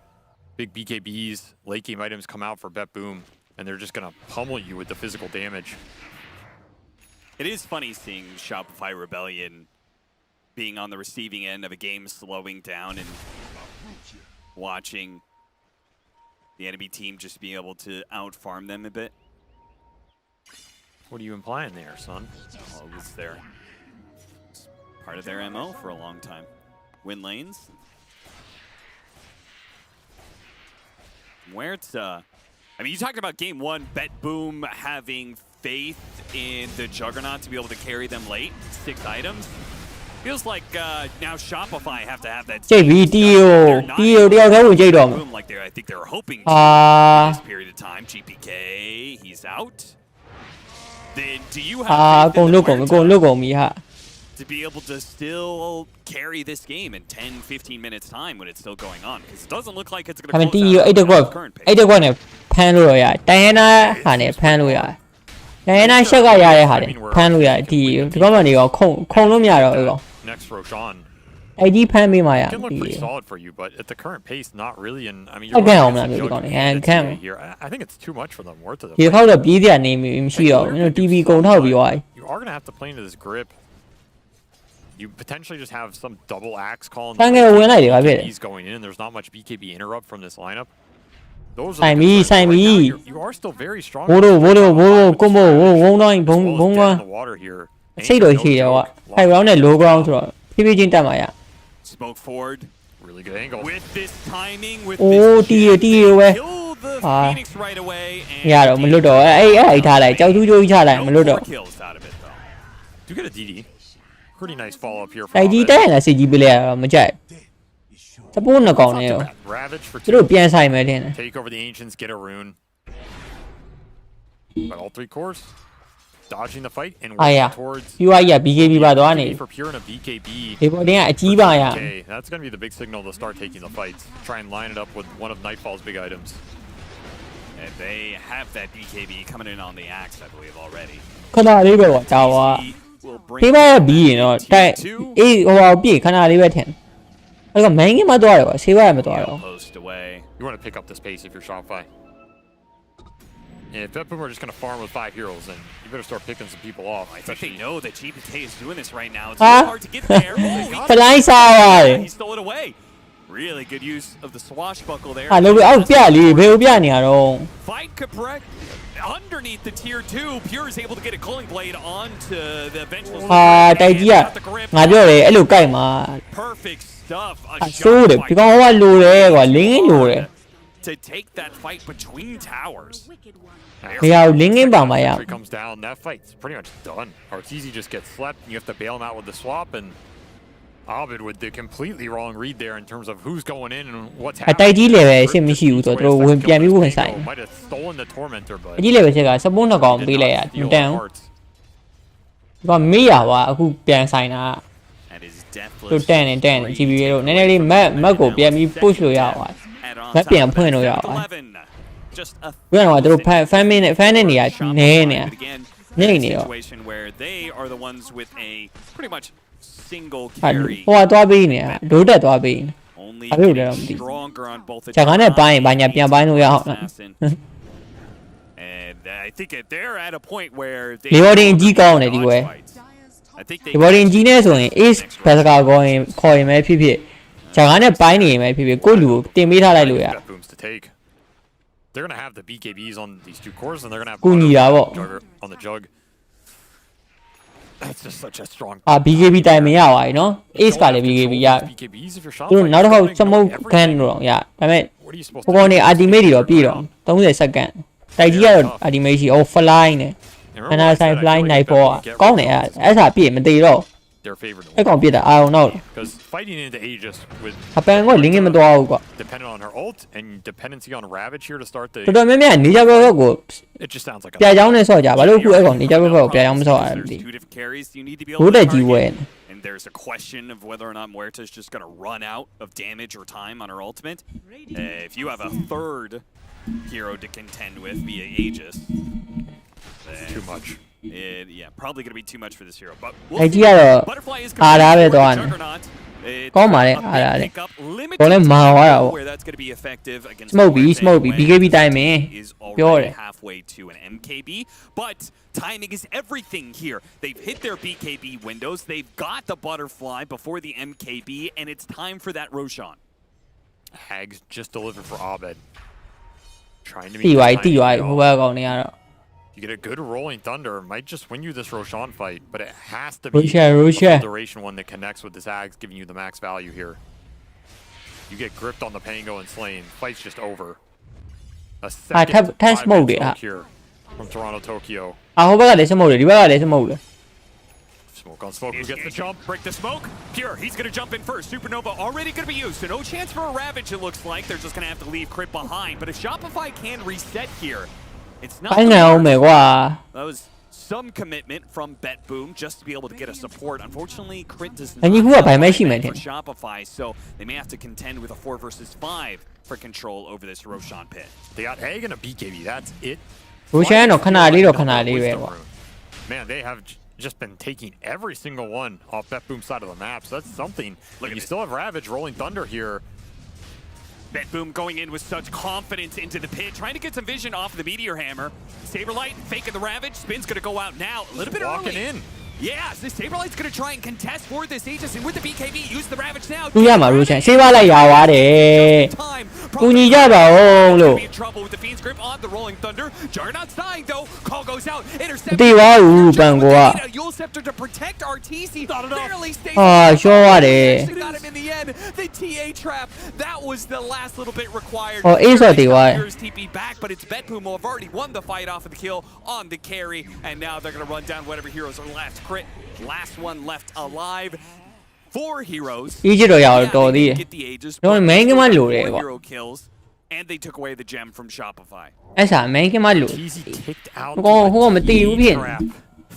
big BKBs, late game items come out for Betboom, and they're just gonna pummel you with the physical damage. It is funny seeing Shopify Rebellion being on the receiving end of a game slowing down and watching the enemy team just be able to out-farm them a bit. What are you implying there, son? Well, it was part of their MO for a long time. Win lanes. Muerta. I mean, you talked about game one, Betboom having faith in the Juggernaut to be able to carry them late. 6 items. Feels like now Shopify have to have that. Like I think they were hoping to this period of time. GPK, he's out. Then do you have to be able to still carry this game in 10-15 minutes time when it's still going on? Because it doesn't look like it's going to close out at the current pace. နဲ့ဖမ်းလို့ရတယ်။တိုင်းနာဟာနဲ့ဖမ်းလို့ရတယ်။တိုင်းနာရှက်ကရတဲ့ဟာနဲ့ဖမ်းလို့ရတယ်ဒီကောင်မနေရောခုံလို့မရတော့ဘူးကောင် Next Roshan. အဲ့ဒီဖမ်းပေးမှရ It can look pretty solid for you, but at the current pace, not really. And I mean, you're here. I think it's too much for them. Worth it. ဒီခေါက်တော့ပြေးစရာနေမရှိတော့ဘူး။ TV ကုန်ထောက်ပြီးသွားပြီ You are gonna have to play into this grip. You potentially just have some double axe call. He's going in. There's not much BKB interrupt from this lineup. Those are you are still very strong. combo ဝုန်းတိုင်းဘုံက water here. စိတ်တော့ရှိတယ်ကွာ high ground နဲ့ low ground ဆိုတော့ဖြည်းဖြည်းချင်းတက်မှာရ Smoke forward. Really good angle. With this timing, with this kill the Phoenix right away. ရတော့မလွတ်တော့အဲ့ထားလိုက်ကြောက်သူကြိုးချလိုက်မလွတ်တော့ Do get a DD. Pretty nice follow up here. တိုက်ကြီးတက်ရလားစိတ်ကြီးပေးလိုက်ရတော့မကြိုက်စပိုးနှကောင်နေရောသူတို့ပြန်ဆိုင်မယ်ထင်တယ် Take over the ancients, get a rune. But all 3 cores. dodging the fight and အာ working ရ towards ပြူအကြီးက BKB ပါသွားနေ for pure and a BKB. ဒီပေါ်တင်ကအကြီးပါရ Okay, that's going to be the big signal to start taking the fights. Try and line it up with one of Nightfall's big items. And they have that BKB coming in on the axe, I believe, already. ခဏလေးပဲကွာကြာွားဒီဘက်ပြီးရင်တော့တိုက်အေးဟိုပါပြည့်ခဏလေးပဲထင်အဲ့က main game မှာသွားတယ်ကွာဆေးဝါးရမသွားတော့ Post away. You want to pick up the space if you're Shopify. Yeah, if Betboom are just going to farm with 5 heroes, then you better start picking some people off. I think they know that GPK is doing this right now. It's Huh? really hard to get there. Oh, ဖလိုင်းစားရတယ် he stole it away. Really good use of the swashbuckle there. ဟာလို့အောက်ပြလေးဘယ်လိုပြနေရတော့ Fight correct underneath the tier 2. Pure is able to get a culling blade onto the eventual. ဟာတိုက်ကြီးကငါပြောတယ်အဲ့လိုကြိုက်မှာ Perfect stuff. A ဆိုးတယ်ဒီကောင်ဟိုကလိုတယ်ကွာလင်းလိုတယ် to take that fight between towers. ဒီဟာလင်းငင်းပါမှာရ comes down, that fight's pretty much done. Arteezy just gets slept, and you have to bail him out with the swap, and Abid with the completely wrong read there in terms of who's going in and what's အတိုက်ကြီးလည်းပဲအရှင်းမရှိဘူးဆိုတော့သူဝင်ပြန်ပြီးဝင်ဆိုင် might have stolen the tormentor, but အကြီးလည်းပဲချက်ကစပွန်းနှစ်ကောင်ပေးလိုက်ရမတန်ဘူးဒီကမေးရပါအခုပြန်ဆိုင်တာသူတန်နေ GBA တို့နည်းနည်းလေးမတ်ကိုပြန်ပြီး push လို့ရပါတယ်မတ်ပြန်ဖွင့်လို့ရပါတယ်ဘယ်တော့သူတို့ fan နဲ့နေရနေနေနေရော situation where they are the ones with a pretty much single ဟာ carry. ဟိုကသွားပေးနေတာဒိုးတက်သွားပေးနေ Only ဘာဖြစ်လို့လဲတော့မသိ stronger on both the ဂျာကနဲ့ပိုင်းဘာညာပြန်ပိုင်းလို့ရအောင် and I think they're at a point where they ဒီဘော်ဒင်ကြီးကောင်းတယ်ဒီကွယ် I think ဒီဘော်ဒင်ကြီးနဲ့ဆိုရင် ace ဘက်စကားကောင်းရင်ခေါ်ရင်ပဲဖြစ်ဖြစ်ဂျာကနဲ့ပိုင်းနေရင်ပဲဖြစ်ဖြစ်ကိုလူကိုတင်ပေးထားလိုက်လို့ရ Betboom's to take. They're going to have the BKBs on these 2 cores, and they're going to have ကူညီတာပေါ့ on the jug. That's just such a strong. အာ BKB တိုင်မရပါဘူးเนาะ ace ကလည်း BKB ရ BKBs if you're သူတို့ Shopify. နောက်တစ်ခေါက်စမုတ်ခံတော့ရဒါပေမဲ့ဟိုကောင်နေ ultimate တွေတော့ပြည့်တော့30စက္ကန့်တိုက်ကြီးကတော့ ultimate ရှိ fly နဲ့ အနာဆိုင် fly နိုင်ပေါ်ကောင်းတယ်အဲ့ဒါပြည့်မသေးတော့ Their favorite. အဲ့ကောင်ပြစ်တာအာရုံတော့ Because fighting into Aegis with အပန်ကလင်းငယ်မသွားဘူးကွာ dependent on her ult and dependency on Ravage here to start the. တော်တော်များများနေကြဘက်ကို It just sounds like a. ပြချောင်းနဲ့ဆော့ကြဘာလို့အခုအဲ့ကောင်နေကြဘက်ကိုပြချောင်းမဆော့ရဘူး two different carries you need to be ဘိုး able တက် to ကြီးဝဲ target. And there's a question of whether or not Muerta is just going to run out of damage or time on her ultimate. If you have a third hero to contend with via Aegis, then too much. Yeah, probably going to be too much for this hero. But တိုက်ကြီးကတော့အာရပဲသွားတယ်ကောင်းပါလေအာရလေဘောလည်းမာသွားတာပေါ့ where that's going to be effective against smoke BKB တိုင်းမယ်ပြောတယ် halfway to an MKB, but timing is everything here. They've hit their BKB windows. They've got the butterfly before the MKB, and it's time for that Roshan. Hags just delivered for Abed. Trying to တီ be. ဝိုင်းဟိုဘက်ကောင်နေရတော့ You get a good rolling thunder, might just win you this Roshan fight, but it has to be Roshan. a full duration one that connects with this Ags, giving you the max value here. You get gripped on the Pango and slain, fight's just over. A second ထပ် smoke တယ်ဟာ here from Toronto, Tokyo. အာဟိုဘက်ကလည်း smoke တယ်ဒီဘက်ကလည်း smoke တယ် Smoke on smoke, who gets the jump? Break the smoke. Pure, he's going to jump in first. Supernova already going to be used, so no chance for a Ravage, it looks like. They're just going to have to leave Crit behind, but if Shopify can reset here, it's not. ပိုင်းနိုင်အောင်မယ်ကွာ That was some commitment from Betboom just to be able to get a support. Unfortunately, Crit does not အညီခုကဘိုင်မရှိမယ်ထင် for Shopify, so they may have to contend with a 4 versus 5 for control over this Roshan pit. They got Egg and a BKB, that's it. ရိုရှန်တော့ခဏလေးတော့ခဏလေးပဲကွာ Man, they have just been taking every single one off Betboom's side of the map, so that's something. Look, you still have Ravage rolling thunder here. Betboom going in with such confidence into the pit, trying to get some vision off the Meteor Hammer. Saberlight faking the Ravage. Spin's going to go out now. A little bit walking early. in. Yeah, so Saberlight's going to try and contest for this Aegis, and with the BKB, use the Ravage now. သူရမှာရိုရှန်ဆေးပါလိုက်ရသွားတယ်ကူညီကြပါဦးလို့ Be in trouble with the Fiend's grip on the Rolling Thunder. Juggernaut's dying though. Call goes out. မ Intercept. သိပါဘူးပန်ကွာ Yule Scepter to protect RTC. Barely stays. ဟာရှော့ရတယ် Got him in the end. The TA trap. That was the last little bit required. ဟောအေးစော်တီဝိုင်း Here's TP back, but it's Betboom who have already won the fight off of the kill on the carry, and now they're gonna run down whatever heroes are left. Crit, last one left alive. 4 heroes. အီဂျစ်တော့ရတော့တော်သေးတယ်တော့ main game မှာလိုတယ်ကွာ Hero kills, and they took away the gem from Shopify. အဲ့စာ main game မှာလိုဟိုကောင်မတည်ဘူးဖြစ်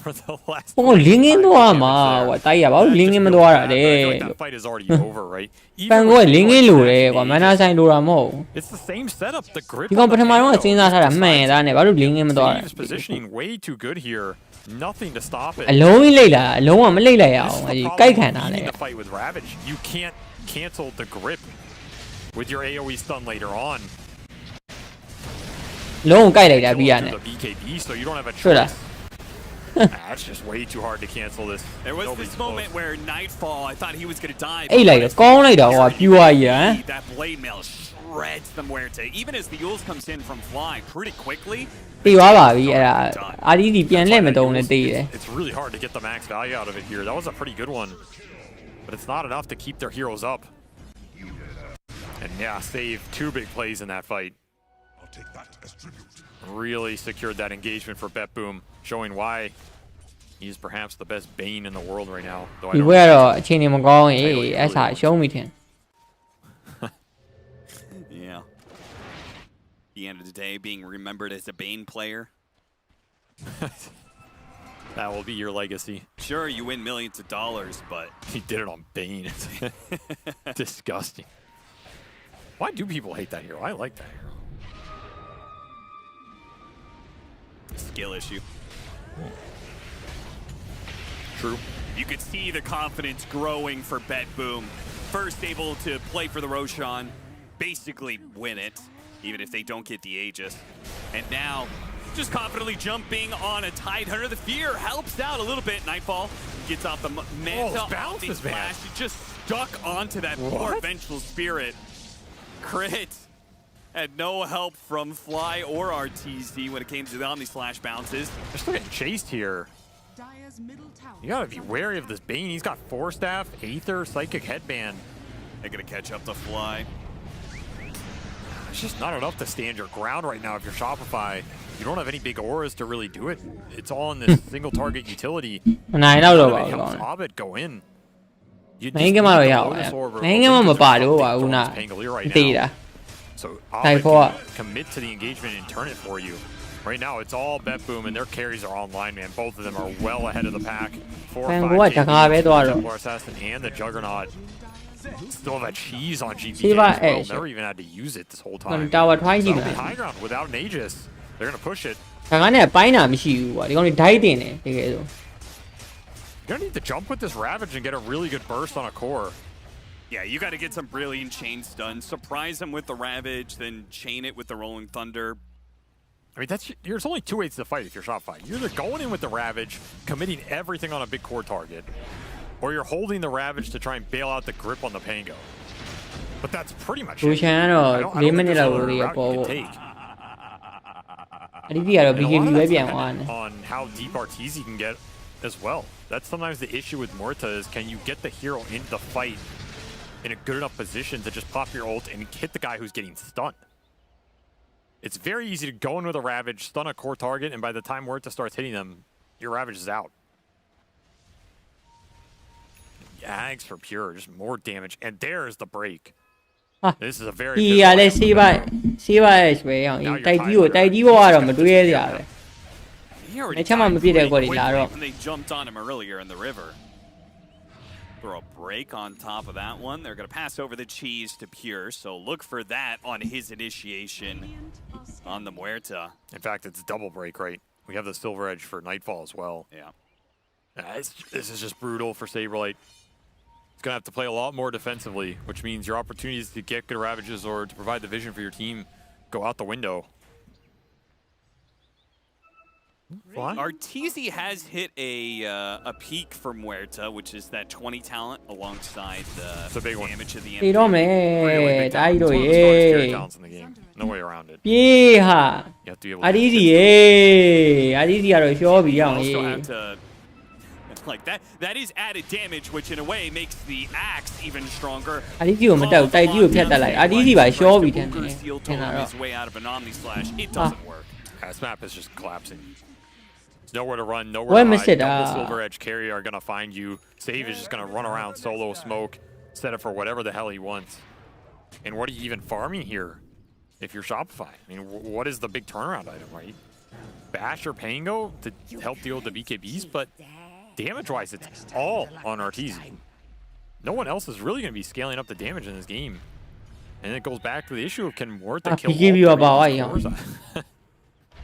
for the last. ဟိုလင်းငင်းသွားမှာကွာတိုက်ရပါဘူးလင်းငင်းမသွားတာတဲ့ That fight is already over, right? ပန်ကိုကလင်းငင်းလိုတယ်ကွာမန်နာဆိုင်လိုတာမဟုတ် It's the same setup. The grip. ဒီကောင်ပထမတော့စဉ်းစားထားတာမှန်သားနဲ့ဘာလို့လင်းငင်းမသွားတာ Steve's positioning way too good here. Nothing to stop it. အလုံးကြီးလိတ်လာအလုံးကမလိတ်လိုက်ရအောင်အကြီးကြိုက်ခံတာလေ To fight with Ravage, you can't cancel the grip with your AoE stun later on. လုံးကိုကြိုက်လိုက်တာပြီးရတယ် The BKB, so you don't have a ဟုတ်လား choice. That's just way too hard to cancel this. There was this moment where Nightfall, I thought he was going to die. အိတ်လိုက်တော့ကောင်းလိုက်တာဟိုပြူရကြီးဟမ် That blade mail shreds the Muerte. Even as the Yules comes in from fly pretty quickly. တေးသွားပါပြီအဲ့ဒါအာဒီဒီပြန်လက်မတုံးနဲ့တေးတယ် It's really hard to get the max value out of it here. That was a pretty good one, but it's not enough to keep their heroes up. And yeah, save 2 big plays in that fight. I'll take that as tribute. Really secured that engagement for Bet Boom, showing why he's perhaps the best Bane in the world right now. Though I ဒီ don't ဘက်ကတော့အချိန်နေမကောင်းရင်အဲ့စာရှုံးပြီထင် Yeah. At the end of the day, being remembered as a Bane player. That will be your legacy. Sure, you win millions of dollars, but he did it on Bane. It's disgusting. Why do people hate that hero? I like that hero. Skill issue. True. You could see the confidence growing for Bet Boom. First able to play for the Roshan, basically win it, even if they don't get the Aegis. And now, just confidently jumping on a Tidehunter. The fear helps out a little bit. Nightfall gets off the Manta. Bounces, man. Just stuck onto that poor Vengeful Spirit. Crit. Had no help from Fly or RTZ when it came to the Omni Slash bounces. They're still getting chased here. You gotta be wary of this Bane. He's got Force Staff, Aether, Psychic Headband. They're gonna catch up to Fly. It's just not enough to stand your ground right now if you're Shopify. You don't have any big auras to really do it. It's all in this single target utility. နိုင်တော့တော့ပါဘူး Helps Hobbit go in. နိုင်ကမှတော့ရအောင်နိုင်ကမှမပါတော့ပါဘူးနာတေးတာ So Hobbit can commit to the engagement and turn it for you. Right now, it's all Bet Boom, and their carries are online, man. Both of them are well ahead of the pack. 4 or 5 Templar Assassin and the Juggernaut. Still have that cheese on GP. Well. Never even had to use it this whole time. So high ground without an Aegis. They're gonna push it. ခါနဲ့ပိုင်းတာမရှိဘူးကွာဒီကောင်တွေဓာတ်တင်တယ်တကယ်ဆို You're gonna need to jump with this Ravage and get a really good burst on a core. Yeah, you got to get some brilliant chain stun, surprise them with the Ravage, then chain it with the Rolling Thunder. I mean, there's only 2 ways to fight if you're Shopify. You're either going in with the Ravage, committing everything on a big core target, or you're holding the Ravage to try and bail out the grip on the Pango. But that's pretty much it. I don't think there's another route you can take. အဒီကတော့ BKB ပဲပြန်သွားတယ် On how deep RTZ can get as well. That's sometimes the issue with Morta is can you get the hero into the fight in a good enough position to just pop your ult and hit the guy who's getting stunned. It's very easy to go in with a Ravage, stun a core target, and by the time Morta starts hitting them, your Ravage is out. Yags for pure, just more damage, and there's the break. This is a very ဒီရလဲစေးပါရဲ့ပဲအောင်တိုက်ကြီးကတော့မတွေးရရပဲ They jumped on him earlier in the river. Throw a break on top of that one. They're going to pass over the cheese to Pure, so look for that on his initiation on the Muerta. In fact, it's double break, right? We have the Silver Edge for Nightfall as well. Yeah. This is just brutal for Saberlight. It's going to have to play a lot more defensively, which means your opportunities to get good Ravages or to provide the vision for your team go out the window. Arteezy has hit a peak for Muerta, which is that 20 talent alongside the damage of the enemy. ပြီးတော့မယ်တိုက်တော့ရေ No way around it. ပြေးဟာအာဒီစီရေအာဒီစီကတော့ရှော့ပြီးအောင်ရေ Like that is added damage, which in a way makes the axe even stronger. အာဒီစီကိုမတက်ဘူးတိုက်ကြီးကိုဖျက်တက်လိုက်အာဒီစီပါရှော့ပြီးတယ်ထင်တာတော့ his way out of an Omni Slash. It doesn't work. This map is just collapsing. There's nowhere to run, nowhere to hide. Double Silver Edge carrier are gonna find you. Save is just gonna run around solo smoke, set it for whatever the hell he wants. And what are you even farming here if you're Shopify? I mean, what is the big turnaround item, right? Bash or Pango to help deal with the BKBs, but damage-wise, it's all on Arteezy. No one else is really going to be scaling up the damage in this game. And it goes back to the issue of can Mort kill all three of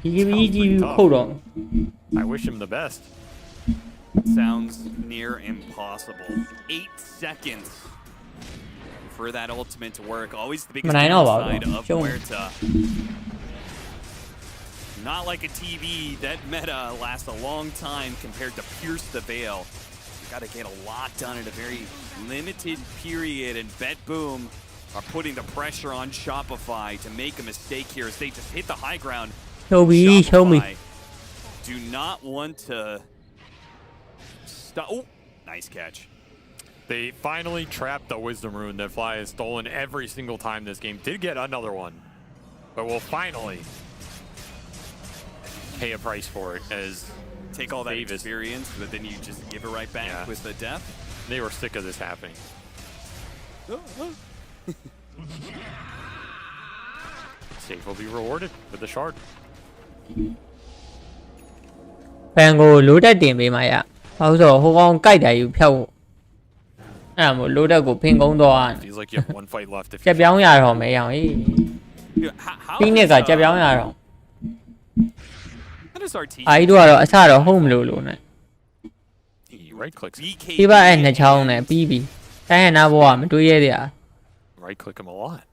his cores? I wish him the best. Sounds near impossible. 8 seconds for that ultimate to work. Always the biggest downside of Muerta. Not like a TV, that meta lasts a long time compared to Pierce the Veil. You gotta get a lot done in a very limited period, and Bet Boom are putting the pressure on Shopify to make a mistake here as they just hit the high ground. Show me. Do not want to stop. Oh, nice catch. They finally trapped the Wisdom Rune that Fly has stolen every single time this game. Did get another one, but will finally pay a price for it as take all that experience, but then you just give it right back with the death. They were sick of this happening. Safe will be rewarded with the shard. Pango loaded တင်ပေးမှာရ။ဟုတ်ဆိုဟိုကောင်ကြိုက်တယ်ယူဖြတ်ဖို့။အဲ့ဒါမို့ loaded ကိုဖင်ကုန်းတော့ Feels like you have one fight left if ကြက်ပြောင်းရတော့မယ်အောင်ဟေး။ဒီနေ့ကကြက်ပြောင်းရတော့ အဲ့တို့ကတော့အစတော့ဟုတ်မလို့လို့နဲ့ He right clicks. ဒီပါအဲ့နှစ်ချောင်းနဲ့ပြီးပြီ။တိုင်းရနာဘောကမတွေးရသေးတာ Right click him a lot.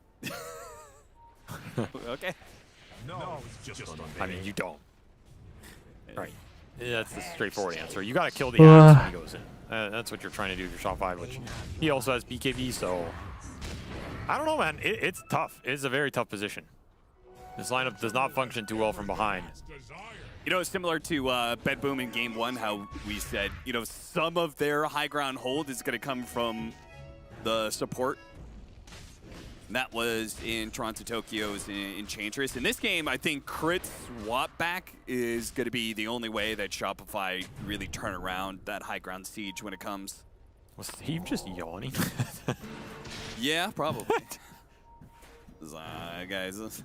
Okay. No, I mean you don't. Right. Yeah, that's the straightforward answer. You got to kill the axe when he goes in. That's what you're trying to do with your shot 5, which he also has BKB, so I don't know, man. It's tough. It's a very tough position. This lineup does not function too well from behind. You know, similar to Bet Boom in Game 1, how we said, you know, some of their high ground hold is going to come from the support. That was in Toronto Tokyo's Enchantress. In this game, I think crit swap back is going to be the only way that Shopify really turn around that high ground siege when it comes. Was he just yawning? Yeah, probably. Guys, it's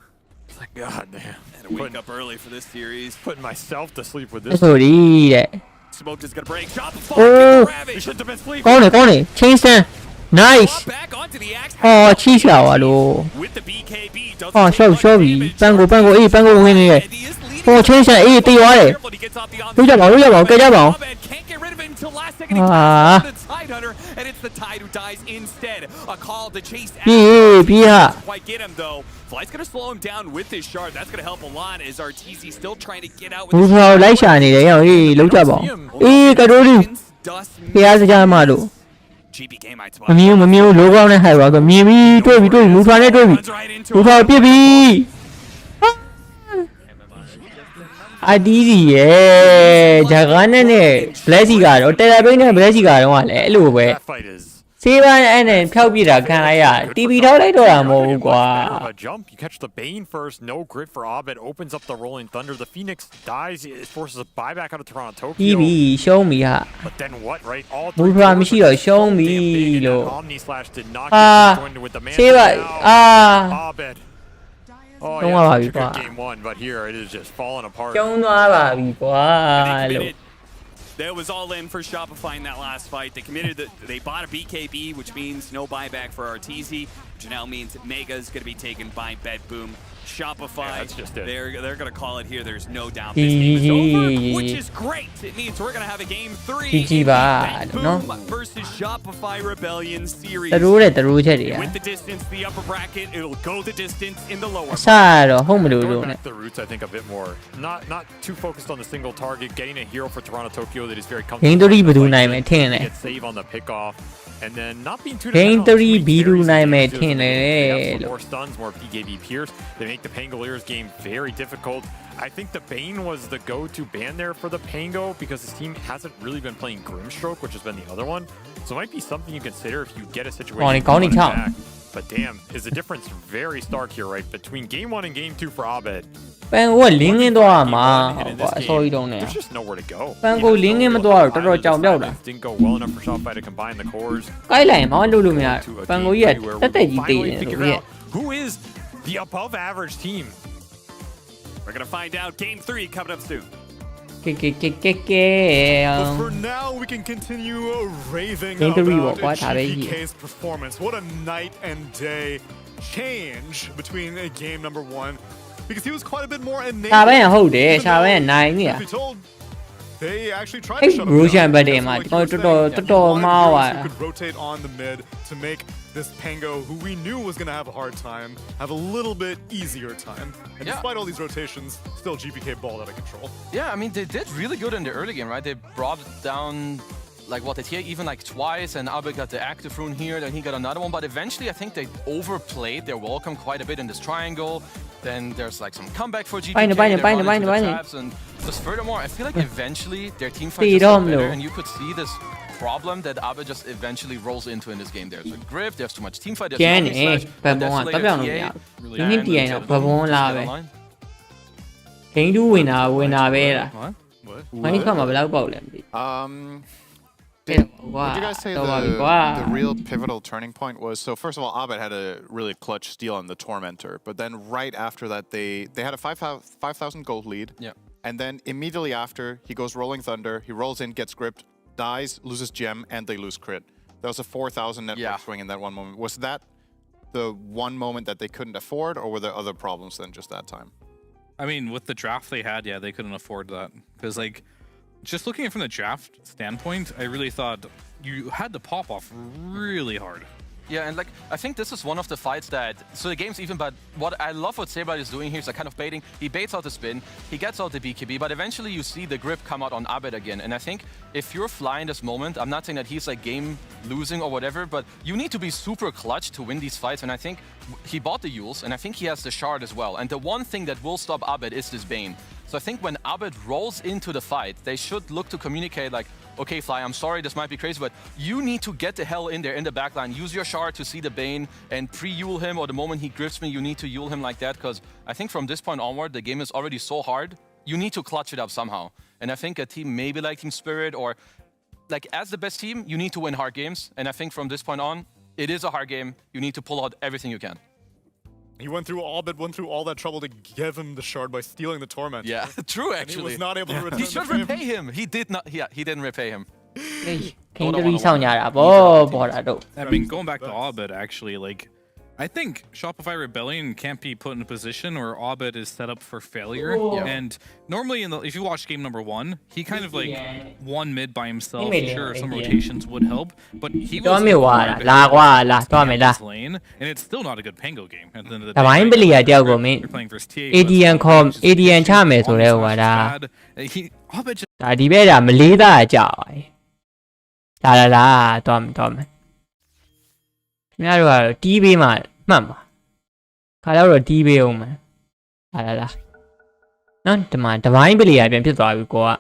like, God damn. Had to wake up early for this series. Putting myself to sleep with this. Smoke is going to break. Shopify! You should have been sleeping. ကောင်းတယ် Chainsaw nice အော်ချိချာပါလို့အော်ရှော့ပြီပန်းကိုအေးပန်းကိုဝင်နေတယ်ဟို Chainsaw အေးတေးသွားတယ်လို့ကြပါဦးကြက်ကြပါဦး and it's the Tide who dies instead. A call to chase quite get him though. Flight's gonna slow him down with this shard. That's gonna help a lot as RTZ still trying to get out with ဘူးဆိုလိုက်ရှာနေတယ်ဟေးလို့ကြပါဦးအေးကတိုးလေးဖျားစကြမလို့ GPK might မမျိုးလိုကောင်းတဲ့ဟိုက်ပါကမြင်ပြီးတွေ့ပြီမူထွားနဲ့တွေ့ပြီမူထွားပြစ်ပြီအဒီးကြီးရဲ့ဂျာဂန်နဲ့ Black ကတော့တယ်ရာဘိန်းနဲ့ Black ကတော့ကလည်းအဲ့လိုပဲစေးပိုင်းအဲ့နဲ့ဖြောက်ပြတာခံလိုက်ရ TP ထောက်လိုက်တော့တာမဟုတ်ဘူးကွာ Jump. You catch the Bane first. No grit for Abed. Opens up the Rolling Thunder. The Phoenix dies. It forces a buyback out of Toronto Tokyo. ပြီးပြီရှုံးပြီဟာ But then what, right? All မူထွားမရှိတော့ရှုံးပြီလို့ Omni Slash did not get joined with the man. စေးပိုင်းAbed. Oh Don't yeah, worry, such a good game 1, but here it is just falling apart. ရှုံးသွားပါပြီကွာလို့ That was all in for Shopify in that last fight. They committed they bought a BKB, which means no buyback for RTZ, which now means Mega is going to be taken by Bet Boom. Shopify, they're going to call it here. There's no doubt this game is over, which is great. It means we're going to have a game 3 in Bet Boom versus Shopify Rebellion series. With the distance, the upper bracket, it'll go the distance in the lower. ဆက်တော့ဟုတ်မလို့လို့ Back the roots, I think, a bit more. Not too focused on the single target. Getting a hero for Toronto Tokyo that is very comfortable. Game 3 ဘယ်သူနိုင်မယ်ထင်လဲ Get save on the pickoff. And then not being too Game 3 ဘီလူနိုင်မယ်ထင်တယ် more stuns, more PKB Pierce. They make the Pangoliers game very difficult. I think the Bane was the go-to ban there for the Pango because his team hasn't really been playing Grimstroke, which has been the other one. So it might be something you consider if you get a situation back. But damn, is the difference very stark here, right? Between game 1 and game 2 for Abed. ပန်ကိုလင်းငင်းသွားမှာကွာအစောကြီးတုံးနေ There's just nowhere to go. ပန်ကိုလင်းငင်းမသွားတော့တော်တော်ကြောင်ပြောက်တာ Didn't go well enough for Shopify to combine the cores. ကိုက်လိုက်မအောင်လို့မရပန်ကိုကြီးကတက်တက်ကြီးတေးတယ်လို့ပြည့် Who is the above average team? We're gonna find out. Game 3 coming up soon. But for now, we can continue raving Game 3 about what GPK's performance. What a night and day change between game number 1, because he was quite a bit more enabled. ရှာပဲဟုတ်တယ်ရှာပဲနိုင်နေရ Truth be told, they actually tried အဲ့ to shut him Roshan down. ဘက်တည်းမှာကျွန်တော်တော်မှားသွား Who could rotate on the mid to make this Pango, who we knew was going to have a hard time, have a little bit easier time. And despite all these rotations, still GPK balled out of control. Yeah, I mean, they did really good in the early game, right? They brought it down, like, what, they even like twice, and Abe got the active rune here, then he got another one. But eventually, I think they overplayed their welcome quite a bit in this triangle. Then there's like some comeback for GPK. And just furthermore, I feel like eventually their team fight just got better, and you could see this problem that Abe just eventually rolls into in this game. There's a grip, there's too much team fight, there's no slash, but that's like a TA, and Can you win a What? What? Would you guys say the real pivotal turning point was, so first of all, Abed had a really clutch steal on the Tormentor, but then right after that, they had a 5,000 gold lead. Yeah. And then immediately after, he goes Rolling Thunder, he rolls in, gets gripped, dies, loses gem, and they lose crit. That was a 4,000 network swing in that one moment. Was that the one moment that they couldn't afford, or were there other problems than just that time? I mean, with the draft they had, yeah, they couldn't afford that. Because, like, just looking at it from the draft standpoint, I really thought you had to pop off really hard. Yeah, and like, I think this is one of the fights that, so the game's even, but what I love what Saberlight is doing here is like kind of baiting. He baits out the spin, he gets out the BKB, but eventually you see the grip come out on Abed again. And I think if you're flying this moment, I'm not saying that he's like game losing or whatever, but you need to be super clutch to win these fights. And I think he bought the Yules, and I think he has the shard as well. And the one thing that will stop Abed is this Bane. So I think when Abed rolls into the fight, they should look to communicate like, okay, Fly, I'm sorry, this might be crazy, but you need to get the hell in there in the backline. Use your shard to see the Bane and pre-Yule him, or the moment he grips me, you need to Yule him like that, because I think from this point onward, the game is already so hard, you need to clutch it up somehow. And I think a team maybe like Team Spirit, or like as the best team, you need to win hard games. And I think from this point on, it is a hard game. You need to pull out everything you can. He went through all that trouble to give him the shard by stealing the Torment. Yeah, true actually. And he was not able to return He should repay him. He did not. Yeah, he didn't repay him. Game 3 ဆောင်ကြတာပေါ့ပေါ်တာတော့ I mean, going back to Abed, actually, like, I think Shopify Rebellion can't be put in a position where Abed is set up for failure. And normally, if you watch game number 1, he kind of like won mid by himself. Sure, some rotations would help, but he was lane, and it's still not a good Pango game. At the end of the day, တပိုင်းပလီယာတယောက်ကိုမင်း you're playing versus TA. ADN ချမယ်ဆိုလဲဟိုကဒါ Abed just ဒါဒီဘက်ကမလေးသားကြောက်ပါတယ်လာတော့မယ်ခင်ဗျားတို့ကတော့တီးပေးမှမှတ်ပါခါတော့တီးပေးအောင်မယ်လာနော်ဒီမှာတပိုင်းပလီယာပြန်ဖြစ်သွားပြီကိုက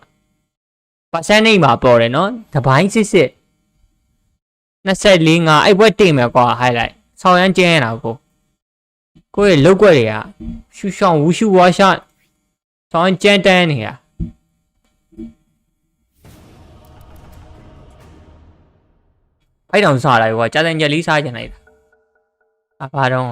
percentage မှာပေါ်တယ်နော်တပိုင်းစစ်24 5အဲ့ဘက်တိတ်မယ်ကွာ highlight ဆောင်းရမ်းကျင်းနေတာကိုရဲ့လောက်ွက်တွေကရှူရှောင်းဝူရှူဝါရှာဆောင်းကျန်းတန်းနေတာအဲ့တောင်စားလိုက်ကွာကြာတဲ့ညက်လေးစားကြလိုက်တာဘာတော့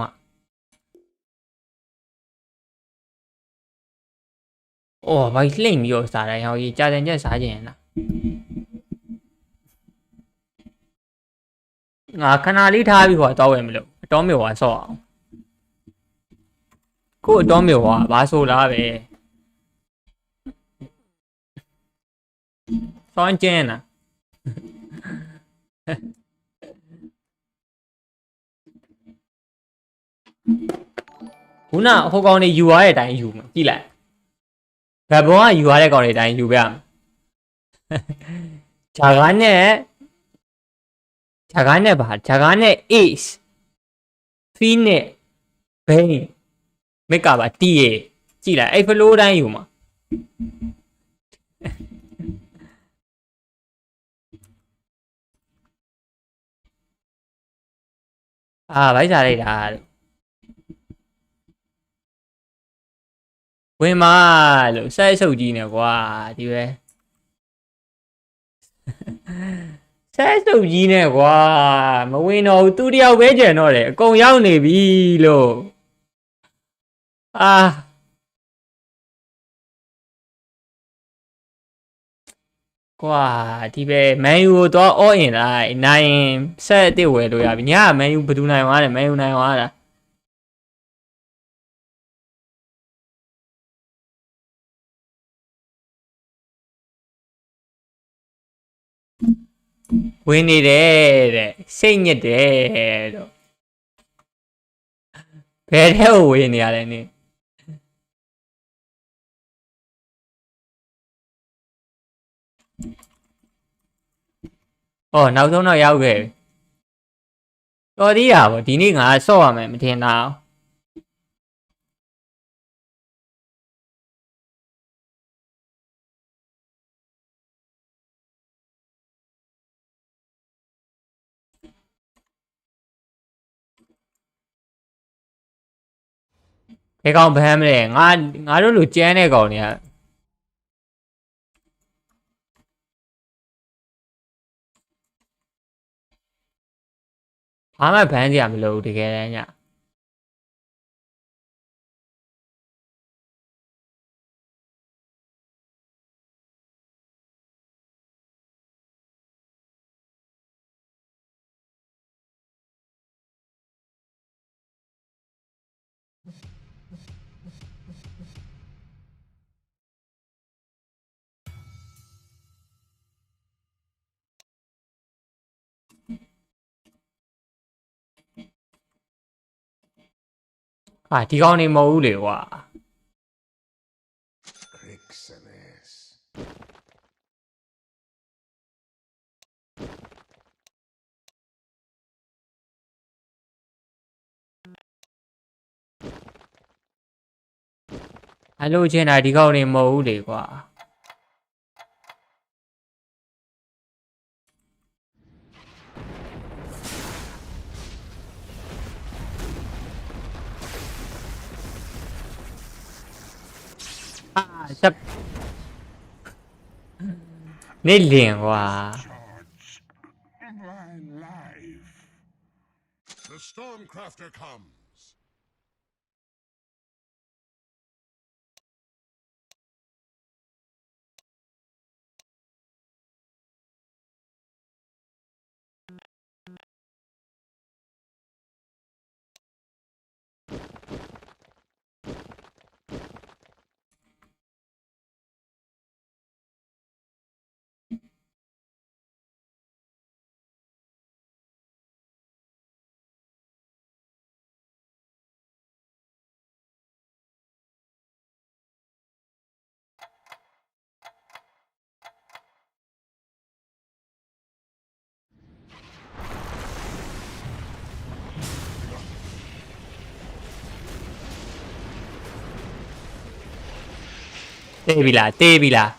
အော်ဘာလှိမ့်ပြီးတော့စားတယ်ဟောကြီးကြာတဲ့ညက်စားကြရင်လားငါခဏလေးထားပြီးဟောတော့ဝယ်မလို့အတော်မျိုးဟောဆော့အောင်ကိုအတော်မျိုးဟောဘာဆိုလားပဲဆောင်းကျင်းလားခုနဟိုကောင်နေယူရတဲ့အတိုင်းယူမယ်ကြည့်လိုက်ဗဘွန်ကယူရတဲ့ကောင်တွေအတိုင်းယူပြမယ်ဂျာကားနဲ့ပါဂျာကားနဲ့ ace ဖီးနဲ့ဘိန်းမက်ကပါတီးရကြည့်လိုက်အဲ့ဖလိုးတိုင်းယူမှာဗိုက်စားလိုက်တာဝင်မာလို့စိုက်ဆုပ်ကြီးနေကွာဒီပဲစိုက်ဆုပ်ကြီးနေကွာမဝင်တော့ဘူးသူတယောက်ပဲကျန်တော့တယ်အကုန်ရောက်နေပြီလို့ ကွာဒီပဲမန်ယူကိုတော့အော့ရင်လိုက်နိုင်ဆက်အစ်စ်ဝယ်လို့ရပြီညာမန်ယူဘယ်သူနိုင်သွားတယ်မန်ယူနိုင်သွားတာဝင်နေတယ်တဲ့စိတ်ညစ်တယ်တော့ဘယ်ထဲကိုဝင်နေရလဲနင်အော်နောက်ဆုံးတော့ရောက်ခဲ့တော်သေးတာဗောဒီနေ့ငါဆော့ရမယ်မထင်တာဘယ်ကောင်ဗမ်းမလဲငါတို့လူကျန်းတဲ့ကောင်တွေကဘာမှဗန်းစရာမလိုဘူးတကယ်တမ်းညဒီကောင်နေမဟုတ်ဘူးလေကွာအဲ့လိုချင်တာဒီကောင်နေမဟုတ်ဘူးလေကွာချက်နေလင်ကွာ The Stormcrafter comes.တေးပြီလား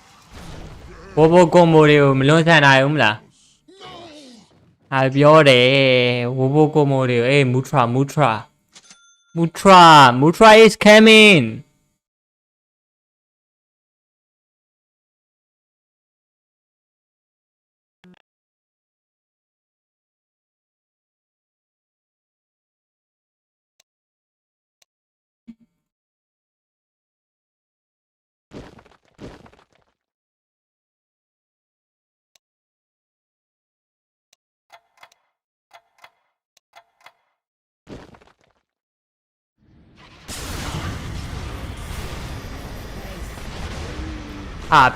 ဘောဘောကွန်ဘိုတွေကိုမလွန်ဆန်နိုင်ဘူးမလားပြောတယ်ဝဘောကွန်ဘိုတွေကိုအေးမူထရာ is coming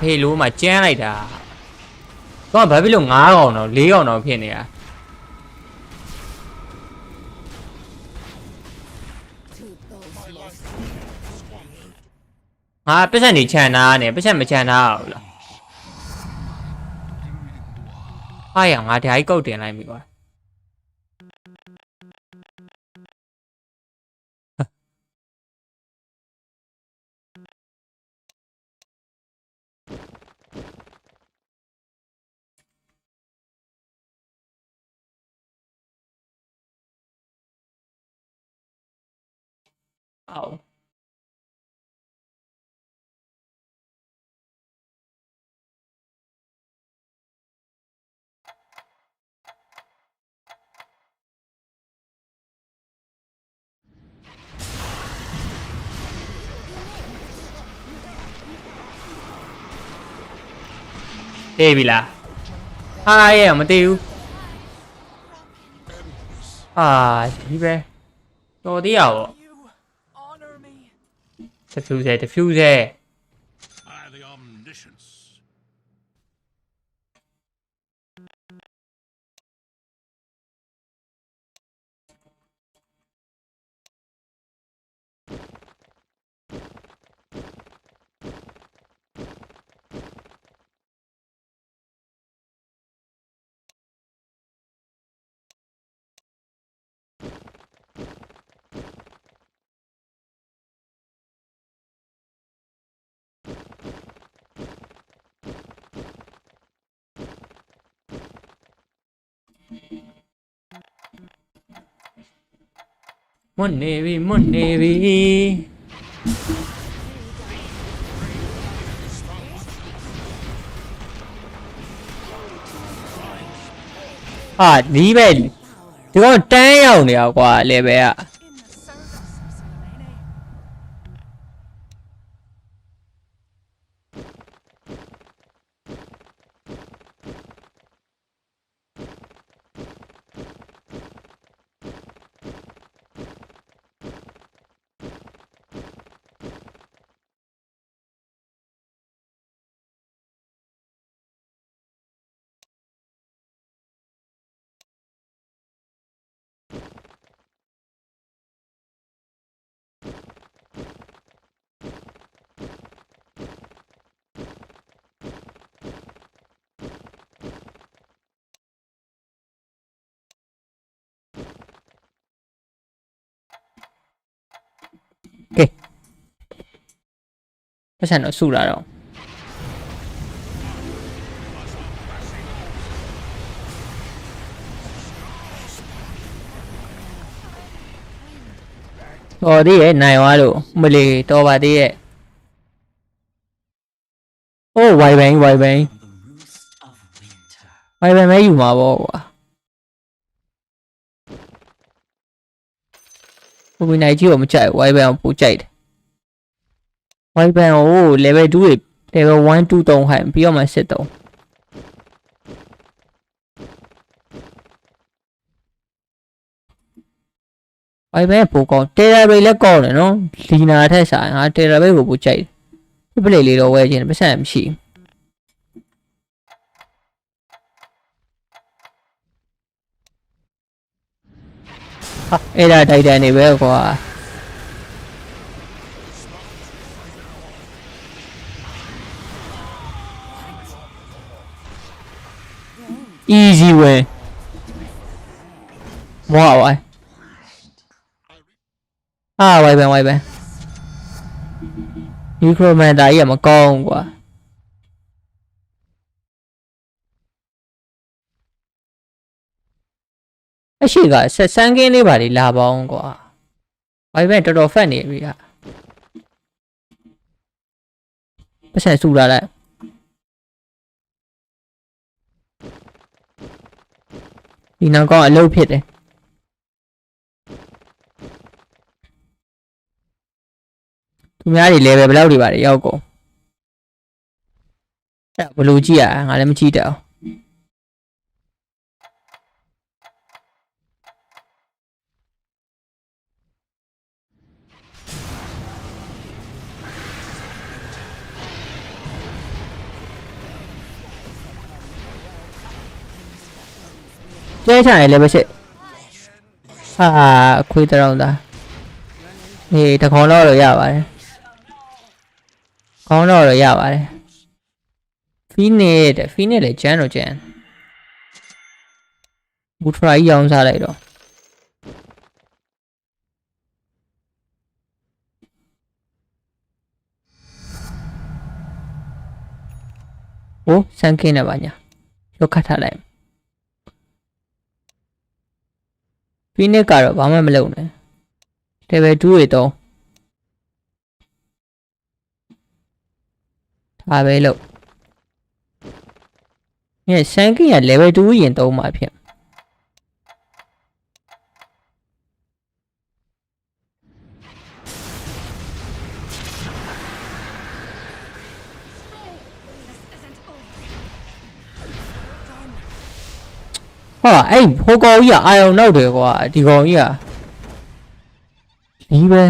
ဖေလို့မှကျန်းလိုက်တာတော့ဘာဖြစ်လို့9កောင်တော့4កောင်တော့ဖြစ်နေတာငါပတ်စံနေချန်တာနဲ့ပတ်စံမချန်တာဘူးလားဟာရငါဓာတ်ကုတ်တင်လိုက်ပြီကွာအော် တေးပြီလားဟာရဲ့မတေးဘူးအာဒီပဲတော်သေးရပေါ့diffuserမွတ်နေပြီဟာဒီပဲဒီကောင်တန်းရောက်နေအောင်ကွာလေပဲကကဲပတ်စံတော့စုလာတော့တော်သေးရဲ့နိုင်သွားလို့မလီတော်ပါသေးရဲ့အိုးဝိုင်ဘန်မဲယူမှာပေါ့ကွာဘုံနိုင်ကြီးကိုမကြိုက်ဝိုင်ဘန်ကိုပိုကြိုက်တယ်ဝိုင်ဘန်ကို level 2 level 1 2 3ဟိုင်ပြီးတော့မှစစ်တော့ဝိုင်ဘန်ပိုကောင်းတယ်ရာဘိတ်လည်းကောင်းတယ်နော်လီနာထက်ဆိုင်ငါတယ်ရာဘိတ်ကိုပိုကြိုက်တယ်ပလေလေးတော့ဝဲခြင်းပတ်စံမရှိဟာအဲ့ဒါတိုက်တန်နေပဲကွာeasy win ဝါဝိုင်ဝိုင်ဘန်နီခရိုမန်တာကြီးကမကောင်းကွာအရှိကဆက်ဆန်းကင်းလေးပါလေလာပေါင်းကွာဝိုင်ဘန်တော်တော်ဖတ်နေပြီဟာပတ်စံစုလာလိုက်ဒီနောက်ကောင်းအလုပ်ဖြစ်တယ်သူများတွေ level ဘယ်လောက်တွေပါတယ်ရောက်ကုန်အဲ့ဘယ်လိုကြည့်ရငါလည်းမကြည့်တတ်အောင်ကျဲချင်လေပဲရှစ်ဟာခွေးတောင်သားအေးတခေါင်းတော့ရပါတယ်ခေါင်းတော့ရပါတယ်ဖီနစ်လည်းကျန်းတော့ကျန်းဘူထရာကြီးရောင်းစားလိုက်တော့ဟိုစမ်းခင်းနေပါညာလောက်ခတ်ထားလိုက်ဖီနစ်ကတော့ဘာမှမလုပ်နဲ့ level 2 တွေတော့ဒါပဲလို့ညစမ်းကင်းရ level 2ရင်သုံးမှာဖြစ် ဟာအဲ့ဟိုကောင်ကြီးကအာယုံနောက်တယ်ကွာဒီကောင်ကြီးကဒီပဲ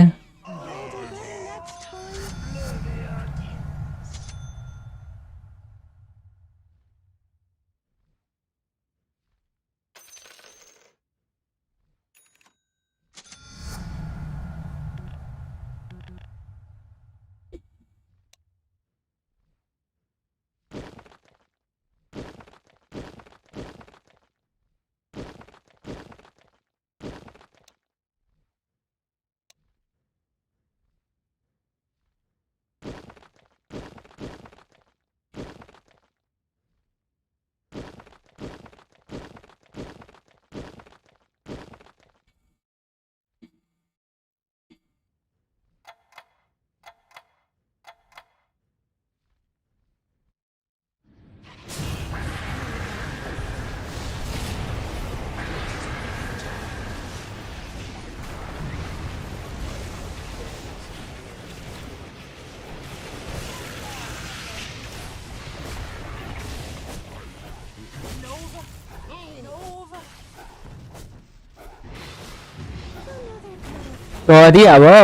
တော်သေးတာဗော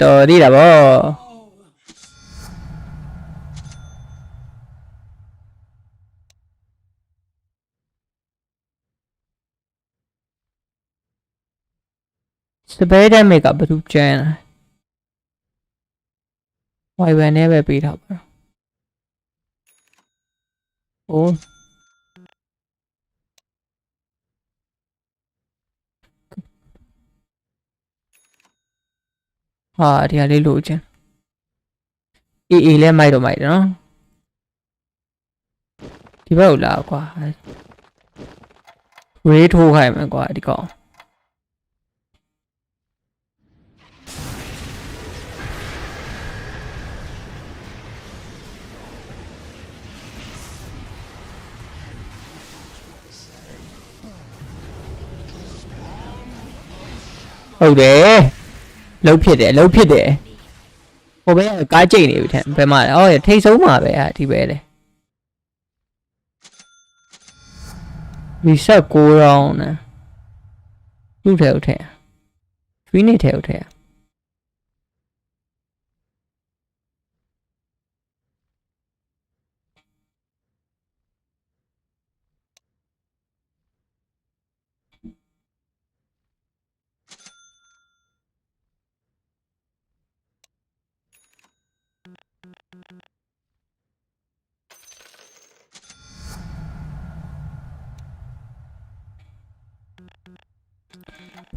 တော်သေးတာဗောစပယ်ဒမ်မေကဘယ်သူကျန်လဲဝိုင်ဗန်နဲ့ပဲပေးထားပါတော့ဟာဒီဟာလေးလိုချင်အေးလဲမိုက်တော့မိုက်တယ်နော်ဒီဘက်ကိုလာကွာရေးထိုးခိုင်းမယ်ကွာဒီကောင်ဟုတ်တယ်လှုပ်ဖြစ်တယ်ဟိုဘက်ကကားကြိတ်နေပြီထင်ဘယ်မှာလဲအော်ထိတ်ဆုံးမှာပဲဟာဒီပဲလေ reset 9 round နဲ့လူထဲဦးထဲ3နေထဲဦးထဲ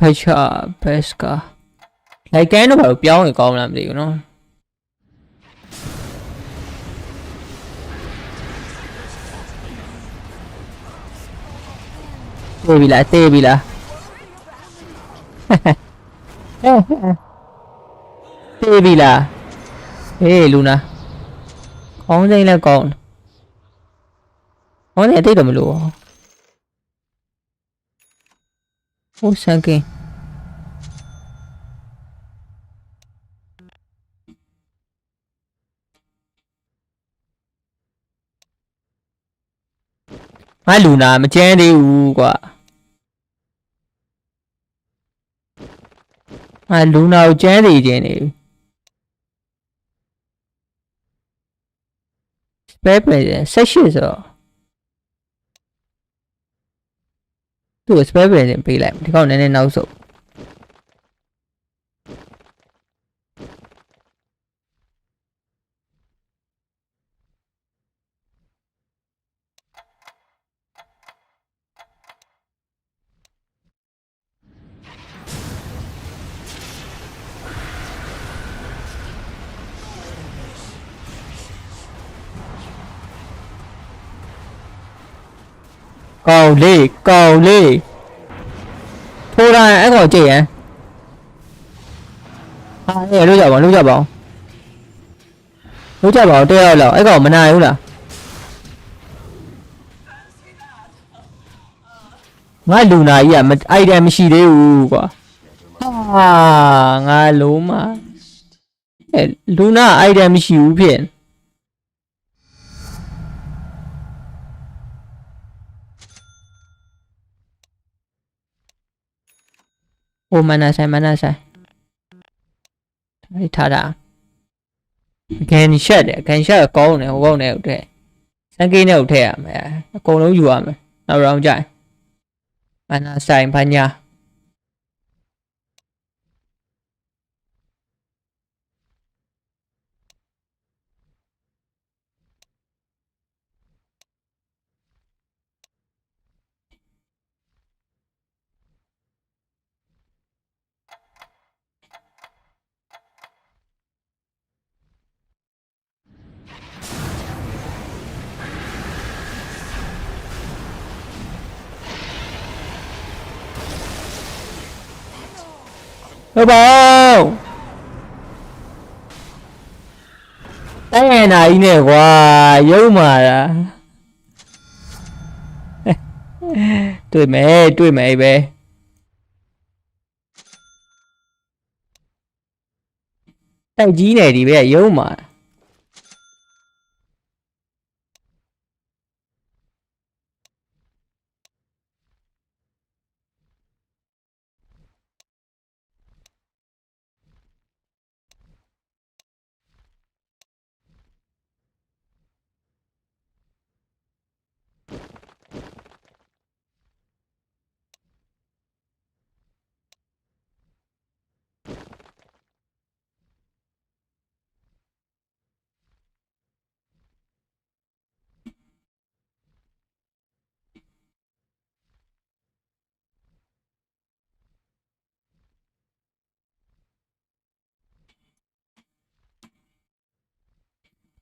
ဖိုက်ချာဘက်စကာလိုက်ကန်းတော့ဘာလို့ပြောင်းရင်ကောင်းမလားမသိဘူးနော်တေးပြီလားဟဲ့တေးပြီလားဟေးလူနာခေါင်းစိမ့်လည်းကောင်းခေါင်းစိမ့်အတိတ်တော့မလို့ဟိုစံကင်းငါလူနာမကျန်းသေးဘူးကွာငါလူနာကိုကျန်းသေးခြင်းနေစပယ်ပဲ18ဆိုတော့သူ့ကိုစပယ်ပဲပေးလိုက်ဒီကောင်နည်းနည်းနောက်ဆုတ်ကောင်းလေးထိုးတိုင်းအဲ့ကောင်ကြည့်ရင်ဟာလေလို့ကြပါအောင်တဲရောက်လောက်အဲ့ကောင်မနိုင်ဘူးလားငါလူနာကြီးကအိုက်တမ်မရှိသေးဘူးကွာဟာငါလုံးမလူနာအိုက်တမ်မရှိဘူးဖြစ် Oh, mana sai. Đấy thả ra. Can shot đấy, can shot có này ok. Sáng kia này ok à mẹ, con nó vừa mà. Nào rồi chạy. Mana sai panya. Ơ bao. Cái này nè quá, yếu mà. Tôi mẹ về. Tay chí này thì bây giờ yếu mà.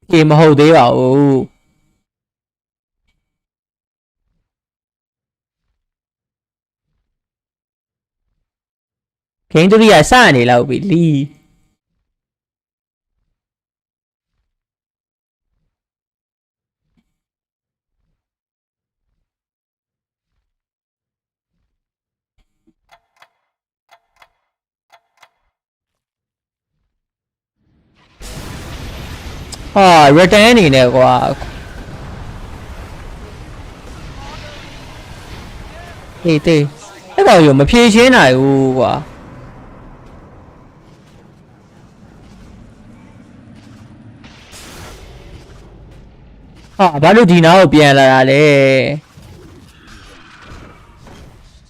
Gì mà hầu tí bảo. Khiến tôi đi ở xa này là bị ly. Return này nè quá. Ê tê. Cái bảo dù mà phía chế này quá.ဘာလို့ဒီနာကိုပြန်လာတာလဲ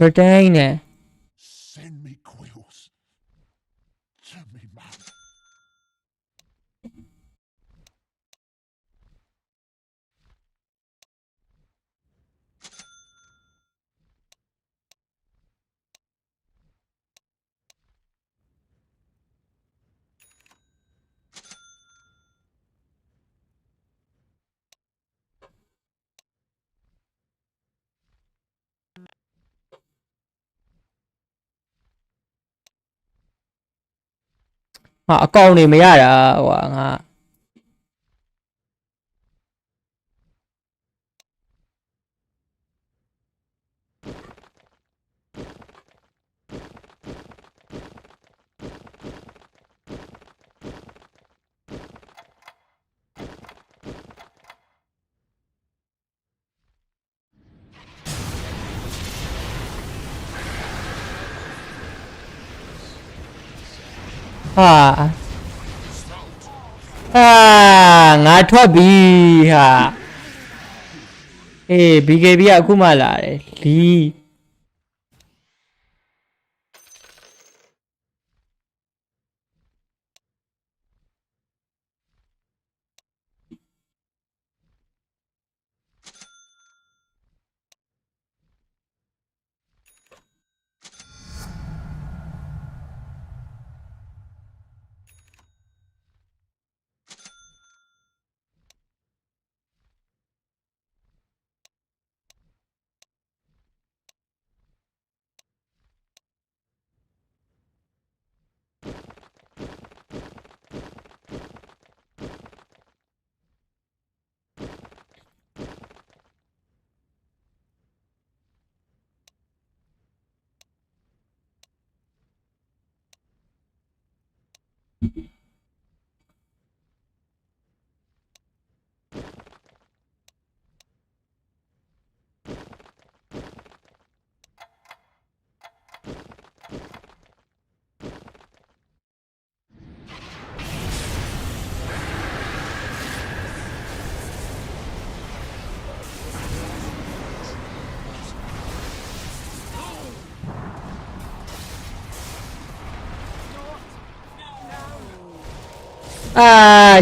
Return နဲ့ Send me quills. To me, man. အကောင်နေမရတာဟိုငါ ငါထွက်ပြီဟာအေး BKB ကအခုမှလာတယ်လီ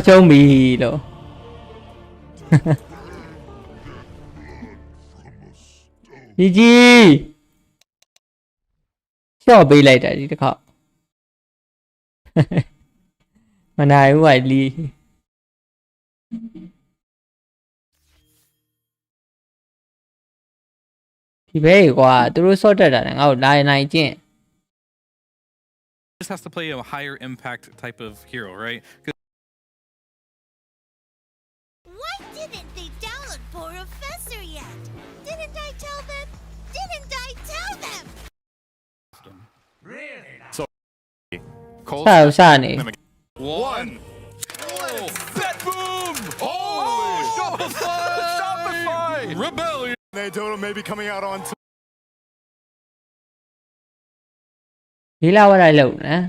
ရှုံးပြီလို့ GG ရှော့ပေးလိုက်တာဒီတစ်ခါမနိုင်ဘူးကလီဒီဘဲကွာသူတို့ဆော့တက်တာနဲ့ငါ့ကိုနိုင်ကျင့် Just has to play a higher impact type of hero, right? Why didn't they download Professor yet? Didn't I tell them? Didn't I tell them? Really? So, Cole. စနေ One. Oh, bet boom! Oh, Shopify! Shopify! Rebellion! Dota may be coming out on. ဒီလာဝရလုံးနော်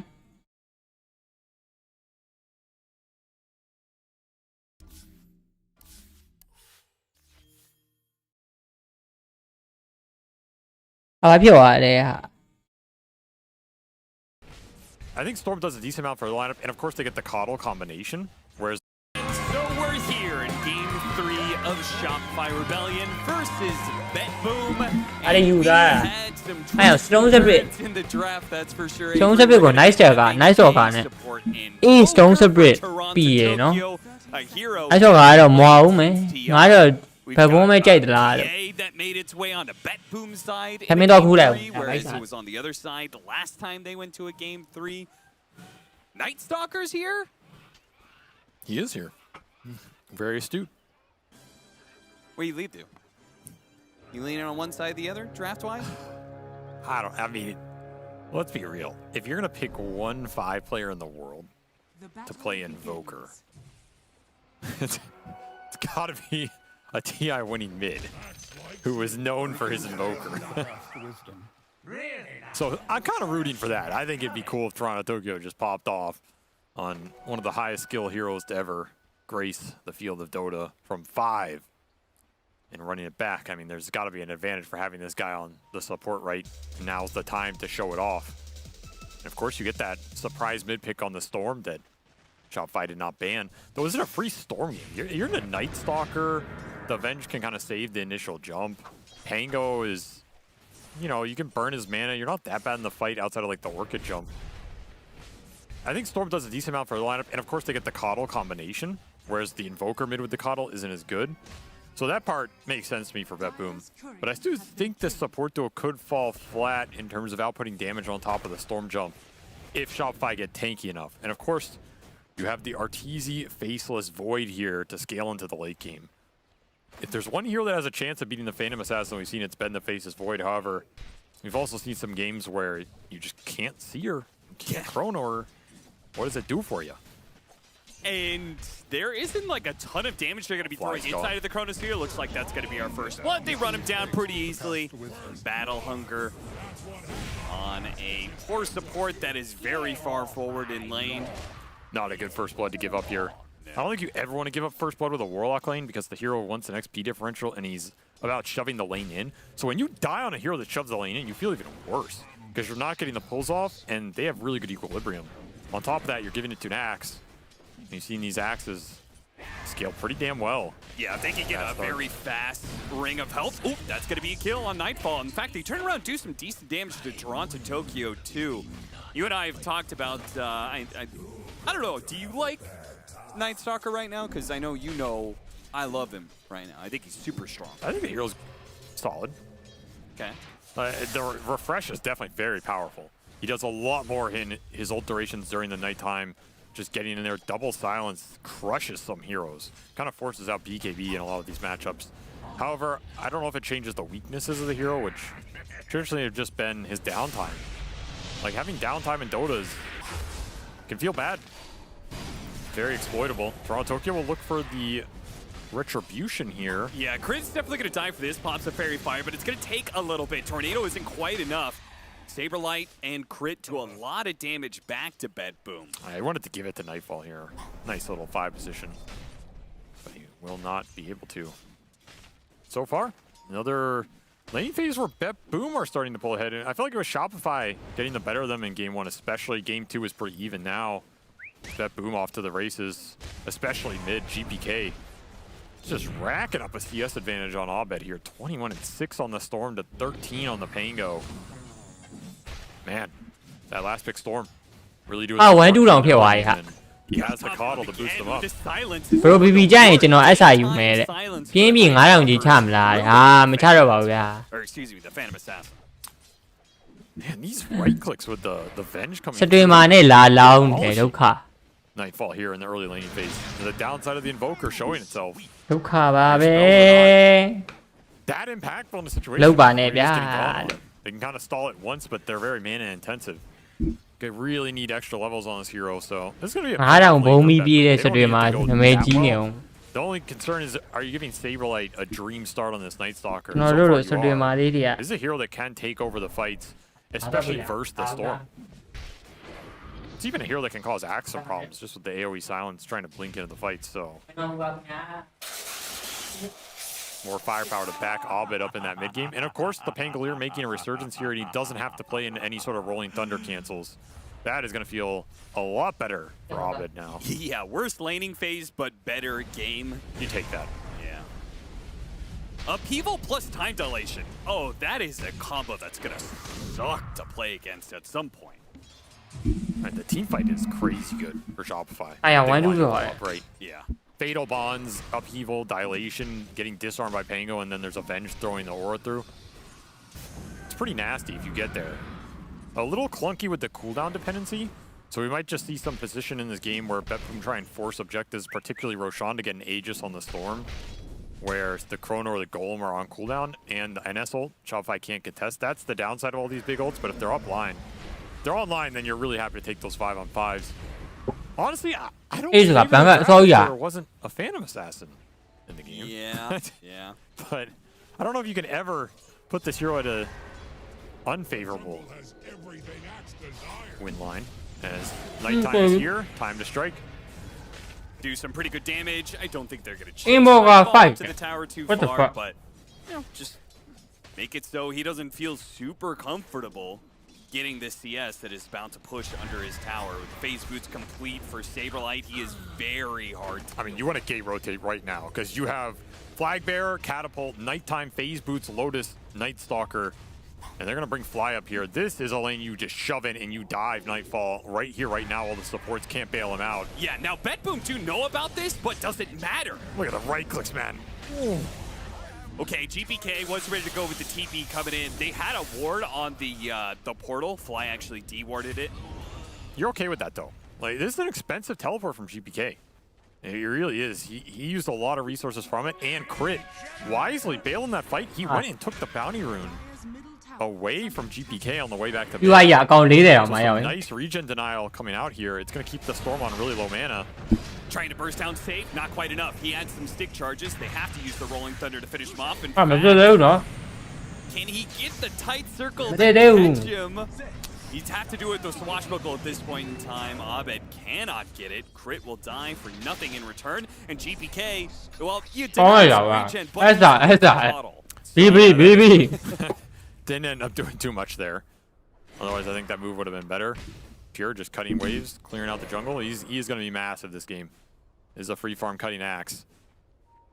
ဘာဖြစ်သွားလဲဟာ I think Storm does a decent amount for the lineup, and of course they get the Coddle combination, whereas... So we're here in Game 3 of Shopify Rebellion versus Bet Boom. Are you there? I am Stone Separate. In the draft, that's for sure. Stone Separate ကို nice တက်တာ nice တော့ခါနဲ့ Stone Separate ပြီးရနော် အဲ့တော့ကတော့မွာဘူးမယ်ငါတော့ဘယ်ဘုံးမဲကြိုက်သလားလို့ that made its way onto Bet Boom's side. ခမင်းတော့ခူးလိုက် Whereas it was on the other side the last time they went to a Game 3. Night Stalker's here? He is here. Very astute. Where you lead to? You leaning on one side or the other, draft-wise? I mean, let's be real. If you're going to pick one 5 player in the world to play Invoker, it's got to be a TI winning mid who is known for his Invoker. So I'm kind of rooting for that. I think it'd be cool if Toronto Tokyo just popped off on one of the highest skill heroes to ever grace the field of Dota from 5 and running it back. I mean, there's got to be an advantage for having this guy on the support right. Now's the time to show it off. And of course, you get that surprise mid pick on the Storm that Shopify did not ban. Though, is it a free Storm game? You're in a Night Stalker. The Venge can kind of save the initial jump. Pango is, you know, you can burn his mana. You're not that bad in the fight outside of like the Orchid jump. I think Storm does a decent amount for the lineup. And of course, they get the Coddle combination, whereas the Invoker mid with the Coddle isn't as good. So that part makes sense to me for Bet Boom. But I still think the support duo could fall flat in terms of outputting damage on top of the Storm jump if Shopify get tanky enough. And of course, you have the Arteezy Faceless Void here to scale into the late game. If there's one hero that has a chance of beating the Phantom Assassin, we've seen it's been the Faceless Void. However, we've also seen some games where you just can't see her. You can't chrono her. What does it do for you? And there isn't like a ton of damage they're going to be throwing inside of the Chronosphere. Looks like that's going to be our first blood. They run him down pretty easily. Battle Hunger on a poor support that is very far forward in lane. Not a good first blood to give up here. I don't think you ever want to give up first blood with a Warlock lane because the hero wants an XP differential and he's about shoving the lane in. So when you die on a hero that shoves the lane in, you feel even worse because you're not getting the pulls off and they have really good equilibrium. On top of that, you're giving it to an axe. And you've seen these axes scale pretty damn well. Yeah, if they can get a very fast ring of health. Oh, that's going to be a kill on Nightfall. In fact, they turn around and do some decent damage to Toronto Tokyo, too. You and I have talked about, I don't know, do you like Night Stalker right now? Because I know you know I love him right now. I think he's super strong. I think the hero's solid. Okay. The refresh is definitely very powerful. He does a lot more in his ult durations during the nighttime. Just getting in there, double silence crushes some heroes. Kind of forces out BKB in a lot of these matchups. However, I don't know if it changes the weaknesses of the hero, which traditionally have just been his downtime. Like having downtime in Dota can feel bad. Very exploitable. Toronto Tokyo will look for the retribution here. Yeah, Crit's definitely going to die for this. Pops a Fairy Fire, but it's going to take a little bit. Tornado isn't quite enough. Saberlight and Crit to a lot of damage back to Bet Boom. I wanted to give it to Nightfall here. Nice little 5 position. But he will not be able to. So far, another lane phase where Bet Boom are starting to pull ahead. And I feel like it was Shopify getting the better of them in Game 1, especially Game 2 is pretty even now. Bet Boom off to the races, especially mid. GPK just racking up a CS advantage on Abed here. 21-6 on the Storm to 13 on the Pango. Man, that last pick Storm really doing. ဝမ်းတူတောင်ဖြစ်သွားပြီဟာ He has the coddle to boost him up. Bro BB ကြရင်ကျွန်တော် SR ယူမယ်တဲ့ပြင်းပြင်း9000ကြီးချမလားတဲ့ဟာမချတော့ပါဘူးဗျာ Or excuse me, the Phantom Assassin. Man, these right clicks with the Venge coming. စတွင်မာနဲ့လာလောင်းတယ်ဒုက္ခ Nightfall here in the early laning phase. The downside of the Invoker showing itself. ဒုက္ခပါပဲ That impactful in the situation. လောက်ပါနဲ့ဗျာ They can kind of stall it once, but they're very mana intensive. They really need extra levels on this hero, so this is going to be a 9000ဘုံမီပြေးတဲ့စတွင်မာနာမည်ကြီးနေအောင် The only concern is, are you giving Saberlight a dream start on this Night Stalker? ကျွန်တော်တို့လိုစတွင်မာလေးတွေက This is a hero that can take over the fights, especially versus the Storm. It's even a hero that can cause Axe problems just with the AoE silence trying to blink into the fight, so. More firepower to back Abed up in that mid game. And of course, the Pangolier making a resurgence here, and he doesn't have to play in any sort of Rolling Thunder cancels. That is going to feel a lot better for Abed now. Yeah, worst laning phase, but better game. You take that. Yeah. Upheaval plus time dilation. Oh, that is a combo that's going to suck to play against at some point. Right, the team fight is crazy good for Shopify. Why do you right? Yeah. Fatal Bonds, Upheaval, Dilation, getting disarmed by Pango, and then there's Avenge throwing the aura through. It's pretty nasty if you get there. A little clunky with the cooldown dependency, so we might just see some position in this game where Betboom try and force objectives, particularly Roshan, to get an Aegis on the Storm, where the Chrono or the Golem are on cooldown, and the NS ult, Shopify can't contest. That's the downside of all these big ults, but if they're offline, they're online, then you're really happy to take those 5-on-5s. Honestly, I don't think there wasn't a Phantom Assassin in the game. Yeah, yeah. But I don't know if you can ever put this hero at a unfavorable win line. As nighttime is here, time to strike. Do some pretty good damage. I don't think they're going to change to the tower too what far, but you know, just make it so he doesn't feel super comfortable getting this CS that is bound to push under his tower. With phase boots complete for Saberlight, he is very hard. I mean, you want to gate rotate right now because you have Flag Bearer, Catapult, Nighttime, Phase Boots, Lotus, Night Stalker, and they're going to bring Fly up here. This is a lane you just shove in and you dive Nightfall right here, right now. All the supports can't bail him out. Yeah, now Betboom do know about this, but does it matter? Look at the right clicks, man. Ooh. Okay, GPK was ready to go with the TP coming in. They had a ward on the portal. Fly actually de-warded it. You're okay with that, though. Like, this is an expensive teleport from GPK. It really is. He used a lot of resources from it and crit. Wisely bailing that fight, he went and took the bounty rune away from GPK on the way back to base. Nice regen denial coming out here. It's going to keep the Storm on really low mana. Trying to burst down safe, not quite enough. He adds some stick charges. They have to use the Rolling Thunder to finish him off. And can he get the tight circle to catch him? He'd have to do it with Swashbuckle at this point in time. Abed cannot get it. Crit will die for nothing in return. And GPK, well, you did Didn't end up doing too much there. Otherwise, I think that move would have been better. Pure just cutting waves, clearing out the jungle. He is going to be massive this game. This is a free farm cutting axe.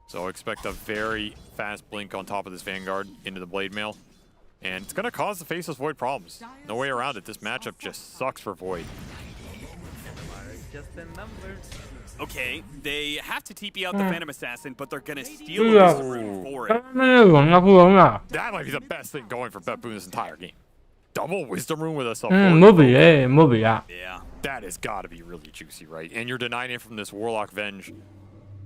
So expect a very fast blink on top of this Vanguard into the Blade Mail. And it's going to cause the Faceless Void problems. No way around it. This matchup just sucks for Void. Just the numbers. Okay, they have to TP out the Phantom Assassin, but they're going to steal this room for it. That might be the best thing going for Betboom this entire game. Double Wisdom Rune with a sub. Yeah. That has got to be really juicy, right? And you're denying it from this Warlock Venge.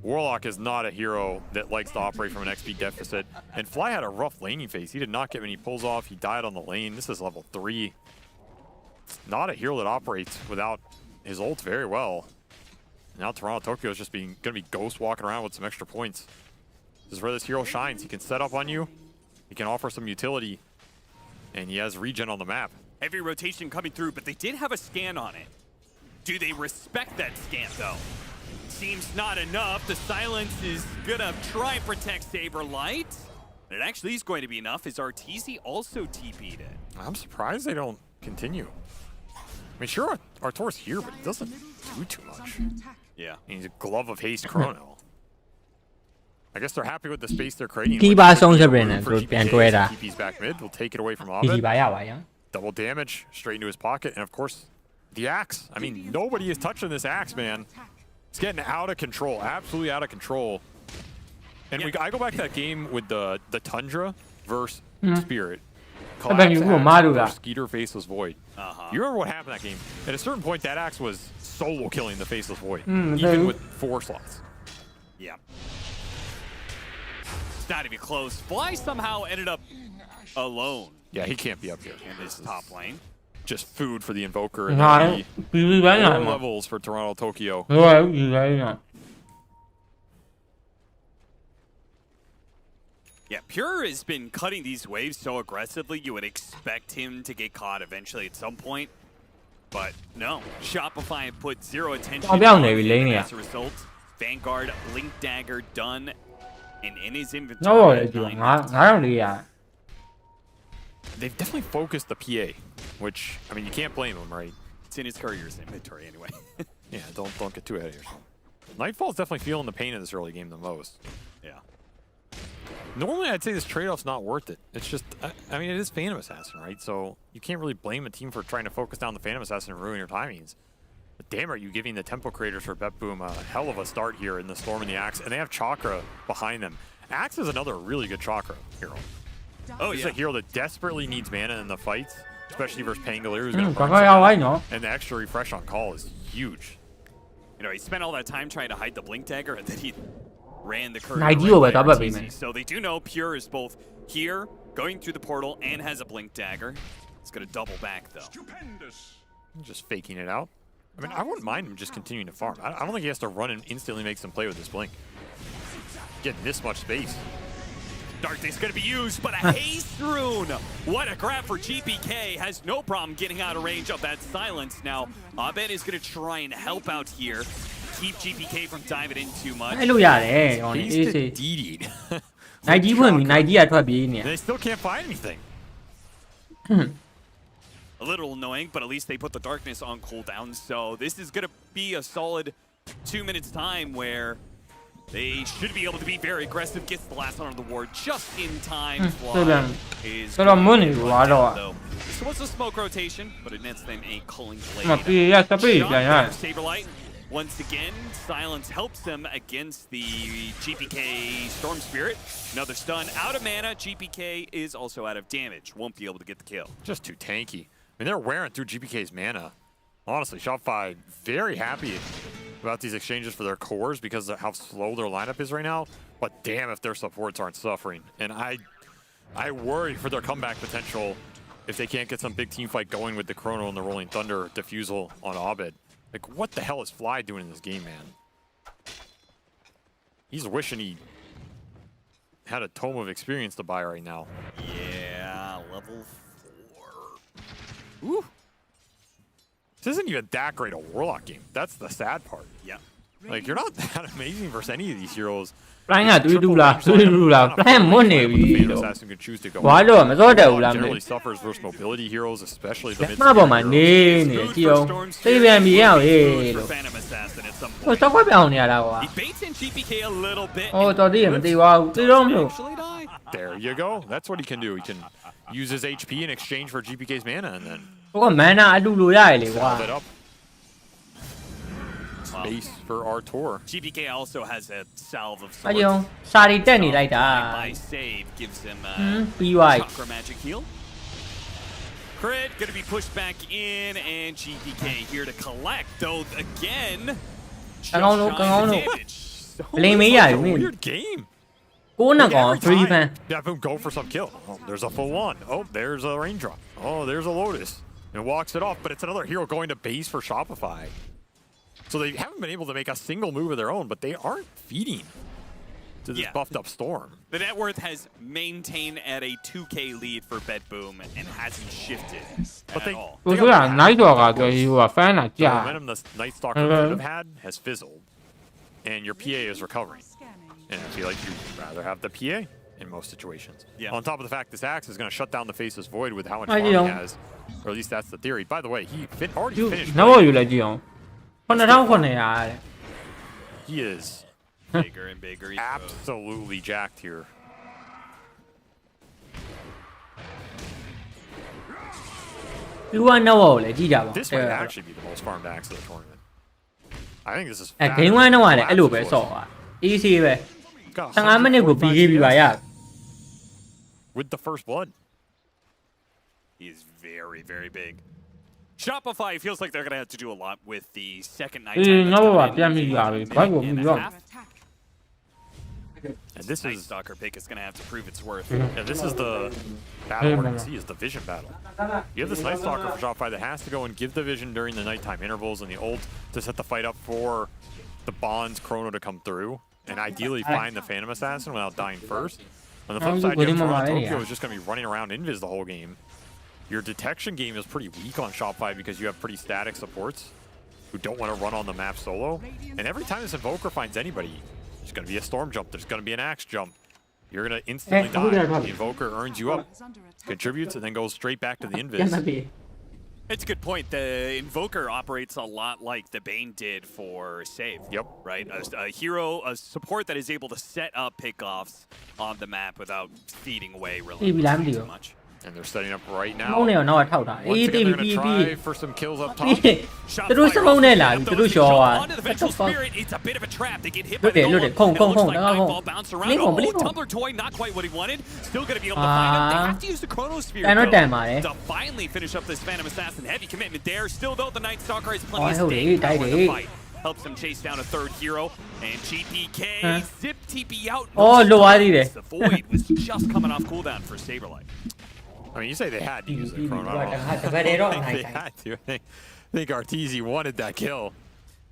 Warlock is not a hero that likes to operate from an XP deficit. And Fly had a rough laning phase. He did not get many pulls off. He died on the lane. This is level 3. Not a hero that operates without his ult very well. Now Toronto Tokyo is just going to be ghost walking around with some extra points. This is where this hero shines. He can set up on you. He can offer some utility. And he has regen on the map. Heavy rotation coming through, but they did have a scan on it. Do they respect that scan, though? Seems not enough. The silence is going to try and protect Saberlight. It actually is going to be enough. Is RTZ also TP'd it? I'm surprised they don't continue. mean, sure, Artur's here, but it doesn't do too much. Yeah. He's a glove of haste chrono. I guess they're happy with the space they're creating. Key bar song se brin to pian twai da. TP's back mid. We'll take it away from Key Abed. ba ya ba ya. Double damage straight into his pocket, and of course, the axe. I mean, nobody is touching this axe, man. It's getting out of control, absolutely out of control. And I go back to that game with the Tundra versus Spirit. Collapse axe versus Skeeter Faceless Void. You remember what happened in that game? At a certain point, that axe was solo killing the Faceless Void, even with 4 slots. Yeah. It's not even close. Fly somehow ended up alone. Yeah, he can't be up here. In this top lane. Just food for the Invoker and low levels for Toronto, Tokyo. Yeah, Pure has been cutting these waves so aggressively, you would expect him to get caught eventually at some point. But no, Shopify put zero attention on him as a result. Vanguard, Blink Dagger done, and in his inventory. They've definitely focused the PA, which, I mean, you can't blame him, right? It's in his courier's inventory anyway. Yeah, don't get too ahead of yourself. Nightfall's definitely feeling the pain of this early game the most. Yeah. Normally, I'd say this trade-off's not worth it. It's just, I mean, it is Phantom Assassin, right? So you can't really blame a team for trying to focus down the Phantom Assassin and ruin your timings. But damn, are you giving the tempo creators for Bet Boom a hell of a start here in the Storm and the Axe, and they have Chakra behind them. Axe is another really good Chakra hero. Oh, He's yeah. a hero that desperately needs mana in the fights, especially versus Pangolier, who's going to and the extra refresh on call is huge. You know, he spent all that time trying to hide the Blink Dagger, and then he ran the courier. So they do know Pure is both here, going through the portal, and has a Blink Dagger. It's going to double back, though. Just faking it out. I mean, I wouldn't mind him just continuing to farm. I don't think he has to run and instantly make some play with this Blink. Getting this much space. Darkness going to be used, but a haste rune. What a grab for GPK. Has no problem getting out of range of that silence. Now, Abed is going to try and help out here. Keep GPK from diving in too much. He's DD'd. They still can't find anything. A little annoying, but at least they put the darkness on cooldown. So this is going to be a solid 2 minutes time where they should be able to be very aggressive. Gets the last one on the ward just in time. Fly is so what's the smoke rotation, but it nets them a culling blade. Saberlight. Once again, Silence helps them against the GPK Storm Spirit. Another stun, out of mana. GPK is also out of damage. Won't be able to get the kill. Just too tanky. I mean, they're wearing through GPK's mana. Honestly, Shopify very happy about these exchanges for their cores because of how slow their lineup is right now. But damn if their supports aren't suffering. And I worry for their comeback potential if they can't get some big team fight going with the Chrono and the Rolling Thunder diffusal on Abed. Like, what the hell is Fly doing in this game, man? He's wishing he had a Tome of Experience to buy right now. Yeah, level 4. Ooh. This isn't even that great a Warlock game. That's the sad part. Yeah. Like, you're not that amazing versus any of these heroes. Flying out, do la. Flying money. Assassin could choose to go. Generally suffers versus mobility heroes, especially the mid. He baits in GPK a little bit. There you go. That's what he can do. He can use his HP in exchange for GPK's mana, and then salve it up. Space for Artur. GPK also has a salve of sorts. By save gives him chakra magic heal. Crit gonna be pushed back in, and GPK here to collect. Though again, weird game. Yeah, boom, go for some kill. Oh, there's a full one. Oh, there's a raindrop. Oh, there's a Lotus. And walks it off, but it's another hero going to base for Shopify. So they haven't been able to make a single move of their own, but they aren't feeding to this buffed up Storm. The net worth has maintained at a 2K lead for Bet Boom and hasn't shifted at all. The momentum the Night Stalker could have had has fizzled, and your PA is recovering. And I feel like you'd rather have the PA. in most situations. Yeah. On top of the fact this axe is going to shut down the Faceless Void with how much farm he has. Or at least that's the theory. By the way, he already finished. နောက်ပေါ်ယူလိုက်ကြည့်အောင်9900တဲ့ He is bigger and bigger. Absolutely jacked here. You want နောက်ပေါ်ကိုလည်းကြည့်ကြပါ This might actually be the most farmed axe of the tournament. I think this is အဲ game 1တော့ကလည်းအဲ့လိုပဲဆော့သွား easy ပဲ15မိနစ်ကို BKB ပါရ With the first blood. He is very, very big. Shopify feels like they're going to have to do a lot with the second night. နောက်ပေါ်ပြန်မိရပြီဘိုက်ကိုမိတော့ And this Night Stalker pick is going to have to prove its worth. Yeah, this is the battle we're going to see, is the vision battle. You have this Night Stalker for Shopify that has to go and give the vision during the nighttime intervals and the ult to set the fight up for the Bond's Chrono to come through and ideally find the Phantom Assassin without dying first. On the flip side, you have Toronto Tokyo is just going to be running around Invis the whole game. Your detection game is pretty weak on Shopify because you have pretty static supports who don't want to run on the map solo. And every time this Invoker finds anybody, there's going to be a Storm jump, there's going to be an Axe jump. You're going to instantly die. The Invoker earns you up, contributes, and then goes straight back to the Invis. It's a good point. The Invoker operates a lot like the Bane did for Save. Yep. Right? A hero, a support that is able to set up pickoffs on the map without feeding away really too much. And they're setting up right now. မုန်းနေအောင်နောက်ကထောက်တာအေး Once again, they're going to try for some kills up top. သူတို့စမုန်းနေလာပြီသူတို့ရှော်သွား It's a bit of a trap. They get hit by လွတ်တယ်လွတ်တယ်ခုံတကားခုံ bounce လင်းခုံ around. ပလင်း Oh, ခုံ Tumbler Toy, not quite what he wanted. Still going to be able to find him. They have to use the Chronosphere တန်တော့တန်ပါတယ် to finally finish up this Phantom Assassin. Heavy commitment there. Still though, the Night Stalker has plenty of ဟုတ်တယ် staying တိုက်တ power ယ် in the fight. Helps him chase down a third hero. And GPK zip TP out. အော်လွတ်သွားသေးတယ် The Void was just coming off cooldown for Saberlight. I mean, you say they had to use the Chrono. I think they had to. I think Arteezy wanted that kill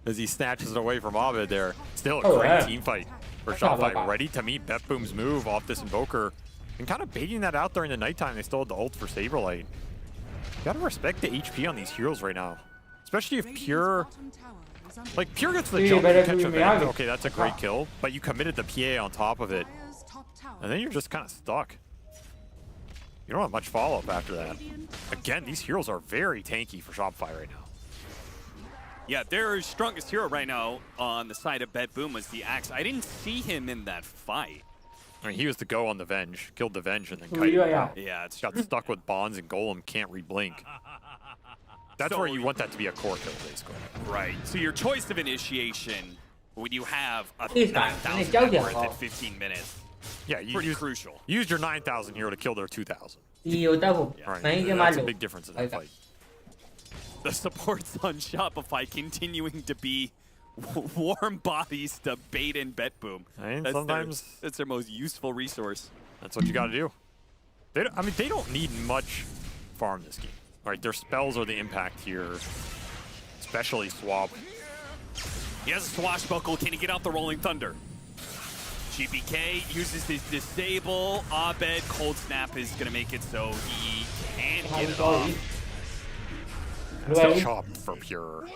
as he snatches it away from Abed there. Still a great team fight for Shopify. Ready to meet Betboom's move off this Invoker. And kind of baiting that out during the nighttime. They still had the ult for Saberlight. Gotta respect the HP on these heroes right now. Especially if Pure... Like, Pure gets the jump and catch a Vayne. Okay, that's a great kill. But you committed the PA on top of it. And then you're just kind of stuck. You don't have much follow-up after that. Again, these heroes are very tanky for Shopify right now. Yeah, their strongest hero right now on the side of Betboom was the Axe. I didn't see him in that fight. I mean, he was the go on the Venge. Killed the Venge and then kited. Yeah, it's got stuck with Bonds and Golem, can't re-blink. That's where you want that to be a core kill, basically. Right. So your choice of initiation, when you have a 9,000 net worth at 15 minutes, yeah, you pretty crucial. Use your 9,000 hero to kill their 2,000. Right. That's a big difference in that fight. The supports on Shopify continuing to be warm bodies to bait in Betboom. And sometimes that's their most useful resource. That's what you got to do. I mean, they don't need much farm this game. Right, their spells are the impact here, especially Swap. He has a swashbuckle. Can he get out the Rolling Thunder? GPK uses his disable. Abed Cold Snap is going to make it so he can get it off. That's a chop for Pure.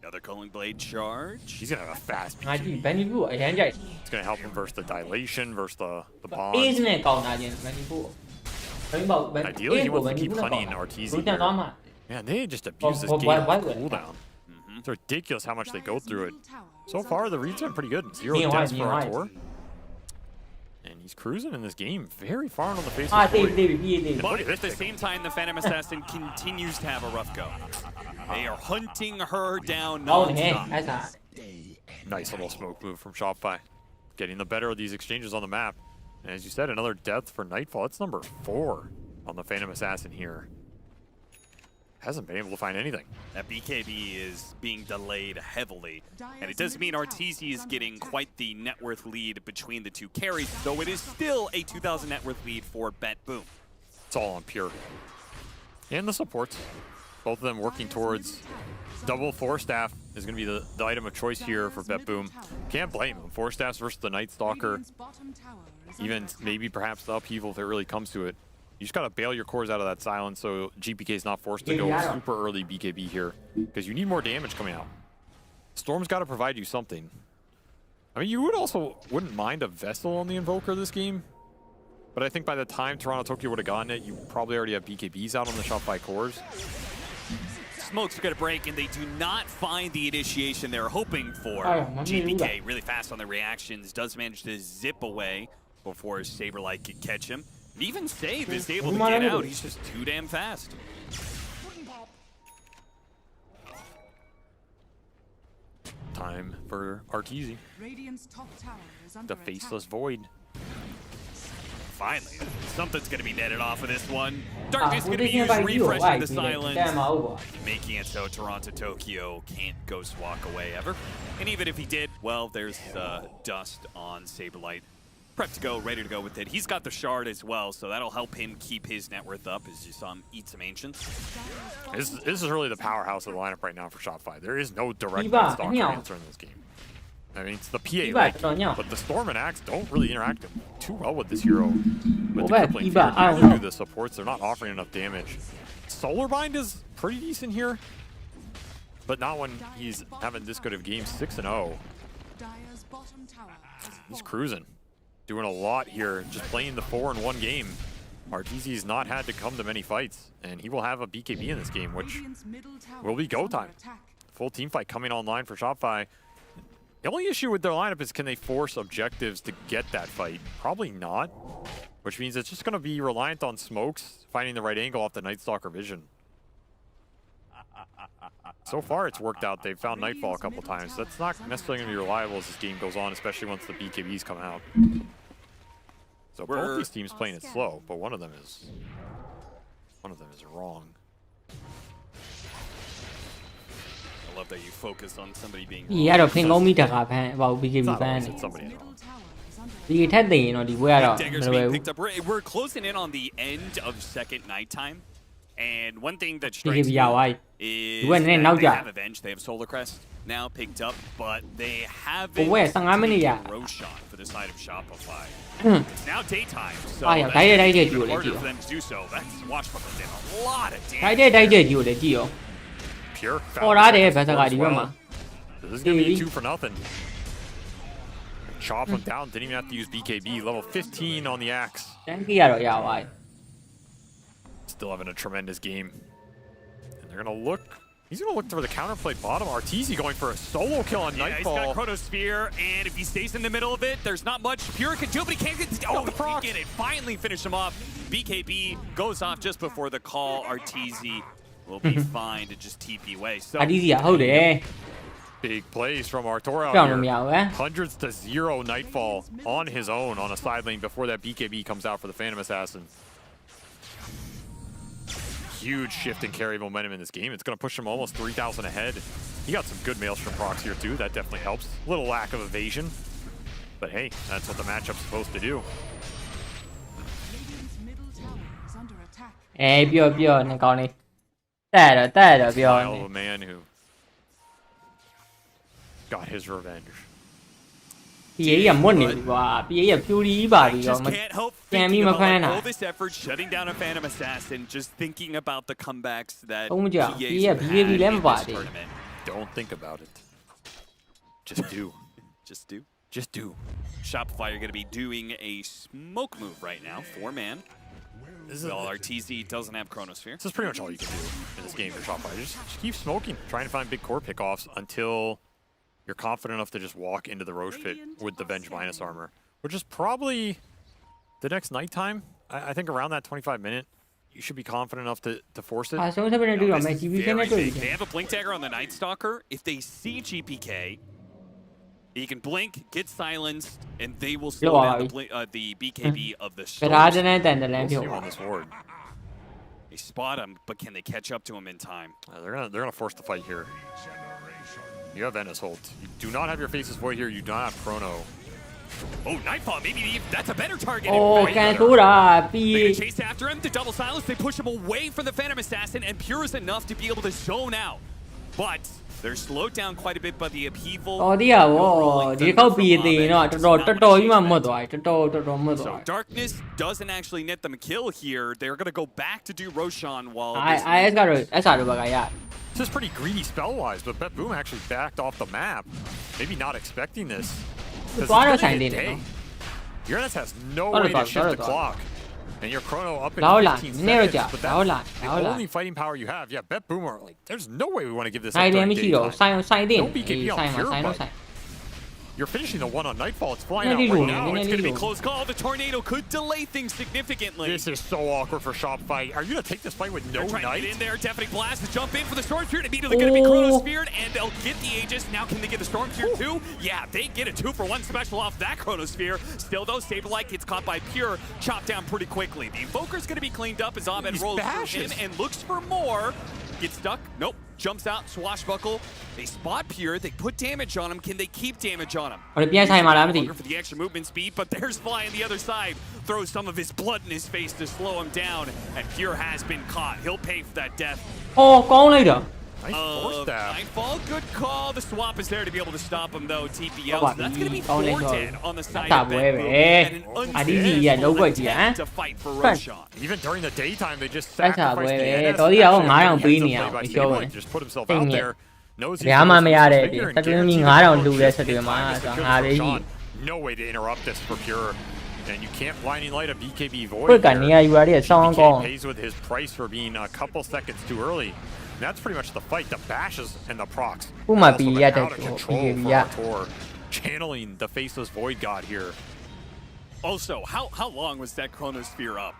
Another Culling Blade charge. He's going to have a fast PG. It's going to help him versus the Dilation, versus the Bond. Ideally, he wants to keep hunting Arteezy here. Man, they just abuse this game cooldown. It's ridiculous how much they go through it. So far, the reads are pretty good. 0 deaths for Artur. And he's cruising in this game very far on the face of the board. But at the same time, the Phantom Assassin continues to have a rough go. They are hunting her down non-stop. Nice little smoke move from Shopify. Getting the better of these exchanges on the map. And as you said, another death for Nightfall. That's number 4 on the Phantom Assassin here. Hasn't been able to find anything. That BKB is being delayed heavily. And it does mean Arteezy is getting quite the net worth lead between the two carries, though it is still a 2,000 net worth lead for Betboom. It's all on Pure. And the supports. Both of them working towards double Force Staff is going to be the item of choice here for Betboom. Can't blame him. Force Staffs versus the Night Stalker. Even maybe perhaps the upheaval if it really comes to it. You just got to bail your cores out of that silence so GPK is not forced to go super early BKB here. Because you need more damage coming out. Storm's got to provide you something. I mean, you wouldn't mind a Vessel on the Invoker this game. But I think by the time Toronto Tokyo would have gotten it, you probably already have BKBs out on the Shopify cores. Smoke's gonna break, and they do not find the initiation they're hoping for. GPK really fast on the reactions, does manage to zip away before Saberlight could catch him. And even Save is able to get out. He's just too damn fast. Time for Arteezy. Radiant's top tower is under The Faceless Void. Finally, something's going to be netted off of this one. Darkness going to be used, refreshing the silence, making it so Toronto Tokyo can't ghost walk away ever. And even if he did, well, there's dust on Saberlight. Prep to go, ready to go with it. He's got the shard as well, so that'll help him keep his net worth up as you saw him eat some ancients. This is really the powerhouse of the lineup right now for Shopify. There is no direct stock answer in this game. I mean, it's the PA link, but the Storm and Axe don't really interact too well with this hero. With the crippling fear, even do the supports, they're not offering enough damage. Solar Bind is pretty decent here, but not when he's having this good of game 6-0. He's cruising, doing a lot here, just playing the 4-in-1 game. Arteezy's not had to come to many fights, and he will have a BKB in this game, which will be go time. Full team fight coming online for Shopify. The only issue with their lineup is, can they force objectives to get that fight? Probably not, which means it's just going to be reliant on Smokes finding the right angle off the Night Stalker vision. So far, it's worked out. They've found Nightfall a couple times. That's not necessarily going to be reliable as this game goes on, especially once the BKBs come out. So both these teams playing it slow, but one of them is wrong. I love that you focus on somebody being ဒီကတော့ဖင်ကောင်းမိတခါဖန်ဟို BKB ဖန်ဒီထက်သိရင်တော့ဒီပွဲကတော့ Daggers being picked up. We're closing in on the end of second nighttime, and one thing that strikes me is they have Avenge, they have Solar Crest now picked up, but they haven't Roshan for the side of Shopify. It's now daytime, so that's in order for them to do so. That's Watchful did a lot of damage. Pure. This is going to be 2 for nothing. Chop him down, didn't even have to use BKB. Level 15 on the Axe. Still having a tremendous game. And they're going to look. He's going to look for the counterplay bottom. Arteezy going for a solo kill on Nightfall. He's got Chronosphere, and if he stays in the middle of it, there's not much Pure can do, but he can't get he get it. Finally finish him off. BKB goes off just before the call. Arteezy will be fine to just TP away. So big plays from Arturo out here. 100s to 0 Nightfall on his own on a side lane before that BKB comes out for the Phantom Assassin. Huge shift in carry momentum in this game. It's going to push him almost 3,000 ahead. He got some good Maelstrom procs here too. That definitely helps. A little lack of evasion. But hey, that's what the matchup's supposed to do. Hey, Pure, Style of a man who got his revenge. I just can't help thinking about all this effort shutting down a Phantom Assassin, just thinking about the comebacks that PA's had in this tournament. Don't think about it. Just do. Just do. Just do. Shopify are going to be doing a smoke move right now, 4-man. Well, Arteezy doesn't have Chronosphere. This is pretty much all you can do in this game for Shopify. Just keep smoking, trying to find big core pickoffs until you're confident enough to just walk into the Roche pit with the Venge minus armor, which is probably the next nighttime. I think around that 25-minute, you should be confident enough to force it. They have a Blink Dagger on the Night Stalker. If they see GPK, he can blink, get silenced, and they will slow down the BKB of the Storm. We'll see him on this ward. They spot him, but can they catch up to him in time? They're gonna force the fight here. You have Ennis Holt. You do not have your Faceless Void here. You do not have Chrono. Oh, Nightfall, maybe that's a better target. They're gonna chase after him, the double silence, they push him away from the Phantom Assassin, and Pure is enough to be able to zone out. But they're slowed down quite a bit by the upheaval. So Darkness doesn't actually net them a kill here. They're gonna go back to do Roshan while This is pretty greedy spell-wise, but Bet Boom actually backed off the map. Maybe not expecting this. Uranus has no way to shift the clock. And your Chrono up in 15 seconds, but that's the only fighting power you have. Yeah, Bet Boomer, like, there's no way we want to give this up during daytime. No BKB on Pure, but you're finishing the one on Nightfall. It's flying out right now. It's going to be close call. The tornado could delay things significantly. This is so awkward for Shopify. Are you going to take this fight with no They're trying Knight? to get in there. Definitely blast to jump in for the Storm Spirit. Immediately going to be Chrono Spirit, and they'll get the Aegis. Now can they get the Storm Spirit too? Yeah, they get a 2-for-1 special off that Chrono Sphere. Still though, Saberlight gets caught by Pure, chopped down pretty quickly. The Invoker's going to be cleaned up as Ahmed rolls through him and looks for more. Gets stuck. Nope. Jumps out, swashbuckle. They spot Pure. They put damage on him. Can they keep damage on him? Looking for the extra movement speed, but there's Fly on the other side. Throws some of his blood in his face to slow him down, and Pure has been caught. He'll pay for that death. Nightfall, good call. The swap is there to be able to stop him, though. TPL. So that's going to be 4 dead on the side of Bet Boom, and an unsuccessful attempt to fight for Roshan. Even during the daytime, they just sacrificed the NS. Just put himself out there. Knows he's no way to interrupt this for Pure. And you can't blinding light a BKB Void here. BK pays with his price for being a couple seconds too early. And that's pretty much the fight. The bashes and the procs. Also been out of control for Artur, channeling the Faceless Void God here. Also, how long was that Chronosphere up?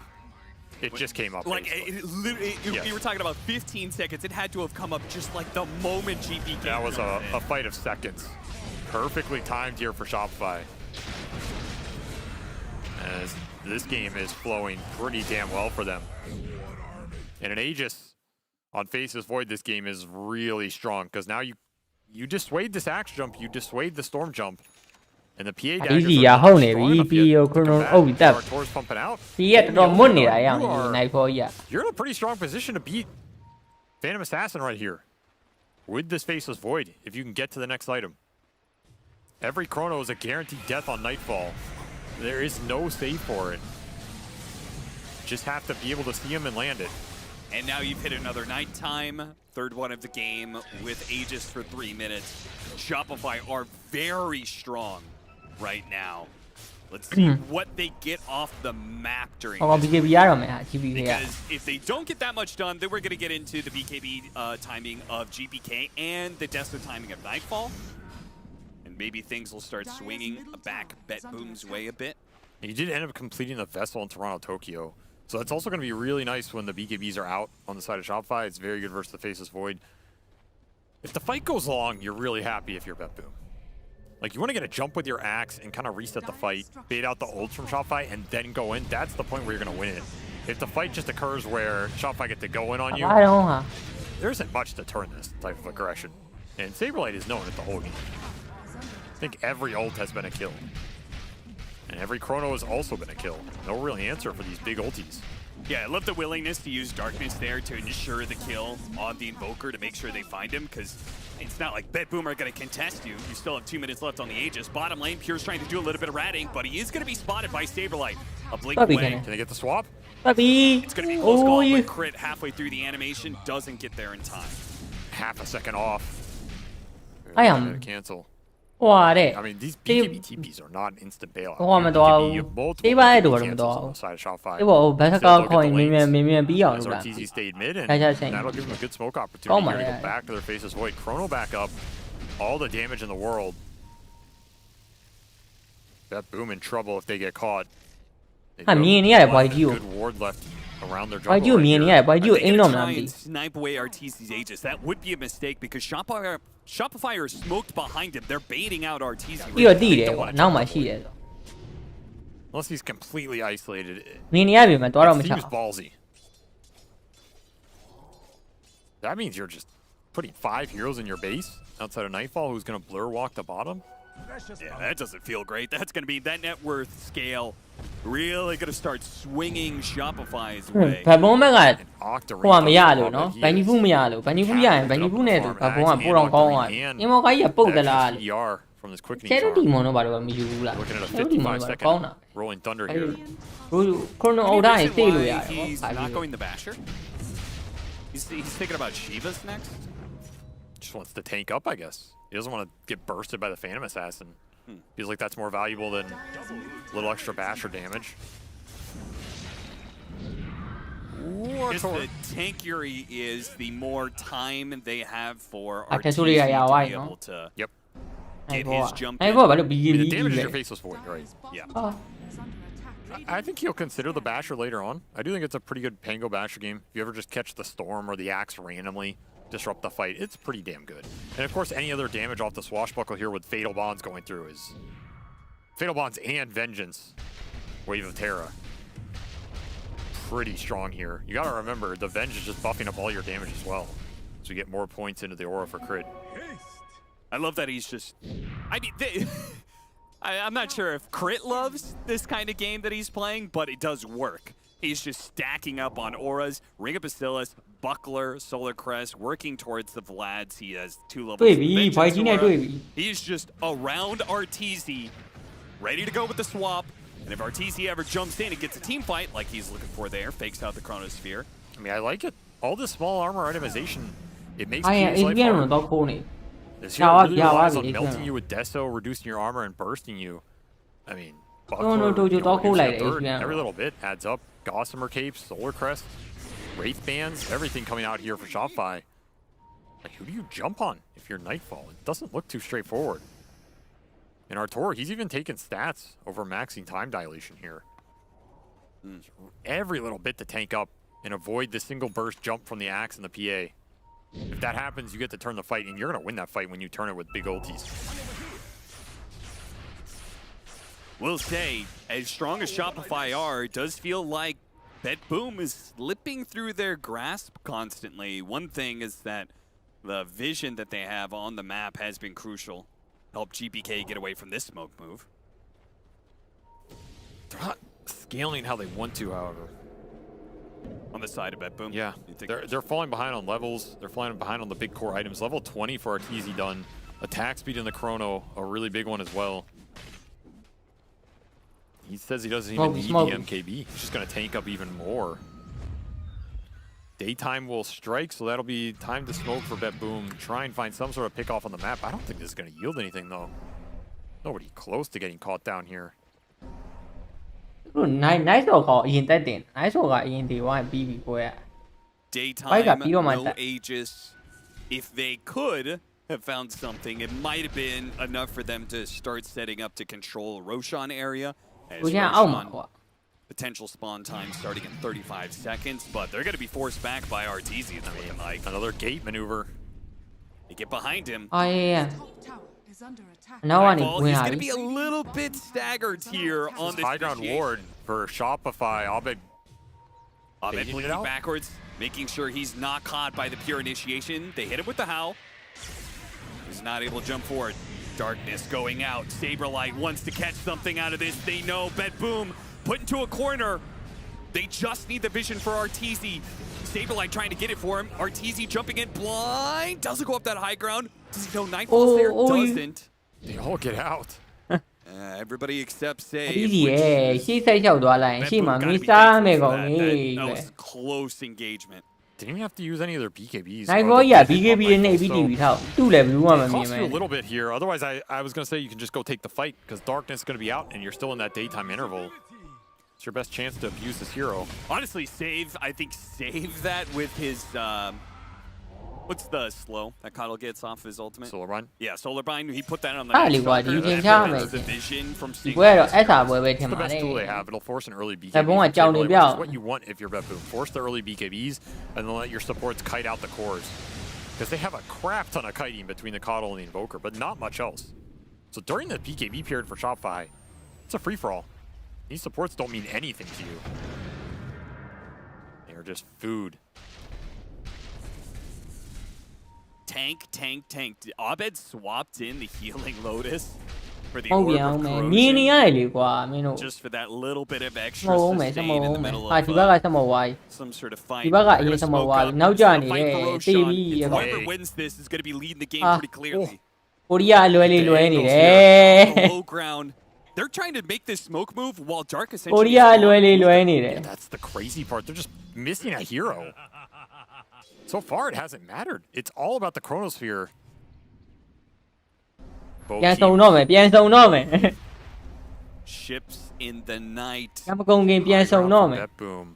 It just came up. Like, you were talking about 15 seconds. It had to have come up just like the moment GP. That was a fight of seconds. Perfectly timed here for Shopify. As this game is flowing pretty damn well for them. And an Aegis on Faceless Void, this game is really strong because now you dissuade this axe jump, you dissuade the storm jump, and the PA daggers are not strong enough yet to combat Artur's pumping out. You're in a pretty strong position to beat Phantom Assassin right here with this Faceless Void if you can get to the next item. Every Chrono is a guaranteed death on Nightfall. There is no save for it. Just have to be able to see him and land it. And now you've hit another nighttime, third one of the game with Aegis for 3 minutes. Shopify are very strong right now. Let's see what they get off the map during this. Because if they don't get that much done, then we're going to get into the BKB timing of GPK and the Desto timing of Nightfall. And maybe things will start swinging back Bet Boom's way a bit. He did end up completing the Vessel in Toronto, Tokyo. So that's also going to be really nice when the BKBs are out on the side of Shopify. It's very good versus the Faceless Void. If the fight goes long, you're really happy if you're Bet Boom. Like, you want to get a jump with your axe and kind of reset the fight, bait out the ults from Shopify, and then go in. That's the point where you're going to win it. If the fight just occurs where Shopify get to go in on you, there isn't much to turn this type of aggression. And Saberlight is known at the whole game. I think every ult has been a kill. And every Chrono has also been a kill. No real answer for these big ultis. Yeah, I love the willingness to use Darkness there to ensure the kill on the Invoker to make sure they find him, because it's not like Bet Boom are going to contest you. You still have 2 minutes left on the Aegis. Bottom lane, Pure's trying to do a little bit of ratting, but he is going to be spotted by Saberlight. A blink away. Can they get the swap? It's going to be close call, but Crit halfway through the animation doesn't get there in time. Half a second off. Cancel. I mean, these BKB TPs are not an instant bailout. Multiple cancels on the side of Shopify. As RTZ stayed mid, and that'll give them a good smoke opportunity here to go back to their Faceless Void. Chrono back up. All the damage in the world. Bet Boom in trouble if they get caught. Good ward left around their jungle right here. Snipe away RTZ's Aegis. That would be a mistake because Shopify are smoked behind him. They're baiting out RTZ. Unless he's completely isolated. It seems ballsy. That means you're just putting 5 heroes in your base outside of Nightfall who's going to blur walk the bottom. Yeah, that doesn't feel great. That's going to be that net worth scale. Really going to start swinging Shopify's way. From this quickening farm. Looking at a 55-second rolling thunder here. He's not going the basher. He's thinking about Shiva's next. Just wants to tank up, I guess. He doesn't want to get bursted by the Phantom Assassin. Feels like that's more valuable than a little extra basher damage. Just the tankier is, the more time they have for I can RTZ totally to yeah, be able to Yep. get his jump I in. mean, The damage is your faceless void, right? Yeah. I think he'll consider the basher later on. I do think it's a pretty good Pango basher game. If you ever just catch the storm or the axe randomly, disrupt the fight, it's pretty damn good. And of course, any other damage off the swashbuckle here with Fatal Bonds going through is Fatal Bonds and Vengeance, Wave of Terra. Pretty strong here. You gotta remember, the Venge is just buffing up all your damage as well. So you get more points into the aura for crit. I love that he's just... I mean, I'm not sure if Crit loves this kind of game that he's playing, but it does work. He's just stacking up on auras, Ring of Bacillus, Buckler, Solar Crest, working towards the Vlads. He has 2 levels of Vengeance aura. He's just around RTZ, ready to go with the swap. And if RTZ ever jumps in and gets a team fight, like he's looking for there, fakes out the Chronosphere. I mean, I like it. All this small armor itemization, it makes I Peter's life hard. This hero really relies on melting you with Deso, reducing your armor, and bursting you. I mean, Buckler, reducing a third, every little bit adds up. Gossamer Capes, Solar Crest, Wraith Bands, everything coming out here for Shopify. Like, who do you jump on if you're Nightfall? It doesn't look too straightforward. And Artur, he's even taking stats over maxing time dilation here. Every little bit to tank up and avoid the single burst jump from the axe and the PA. If that happens, you get to turn the fight, and you're going to win that fight when you turn it with big ultis. Will say, as strong as Shopify are, it does feel like Bet Boom is slipping through their grasp constantly. One thing is that the vision that they have on the map has been crucial. Help GPK get away from this smoke move. They're not scaling how they want to, however. On the side of Bet Boom? Yeah, they're falling behind on levels. They're falling behind on the big core items. Level 20 for RTZ done. Attack speed in the Chrono, a really big one as well. He says he doesn't even need the MKB. He's just going to tank up even more. Daytime will strike, so that'll be time to smoke for Bet Boom. Try and find some sort of pick off on the map. I don't think this is going to yield anything, though. Nobody close to getting caught down here. Daytime, no Aegis. If they could have found something, it might have been enough for them to start setting up to control Roshan area. As Roshan, potential spawn time starting in 35 seconds, but they're going to be forced back by RTZ. It's looking like another gate maneuver. They get behind him. Oh yeah. Nightfall, he's going to be a little bit staggered here on this high ground ward for Shopify. Abed bleeding backwards, making sure he's not caught by the pure initiation. They hit him with the Howl. He's not able to jump forward. Darkness going out. Saberlight wants to catch something out of this. They know Bet Boom put into a corner. They just need the vision for RTZ. Saberlight trying to get it for him. RTZ jumping in blind. Doesn't go up that high ground. Does he know Nightfall's there? Doesn't. They all get out. Everybody except Save. That was close engagement. Didn't even have to use any of their BKBs. It costs you a little bit here. Otherwise, I was going to say you can just go take the fight because Darkness is going to be out and you're still in that daytime interval. It's your best chance to abuse this hero. Honestly, I think save that with his, what's the slow that Coddle gets off his ultimate? Solar Bind? Yeah, Solar Bind. He put that on the the vision from It's the best tool they have. It'll force an early BKB. Which is what you want if you're Bet Boom. Force the early BKBs and then let your supports kite out the cores. Because they have a crap ton of kiting between the Coddle and the Invoker, but not much else. So during the BKB period for Shopify, it's a free-for-all. These supports don't mean anything to you. They're just food. Tank. Abed swapped in the Healing Lotus for the Orb of Corrosion. Just for that little bit of extra sustain in the middle of some sort of fight. If whoever wins this is going to be leading the game pretty clearly. Low ground. They're trying to make this smoke move while Dark essentially yeah, that's the crazy part. They're just missing a hero. So far, it hasn't mattered. It's all about the Chronosphere. Both ပြန်စုံတော့မယ်ပြန်စုံတော့မယ် Ships in the night. ကမကုံကင်ပြန်စုံတော့မယ် Boom.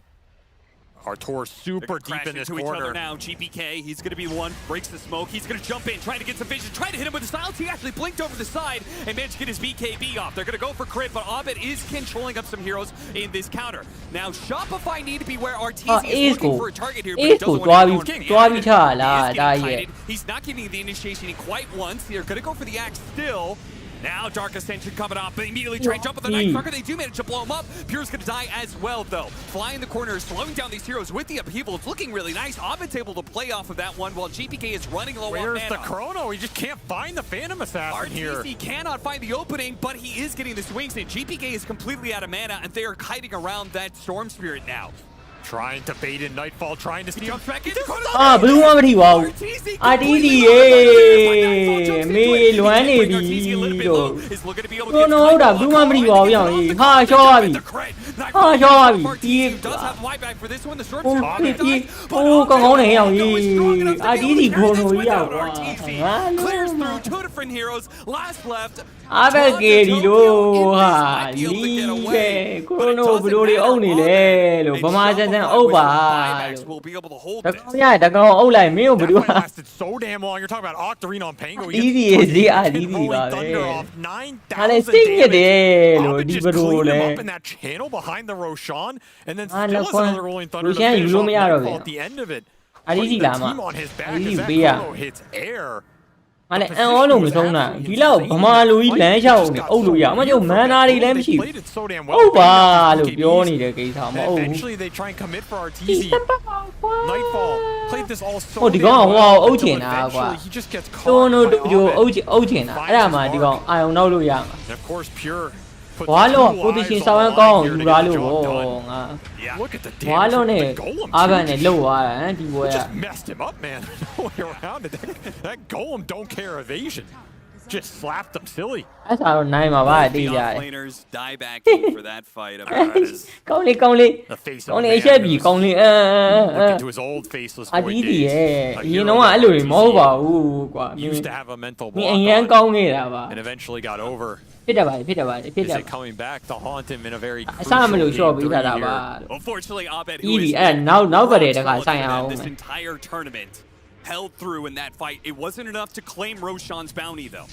Artor super deep in this to each other corner. now. GPK, he's going to be the one, breaks the smoke. He's going to jump in, trying to get some vision, trying to hit him with the silence. He actually blinked over the side and managed to get his BKB off. They're going to go for crit, but Abed is controlling up some heroes in this counter. Now, Shopify need to be where RTZ is looking for a target here, but he doesn't want to go. He's not getting the initiation quite once. They're going to go for the axe still. Now Dark Ascension coming up. They immediately try and jump on the Nightcrawler. They do manage to blow him up. Pure's going to die as well, though. Fly in the corner, slowing down these heroes with the upheaval. It's looking really nice. Abed's able to play off of that one while GPK is running low on mana. Where's the Chrono? He just can't find the Phantom Assassin here. RTZ cannot find the opening, but he is getting the swings in. GPK is completely out of mana, and they are hiding around that Storm Spirit now. Trying to bait in Nightfall, trying to steal. blue 1မထိပါဘူး RTZ ရေမေလွမ်းနေပြီလို့ကျွန်တော်ဟုတ်တာ blue 1မထိပါဘူးရောင်ကြီးဟာချောသွားပြီဟာချောသွားပြီဒီအိုးကောင်းကောင်းနေရောင်ကြီး RTZ ဂိုးလို့ရပါငါ Clears through 2 different heroes. Last left. အားပဲကေဒီလို့ဟာလီးပဲခရိုနိုဘလိုတွေအုပ်နေလဲလို့ဗမာစံအုပ်ပါလို့တကောင်ရတကောင်အုပ်လိုက်မင်းတို့ဘယ်သူ lasted so damn long. You're talking about Octarine on Pango. Easy is the easy ပါပဲဟာလေစိတ်ညစ်တယ်လို့ဒီဘလိုလဲ up in that channel behind the Roshan and then still has another rolling thunder Roshan ယူလို့မရတော့ဘူး at the end of it. RTZ လာမှာ RTZ ပေးရ hits air. ဟာလေအန်အောလို့မဆုံးတာဒီလောက်ဗမာလူကြီးလမ်းလျှောက်နေအုပ်လို့ရအမကျုပ်မန်နာတွေလည်းမရှိဘူးဟုတ်ပါလို့ပြောနေတဲ့ကိစ္စမဟုတ်ဘူး Eventually they try and commit for RTZ. Nightfall played this all so ဟိုဒီကောင်ဟိုအုပ်ချင်တာကွာ he just gets တိုး caught. နိုးတို့အုပ်ချင်တာအဲ့ဒါမှဒီကောင်အာယုံနောက်လို့ရမှာ And of course Pure ဘွာလုံး position ဆောင်းကောင်းအောင်ယူလာလို့ဗောငါ Look at the ဘွာလုံးနဲ့အာဘန်နဲ့လှုပ်သွားတာဟမ်ဒီဘွဲက just messed him up, man. No way around it. That golem don't care evasion. Just slapped him silly. အဲ့ဒါတော့နိုင်မှာပါတေးကြတယ် Offlaners die back in for that fight. ကောင်းလေးကောင်းလေးအချက်ပြီကောင်းလေးLook into his old faceless void RTZ days. ရဲ့အရင်တော့အဲ့လိုတွေမဟုတ်ပါဘူးကွာ Used to have a mental မင်း block အရင် on ကောင်းနေတာပါ and eventually got over. ဖြစ်တတ်ပါတယ်ဖြစ်တတ်ပါတယ်ဖြစ်တ Is တ် it coming back to haunt him in a very အစမလို့ short ပေးထားတာပါ Unfortunately, Abed, who Easy is အဲ့နောက်ပတ်တယ်တခါဆိုင်အောင် this entire tournament, held through in that fight. It wasn't enough to claim Roshan's bounty, though.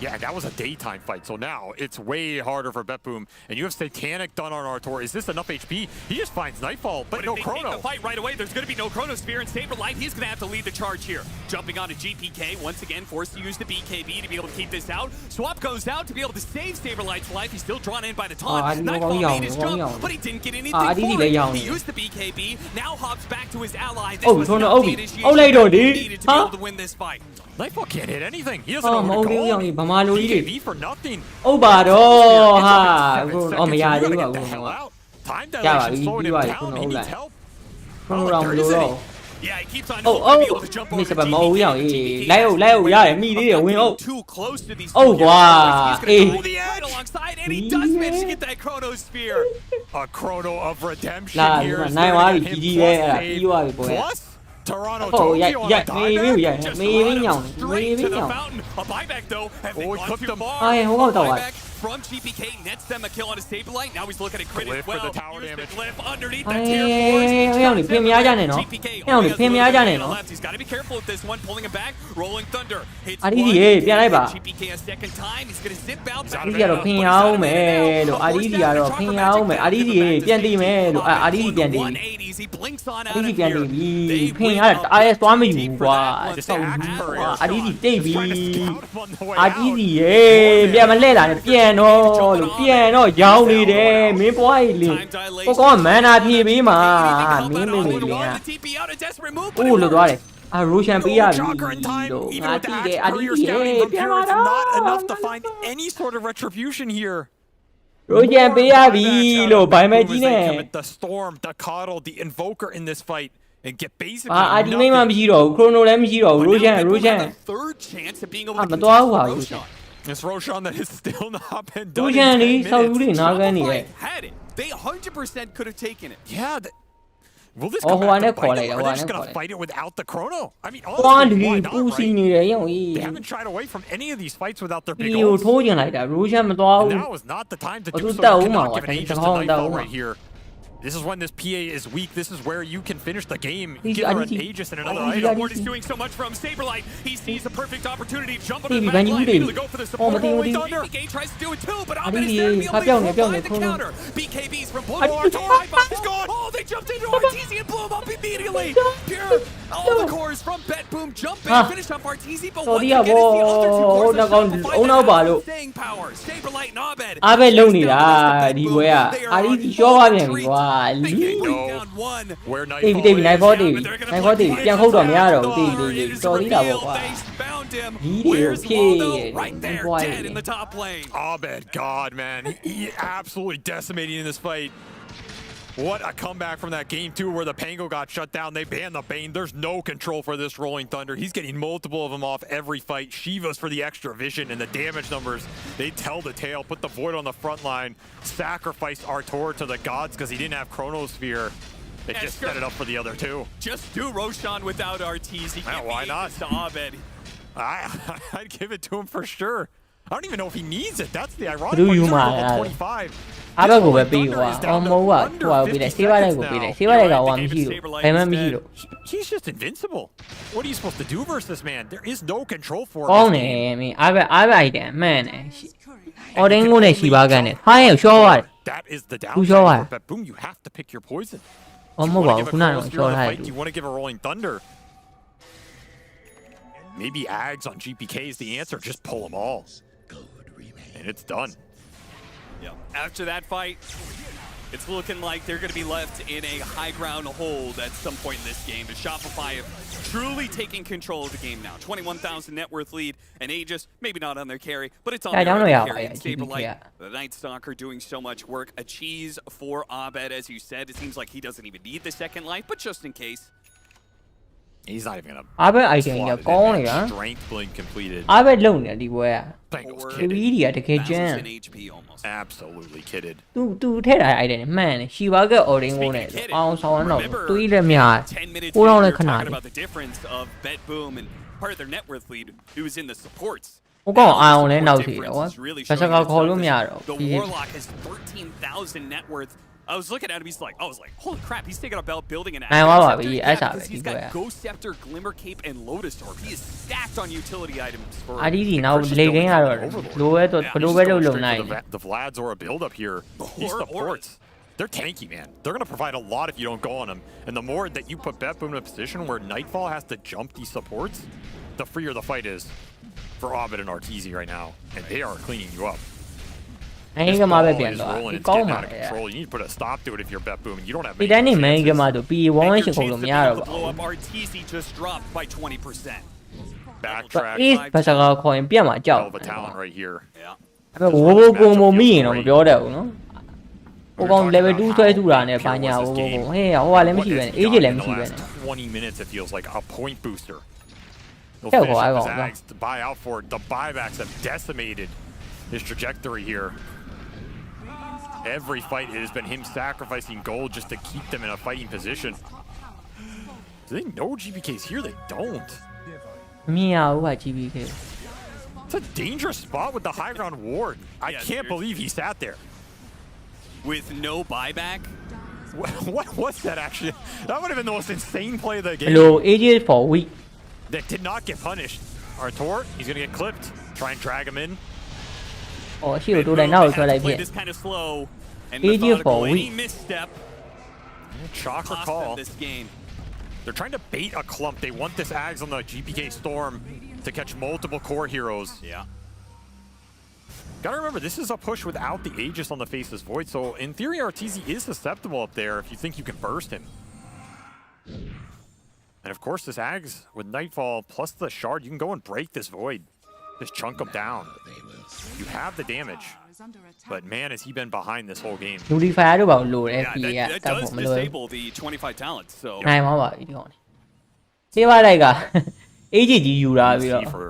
Yeah, that was a daytime fight. So now it's way harder for Betboom. And you have Satanic done on Artor. Is this enough HP? He just finds Nightfall, but no if they Chrono. take the fight right away, there's going to be no Chrono Spear, and Saberlight, he's going to have to lead the charge here. Jumping onto GPK, once again, forced to use the BKB to be able to keep this out. Swap goes out to be able to save Saberlight's life. He's still drawn in by the taunt. Nightfall made his jump, but he didn't get anything for it. He used the BKB, now hops back to his ally. This was not the initiation he needed to be able to win this fight. Nightfall can't hit anything. He doesn't know where to go. ဗမာလူကြီးတွေ BKB for nothing. ဟုတ်ပါတော့ဟာအော်မရသေးဘူးကွာ Time ရပါ dilation ပြီ slowing ပြီး him ပါပြီ down. ခုန He ဟုတ်လို needs က် help. ခုနတော့မလို့တော့ Yeah, he keeps on အိုး be able to jump မ over စ်စ to ပါမဟုတ် GPK. ရအောင်လိုက်ရတယ်မိသေးတယ်ဝင်အောင် Too close to these အိုးကွာ He's အေး gonna go right alongside, and he does manage to get that Chrono Spear. A Chrono of redemption လာ here. is နိုင် there သွား to ပြီ hit ကြီး him ကြီးပဲ plus အဲ့ဒါ save ပြီးသွားပြီပွဲ plus Toronto ဟုတ်ရ Tokyo on ရ a မေး dieback. ရမေးညောင်းမေး To ညော the င်း fountain. A buyback, though. Have they Oh, he gone clipped too him. far? အေးဟိုတော့ Buyback from GPK nets them a kill on his Saberlight. Now he's looking at crit as Glyph for well. the tower Use the damage. glyph underneath အေး that tier 4. ဟိုရောက်နေဖင်မရကြနဲ့နော် GPK ဟိုရောက်နေ only ဖင်မ has ရ a ကြ little နဲ့ bit နော် left. He's got to be careful with this one. Pulling him back. Rolling Thunder. Hits RTZ one. ရေပြန်လိုက်ပါ GPK a second time. He's going to zip out. RTZ ကတော့ဖင်ရအောင်မယ်လို့ RTZ ကတော့ဖင်ရအောင်မယ် RTZ ရေပြန်တည်မယ်လို့ RTZ ပြန်တည်ပြီ 180s. He blinks on out RTZ of ပြန်တ here. ည်ပြီဖင်ရတာ RS သွားမယူကွာစောက်ယူကွာ RTZ တိတ်ပြီ RTZ ရေပြန်မလှည့်လာနဲ့ပြန်တော့လို့ပြန်တော့ရောင်းနေတယ်မင်းပွားကြီးလင်းကိုကောင်ကမန်နာဖြည့်ပေးမှာမင်းမေလင်းอ่ะအိုးလို့သွားတယ်အာရိုရှန်ပေးရပြီလို့ Even ငါ with the တိ axe တယ် courier RTZ ရေ scouting from ပြန် Pure, လာ it's တော့ not enough to find any sort of retribution here. ရိုရှန်ပေးရပြီလို့ဘိုင်မဲကြီးနဲ့ Commit the storm, the coddle, the invoker in this fight, and get basically အာ RT မိမမရှိတော့ဘူးခရိုနိုလည်းမရှိတော့ဘူးရိုရှန် third chance of being able အာ to မတော်ဘူး contest ဟာ with ရိုရှန် Roshan. It's Roshan that has still not been ရို done ရှန် in လေး 10 စောက်ယူ minutes. နေနားကန်းနေရဲ့ Had it. They 100% could have taken it. Yeah, Will this ဟော come ဟို back နဲ့ to ခေါ် bite လိုက် him? တာ Are ဟို they just နဲ့ခေါ် gonna လိုက် fight it without the chrono? I mean, ဟွာ honestly, ဒီ why ပူ not, စီ right? နေတယ်ရုံကြီး They haven't shied away from any of these fights without their ဒီ big ကို ults. ထိုးကျင်လိုက်တာရိုးရှမ်းမသွား And ဘူး now is not the time to ဟို do သူ so. တက် You ဦးမှာ cannot ကွာ give an တ Aegis ကော to င်းတက် Nightfall ဦးမှာ right here. This is when this PA is weak. This is where you can finish the game. He's- Give her an he's- Aegis and another Oh, item. Ward is doing so much from Saberlight. He sees the perfect opportunity. Jump on Baby, the back Bunny, line. baby. Able to go for the Oh, support. Mati, Rolling Mati. Thunder. BKB tries to do it too, but Adi, Ahmed is there to be able to Hapiao, provide the Hapiao, counter. BKB's from Blue. Adi, High is gone. Oh, they jumped into Arteezy and blew him up immediately. Pure. All the cores from Bet Boom jump in, finish up Arteezy, but once again it's the other two cores that Shopify that have staying power. Saberlight and Abed. အားပဲလုံနေတာဒီဘွဲကအာဒီရှော့ပါပြန်ပြီကွာလီ Where တေးပြီတေးပြီနိုင်ဖောတေးပြီနိုင်ဖောတေးပြီပြန်ခုတ်တော့မရတော့ဘူးတေးပြီတေးပြီတော်သေးတာပေါ့ကွာဒီတွေကိုဖြည့်နိုင်ပွားရည် in the top lane. Abed, God, man. He absolutely decimating in this fight. What a comeback from that game, too, where the Pango got shut down. They banned the Bane. There's no control for this Rolling Thunder. He's getting multiple of them off every fight. Shiva's for the extra vision and the damage numbers. They tell the tale. Put the Void on the front line. Sacrificed Artor to the gods because he didn't have Chronosphere. They just set it up for the other two. Just do Roshan without Arteezy. Why not? To Abed. I'd give it to him for sure. I don't even know if he needs it. That's the ironic ဘယ် part. ယူ He's မှာ only လဲ level 25. အားဘက်ကိုပဲပေးကွာအော်မဟုတ်ကဟိုပေးတယ်ဆေးပါတဲ့ကိုပေးတယ်ဆေးပါတဲ့ကဟိုမရှိလို့ဘယ်မှမရှိလို့ He's just invincible. What are you supposed to do versus this man? There is no control for him. ကောင်းတယ်မင်းအားဘက်အိုက်တယ်မှန်တယ်အော်ဒင်းကိုနဲ့ရှီပါကန်နဲ့ဟာရဲ့ရှော့ရတယ် That is the သူရှော့ downside ရ for Bet Boom. You have to pick your poison. အော်မဟုတ်ပါဘူးခုနကရှော့ထားတယ် You want to give a Rolling Thunder. Maybe Ags on GPK is the answer. Just pull them all. And it's done. Yeah. After that fight, it's looking like they're going to be left in a high ground hold at some point in this game. But Shopify have truly taken control of the game now. 21,000 net worth lead, and Aegis, maybe not on their carry, but it's on their carry. And Saberlight, the Night Stalker doing so much work. A cheese for Abed, as you said. It seems like he doesn't even need the second life, but just in case. He's not even gonna. အားဘက် item ကကောင်းနေတာ Strength blink completed. အားဘက်လုံနေဒီဘွဲက Bengals ဒီ kidded. ကြီးတွေကတကယ်ကျန်း Absolutely kidded. သူထည့်ထားတဲ့ item နဲ့မှန်တယ်ရှီပါကအော်ဒင်းကိုနဲ့အောင်ဆောင်တော့တွေးလည်းများကိုတော့လည်းခဏ Talking about the difference of Bet Boom and part of their net worth lead, who was in the supports. ဟိုကောင်အာအောင်လည်းနောက်သေးတယ်ကွာဘာစကားခေါ်လို့မရတော့ The Warlock has 13,000 net worth. I was looking at him, I was like, holy crap, he's taking about building an because he's got Ghost Scepter, Glimmer Cape, and Lotus Orb. He is stacked on utility items for အာဒီဒီနောက်လေကင်းကတော့လိုပဲတော့ဘလိုပဲလုပ်လုံနိုင် The Vlad's or a build up here. He supports. They're tanky, man. They're going to provide a lot if you don't go on them. And the more that you put Bet Boom in a position where Nightfall has to jump these supports, the freer the fight is for Abed and Arteezy right now. And they are cleaning you up. နိုင်ငံကမှာပဲပြန်သွားကောင်းပါလေ You need to put a stop to it if you're Bet Boom and you don't have ဒီတိုင်းနေနိုင်ငံကမှာတော့ PA1 ရှင်ခုံလို့မရတော့ပါဘူး Arteezy just dropped by 20%. Backtrack. ဘာစကားခေါ်ရင်ပြတ်မှာကြောက် Hell of a talent right here. အဲ့ဝိုးဘိုးကုံမမိရင်တော့မပြောတတ်ဘူးနော်ဟိုကောင် level 2ဆွဲထူတာနဲ့ဘာညာဝိုးဘိုးကုံဟဲ့ဟိုကလည်းမရှိပဲနဲ့ age လည်းမရှိပဲနဲ့ 20 minutes it feels like a point booster. They'll Yeah, finish well, up his I won't, Ags to buy out for it. The buybacks have decimated his trajectory here. Every fight it has been him sacrificing gold just to keep them in a fighting position. Do they know GPK's here? They don't. မရဘူးက GPK It's a dangerous spot with the high ground ward. I can't believe he sat there. With no buyback? What was that actually? That would have been the most insane play of the game. Hello, AJ for week. That did not get punished. Artor, he's gonna get clipped. Try and drag him in. အော်ရှေ့ကိုတိုးလိုက်နောက်ကိုဆွဲလိုက်ပြ This kind of slow and AJ for any week. misstep. Shocker cost call. them this game. They're trying to bait a clump. They want this Ags on the GPK Storm to catch multiple core heroes. Yeah. Gotta remember, this is a push without the Aegis on the Faceless Void, so in theory, Arteezy is susceptible up there if you think you can burst him. And of course, this Ags with Nightfall plus the Shard, you can go and break this Void. Just chunk him down. You have the damage. But man, has he been behind this whole game. Nullify တော့ဘာလို့လဲ FP က That တောက် does ဖို့မလွယ်ဘူး disable the 25 talents, so နိုင်မှာပါဒီကောင်ဆေးပါလိုက်က AJ ကြီးယူလာပြီးတော့ For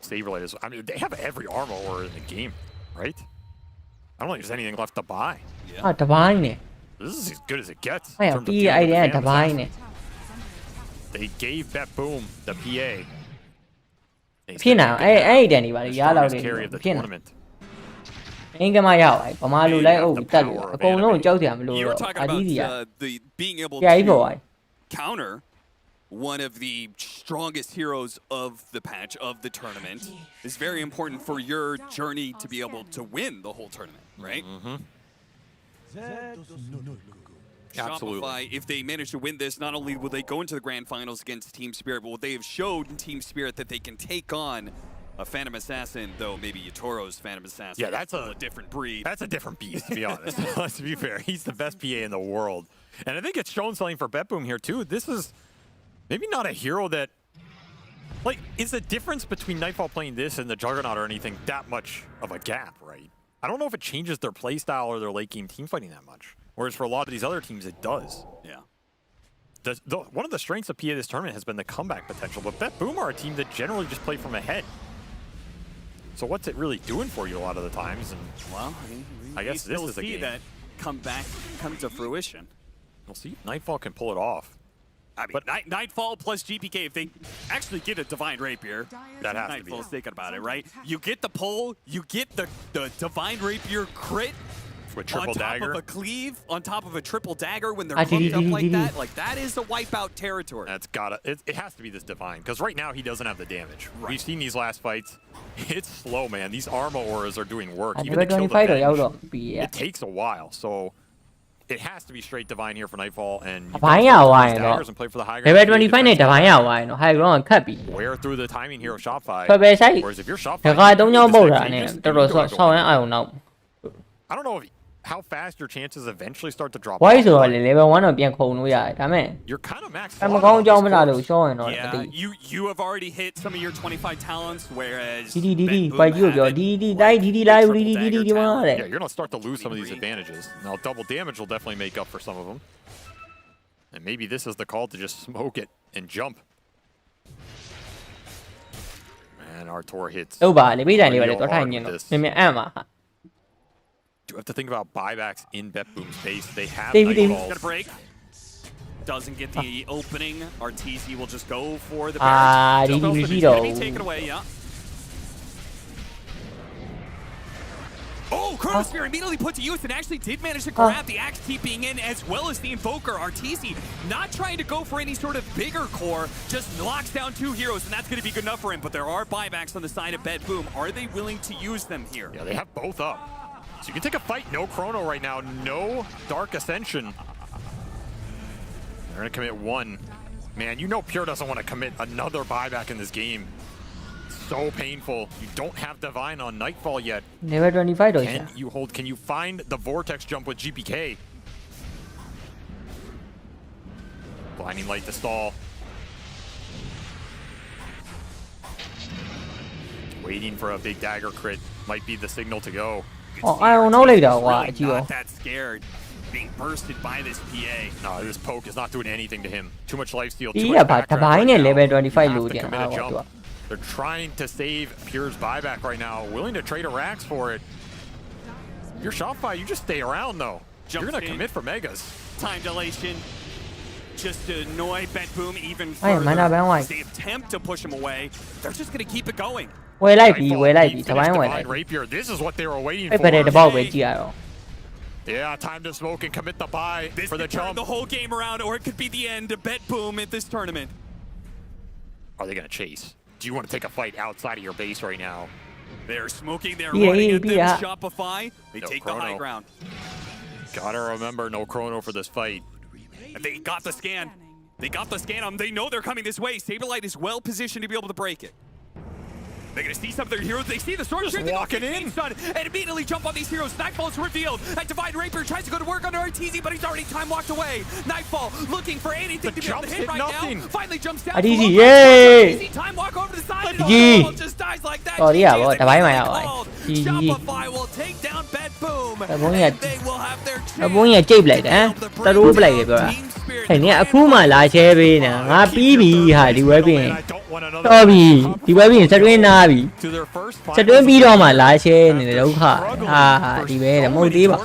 Saberlight is, I mean, they have every armor ore in the game, right? I don't think there's anything left to buy. ဟာတပိုင်းနဲ့ This is as good as it gets. အဲ့ PA idea တပိုင်းနဲ့ They gave Bet Boom the PA. ဖြစ်နေအဲ့တန်နေပါလေရလောက်နေဖြစ်နေအင်္ဂမရောက်ပါဗမာလူလိုက်အုပ်တက်လို့အကုန်လုံးကြောက်ကြမလို့တော့အကြီးကြီး being able to counter one of the strongest heroes of the patch of the tournament is very important for your journey to be able to win the whole tournament, right? Absolutely. Shopify, if they manage to win this, not only will they go into the grand finals against Team Spirit, but they have showed in Team Spirit that they can take on a Phantom Assassin, though maybe Yatoro's Phantom Assassin. Yeah, that's a different breed. That's a different beast, to be honest. To be fair, he's the best PA in the world. And I think it's shown something for BetBoom here, too. This is maybe not a hero that... Like, is the difference between Nightfall playing this and the Juggernaut or anything that much of a gap, right? I don't know if it changes their playstyle or their late game team fighting that much. Whereas for a lot of these other teams, it does. Yeah. One of the strengths of PA this tournament has been the comeback potential, but BetBoom are a team that generally just play from ahead. So what's it really doing for you a lot of the times? And well, I guess this is a game that come to fruition. We'll see if Nightfall can pull it off. I mean, but Nightfall plus GPK, if they actually get a Divine Rapier, that has Nightfall's to be thinking about it, right? You get the pull, you get the Divine Rapier crit with triple dagger, of a cleave, on top of a triple dagger when they're hooked up like that. Like that is a wipeout territory. That's it has to be this Divine, because right now he doesn't have the damage. Right. We've seen these last fights. It's slow, man. These Armor auras are doing work. Even to kill the Venge, it takes a while. So it has to be straight Divine here for Nightfall, and you daggers and play for the high ground. Level 25 နဲ့ Divine ရသွားရင်တော့ high ground ကခတ်ပြီ Wear through the timing here of Shopify. Whereas if you're Shopify, ဒါက3ကြောင်းပုတ်တာနဲ့တော်တော်ဆောင်းရအောင်နောက် I don't know how fast your chances eventually start to drop. Why ဆိုတော့ level 1တော့ပြန်ခုံလို့ရတယ်ဒါမဲ့ You're kind of maxed. မကောင်းကြောင်းမလားလို့ရှောင်းရင်တော့ you have already hit some of your 25 talents, whereas DD ပိုက်ကြီးကိုပြော DD လိုက် DD လိုက် DD ဒီမှာတဲ့ Yeah, you're gonna start to lose some of these advantages. Now double damage will definitely make up for some of them. And maybe this is the call to just smoke it and jump. Man, Artor hits. ဟုတ်ပါလေပြီးတိုင်းလေးပါလေတော့ထိုင်နေတော့မြင်မြင်အံ့ပါ Do have to think about buybacks in BetBoom's base. They have Nightfalls. Gonna break. Doesn't get the opening. RTZ will just go for the barrage. Take it away, yeah. Oh, Chrono Sphere immediately put to use and actually did manage to grab the Axe TPing in as well as the Invoker. RTZ not trying to go for any sort of bigger core, just locks down 2 heroes, and that's going to be good enough for him. But there are buybacks on the side of BetBoom. Are they willing to use them here? Yeah, they have both up. So you can take a fight, no Chrono right now, no Dark Ascension. They're gonna commit 1. Man, you know Pure doesn't want to commit another buyback in this game. So painful. You don't have Divine on Nightfall yet. Never 25 though. Can you find the Vortex jump with GPK? Blinding Light to stall. Waiting for a big dagger crit. Might be the signal to go. Oh, I don't know later. Really not that scared. Being bursted by this PA. No, this poke is not doing anything to him. Too much lifesteal. Yeah, but Divine level 25 loot. They're trying to save Pure's buyback right now. Willing to trade a Rax for it. If you're Shopify, you just stay around though. You're gonna commit for Megas. Time dilation. Just to annoy BetBoom even further. They attempt to push him away. They're just gonna keep it going. ဝယ်လိုက်ပြီDivine ဝယ်လိုက် Rapier. This is what they were waiting for. အဲ့တဘောက်ပဲကြည့်ရတော့ Yeah, time to smoke and commit the buy for the jump. The whole game around, or it could be the end of BetBoom at this tournament. Are they gonna chase? Do you want to take a fight outside of your base right now? They're smoking, they're running at them, Shopify. They take the high ground. Gotta remember, no Chrono for this fight. They got the scan. They got the scan on them. They know they're coming this way. Saberlight is well positioned to be able to break it. They're going to see some of their heroes. They see the sword just walking in and immediately jump on these heroes. Nightfall's revealed. And Divine Rapier tries to go to work under RTZ, but he's already time walked away. Nightfall looking for anything to be able to hit right now. Finally jumps down. RTZ, yay! Time walk over to the side. And just dies like that. Oh, yeah, well, Divine might out. Shopify will take down BetBoom. And they will have their chance. ဘုန်းကြီးကြိတ်လိုက်တယ်တရိုးပလိုက်ပြောတာဟဲ့နင်အခုမှလာချဲပေးနေငါပြီးပြီဟာဒီဝဲပြင်တော်ပြီဒီဝဲပြင်စတွင်းနာပြီစတွင်းပြီးတော့မှလာချဲနေတယ်ဒုက္ခဟာဒီပဲမဟုတ်သေးပါ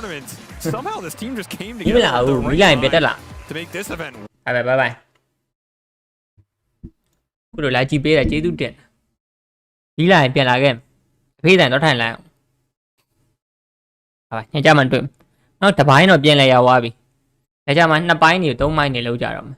Somehow this team just came ဒီမ together လား at ဟို the မီ right လာရင်ပြတ်တက် time လာ to make this event. ဘိုင်ဘိုင်ဘိုင်ခုလိုလာကြည့်ပေးတာကျေးဇူးတင်မီလာရင်ပြန်လာခဲ့အဖေးတန်တော့ထိုင်လိုက်ဟာညကြမှာတွေ့နောက်တစ်ပိုင်းတော့ပြန်လဲရောက်သွားပြီညကြမှာ2ပိုင်းနေ3ပိုင်းနေလောက်ကြတော့မယ်